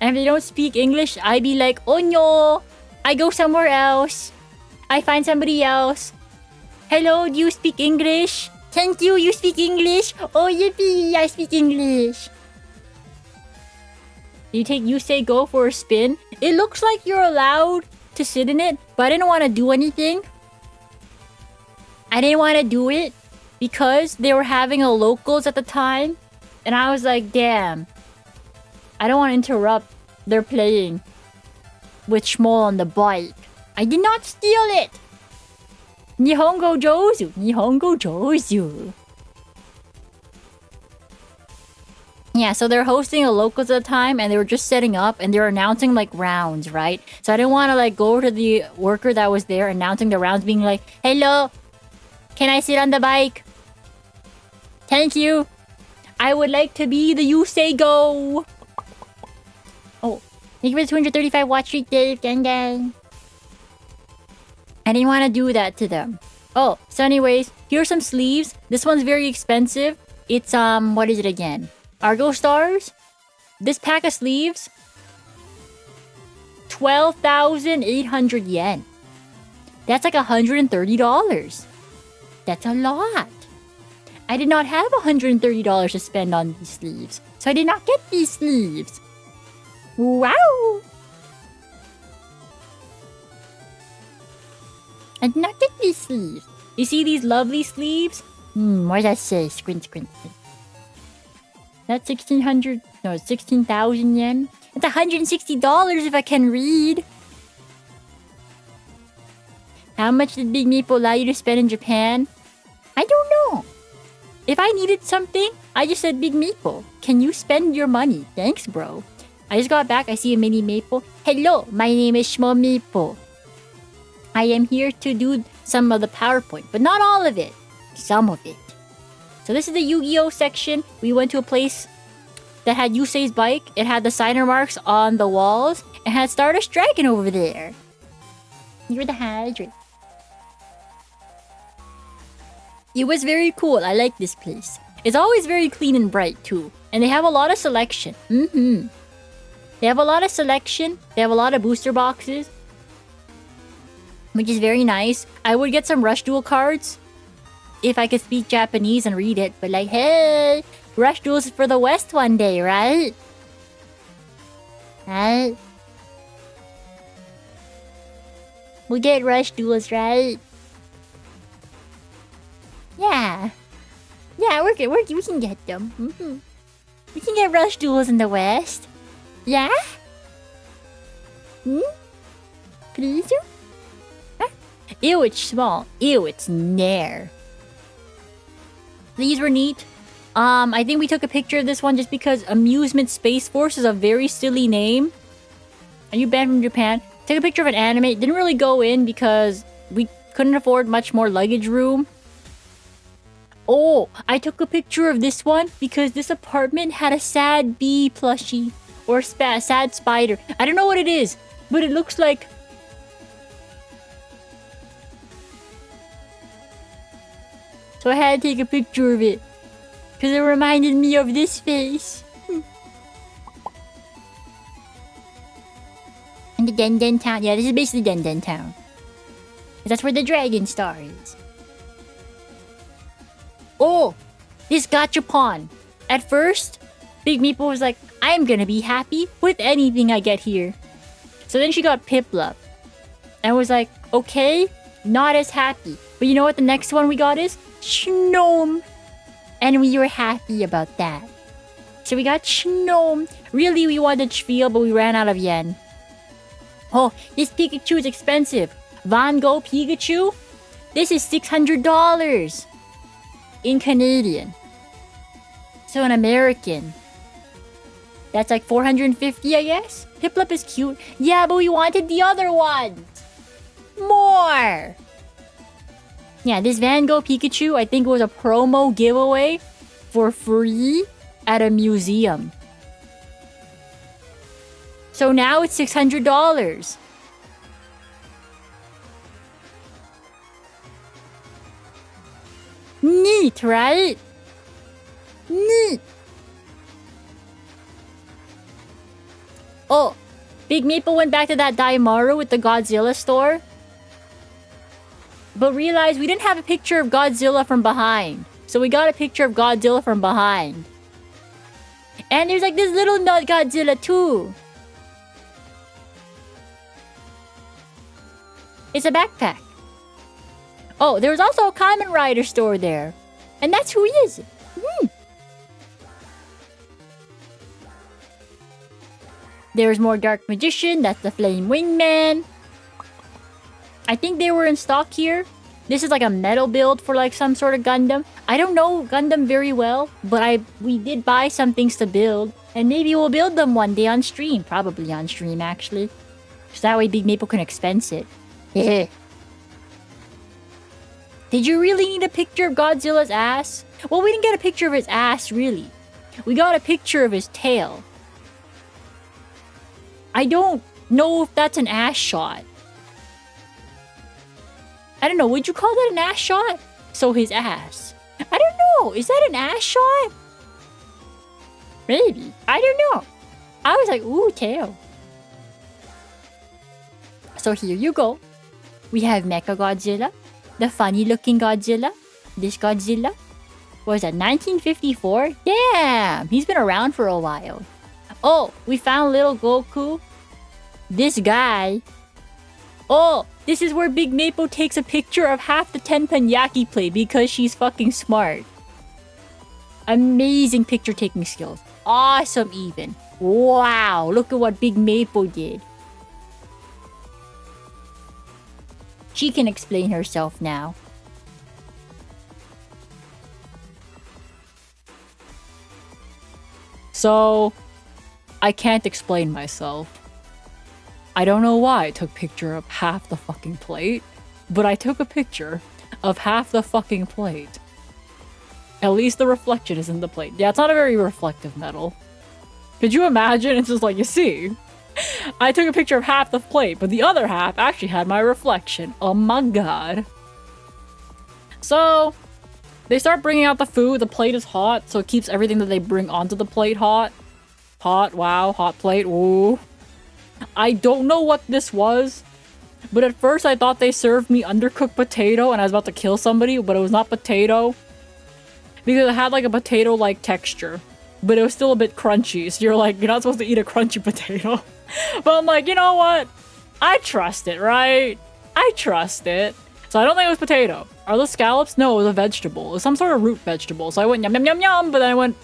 And if they don't speak English, I be like, oh no, I go somewhere else. I find somebody else. Hello, do you speak English? Thank you, you speak English. Oh, yippee, I speak English. You take Yusei Go for a spin. It looks like you're allowed to sit in it, but I didn't want to do anything. I didn't want to do it because they were having a locals at the time. And I was like, damn. I don't want to interrupt their playing with Schmoll on the bike. I did not steal it. Nihongo Jozu. Nihongo Jozu. Yeah, so they're hosting a locals at the time and they were just setting up and they were announcing like rounds, right? So I didn't want to like go to the worker that was there announcing the rounds being like, hello, can I sit on the bike? Thank you. I would like to be the Yusei Go. Oh, thank you for the 235 watch streak, Dave. Gang gang. I didn't want to do that to them. Oh, so anyways, here's some sleeves. This one's very expensive. It's, what is it again? Argo Stars? This pack of sleeves? 12,800 yen. That's like $130. That's a lot. I did not have $130 to spend on these sleeves, so I did not get these sleeves. Wow! I did not get these sleeves. You see these lovely sleeves? What does that say? Squint, squint, squint. That's 1,600... No, 16,000 yen. It's $160 if I can read. How much did Big Maple allow you to spend in Japan? I don't know. If I needed something, I just said, Big Maple, can you spend your money? Thanks, bro. I just got back. I see a mini Maple. Hello, my name is Small Maple. I am here to do some of the PowerPoint, but not all of it. Some of it. So this is the Yu-Gi-Oh section. We went to a place that had Yusei's bike. It had the signer marks on the walls. It had Stardust Dragon over there. You're the hydrant. It was very cool. I like this place. It's always very clean and bright too. And they have a lot of selection. They have a lot of selection. They have a lot of booster boxes, which is very nice. I would get some Rush Duel cards if I could speak Japanese and read it. But like, hey, Rush Duels for the West one day, right? Right? We'll get Rush Duels, right? Yeah. Yeah, we can get them. We can get Rush Duels in the West. Yeah? Please? Huh? Ew, it's small. Ew, it's nair. These were neat. I think we took a picture of this one just because Amusement Space Force is a very silly name. Are you banned from Japan? Took a picture of an anime. It didn't really go in because we couldn't afford much more luggage room. Oh, I took a picture of this one because this apartment had a sad bee plushie. Or sad spider. I don't know what it is, but it looks like... So I had to take a picture of it. Because it reminded me of this face. And the Den Town. Yeah, this is basically Den Town. That's where the Dragon Star is. Oh! This gachapon. At first, Big Meeple was like, I'm gonna be happy with anything I get here. So then she got Piplup. And was like, okay, not as happy. But you know what the next one we got is? Shnome. And we were happy about that. So we got Shnome. Really, we wanted Shviel, but we ran out of yen. Oh, this Pikachu is expensive. Van Gogh Pikachu? This is $600 in Canadian. So in American, that's like 450, I guess? Piplup is cute. Yeah, but we wanted the other ones. More. Yeah, this Van Gogh Pikachu, I think it was a promo giveaway for free at a museum. So now it's $600. Neat, right? Neat. Oh, Big Maple went back to that Daimaru with the Godzilla store. But realized we didn't have a picture of Godzilla from behind. So we got a picture of Godzilla from behind. And there's like this little nut Godzilla too. It's a backpack. Oh, there was also a Kamen Rider store there. And that's who he is. There's more Dark Magician. That's the Flame Wingman. I think they were in stock here. This is like a metal build for like some sort of Gundam. I don't know Gundam very well, but we did buy some things to build. And maybe we'll build them one day on stream. Probably on stream, actually. So that way Big Maple can expense it. Yeah. Did you really need a picture of Godzilla's ass? Well, we didn't get a picture of his ass, really. We got a picture of his tail. I don't know if that's an ass shot. I don't know. Would you call that an ass shot? So his ass. I don't Oh, is that an ass shot? Maybe. I don't know. I was like, ooh, tail. So here you go. We have Mecha Godzilla, the funny looking Godzilla. This Godzilla was that 1954? Damn, he's been around for a while. Oh, we found little Goku. This guy. Oh, this is where Big Maple takes a picture of half the teppanyaki plate because she's fucking smart. Amazing picture taking skills. Awesome even. Wow, look at what Big Maple did. She can explain herself now. So, I can't explain myself. I don't know why I took a picture of half the fucking plate, but I took a picture of half the fucking plate. At least the reflection is in the plate. Yeah, it's not a very reflective metal. Could you imagine? It's just like, you see, I took a picture of half the plate, but the other half actually had my reflection. Oh my god. So, they start bringing out the food. The plate is hot, so it keeps everything that they bring onto the plate hot. Hot, wow, hot plate, ooh. I don't know what this was, but at first I thought they served me undercooked potato and I was about to kill somebody, but it was not potato. Because it had like a potato-like texture, but it was still a bit crunchy, so you're like, you're not supposed to eat a crunchy potato. But I'm like, you know what? I trust it, right? I trust it. So I don't think it was potato. Are those scallops? No, it was a vegetable. It was some sort of root vegetable. So I went yum yum yum yum, but then I went,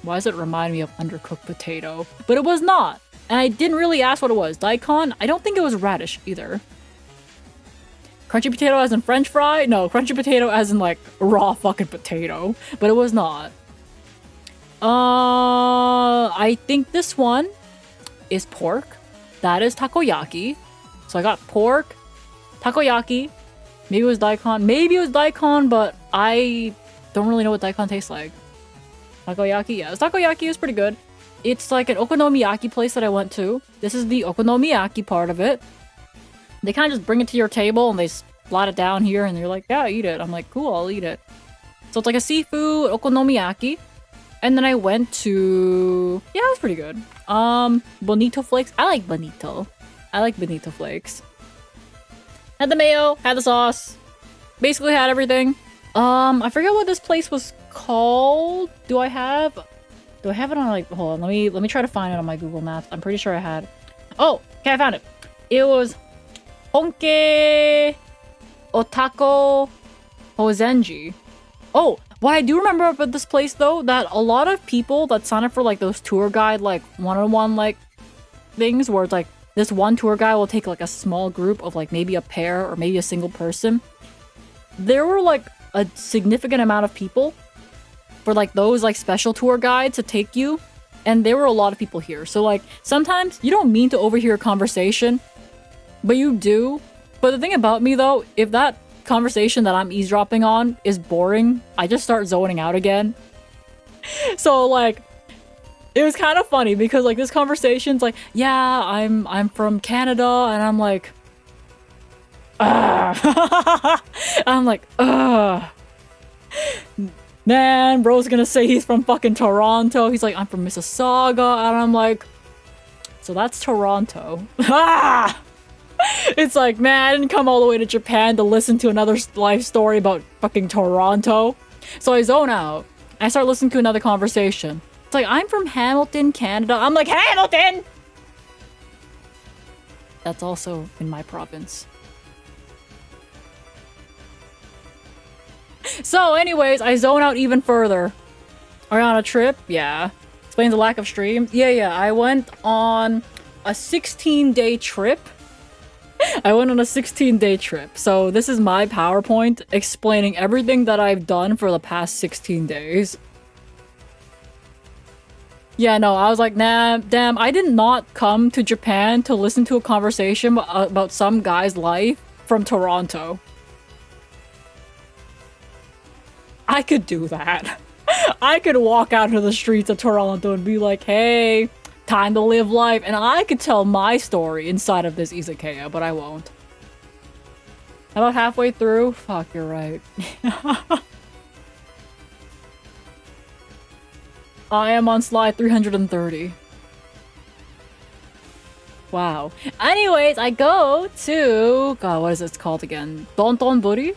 why does it remind me of undercooked potato? But it was not. And I didn't really ask what it was. Daikon? I don't think it was radish either. Crunchy potato as in french fry? No, crunchy potato as in like raw fucking potato. But it was not. I think this one is pork. That is takoyaki. So I got pork, takoyaki. Maybe it was daikon. Maybe it was daikon, but I don't really know what daikon tastes like. Takoyaki? Yeah, takoyaki is pretty good. It's like an okonomiyaki place that I went to. This is the okonomiyaki part of it. They kind of just bring it to your table and they slot it down here and you're like, yeah, eat it. I'm like, cool, I'll eat it. So it's like a seafood okonomiyaki. And then I went to... yeah, it was pretty good. Bonito flakes. I like bonito. I like bonito flakes. Had the mayo, had the sauce. Basically had everything. I forget what this place was called. Do I have it on like... hold on, let me try to find it on my Google Maps. I'm pretty sure I had... oh, okay, I found it. It was Honke Otako Hozenji. Oh, what I do remember about this place though, that a lot of people that sign up for like those tour guide like one-on-one like things where it's like this one tour guide will take like a small group of like maybe a pair or maybe a single person. There were like a significant amount of people for like those like special tour guides to take you, and there were a lot of people here. So like sometimes you don't mean to overhear a conversation, but you do. But the thing about me though, if that conversation that I'm eavesdropping on is boring, I just start zoning out again. So like it was kind of funny because like this conversation's like, yeah, I'm from Canada, and I'm like, I'm like, man, bro's gonna say he's from fucking Toronto. He's like, I'm from Mississauga, and I'm like, so that's Toronto. It's like, man, I didn't come all the way to Japan to listen to another life story about fucking Toronto. So I zone out. I start listening to another conversation. It's like, I'm from Hamilton, Canada. I'm like, Hamilton! That's also in my province. So anyways, I zone out even further. Are you on a trip? Yeah. Explains the lack of streams. Yeah, I went on a 16-day trip. I went on a 16-day trip. So this is my PowerPoint explaining everything that I've done for the past 16 days. Yeah, no, I was like, nah, damn, I did not come to Japan to listen to a conversation about some guy's life from Toronto. I could do that. I could walk out into the streets of Toronto and be like, hey, time to live life, and I could tell my story inside of this izakaya, but I won't. About halfway through? Fuck, you're right. I am on slide 330. Wow. Anyways, I go to... God, what is this called again? Dontonbori?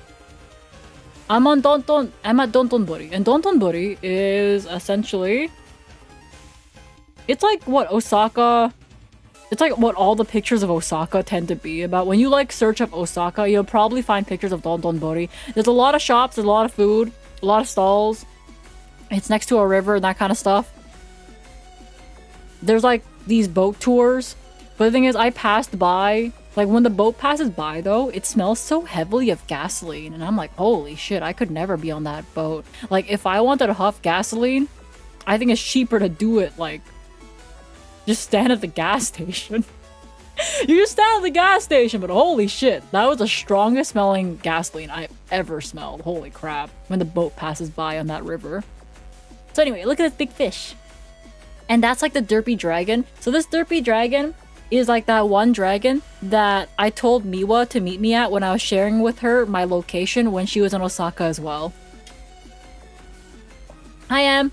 I'm at Dontonbori. And Dontonbori is essentially... It's like what Osaka... It's like what all the pictures of Osaka tend to be about. When you like search up Osaka, you'll probably find pictures of Dontonbori. There's a lot of shops, there's a lot of food, a lot of stalls. It's next to a river and that kind of stuff. There's like these boat tours. But the thing is, I passed by, like when the boat passes by though, it smells so heavily of gasoline. And I'm like, holy shit, I could never be on that boat. Like if I wanted to huff gasoline, I think it's cheaper to do it like, just stand at the gas station. You just stand at the gas station, but holy shit, that was the strongest smelling gasoline I've ever smelled. Holy crap, when the boat passes by on that river. So anyway, look at this big fish. And that's like the derpy dragon. So this derpy dragon is like that one dragon that I told Miwa to meet me at when I was sharing with her my location when she was in Osaka as well. Hi, Em.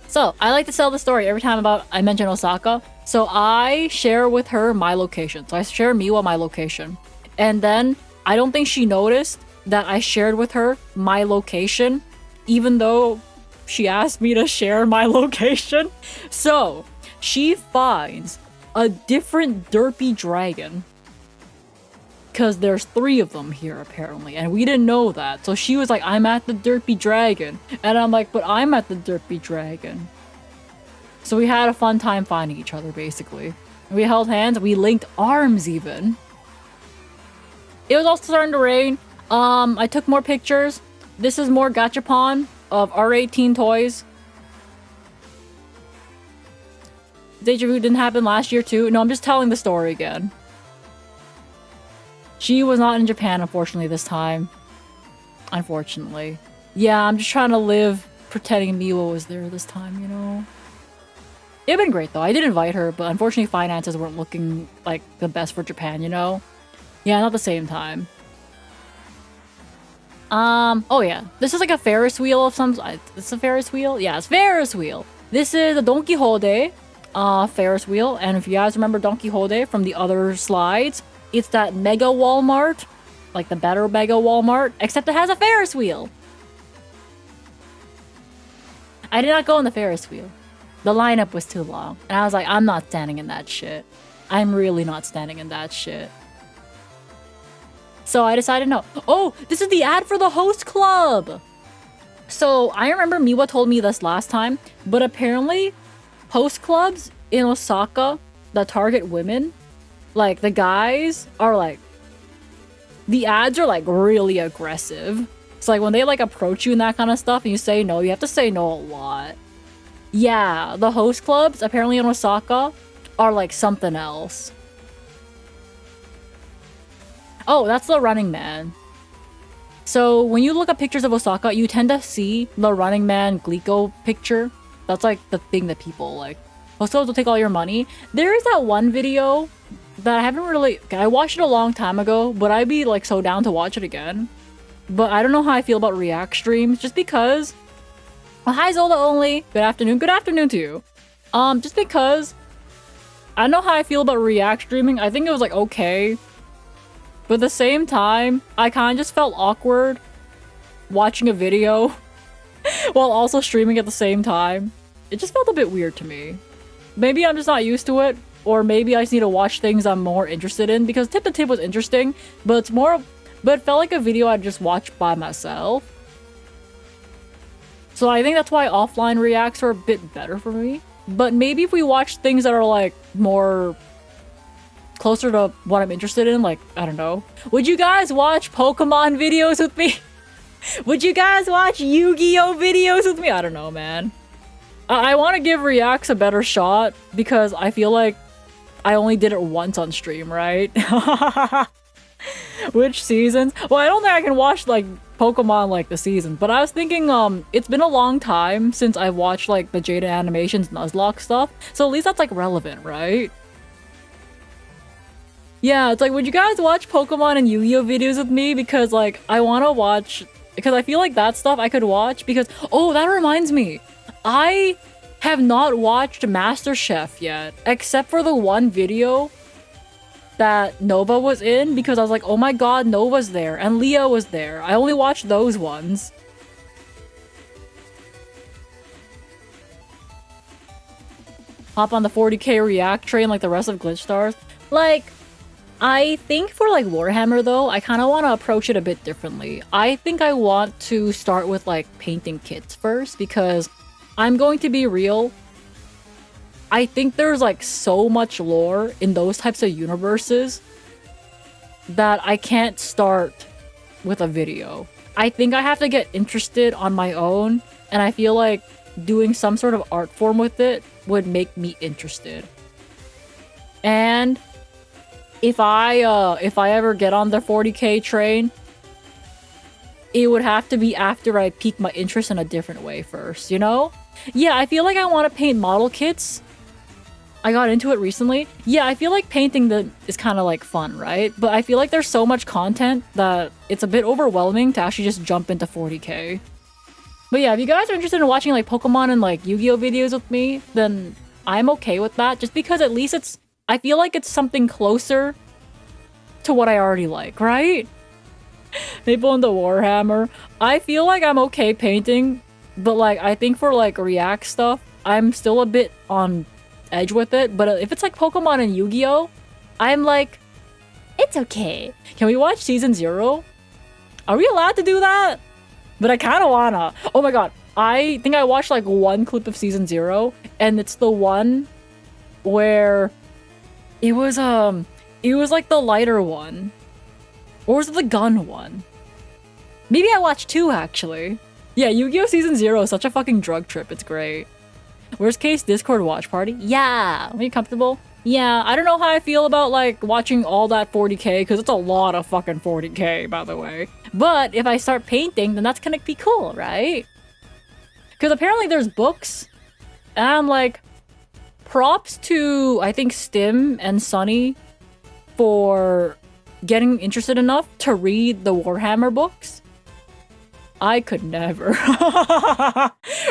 So, I like to tell the story every time I mention Osaka. So I share with her my location. So I share Miwa my location. And then I don't think she noticed that I shared with her my location, even though she asked me to share my location. So she finds a different derpy dragon. Because there's 3 of them here apparently. And we didn't know that. So she was like, I'm at the derpy dragon. And I'm like, but I'm at the derpy dragon. So we had a fun time finding each other basically. We held hands, we linked arms even. It was also starting to rain. I took more pictures. This is more gachapon of R18 toys. Deja vu didn't happen last year too. No, I'm just telling the story again. She was not in Japan, unfortunately, this time. Unfortunately. Yeah, I'm just trying to live pretending Miwa was there this time, you know? It'd been great though. I did invite her, but unfortunately finances weren't looking like the best for Japan, you know? Yeah, not the same time. Oh yeah. This is like a Ferris wheel of some... It's a Ferris wheel? Yeah, it's Ferris wheel. This is a Don Quixote Ferris wheel. And if you guys remember Don Quixote from the other slides, it's that mega Walmart. Like the better mega Walmart. Except it has a Ferris wheel. I did not go on the Ferris wheel. The lineup was too long. And I was like, I'm not standing in that shit. I'm really not standing in that shit. So I decided no. Oh, this is the ad for the host club. So I remember Miwa told me this last time, but apparently host clubs in Osaka that target women, like the guys are like, the ads are like really aggressive. It's like when they like approach you and that kind of stuff and you say no, you have to say no a lot. Yeah, the host clubs apparently in Osaka are like something else. Oh, that's the Running Man. So when you look up pictures of Osaka, you tend to see the Running Man Glico picture. That's like the thing that people like. Host clubs will take all your money. There is that one video that I haven't really... I watched it a long time ago, but I'd be like so down to watch it again. But I don't know how I feel about react streams, just because... Well, hi Zola only. Good afternoon. Good afternoon to you. Just because I don't know how I feel about react streaming. I think it was like okay. But at the same time, I kind of just felt awkward watching a video while also streaming at the same time. It just felt a bit weird to me. Maybe I'm just not used to it, or maybe I just need to watch things I'm more interested in, because Tip to Tip was interesting, but it's more, but it felt like a video I'd just watch by myself. So I think that's why offline reacts are a bit better for me. But maybe if we watch things that are like more closer to what I'm interested in, like, I don't know. Would you guys watch Pokemon videos with me? Would you guys watch Yu-Gi-Oh videos with me? I don't know, man. I want to give reacts a better shot because I feel like I only did it once on stream, right? Which seasons? Well, I don't think I can watch like Pokemon like the season, but I was thinking it's been a long time since I watched like the Jada Animations Nuzlocke stuff, so at least that's like relevant, right? Yeah, it's like, would you guys watch Pokemon and Yu-Gi-Oh videos with me? Because like I want to watch, because I feel like that stuff I could watch because, oh, that reminds me, I have not watched MasterChef yet, except for the one video that Nova was in, because I was like, oh my god, Nova's there, and Leah was there. I only watched those ones. Hop on the 40k react train like the rest of Glitch Stars. Like, I think for like Warhammer though, I kind of want to approach it a bit differently. I think I want to start with like painting kits first, because I'm going to be real. I think there's like so much lore in those types of universes that I can't start with a video. I think I have to get interested on my own, and I feel like doing some sort of art form with it would make me interested. And if I ever get on the 40k train, it would have to be after I pique my interest in a different way first, you know? Yeah, I feel like I want to paint model kits. I got into it recently. Yeah, I feel like painting them is kind of like fun, right? But I feel like there's so much content that it's a bit overwhelming to actually just jump into 40k. But yeah, if you guys are interested in watching like Pokemon and like Yu-Gi-Oh videos with me, then I'm okay with that. Just because at least it's, I feel like it's something closer to what I already like, right? Maple into Warhammer. I feel like I'm okay painting, but like I think for like React stuff, I'm still a bit on edge with it. But if it's like Pokemon and Yu-Gi-Oh, I'm like, it's okay. Can we watch season 0? Are we allowed to do that? But I kind of wanna. Oh my god, I think I watched like one clip of season 0, and it's the one where it was like the lighter one. Or was it the gun one? Maybe I watched 2 actually. Yeah, Yu-Gi-Oh! Season 0 is such a fucking drug trip, it's great. Worst case, Discord watch party? Yeah! Are you comfortable? Yeah, I don't know how I feel about like watching all that 40k, because it's a lot of fucking 40k, by the way. But if I start painting, then that's gonna be cool, right? Because apparently there's books, and I'm like, props to, I think, Stim and Sunny for getting interested enough to read the Warhammer books. I could never.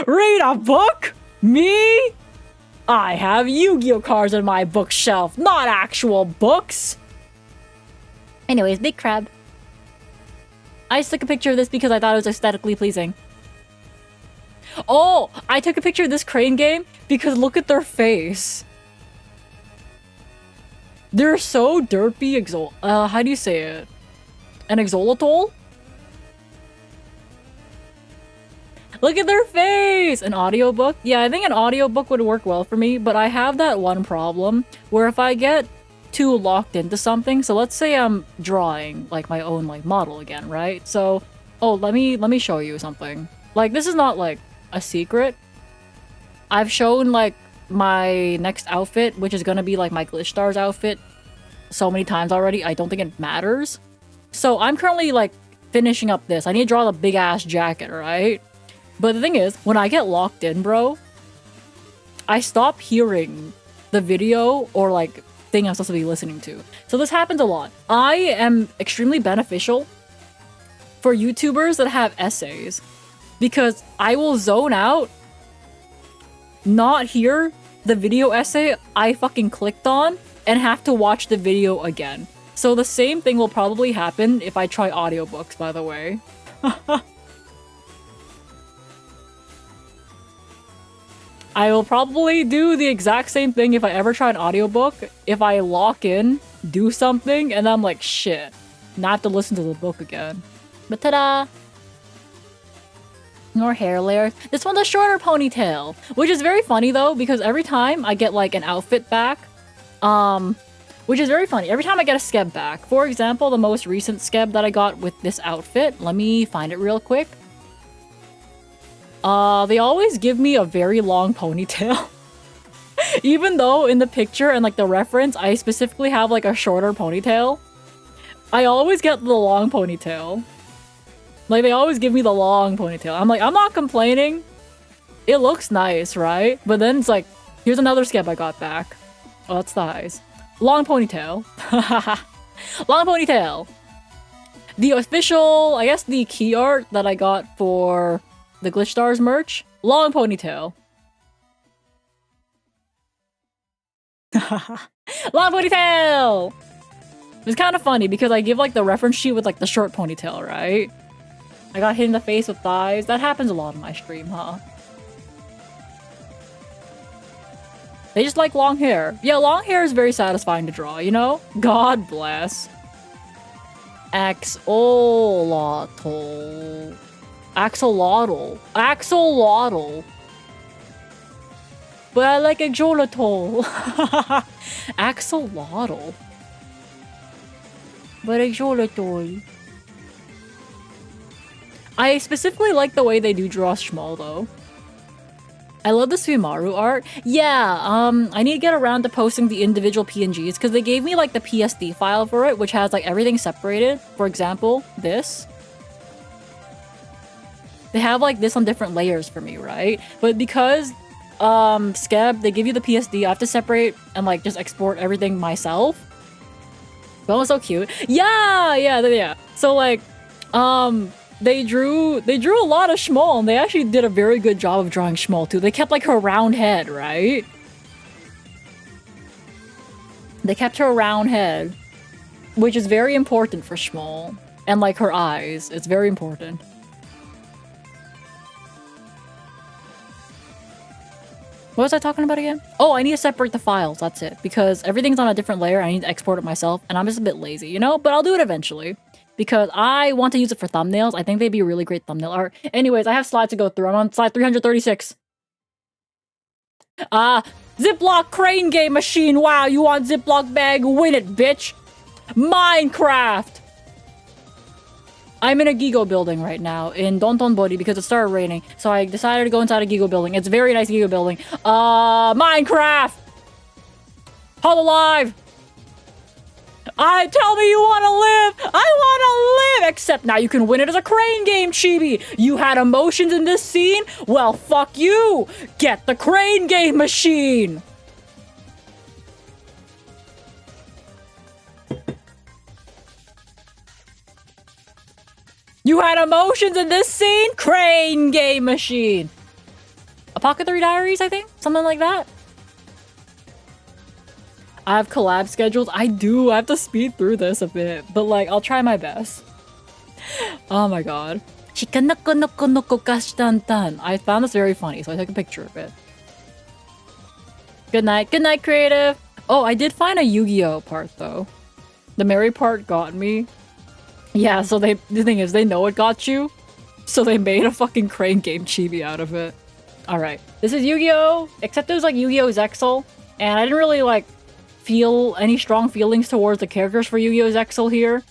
Read a book? Me? I have Yu-Gi-Oh cards on my bookshelf, not actual books. Anyways, big crab. I just took a picture of this because I thought it was aesthetically pleasing. Oh, I took a picture of this crane game because look at their face. They're so derpy how do you say it? An exolotl? Look at their face! An audiobook? Yeah, I think an audiobook would work well for me, but I have that one problem where if I get too locked into something, so let's say I'm drawing like my own like model again, right? So, oh, let me show you something. Like, this is not like a secret. I've shown like my next outfit, which is gonna be like my Glitch Stars outfit, so many times already. I don't think it matters. So I'm currently like finishing up this. I need to draw the big ass jacket, right? But the thing is, when I get locked in, bro, I stop hearing the video or like thing I'm supposed to be listening to. So this happens a lot. I am extremely beneficial for YouTubers that have essays because I will zone out, not hear the video essay I fucking clicked on, and have to watch the video again. So the same thing will probably happen if I try audiobooks, by the way. I will probably do the exact same thing if I ever try an audiobook. If I lock in, do something, and I'm like, shit, not have to listen to the book again. But ta-da! More hair layers. This one's a shorter ponytail, which is very funny though, because every time I get like an outfit back, which is very funny. Every time I get a skeb back, for example, the most recent skeb that I got with this outfit, let me find it real quick. They always give me a very long ponytail. Even though in the picture and like the reference, I specifically have like a shorter ponytail. I always get the long ponytail. Like they always give me the long ponytail. I'm like, I'm not complaining. It looks nice, right? But then it's like, here's another skeb I got back. Oh, that's the highs. Long ponytail. Long ponytail. The official, I guess the key art that I got for the Glitch Stars merch, long ponytail. Long ponytail! It's kind of funny because I give like the reference sheet with like the short ponytail, right? I got hit in the face with thighs. That happens a lot in my stream, huh? They just like long hair. Yeah, long hair is very satisfying to draw, you know? God bless. Axolotl. Axolotl. Axolotl. But I like axolotl. Axolotl. But axolotl. I specifically like the way they do draw Schmal though. I love the Suimaru art. Yeah, I need to get around to posting the individual PNGs because they gave me like the PSD file for it, which has like everything separated. For example, this. They have like this on different layers for me, right? But because Skeb, they give you the PSD, I have to separate and like just export everything myself. That was so cute. Yeah. So like, they drew a lot of Schmal, and they actually did a very good job of drawing Schmal too. They kept like her round head, right? They kept her round head, which is very important for Schmal, and like her eyes. It's very important. What was I talking about again? Oh, I need to separate the files, that's it. Because everything's on a different layer, I need to export it myself, and I'm just a bit lazy, you know? But I'll do it eventually. Because I want to use it for thumbnails. I think they'd be a really great thumbnail art. Anyways, I have slides to go through. I'm on slide 336. Ziploc crane game machine. Wow, you want Ziploc bag? Win it, bitch. Minecraft. I'm in a Gigo building right now in Dontonbori because it started raining. So I decided to go inside a Gigo building. It's a very nice Gigo building. Minecraft. Hololive. Tell me you want to live! I want to live! Except now you can win it as a crane game, chibi! You had emotions in this scene? Well, fuck you! Get the crane game machine! You had emotions in this scene? Crane game machine! Apothecary Diaries, I think? Something like that? I have collab schedules. I do. I have to speed through this a bit. But like, I'll try my best. Oh my god. I found this very funny, so I took a picture of it. Good night. Good night, creative. Oh, I did find a Yu-Gi-Oh part though. The Mary part got me. Yeah, so the thing is, they know it got you. So they made a fucking crane game chibi out of it. Alright. This is Yu-Gi-Oh! Except it was like Yu-Gi-Oh! Zexal. And I didn't really like feel any strong feelings towards the characters for Yu-Gi-Oh! Zexal here.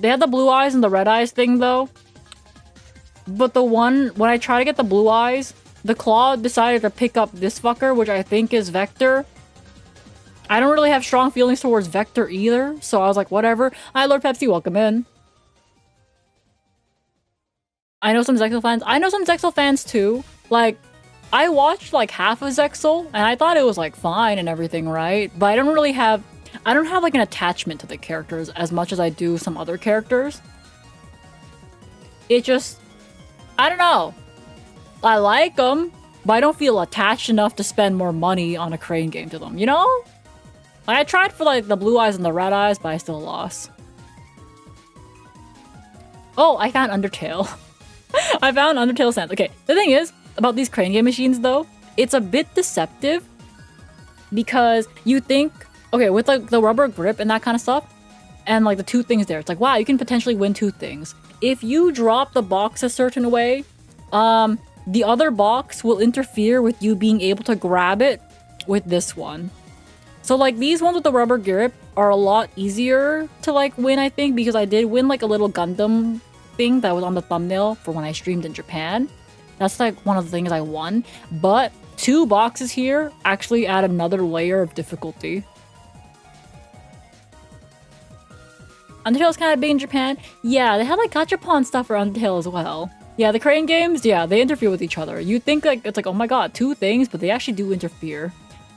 They had the blue eyes and the red eyes thing though. But the one, when I try to get the blue eyes, the claw decided to pick up this fucker, which I think is Vector. I don't really have strong feelings towards Vector either, so I was like, whatever. Hi, Lord Pepsi, welcome in. I know some Zexal fans. I know some Zexal fans too. Like, I watched like half of Zexal, and I thought it was like fine and everything, right? But I don't have like an attachment to the characters as much as I do some other characters. It just, I don't know. I like them, but I don't feel attached enough to spend more money on a crane game to them, you know? Like, I tried for like the blue eyes and the red eyes, but I still lost. Oh, I found Undertale. I found Undertale Sans. Okay, the thing is, about these crane game machines though, it's a bit deceptive because you think, okay, with like the rubber grip and that kind of stuff, and like the two things there, it's like, wow, you can potentially win two things. If you drop the box a certain way, the other box will interfere with you being able to grab it with this one. So like these ones with the rubber grip are a lot easier to like win, I think, because I did win like a little Gundam thing that was on the thumbnail for when I streamed in Japan. That's like one of the things I won. But two boxes here actually add another layer of difficulty. Undertale's kind of big in Japan. Yeah, they have like gachapon stuff for Undertale as well. Yeah, the crane games, yeah, they interfere with each other. You think like it's like, oh my god, two things, but they actually do interfere.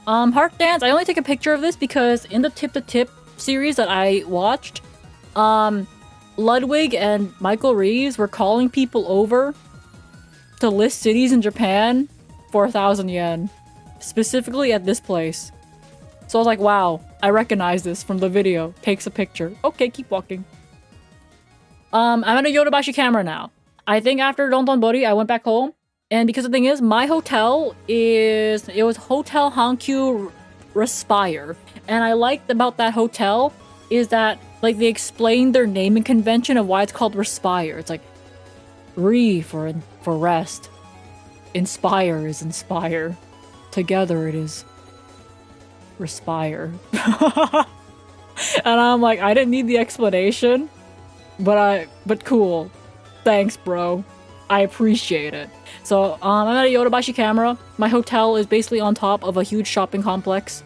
Heart Dance, I only take a picture of this because in the Tip to Tip series that I watched, Ludwig and Michael Reeves were calling people over to list cities in Japan for 1,000 yen. Specifically at this place. So I was like, wow, I recognize this from the video. Takes a picture. Okay, keep walking. I'm at a Yodobashi camera now. I think after Dontonbori, I went back home. And because the thing is, my hotel it was Hotel Hankyu Respire. And I liked about that hotel is that, like, they explained their naming convention of why it's called Respire. It's like, Re for rest. Inspire is inspire. Together it is Respire. And I'm like, I didn't need the explanation, but cool. Thanks, bro. I appreciate it. So, I'm at a Yodobashi camera. My hotel is basically on top of a huge shopping complex.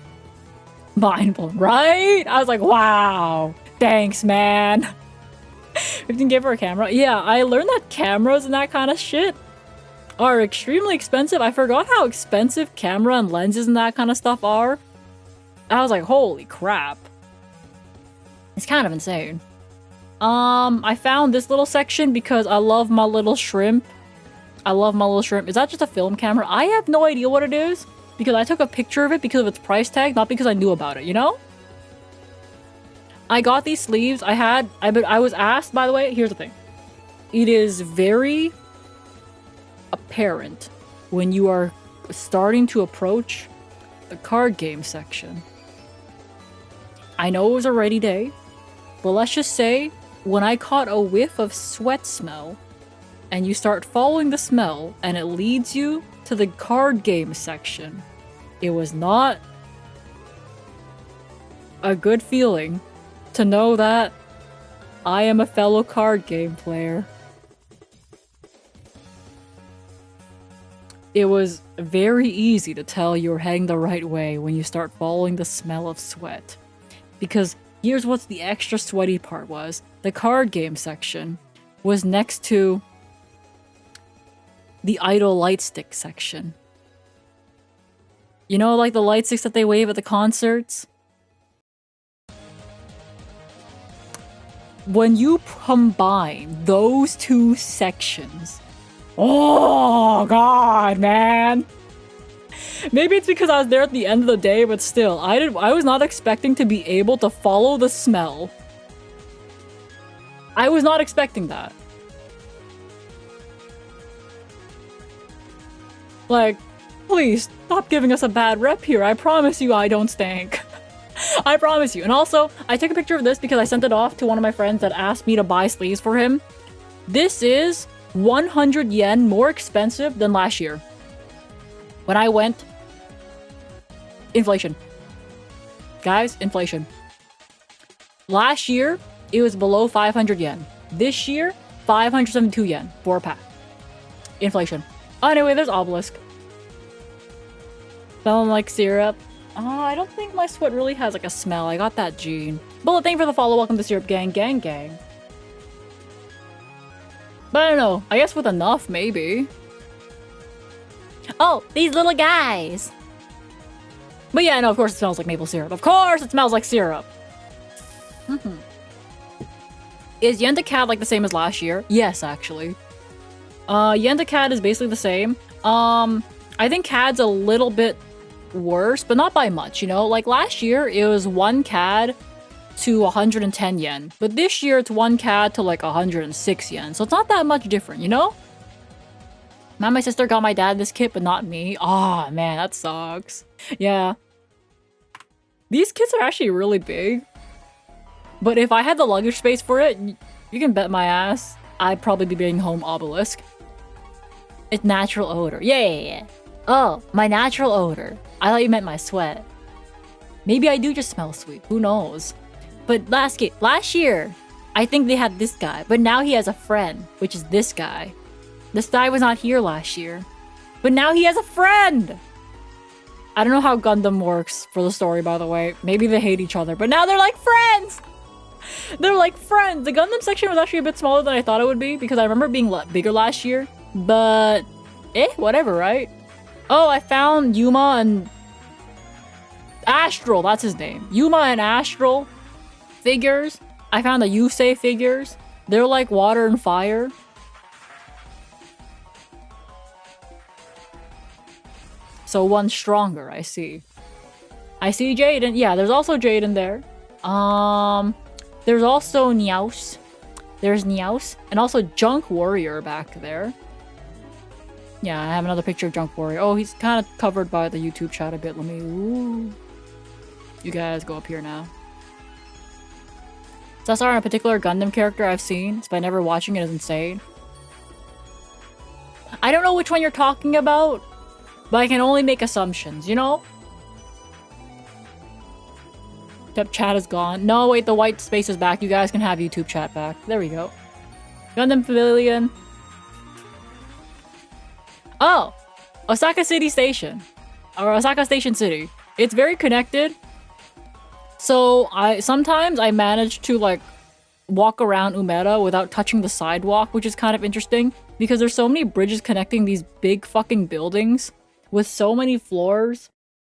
Mind blown, right? I was like, wow. Thanks, man. 15K for a camera? Yeah, I learned that cameras and that kind of shit are extremely expensive. I forgot how expensive camera and lenses and that kind of stuff are. I was like, holy crap. It's kind of insane. I found this little section because I love my little shrimp. I love my little shrimp. Is that just a film camera? I have no idea what it is because I took a picture of it because of its price tag, not because I knew about it, you know? I got these sleeves. I was asked, by the way, here's the thing. It is very apparent when you are starting to approach the card game section. I know it was a rainy day, but let's just say when I caught a whiff of sweat smell and you start following the smell and it leads you to the card game section, it was not a good feeling to know that I am a fellow card game player. It was very easy to tell you're heading the right way when you start following the smell of sweat. Because here's what's the extra sweaty part was. The card game section was next to the idol light stick section. You know, like the light sticks that they wave at the concerts? When you combine those two sections, oh god, man. Maybe it's because I was there at the end of the day, but still, I was not expecting to be able to follow the smell. I was not expecting that. Like, please, stop giving us a bad rep here. I promise you I don't stink. I promise you. And also, I took a picture of this because I sent it off to one of my friends that asked me to buy sleeves for him. This is 100 yen more expensive than last year. When I went... Inflation. Guys, inflation. Last year, it was below 500 yen. This year, 572 yen for a pack. Inflation. Oh, anyway, there's Obelisk. Smelling like syrup. Oh, I don't think my sweat really has like a smell. I got that gene. Bullet, thank you for the follow. Welcome to Syrup Gang, gang, gang. But I don't know. I guess with enough, maybe. Oh, these little guys. But yeah, no, of course it smells like maple syrup. Of course it smells like syrup. Is Yenta Cat like the same as last year? Yes, actually. Yenta Cat is basically the same. I think CAD's a little bit worse, but not by much, you know? Like last year, it was 1 CAD to 110 yen. But this year, it's 1 CAD to like 106 yen. So it's not that much different, you know? Now my sister got my dad this kit, but not me. Aw, man, that sucks. Yeah. These kits are actually really big. But if I had the luggage space for it, you can bet my ass I'd probably be bringing home Obelisk. It's natural odor. Yeah. Oh, my natural odor. I thought you meant my sweat. Maybe I do just smell sweet. Who knows? But last year, I think they had this guy. But now he has a friend, which is this guy. This guy was not here last year. But now he has a friend! I don't know how Gundam works for the story, by the way. Maybe they hate each other, but now they're like friends! They're like friends! The Gundam section was actually a bit smaller than I thought it would be, because I remember it being bigger last year. But... whatever, right? Oh, I found Yuma and... Astral, that's his name. Yuma and Astral figures. I found the Yusei figures. They're like water and fire. So one's stronger, I see. I see Jaden. Yeah, there's also Jaden there. There's also Niaus. There's Niaus. And also Junk Warrior back there. Yeah, I have another picture of Junk Warrior. Oh, he's kind of covered by the YouTube chat a bit. Let me... Ooh. You guys go up here now. Cesar, a particular Gundam character I've seen, by never watching it is insane. I don't know which one you're talking about, but I can only make assumptions, you know? Except chat is gone. No, wait, the white space is back. You guys can have YouTube chat back. There we go. Gundam Pavilion. Oh! Osaka City Station. Or Osaka Station City. It's very connected. So, sometimes I manage to, like, walk around Umeda without touching the sidewalk, which is kind of interesting. Because there's so many bridges connecting these big fucking buildings with so many floors.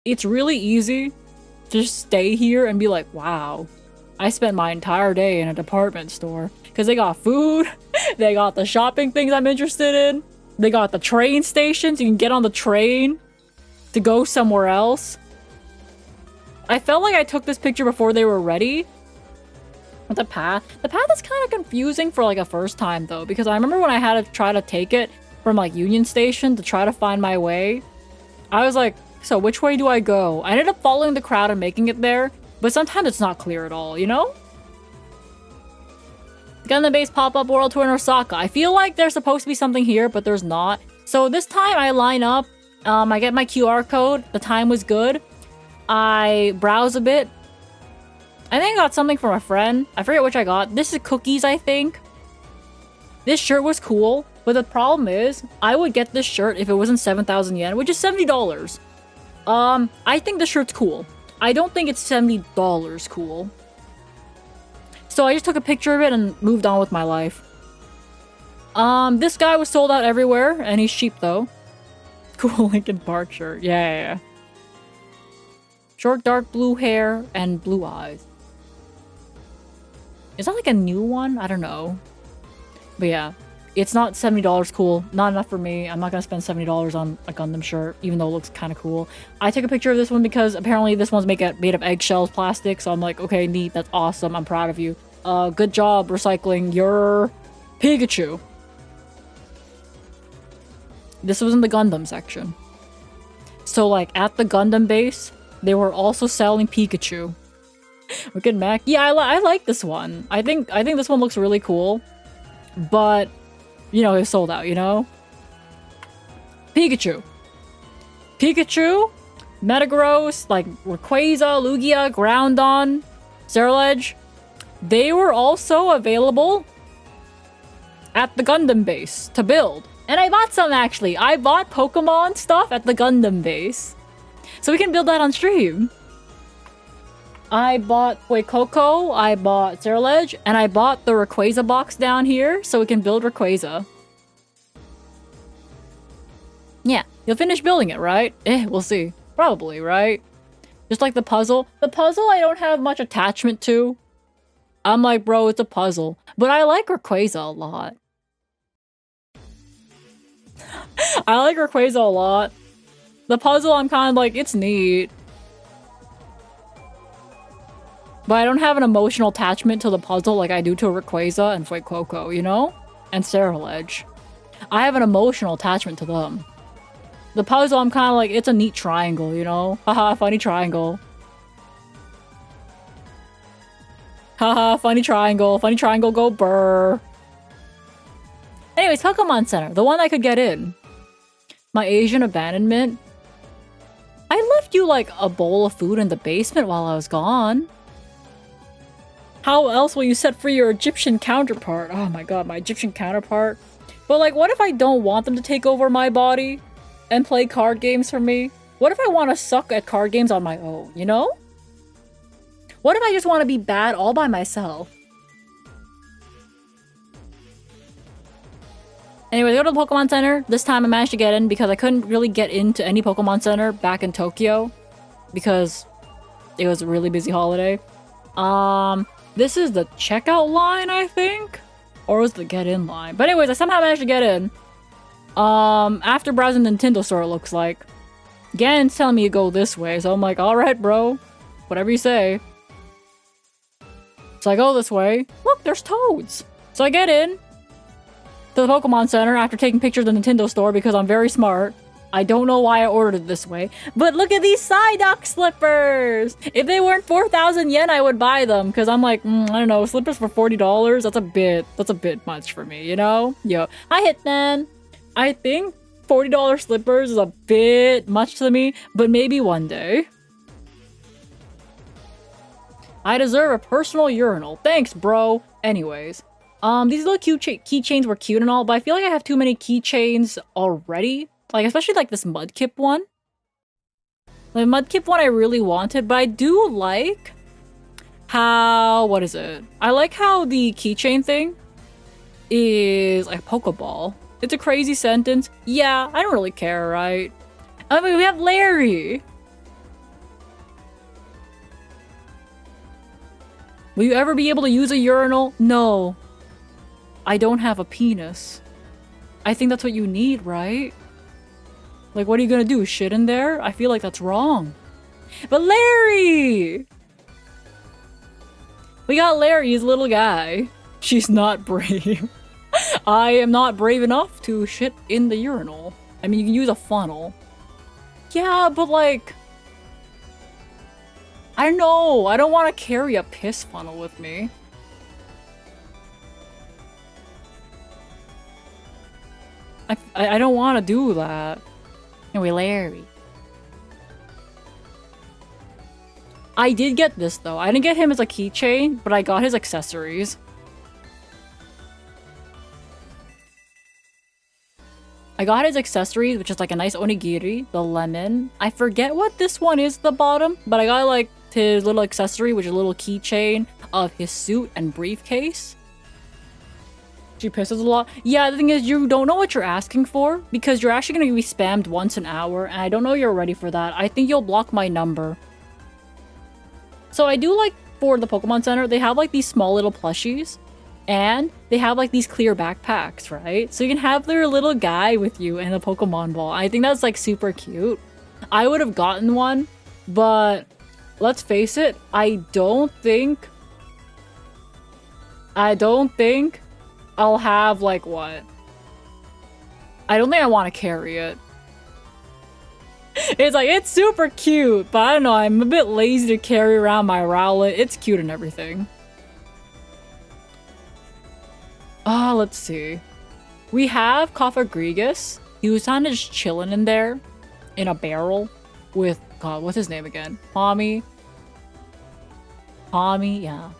It's really easy to just stay here and be like, wow, I spent my entire day in a department store. Because they got food, they got the shopping things I'm interested in, they got the train stations, you can get on the train to go somewhere else. I felt like I took this picture before they were ready. With the path is kind of confusing for like a first time though, because I remember when I had to try to take it from like Union Station to try to find my way, I was like, so which way do I go? I ended up following the crowd and making it there, but sometimes it's not clear at all, you know? Gundam Base pop-up world tour in Osaka. I feel like there's supposed to be something here, but there's not. So this time I line up, I get my QR code, the time was good. I browse a bit. I think I got something from a friend. I forget which I got. This is cookies, I think. This shirt was cool, but the problem is, I would get this shirt if it wasn't 7,000 yen, which is $70. I think the shirt's cool. I don't think it's $70 cool. So I just took a picture of it and moved on with my life. This guy was sold out everywhere, and he's cheap though. Cool Linkin Park shirt. Yeah. Short dark blue hair and blue eyes. Is that like a new one? I don't know. But yeah, it's not $70 cool. Not enough for me. I'm not gonna spend $70 on a Gundam shirt, even though it looks kind of cool. I took a picture of this one because apparently this one's made of eggshells plastic. So I'm like, okay, neat. That's awesome. I'm proud of you. Good job recycling your Pikachu. This was in the Gundam section. So like at the Gundam base, they were also selling Pikachu. Wicked Mac. Yeah, I like this one. I think this one looks really cool. But, you know, it's sold out, you know? Pikachu. Metagross, like Rayquaza, Lugia, Groudon, Ceruledge. They were also available at the Gundam base to build. And I bought some actually. I bought Pokemon stuff at the Gundam base. So we can build that on stream. I bought Coco, I bought Ceruledge, and I bought the Rayquaza box down here so we can build Rayquaza. Yeah, you'll finish building it, right? We'll see. Probably, right? Just like the puzzle. The puzzle I don't have much attachment to. I'm like, bro, it's a puzzle. But I like Rayquaza a lot. I like Rayquaza a lot. The puzzle, I'm kind of like, it's neat. But I don't have an emotional attachment to the puzzle like I do to Rayquaza and Fuecoco, you know? And Ceruledge. I have an emotional attachment to them. The puzzle, I'm kind of like, it's a neat triangle, you know? Haha, funny triangle. Haha, funny triangle. Funny triangle, go brr. Anyways, Pokemon Center. The one I could get in. My Asian abandonment. I left you like a bowl of food in the basement while I was gone. How else will you set free your Egyptian counterpart? Oh my god, my Egyptian counterpart. But like, what if I don't want them to take over my body and play card games for me? What if I want to suck at card games on my own, you know? What if I just want to be bad all by myself? Anyway, go to the Pokemon Center. This time I managed to get in because I couldn't really get into any Pokemon Center back in Tokyo because it was a really busy holiday. This is the checkout line, I think? Or was the get in line? But anyways, I somehow managed to get in. After browsing Nintendo store, it looks like. Gan's telling me to go this way, so I'm like, alright, bro. Whatever you say. So I go this way. Look, there's toads. So I get in to the Pokemon Center after taking pictures of the Nintendo store because I'm very smart. I don't know why I ordered it this way. But look at these Psyduck slippers! If they weren't 4,000 yen, I would buy them. Because I'm like, I don't know, slippers for $40? That's a bit much for me, you know? Yo. Hi, Hitman! I think $40 slippers is a bit much to me, but maybe one day. I deserve a personal urinal. Thanks, bro. Anyways, these little cute keychains were cute and all, but I feel like I have too many keychains already. Like, especially like this Mudkip one. The Mudkip one I really wanted, but I do like how, what is it? I like how the keychain thing is like a Pokeball. It's a crazy sentence. Yeah, I don't really care, right? I mean, we have Larry. Will you ever be able to use a urinal? No. I don't have a penis. I think that's what you need, right? Like, what are you gonna do? Shit in there? I feel like that's wrong. But Larry! We got Larry, he's a little guy. She's not brave. I am not brave enough to shit in the urinal. I mean, you can use a funnel. Yeah, but like... I don't know. I don't want to carry a piss funnel with me. I don't want to do that. Anyway, Larry. I did get this though. I didn't get him as a keychain, but I got his accessories. I got his accessories, which is like a nice onigiri, the lemon. I forget what this one is at the bottom, but I got like his little accessory, which is a little keychain of his suit and briefcase. She pisses a lot. Yeah, the thing is, you don't know what you're asking for because you're actually going to be spammed once an hour, and I don't know you're ready for that. I think you'll block my number. So I do like, for the Pokemon Center, they have like these small little plushies, and they have like these clear backpacks, right? So you can have their little guy with you and a Pokemon ball. I think that's like super cute. I would have gotten one, but let's face it, I don't think I'll have like what? I don't think I want to carry it. It's like, it's super cute, but I don't know, I'm a bit lazy to carry around my Rowlet. It's cute and everything. Let's see. We have Cofagrigus. He was kind of just chilling in there in a barrel with, God, what's his name again? Tommy, yeah.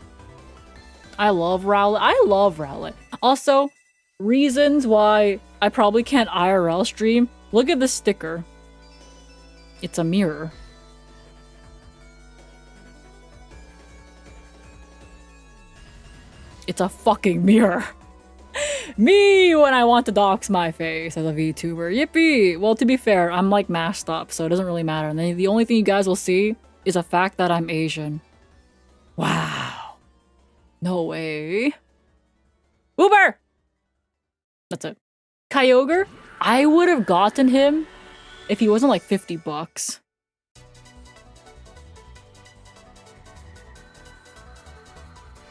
I love Rowlet. Also, reasons why I probably can't IRL stream. Look at the sticker. It's a mirror. It's a fucking mirror. Me when I want to dox my face as a VTuber. Yippee! Well, to be fair, I'm like masked up, so it doesn't really matter. And then the only thing you guys will see is the fact that I'm Asian. Wow. No way. Uber! That's it. Kyogre? I would have gotten him if he wasn't like 50 bucks.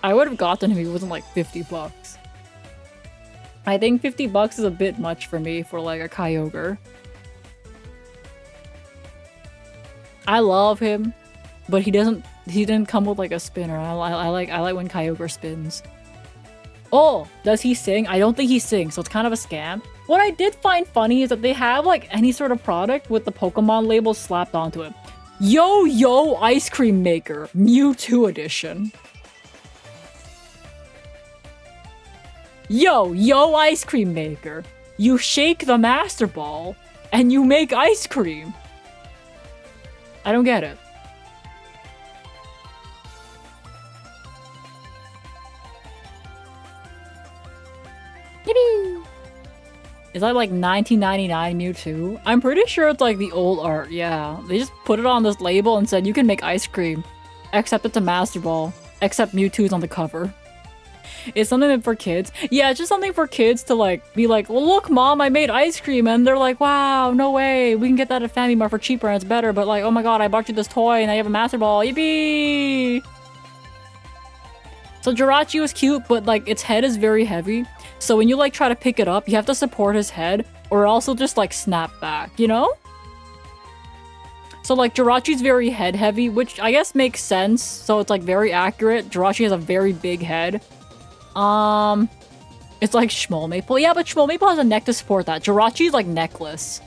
I would have gotten him if he wasn't like 50 bucks. I think 50 bucks is a bit much for me for like a Kyogre. I love him, but he didn't come with like a spinner. I like when Kyogre spins. Oh, does he sing? I don't think he sings, so it's kind of a scam. What I did find funny is that they have like any sort of product with the Pokemon label slapped onto it. Yo ice cream maker, Mewtwo edition. Yo ice cream maker. You shake the Master Ball and you make ice cream. I don't get it. Yippee! Is that like 1999 Mewtwo? I'm pretty sure it's like the old art, yeah. They just put it on this label and said you can make ice cream. Except it's a Master Ball. Except Mewtwo's on the cover. It's something for kids. Yeah, it's just something for kids to like be like, well, look, mom, I made ice cream, and they're like, wow, no way, we can get that at Family Mart for cheaper and it's better. But like, oh my god, I bought you this toy and I have a master ball. Yippee! So Jirachi was cute, but like its head is very heavy. So when you like try to pick it up, you have to support his head, or also just like snap back, you know? So like Jirachi's very head heavy, which I guess makes sense. So it's like very accurate. Jirachi has a very big head. It's like Shmuel Maple. Yeah, but Shmuel Maple has a neck to support that. Jirachi's like necklace.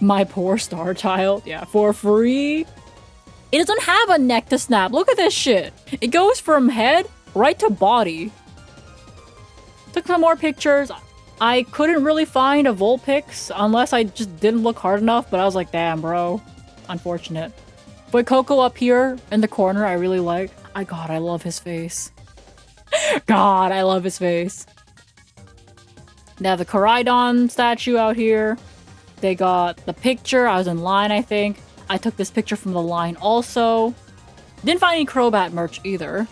My poor star child. Yeah, for free. It doesn't have a neck to snap. Look at this shit. It goes from head right to body. Took some more pictures. I couldn't really find a Vulpix unless I just didn't look hard enough, but I was like, damn, bro. Unfortunate. But Coco up here in the corner, I really like. God, I love his face. God, I love his face. They have the Koraidon statue out here. They got the picture. I was in line, I think. I took this picture from the line also. Didn't find any Crobat merch either.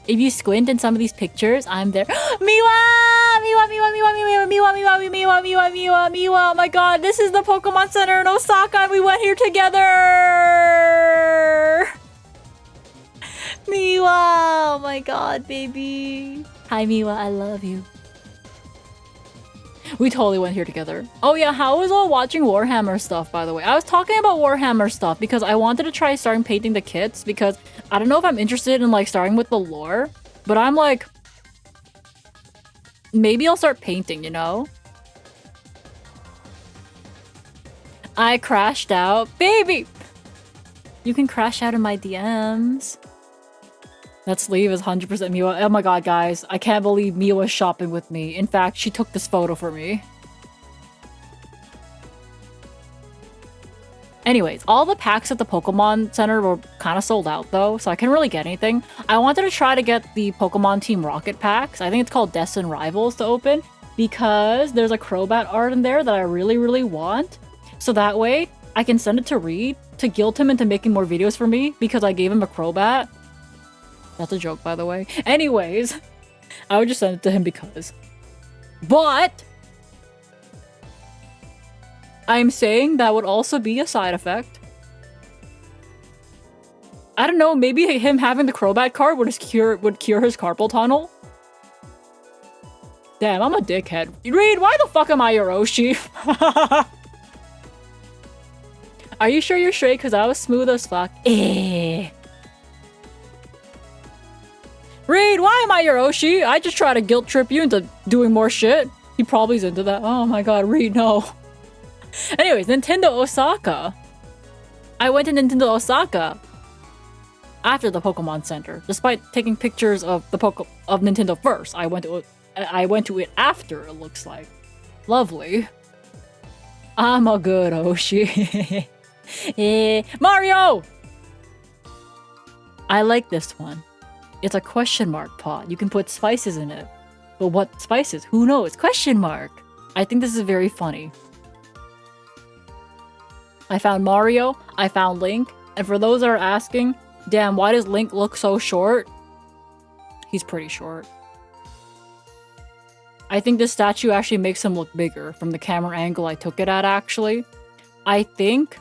If you squint in some of these pictures, I'm there. Miwa! Miwa, Miwa, Miwa, Miwa, Miwa, Miwa, Miwa, Miwa, Miwa, Miwa. Oh my god, this is the Pokemon Center in Osaka and we went here together! Miwa! Oh my god, baby. Hi, Miwa, I love you. We totally went here together. Oh yeah, how was all watching Warhammer stuff, by the way? I was talking about Warhammer stuff because I wanted to try starting painting the kits because I don't know if I'm interested in like starting with the lore, but I'm like, maybe I'll start painting, you know? I crashed out. Baby! You can crash out in my DMs. That sleeve is 100% Miwa. Oh my god, guys. I can't believe Miwa's shopping with me. In fact, she took this photo for me. Anyways, all the packs at the Pokemon Center were kind of sold out though, so I couldn't really get anything. I wanted to try to get the Pokemon Team Rocket packs. I think it's called Destin Rivals to open because there's a Crobat art in there that I really, really want. So that way, I can send it to Reed to guilt him into making more videos for me because I gave him a Crobat. That's a joke, by the way. Anyways, I would just send it to him because. But I'm saying that would also be a side effect. I don't know, maybe him having the Crobat card would cure his carpal tunnel. Damn, I'm a dickhead. Reed, why the fuck am I your Oshi? Are you sure you're straight? Because I was smooth as fuck. Reed, why am I your Oshi? I just try to guilt trip you into doing more shit. He probably's into that. Oh my god, Reed, no. Anyways, Nintendo Osaka. I went to Nintendo Osaka after the Pokemon Center. Despite taking pictures of the of Nintendo first, I went to it after, it looks like. Lovely. I'm a good Oshi. Mario! I like this one. It's a question mark pot. You can put spices in it. But what spices? Who knows? Question mark. I think this is very funny. I found Mario. I found Link. And for those that are asking, damn, why does Link look so short? He's pretty short. I think this statue actually makes him look bigger from the camera angle I took it at, actually. I think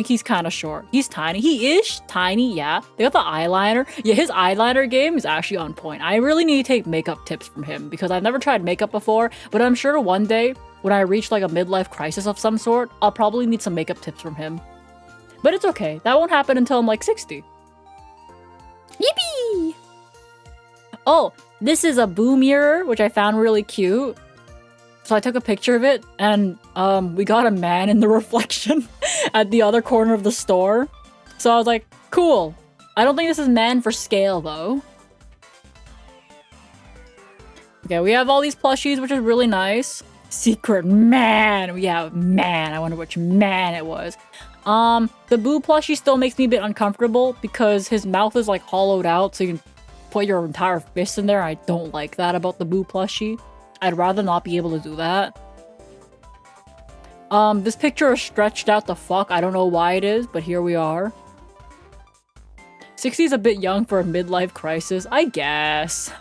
he's kind of short. He's tiny. He is tiny, yeah. They got the eyeliner. Yeah, his eyeliner game is actually on point. I really need to take makeup tips from him because I've never tried makeup before, but I'm sure one day when I reach like a midlife crisis of some sort, I'll probably need some makeup tips from him. But it's okay. That won't happen until I'm like 60. Yippee! Oh, this is a Boo mirror, which I found really cute. So I took a picture of it, and we got a man in the reflection at the other corner of the store. So I was like, cool. I don't think this is man for scale, though. Okay, we have all these plushies, which is really nice. Secret man. Yeah, man. I wonder which man it was. The Boo plushie still makes me a bit uncomfortable because his mouth is like hollowed out, so you can put your entire fist in there. I don't like that about the Boo plushie. I'd rather not be able to do that. This picture is stretched out the fuck. I don't know why it is, but here we are. 60 is a bit young for a midlife crisis, I guess.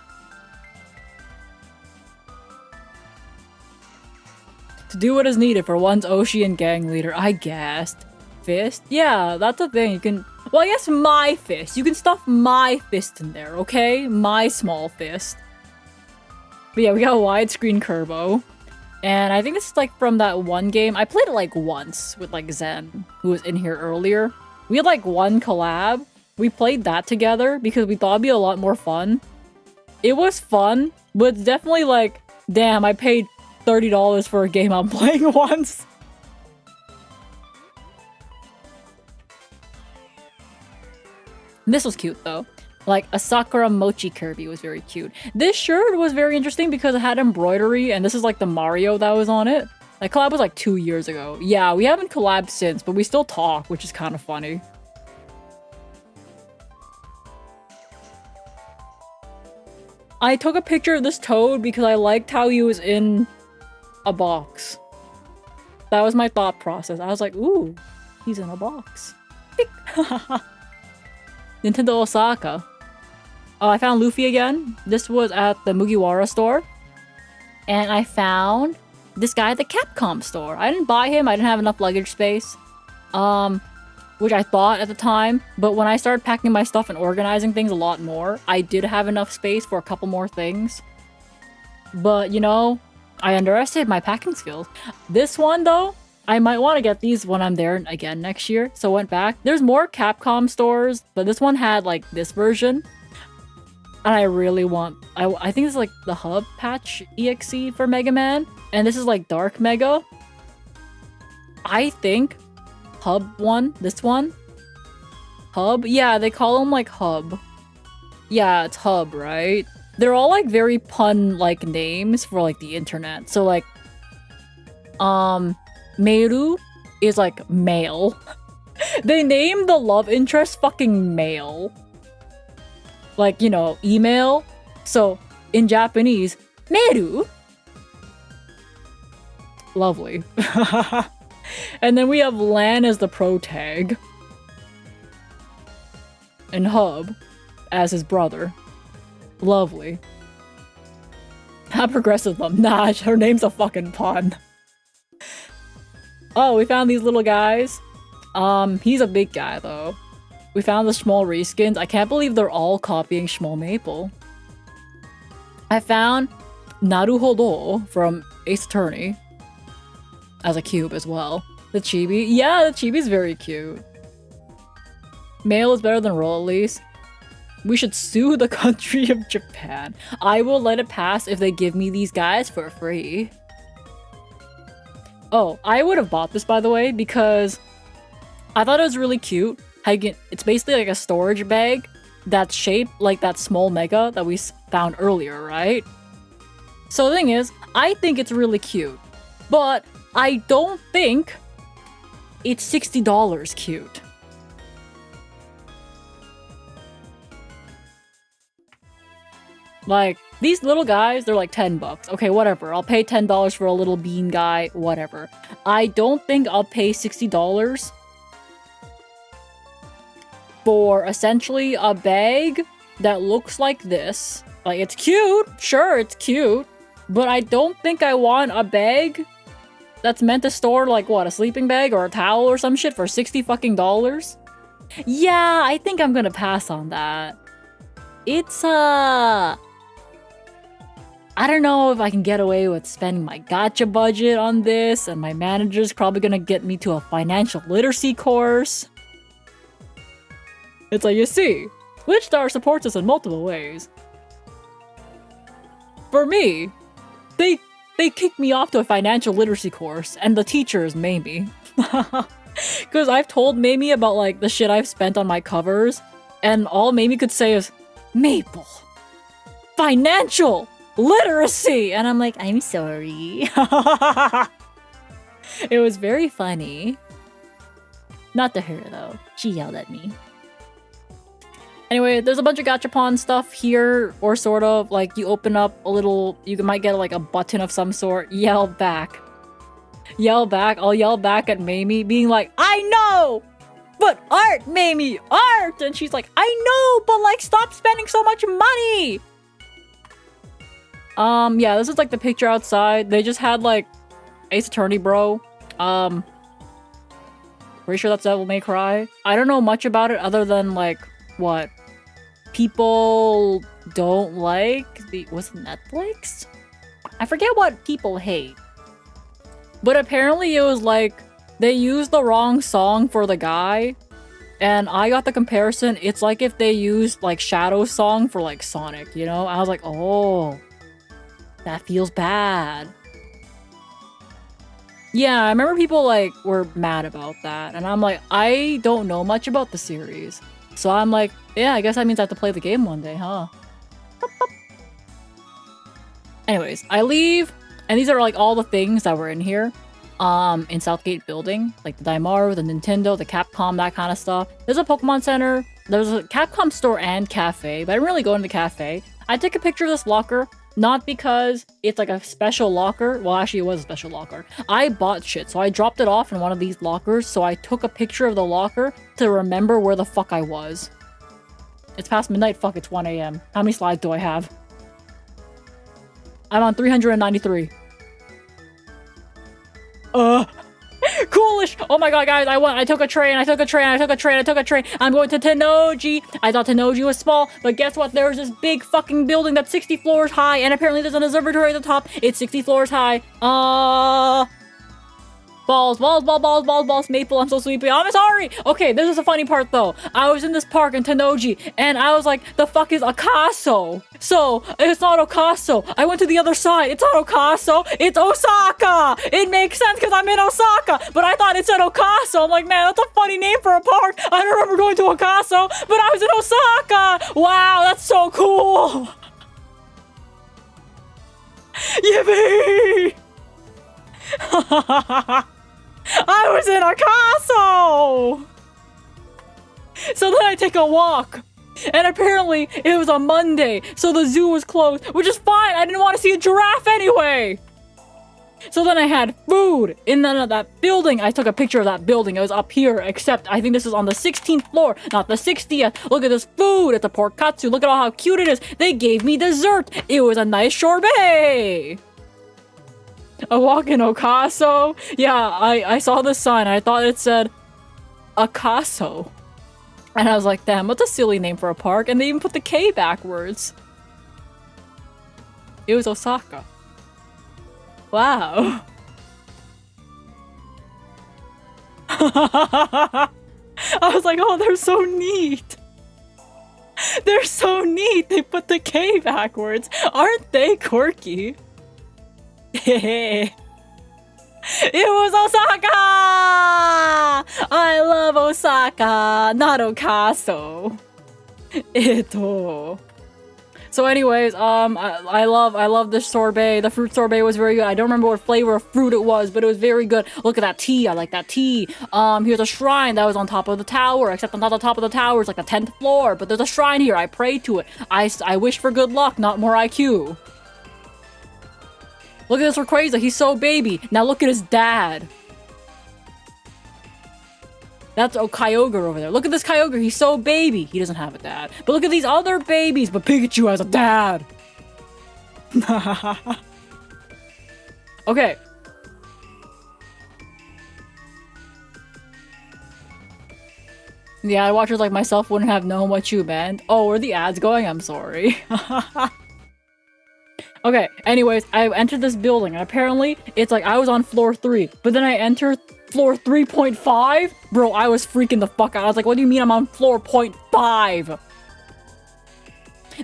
To do what is needed for one's Ocean gang leader, I guess. Fist? Yeah, that's a thing. You can... Well, I guess my fist. You can stuff my fist in there, okay? My small fist. But yeah, we got a widescreen Kerbo. And I think this is like from that one game. I played it like once with like Zen, who was in here earlier. We had like one collab. We played that together because we thought it'd be a lot more fun. It was fun, but it's definitely like, damn, I paid $30 for a game I'm playing once. This was cute though. Like a Sakura Mochi Kirby was very cute. This shirt was very interesting because it had embroidery and this is like the Mario that was on it. That collab was like 2 years ago. Yeah, we haven't collabed since, but we still talk, which is kind of funny. I took a picture of this toad because I liked how he was in a box. That was my thought process. I was like, ooh, he's in a box. Nintendo Osaka. Oh, I found Luffy again. This was at the Mugiwara store. And I found this guy at the Capcom store. I didn't buy him. I didn't have enough luggage space. Which I thought at the time. But when I started packing my stuff and organizing things a lot more, I did have enough space for a couple more things. But, you know, I underestimated my packing skills. This one, though, I might want to get these when I'm there again next year. So I went back. There's more Capcom stores, but this one had, like, this version. And I really want... I think it's, like, the Hub Patch EXE for Mega Man. And this is, like, Dark Mega. I think Hub one, this one. Hub? Yeah, they call them, like, Hub. Yeah, it's Hub, right? They're all, like, very pun-like names for, like, the internet. So, like, Meiru is, like, male. They named the love interest fucking male. Like, you know, email. So, in Japanese, Meiru. Lovely. And then we have Lan as the pro tag. And Hub as his brother. Lovely. How progressive them. Nah, her name's a fucking pun. Oh, we found these little guys. He's a big guy though. We found the small reskins. I can't believe they're all copying Small Maple. I found Naruhodo from Ace Attorney as a cube as well. The chibi. Yeah, the chibi's very cute. Male is better than roll at least. We should sue the country of Japan. I will let it pass if they give me these guys for free. Oh, I would have bought this, by the way, because I thought it was really cute. How you it's basically like a storage bag that's shaped like that small mega that we found earlier, right? So the thing is, I think it's really cute, but I don't think it's $60 cute. Like, these little guys, they're like 10 bucks. Okay, whatever. I'll pay $10 for a little bean guy, whatever. I don't think I'll pay $60 for essentially a bag that looks like this. Like, it's cute. Sure, it's cute. But I don't think I want a bag that's meant to store, like, what, a sleeping bag or a towel or some shit for $60 fucking dollars? Yeah, I think I'm gonna pass on that. It's, I don't know if I can get away with spending my gacha budget on this, and my manager's probably gonna get me to a financial literacy course. It's like, you see, Glitchstar supports us in multiple ways. For me, they kicked me off to a financial literacy course, and the teachers made me. Because I've told Mamie about, like, the shit I've spent on my covers, and all Mamie could say is, Maple, financial literacy! And I'm like, I'm sorry. It was very funny. Not to her, though. She yelled at me. Anyway, there's a bunch of gachapon stuff here, or sort of, like, you open up a little, you might get, like, a button of some sort, yell back. Yell back, I'll yell back at Mamie, being like, I know! but art, Mamie, art! And she's like, I know, but like, stop spending so much money! Yeah, this is like the picture outside. They just had like Ace Attorney, bro. Pretty sure that's Devil May Cry. I don't know much about it other than like, what? People don't like the... Was it Netflix? I forget what people hate. But apparently it was like, they used the wrong song for the guy. And I got the comparison, it's like if they used like Shadow's song for like Sonic, you know? I was like, oh, that feels bad. Yeah, I remember people like were mad about that. And I'm like, I don't know much about the series. So I'm like, yeah, I guess that means I have to play the game one day, huh? Anyways, I leave, and these are like all the things that were in here. In Southgate building, like the Daimaru, the Nintendo, the Capcom, that kind of stuff. There's a Pokemon Center, there's a Capcom store and cafe, but I didn't really go into the cafe. I took a picture of this locker, not because it's like a special locker. Well, actually it was a special locker. I bought shit, so I dropped it off in one of these lockers, so I took a picture of the locker to remember where the fuck I was. It's past midnight, fuck, it's 1 AM. How many slides do I have? I'm on 393. Coolish! Oh my god, guys, I took a train. I'm going to Tennoji. I thought Tennoji was small, but guess what? There's this big fucking building that's 60 floors high, and apparently there's an observatory at the top. It's 60 floors high. Balls, Maple, I'm so sleepy. I'm sorry! Okay, this is a funny part though. I was in this park in Tennoji, and I was like, the fuck is Akaso? So, it's not Okaso. I went to the other side. It's not Okaso. It's Osaka! It makes sense because I'm in Osaka, but I thought it said Okaso. I'm like, man, that's a funny name for a park. I don't remember going to Okaso, but I was in Osaka! Wow, that's so cool! Yippee! I was in Akaso! So then I take a walk. And apparently it was a Monday, so the zoo was closed, which is fine. I didn't want to see a giraffe anyway. So then I had food in that building. I took a picture of that building. It was up here, except I think this is on the 16th floor, not the 60th. Look at this food. It's a pork katsu. Look at all how cute it is. They gave me dessert. It was a nice sorbet. A walk in Okaso? Yeah, I saw the sign. I thought it said Akaso. And I was like, damn, what's a silly name for a park? And they even put the K backwards. It was Osaka. Wow. I was like, oh, they're so neat. They're so neat. They put the K backwards. Aren't they quirky? It was Osaka! I love Osaka, not Okaso. So anyways, I love this sorbet. The fruit sorbet was very good. I don't remember what flavor of fruit it was, but it was very good. Look at that tea. I like that tea. Here's a shrine that was on top of the tower, except on the top of the tower is like the 10th floor, but there's a shrine here. I prayed to it. I wish for good luck, not more IQ. Look at this Rayquaza, he's so baby. Now look at his dad. That's Kyogre over there. Look at this Kyogre, he's so baby. He doesn't have a dad. But look at these other babies, but Pikachu has a dad. Okay. The ad watchers like myself wouldn't have known what you meant. Oh, where are the ads going? I'm sorry. Okay, anyways, I entered this building, and apparently, it's like I was on floor 3, but then I entered floor 3.5? Bro, I was freaking the fuck out. I was like, what do you mean I'm on floor 0.5?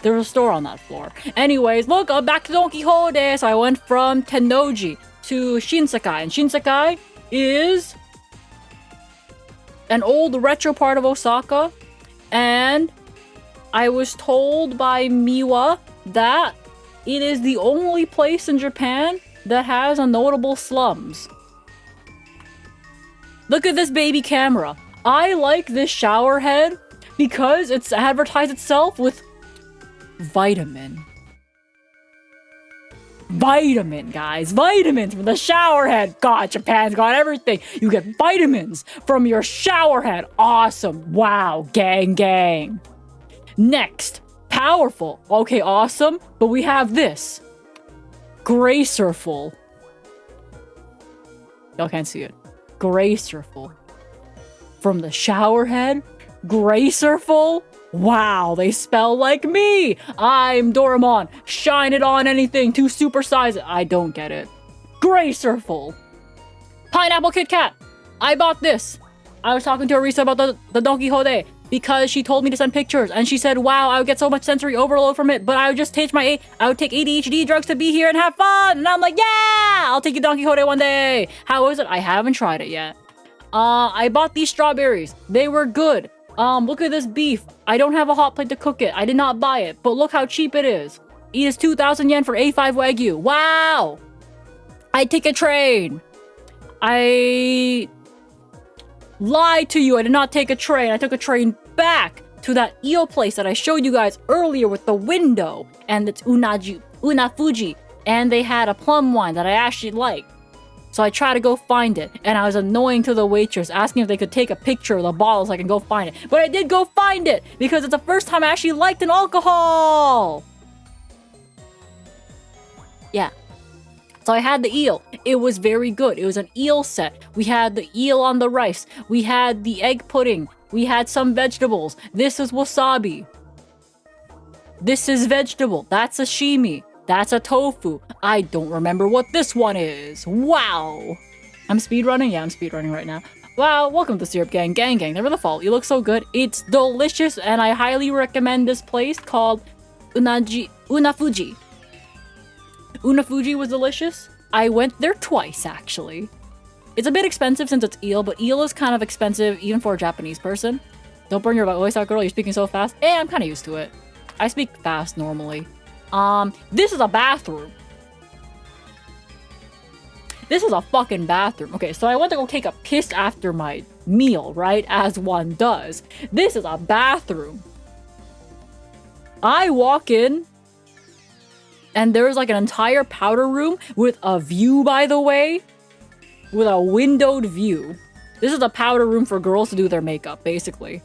There was a store on that floor. Anyways, look, I'm back to Don Quixote! So I went from Tennoji to Shinsekai, and Shinsekai is an old retro part of Osaka, and I was told by Miwa that it is the only place in Japan that has a notable slums. Look at this baby camera. I like this shower head because it's advertised itself with vitamin. vitamin, guys. Vitamins from the shower head. God, Japan's got everything. You get vitamins from your shower head. Awesome. Wow. Gang, gang. Next, powerful. Okay, awesome. But we have this. Gracerful. Y'all can't see it. Gracerful. From the shower head. Gracerful. Wow, they spell like me. I'm Doraemon. Shine it on anything to supersize it. I don't get it. Gracerful. Pineapple Kit Kat. I bought this. I was talking to Arisa about the Don Quixote because she told me to send pictures and she said, wow, I would get so much sensory overload from it, but I would just take I would take ADHD drugs to be here and have fun. And I'm like, yeah, I'll take you Don Quixote one day. How is it? I haven't tried it yet. I bought these strawberries. They were good. Look at this beef. I don't have a hot plate to cook it. I did not buy it, but look how cheap it is. It is 2,000 yen for A5 Wagyu. Wow! I take a train. I lied to you. I did not take a train. I took a train back to that eel place that I showed you guys earlier with the window. And it's Unafuji. And they had a plum wine that I actually liked. So I tried to go find it, and I was annoying to the waitress, asking if they could take a picture of the bottle so I can go find it. But I did go find it, because it's the first time I actually liked an alcohol! Yeah. So I had the eel. It was very good. It was an eel set. We had the eel on the rice. We had the egg pudding. We had some vegetables. This is wasabi. This is vegetable. That's sashimi. That's a tofu. I don't remember what this one is. Wow. I'm speedrunning? Yeah, I'm speedrunning right now. Wow, welcome to Syrup Gang. Gang, gang. Never the fault. You look so good. It's delicious, and I highly recommend this place called Unafuji. Unafuji was delicious. I went there twice, actually. It's a bit expensive since it's eel, but eel is kind of expensive even for a Japanese person. Don't burn your voice out, girl. You're speaking so fast. I'm kind of used to it. I speak fast normally. This is a bathroom. This is a fucking bathroom. Okay, so I went to go take a piss after my meal, right? As one does. This is a bathroom. I walk in, and there's like an entire powder room with a view, by the way. With a windowed view. This is a powder room for girls to do their makeup, basically.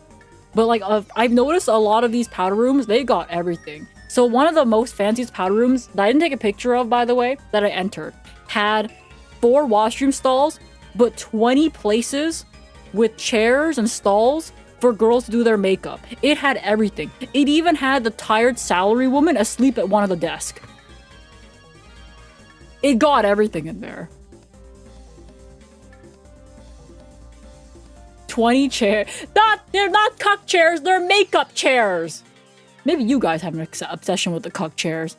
But like, I've noticed a lot of these powder rooms, they got everything. So one of the most fanciest powder rooms that I didn't take a picture of, by the way, that I entered, had 4 washroom stalls, but 20 places with chairs and stalls for girls to do their makeup. It had everything. It even had the tired salary woman asleep at one of the desks. It got everything in there. 20 chairs. They're not cuck chairs, they're makeup chairs. Maybe you guys have an obsession with the cuck chairs.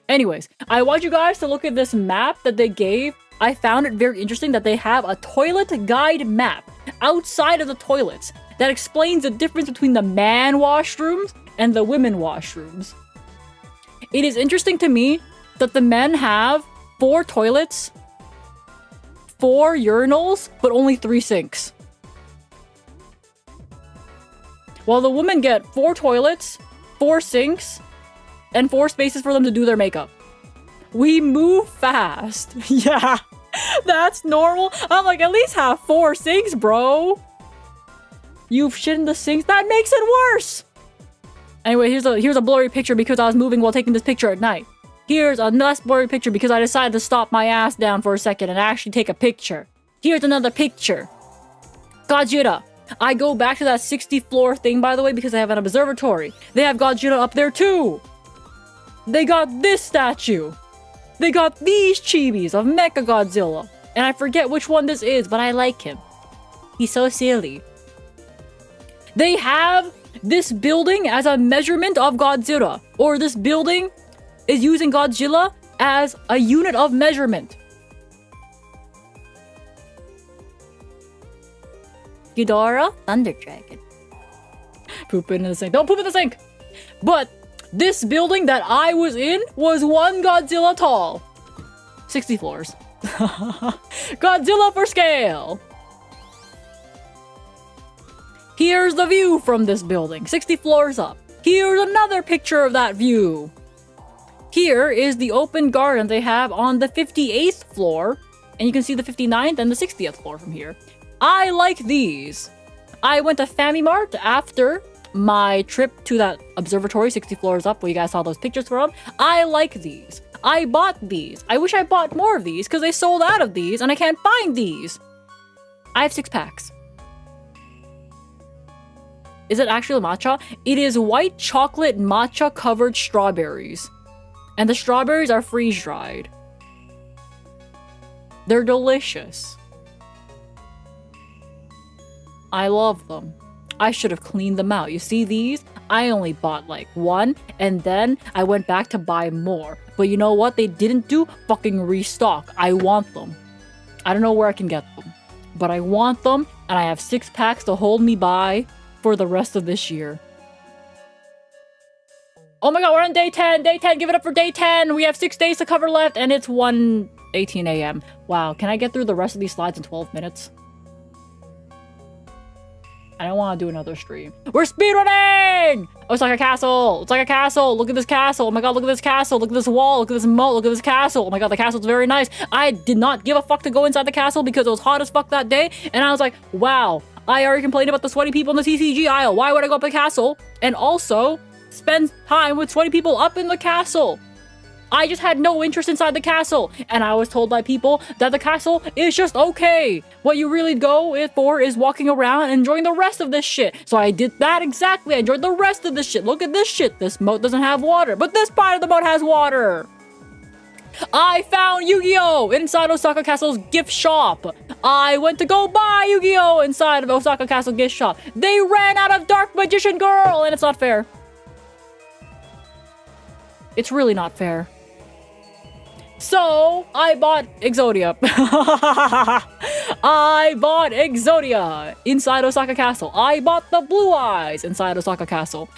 Anyways, I want you guys to look at this map that they gave. I found it very interesting that they have a toilet guide map outside of the toilets that explains the difference between the man washrooms and the women washrooms. It is interesting to me that the men have 4 toilets, 4 urinals, but only 3 sinks. While the women get 4 toilets, 4 sinks, and 4 spaces for them to do their makeup. We move fast. Yeah, that's normal. I'm like, at least have 4 sinks, bro. You've shit in the sinks? That makes it worse. Anyway, here's a blurry picture because I was moving while taking this picture at night. Here's a less blurry picture because I decided to stop my ass down for a second and actually take a picture. Here's another picture. Godzilla. I go back to that 60th floor thing, by the way, because they have an observatory. They have Godzilla up there, too. They got this statue. They got these chibis of Mechagodzilla. And I forget which one this is, but I like him. He's so silly. They have this building as a measurement of Godzilla. Or this building is using Godzilla as a unit of measurement. Ghidorah, Thunder Dragon. Poop in the sink. Don't poop in the sink! But this building that I was in was 1 Godzilla tall. 60 floors. Godzilla for scale! Here's the view from this building. 60 floors up. Here's another picture of that view. here is the open garden they have on the 58th floor. And you can see the 59th and the 60th floor from here. I like these. I went to Family Mart after my trip to that observatory 60 floors up where you guys saw those pictures from. I like these. I bought these. I wish I bought more of these because they sold out of these and I can't find these. I have 6 packs. Is it actually matcha? It is white chocolate matcha covered strawberries. And the strawberries are freeze dried. They're delicious. I love them. I should have cleaned them out. You see these? I only bought like 1 and then I went back to buy more. But you know what they didn't do? Fucking restock. I want them. I don't know where I can get them. But I want them and I have 6 packs to hold me by for the rest of this year. Oh my god, we're on day 10! Day 10! Give it up for day 10! We have 6 days to cover left and it's 1:18 a.m. Wow, can I get through the rest of these slides in 12 minutes? I don't want to do another stream. We're speedrunning! Osaka Castle! It's like a castle! Look at this castle! Oh my god, look at this castle! Look at this wall! Look at this moat! Look at this castle! Oh my god, the castle's very nice! I did not give a fuck to go inside the castle because it was hot as fuck that day, and I was like, wow, I already complained about the sweaty people in the TCG aisle. Why would I go up the castle? And also, spend time with sweaty people up in the castle. I just had no interest inside the castle, and I was told by people that the castle is just okay. What you really go for is walking around and enjoying the rest of this shit. So I did that exactly. I enjoyed the rest of this shit. Look at this shit. This moat doesn't have water, but this part of the moat has water. I found Yu-Gi-Oh! Inside Osaka Castle's gift shop. I went to go buy Yu-Gi-Oh! Inside of Osaka Castle gift shop. They ran out of Dark Magician Girl, and it's not fair. It's really not fair. So, I bought Exodia. I bought Exodia inside Osaka Castle. I bought the Blue Eyes inside Osaka Castle.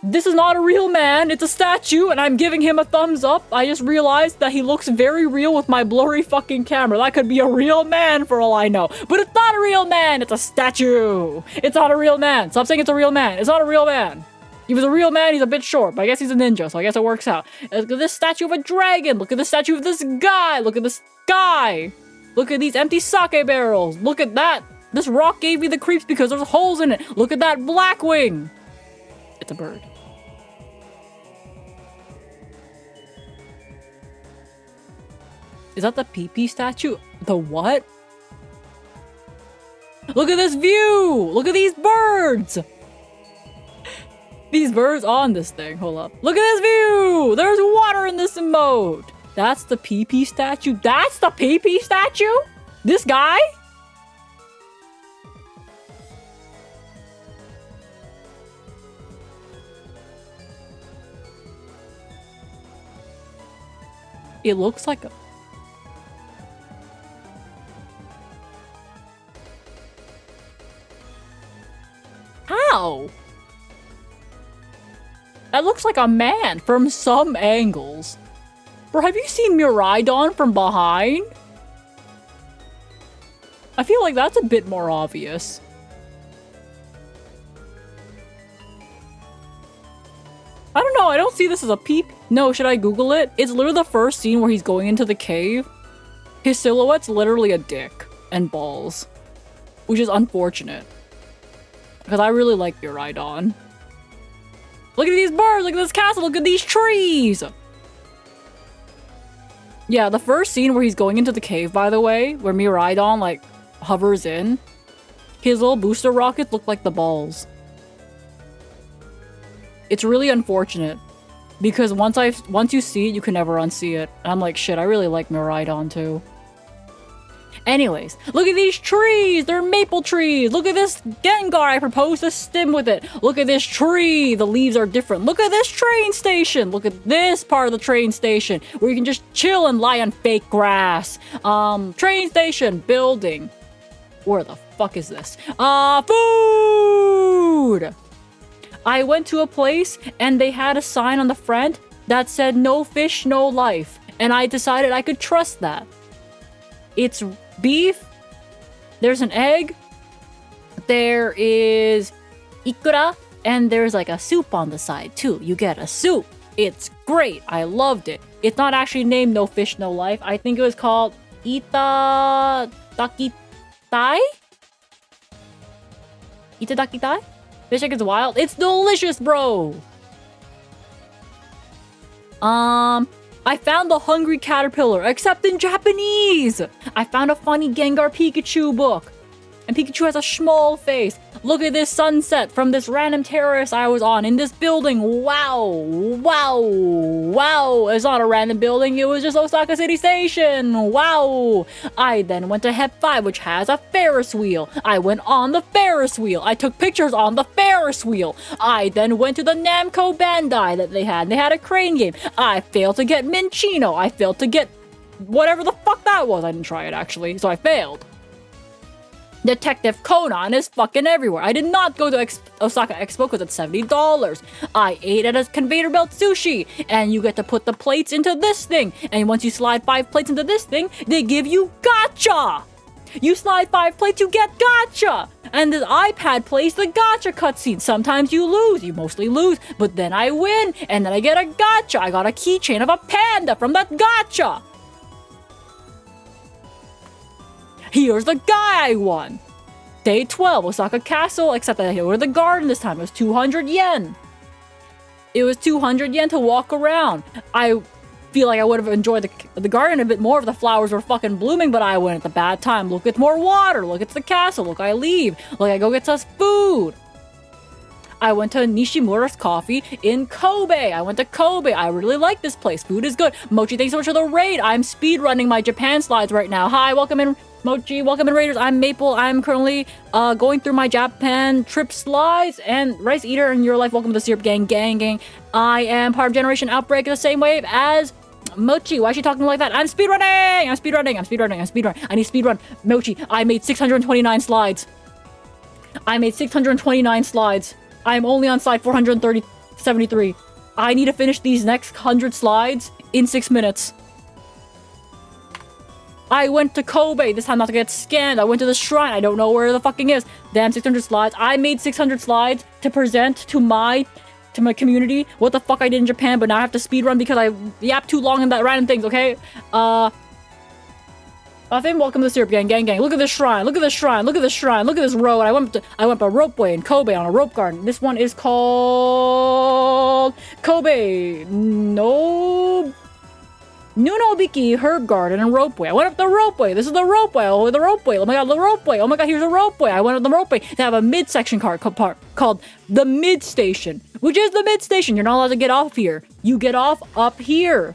This is not a real man. It's a statue, and I'm giving him a thumbs up. I just realized that he looks very real with my blurry fucking camera. That could be a real man for all I know. But it's not a real man. It's a statue. It's not a real man. Stop saying it's a real man. It's not a real man. If he's a real man, he's a bit short, but I guess he's a ninja, so I guess it works out. Look at this statue of a dragon. Look at the statue of this guy. Look at this guy. Look at these empty sake barrels. Look at that. This rock gave me the creeps because there's holes in it. Look at that black wing. It's a bird. Is that the pee-pee statue? The what? Look at this view. Look at these birds. These birds on this thing. Hold up. Look at this view! There's water in this emote! That's the pee-pee statue? That's the pee-pee statue? This guy? It looks like a... How? That looks like a man from some angles. Bro, have you seen Miraidon from behind? I feel like that's a bit more obvious. I don't know, I don't see this as a peep. No, should I Google it? It's literally the first scene where he's going into the cave. His silhouette's literally a dick and balls. Which is unfortunate. Because I really like Miraidon. Look at these birds, look at this castle, look at these trees! Yeah, the first scene where he's going into the cave, by the way, where Miraidon, like, hovers in, his little booster rockets look like the balls. It's really unfortunate. Because once you see it, you can never unsee it. And I'm like, shit, I really like Miraidon too. Anyways, look at these trees! They're maple trees! Look at this Gengar! I propose to stim with it! Look at this tree! The leaves are different. Look at this train station! Look at this part of the train station where you can just chill and lie on fake grass. Train station, building. Where the fuck is this? Food! I went to a place and they had a sign on the front that said no fish, no life. And I decided I could trust that. It's beef, there's an egg, there is ikura, and there's like a soup on the side too. You get a soup. It's great. I loved it. It's not actually named No Fish, No Life. I think it was called Itadakitai? Itadakitai? Fish like it's wild. It's delicious, bro. I found the Hungry Caterpillar, except in Japanese. I found a funny Gengar Pikachu book. And Pikachu has a small face. Look at this sunset from this random terrace I was on in this building. Wow. Wow. Wow. It's not a random building. It was just Osaka City Station. Wow. I then went to Hep 5, which has a Ferris wheel. I went on the Ferris wheel. I took pictures on the Ferris wheel. I then went to the Namco Bandai that they had. They had a crane game. I failed to get Minchino. I failed to get whatever the fuck that was. I didn't try it, actually, so I failed. Detective Conan is fucking everywhere. I did not go to Osaka Expo because it's $70. I ate at a conveyor belt sushi, and you get to put the plates into this thing. And once you slide 5 plates into this thing, they give you gacha. You slide 5 plates, you get gacha. And the iPad plays the gacha cutscene. Sometimes you lose, you mostly lose, but then I win, and then I get a gacha. I got a keychain of a panda from that gacha. Here's the guy I won. Day 12, Osaka Castle, except that I go to the garden this time. It was 200 yen. It was 200 yen to walk around. I feel like I would have enjoyed the garden a bit more if the flowers were fucking blooming, but I went at the bad time. Look, it's more water. Look, it's the castle. Look, I leave. Look, I go get us food. I went to Nishimura's Coffee in Kobe. I went to Kobe. I really like this place. Food is good. Mochi, thanks so much for the raid. I'm speed running my Japan slides right now. Hi, welcome in. Mochi, welcome in Raiders. I'm Maple. I'm currently going through my Japan trip slides. And Rice Eater in your life, welcome to the Syrup Gang, gang. I am part of Generation Outbreak, the same wave as Mochi. Why is she talking like that? I'm speedrunning! I need speedrun. Mochi, I made 629 slides. I'm only on slide 473. I need to finish these next 100 slides in 6 minutes. I went to Kobe, this time not to get scanned. I went to the shrine, I don't know where the fucking is. Damn, 600 slides. I made 600 slides to present to my community what the fuck I did in Japan, but now I have to speedrun because I yapped too long in that random things, okay? Welcome to the Syrup Gang, gang. Look at this shrine, look at this road. I went by ropeway in Kobe on a rope garden. This one is called Kobe Nunobiki Herb Garden and Ropeway. I went up the ropeway. This is the ropeway. Oh, the ropeway. Oh my god, the ropeway. Oh my god, here's a ropeway. I went up the ropeway. They have a mid-section part called the mid station, which is the mid station. You're not allowed to get off here. You get off up here.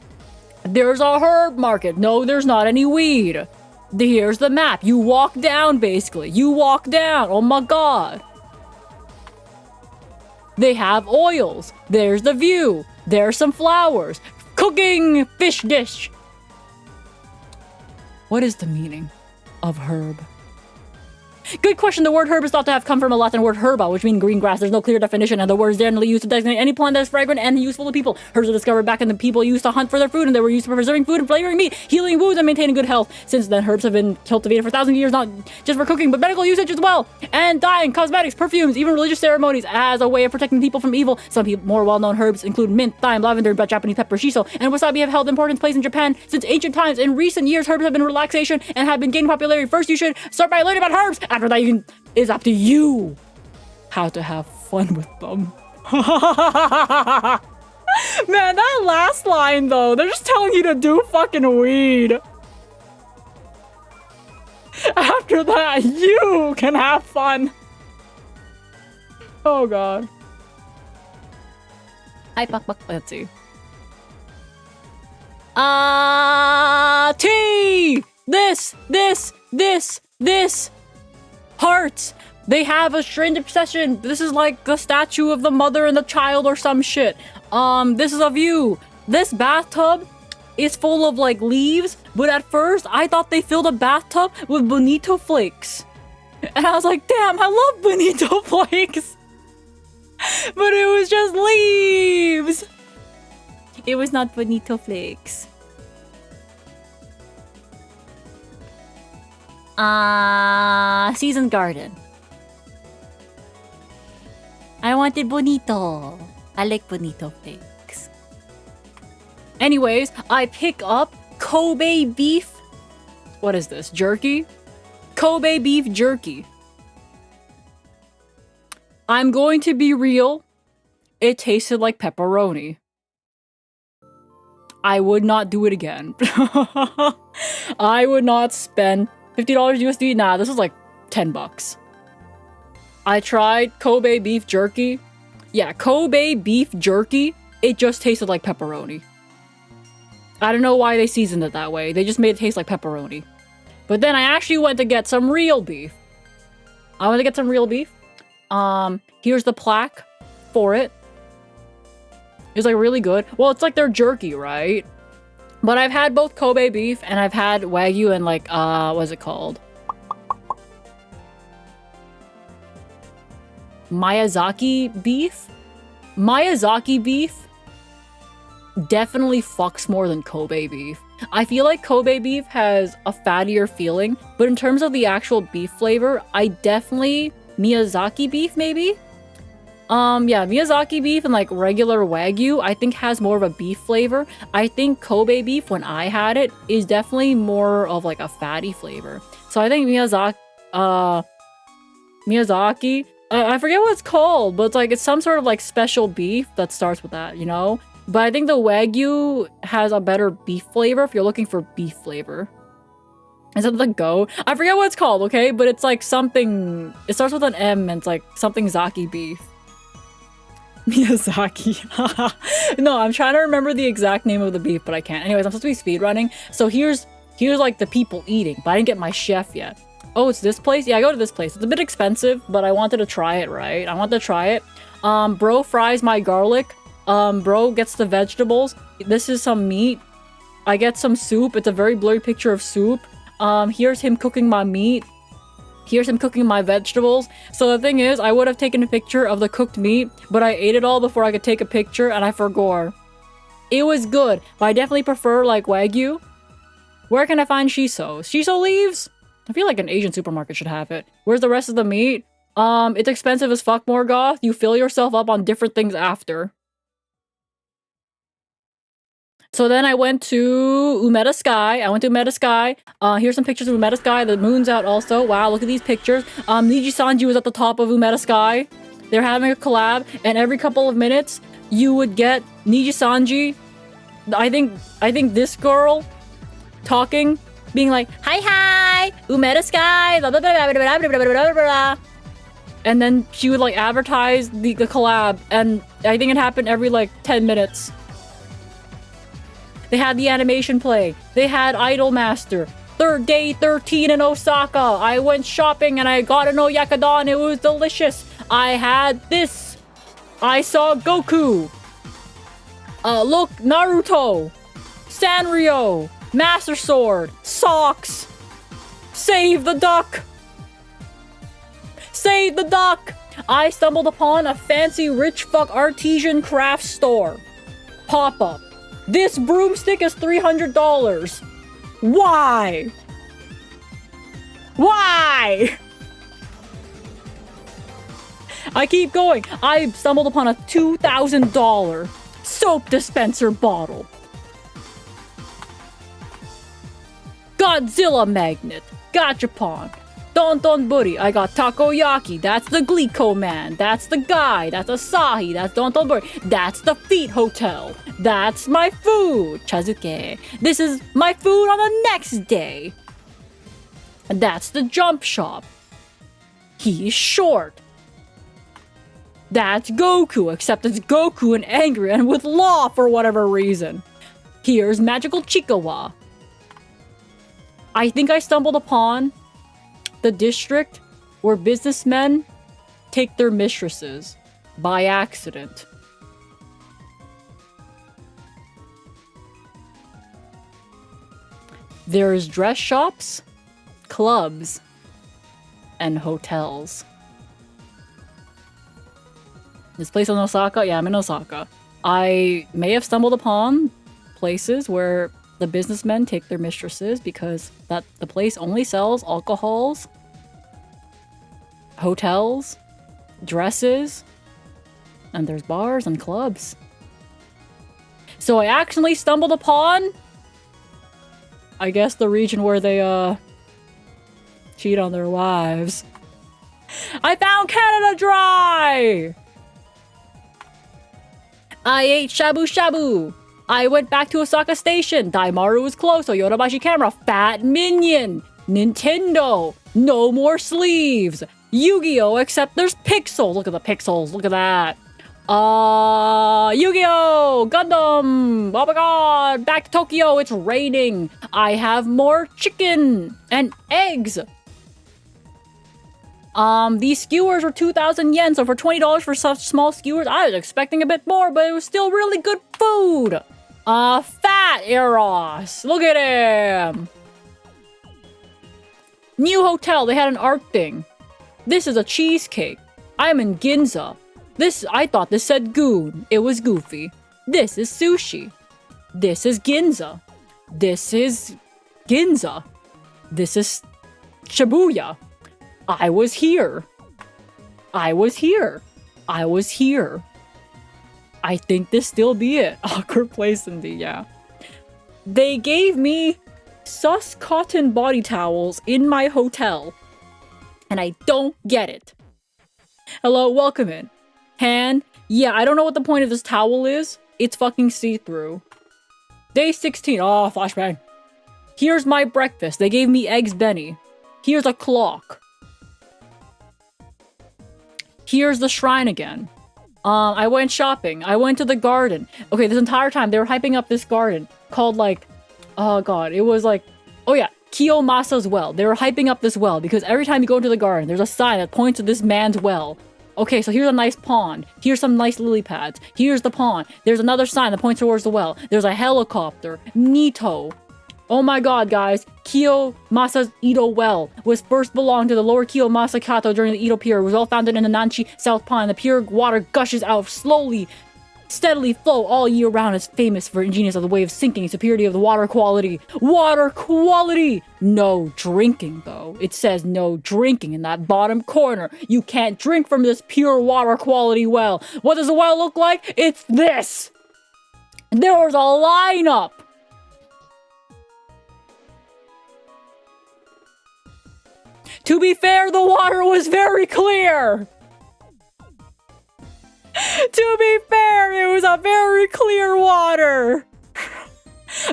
There's a herb market. No, there's not any weed. Here's the map. You walk down, basically. You walk down. Oh my god. They have oils. There's the view. There's some flowers. Cooking fish dish. What is the meaning of herb? Good question. The word herb is thought to have come from a Latin word herba, which means green grass. There's no clear definition, and the word is generally used to designate any plant that is fragrant and useful to people. Herbs were discovered back in the people used to hunt for their food, and they were used for preserving food and flavoring meat, healing wounds, and maintaining good health. Since then, herbs have been cultivated for thousands of years, not just for cooking, but medical usage as well. And dyeing, cosmetics, perfumes, even religious ceremonies as a way of protecting people from evil. Some more well-known herbs include mint, thyme, lavender, Japanese pepper, shiso, and wasabi have held important place in Japan since ancient times. In recent years, herbs have been relaxation and have been gaining popularity. First, you should start by learning about herbs. After that, it's up to you how to have fun with them. Man, that last line though, they're just telling you to do fucking weed. After that, you can have fun. Oh god. Hi, Buck. Let's see. Tea! This! Hearts! They have a strange obsession. This is like the statue of the mother and the child or some shit. This is a view. This bathtub is full of like leaves, but at first I thought they filled a bathtub with bonito flakes. And I was like, damn, I love bonito flakes. But it was just leaves. It was not bonito flakes. Seasoned garden. I wanted bonito. I like bonito flakes. Anyways, I pick up Kobe beef. What is this? Jerky? Kobe beef jerky. I'm going to be real. It tasted like pepperoni. I would not do it again. I would not spend $50 USD. Nah, this was like 10 bucks. I tried Kobe beef jerky. Yeah, Kobe beef jerky. It just tasted like pepperoni. I don't know why they seasoned it that way. They just made it taste like pepperoni. But then I actually went to get some real beef. I went to get some real beef. Here's the plaque for it. It's like really good. Well, it's like their jerky, right? But I've had both Kobe beef and I've had Wagyu and like, what's it called? Miyazaki beef? Miyazaki beef definitely fucks more than Kobe beef. I feel like Kobe beef has a fattier feeling, but in terms of the actual beef flavor, I definitely... Miyazaki beef, maybe? Yeah, Miyazaki beef and like regular Wagyu, I think has more of a beef flavor. I think Kobe beef, when I had it, is definitely more of like a fatty flavor. So I think Miyazaki, I forget what it's called, but it's like, it's some sort of like special beef that starts with that, you know? But I think the Wagyu has a better beef flavor if you're looking for beef flavor. Is it the goat? I forget what it's called, okay? But it's like something... It starts with an M and it's like something Zaki beef. Miyazaki. No, I'm trying to remember the exact name of the beef, but I can't. Anyways, I'm supposed to be speedrunning. So here's like the people eating, but I didn't get my chef yet. Oh, it's this place? Yeah, I go to this place. It's a bit expensive, but I wanted to try it, right? I wanted to try it. Bro fries my garlic. Bro gets the vegetables. This is some meat. I get some soup. It's a very blurry picture of soup. Here's him cooking my meat. Here's him cooking my vegetables. So the thing is, I would have taken a picture of the cooked meat, but I ate it all before I could take a picture, and I forgot. It was good, but I definitely prefer, like, Wagyu. Where can I find shiso? Shiso leaves? I feel like an Asian supermarket should have it. Where's the rest of the meat? It's expensive as fuck, Morgoth. You fill yourself up on different things after. So then I went to Umeda Sky. Here's some pictures of Umeda Sky. The moon's out also. Wow, look at these pictures. Niji Sanji was at the top of Umeda Sky. They're having a collab, and every couple of minutes, you would get Niji Sanji. I think this girl talking, being like, hi, Umeda Sky, blah, blah, blah, blah, blah, blah, blah, blah, blah. And then she would like advertise the collab, and I think it happened every like 10 minutes. They had the animation play. They had Idolmaster. Third day 13 in Osaka. I went shopping and I got an oyakadon. It was delicious. I had this. I saw Goku. Look, Naruto. Sanrio. Master Sword. Socks. Save the duck. Save the duck. I stumbled upon a fancy rich fuck artisan craft store. Pop-up. This broomstick is $300. Why? Why? I keep going. I stumbled upon a $2,000 soap dispenser bottle. Godzilla magnet. Gachapon. Don Buddy. I got takoyaki. That's the Glico man. That's the guy. That's Asahi. That's Don Buddy. That's the Feet Hotel. That's my food. Chazuke. This is my food on the next day. And that's the Jump Shop. He's short. That's Goku, except it's Goku and angry and with law for whatever reason. Here's Magical Chikawa. I think I stumbled upon the district where businessmen take their mistresses by accident. There's dress shops, clubs, and hotels. This place in Osaka? Yeah, I'm in Osaka. I may have stumbled upon places where the businessmen take their mistresses because the place only sells alcohols, hotels, dresses, and there's bars and clubs. So I accidentally stumbled upon, I guess, the region where they, cheat on their wives. I found Canada Dry! I ate shabu shabu. I went back to Osaka Station. Daimaru was closed, so Yodobashi camera. Fat Minion. Nintendo. No more sleeves. Yu-Gi-Oh! Except there's pixels. Look at the pixels. Look at that. Yu-Gi-Oh! Gundam! Oh my god! Back to Tokyo. It's raining. I have more chicken and eggs. These skewers were 2,000 yen, so for $20 for such small skewers, I was expecting a bit more, but it was still really good food. Fat Eros. Look at him. New hotel. They had an art thing. This is a cheesecake. I'm in Ginza. I thought this said Goon. It was Goofy. This is sushi. This is Ginza. This is Ginza. This is Shibuya. I was here. I was here. I was here. I think this still be it. Awkward place indeed, yeah. They gave me sus cotton body towels in my hotel. And I don't get it. Hello, welcome in. Han, yeah, I don't know what the point of this towel is. It's fucking see-through. Day 16. Oh, flashbang. Here's my breakfast. They gave me eggs Benny. Here's a clock. Here's the shrine again. I went shopping. I went to the garden. Okay, this entire time they were hyping up this garden called like, oh god, it was like, oh yeah, Kiyomasa's well. They were hyping up this well because every time you go into the garden, there's a sign that points to this man's well. Okay, so here's a nice pond. Here's some nice lily pads. Here's the pond. There's another sign that points towards the well. There's a helicopter. Nito. Oh my god, guys. Kiyomasa's Edo well was first belonged to the lower Kiyomasa Kato during the Edo period. It was all founded in the Nanchi South Pond. The pure water gushes out slowly, steadily flow all year round. It's famous for ingenious of the way of sinking, superiority of the water quality. Water quality! No drinking, though. It says no drinking in that bottom corner. You can't drink from this pure water quality well. What does the well look like? It's this! There was a lineup! To be fair, the water was very clear! To be fair, it was a very clear water!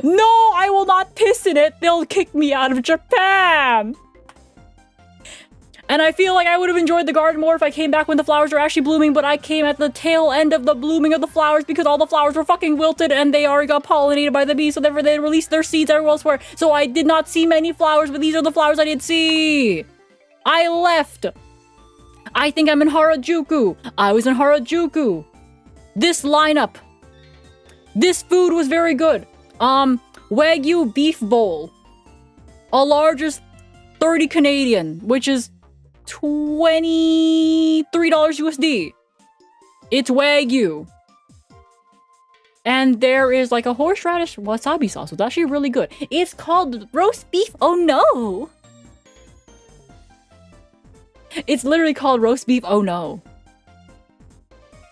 No, I will not piss in it! They'll kick me out of Japan! And I feel like I would have enjoyed the garden more if I came back when the flowers were actually blooming, but I came at the tail end of the blooming of the flowers because all the flowers were fucking wilted and they already got pollinated by the bees, so therefore they released their seeds everywhere elsewhere. So I did not see many flowers, but these are the flowers I did see! I left! I think I'm in Harajuku. I was in Harajuku. This lineup. This food was very good. Wagyu beef bowl. A large is 30 Canadian, which is $23 USD. It's Wagyu. And there is like a horseradish wasabi sauce. It's actually really good. It's called roast beef. Oh no! It's literally called roast beef. Oh no.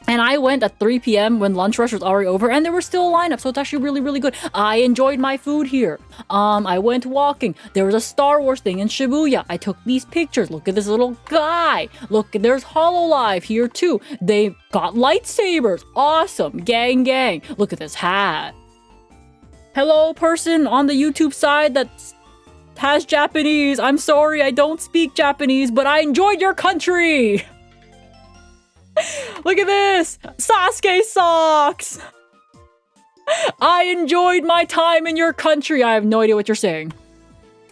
And I went at 3 p.m. when lunch rush was already over and there were still a lineup, so it's actually really, really good. I enjoyed my food here. I went walking. There was a Star Wars thing in Shibuya. I took these pictures. Look at this little guy. Look, there's HoloLive here too. They got lightsabers. Awesome. Gang, gang. Look at this hat. Hello, person on the YouTube side that's has Japanese. I'm sorry, I don't speak Japanese, but I enjoyed your country. Look at this! Sasuke socks! I enjoyed my time in your country. I have no idea what you're saying.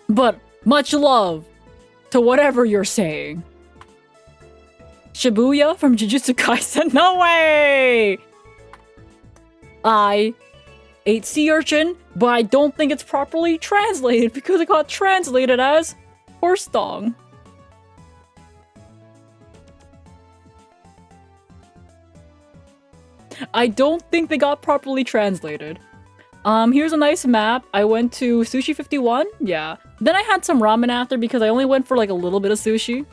But much love to whatever you're saying. Shibuya from Jujutsu Kaisen? No way! I ate sea urchin, but I don't think it's properly translated because it got translated as horse dong. I don't think they got properly translated. Here's a nice map. I went to Sushi 51. Yeah. Then I had some ramen after because I only went for like a little bit of sushi.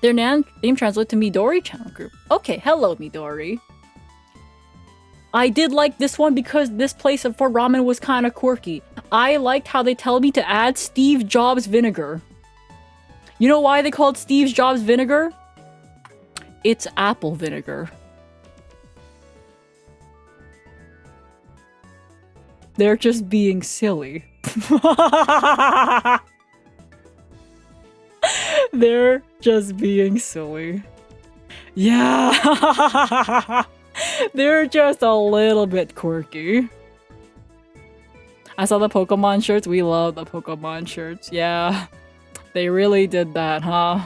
Their name translated to Midori channel group. Okay, hello Midori. I did like this one because this place for ramen was kind of quirky. I liked how they tell me to add Steve Jobs vinegar. You know why they call it Steve Jobs vinegar? It's apple vinegar. They're just being silly. They're just being silly. Yeah. They're just a little bit quirky. I saw the Pokemon shirts. We love the Pokemon shirts. Yeah. They really did that, huh?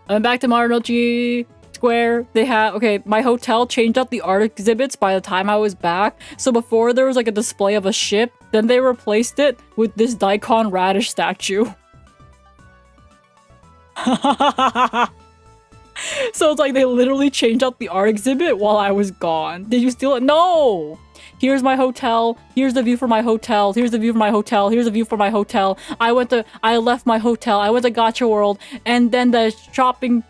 I'm back to Marunouchi Square. They have... Okay, my hotel changed out the art exhibits by the time I was back. So before there was like a display of a ship, then they replaced it with this Daikon Radish statue. So it's like they literally changed out the art exhibit while I was gone. Did you steal it? No! Here's my hotel. Here's the view from my hotel. Here's the view from my hotel. Here's the view from my hotel. I left my hotel. I went to Gacha World, and then the shopping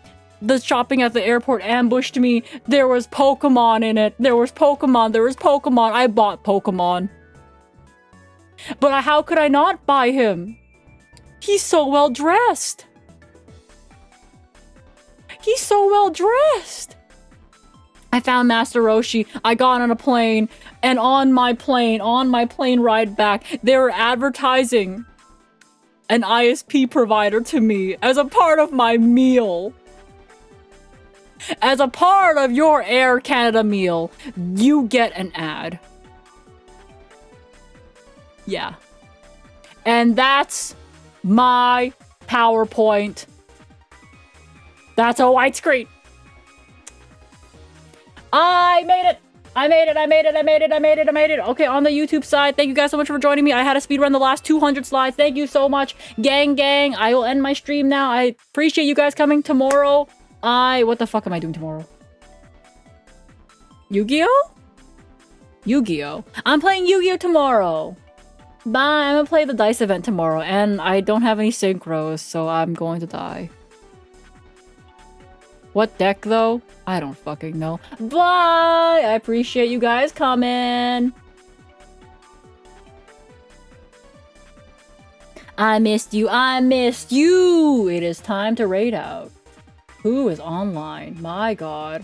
at the airport ambushed me. There was Pokemon in it. There was Pokemon. I bought Pokemon. But how could I not buy him? He's so well dressed. He's so well dressed. I found Master Roshi. I got on a plane, and on my plane ride back, they were advertising an ISP provider to me as a part of my meal. As a part of your Air Canada meal, you get an ad. Yeah. And that's my PowerPoint. That's a white screen. I made it. Okay, on the YouTube side, thank you guys so much for joining me. I had to speedrun the last 200 slides. Thank you so much. Gang. I will end my stream now. I appreciate you guys coming tomorrow. What the fuck am I doing tomorrow? Yu-Gi-Oh? Yu-Gi-Oh. I'm playing Yu-Gi-Oh tomorrow. Bye. I'm gonna play the dice event tomorrow, and I don't have any synchros, so I'm going to die. What deck, though? I don't fucking know. Bye! I appreciate you guys coming. I missed you. It is time to raid out. Who is online? My god.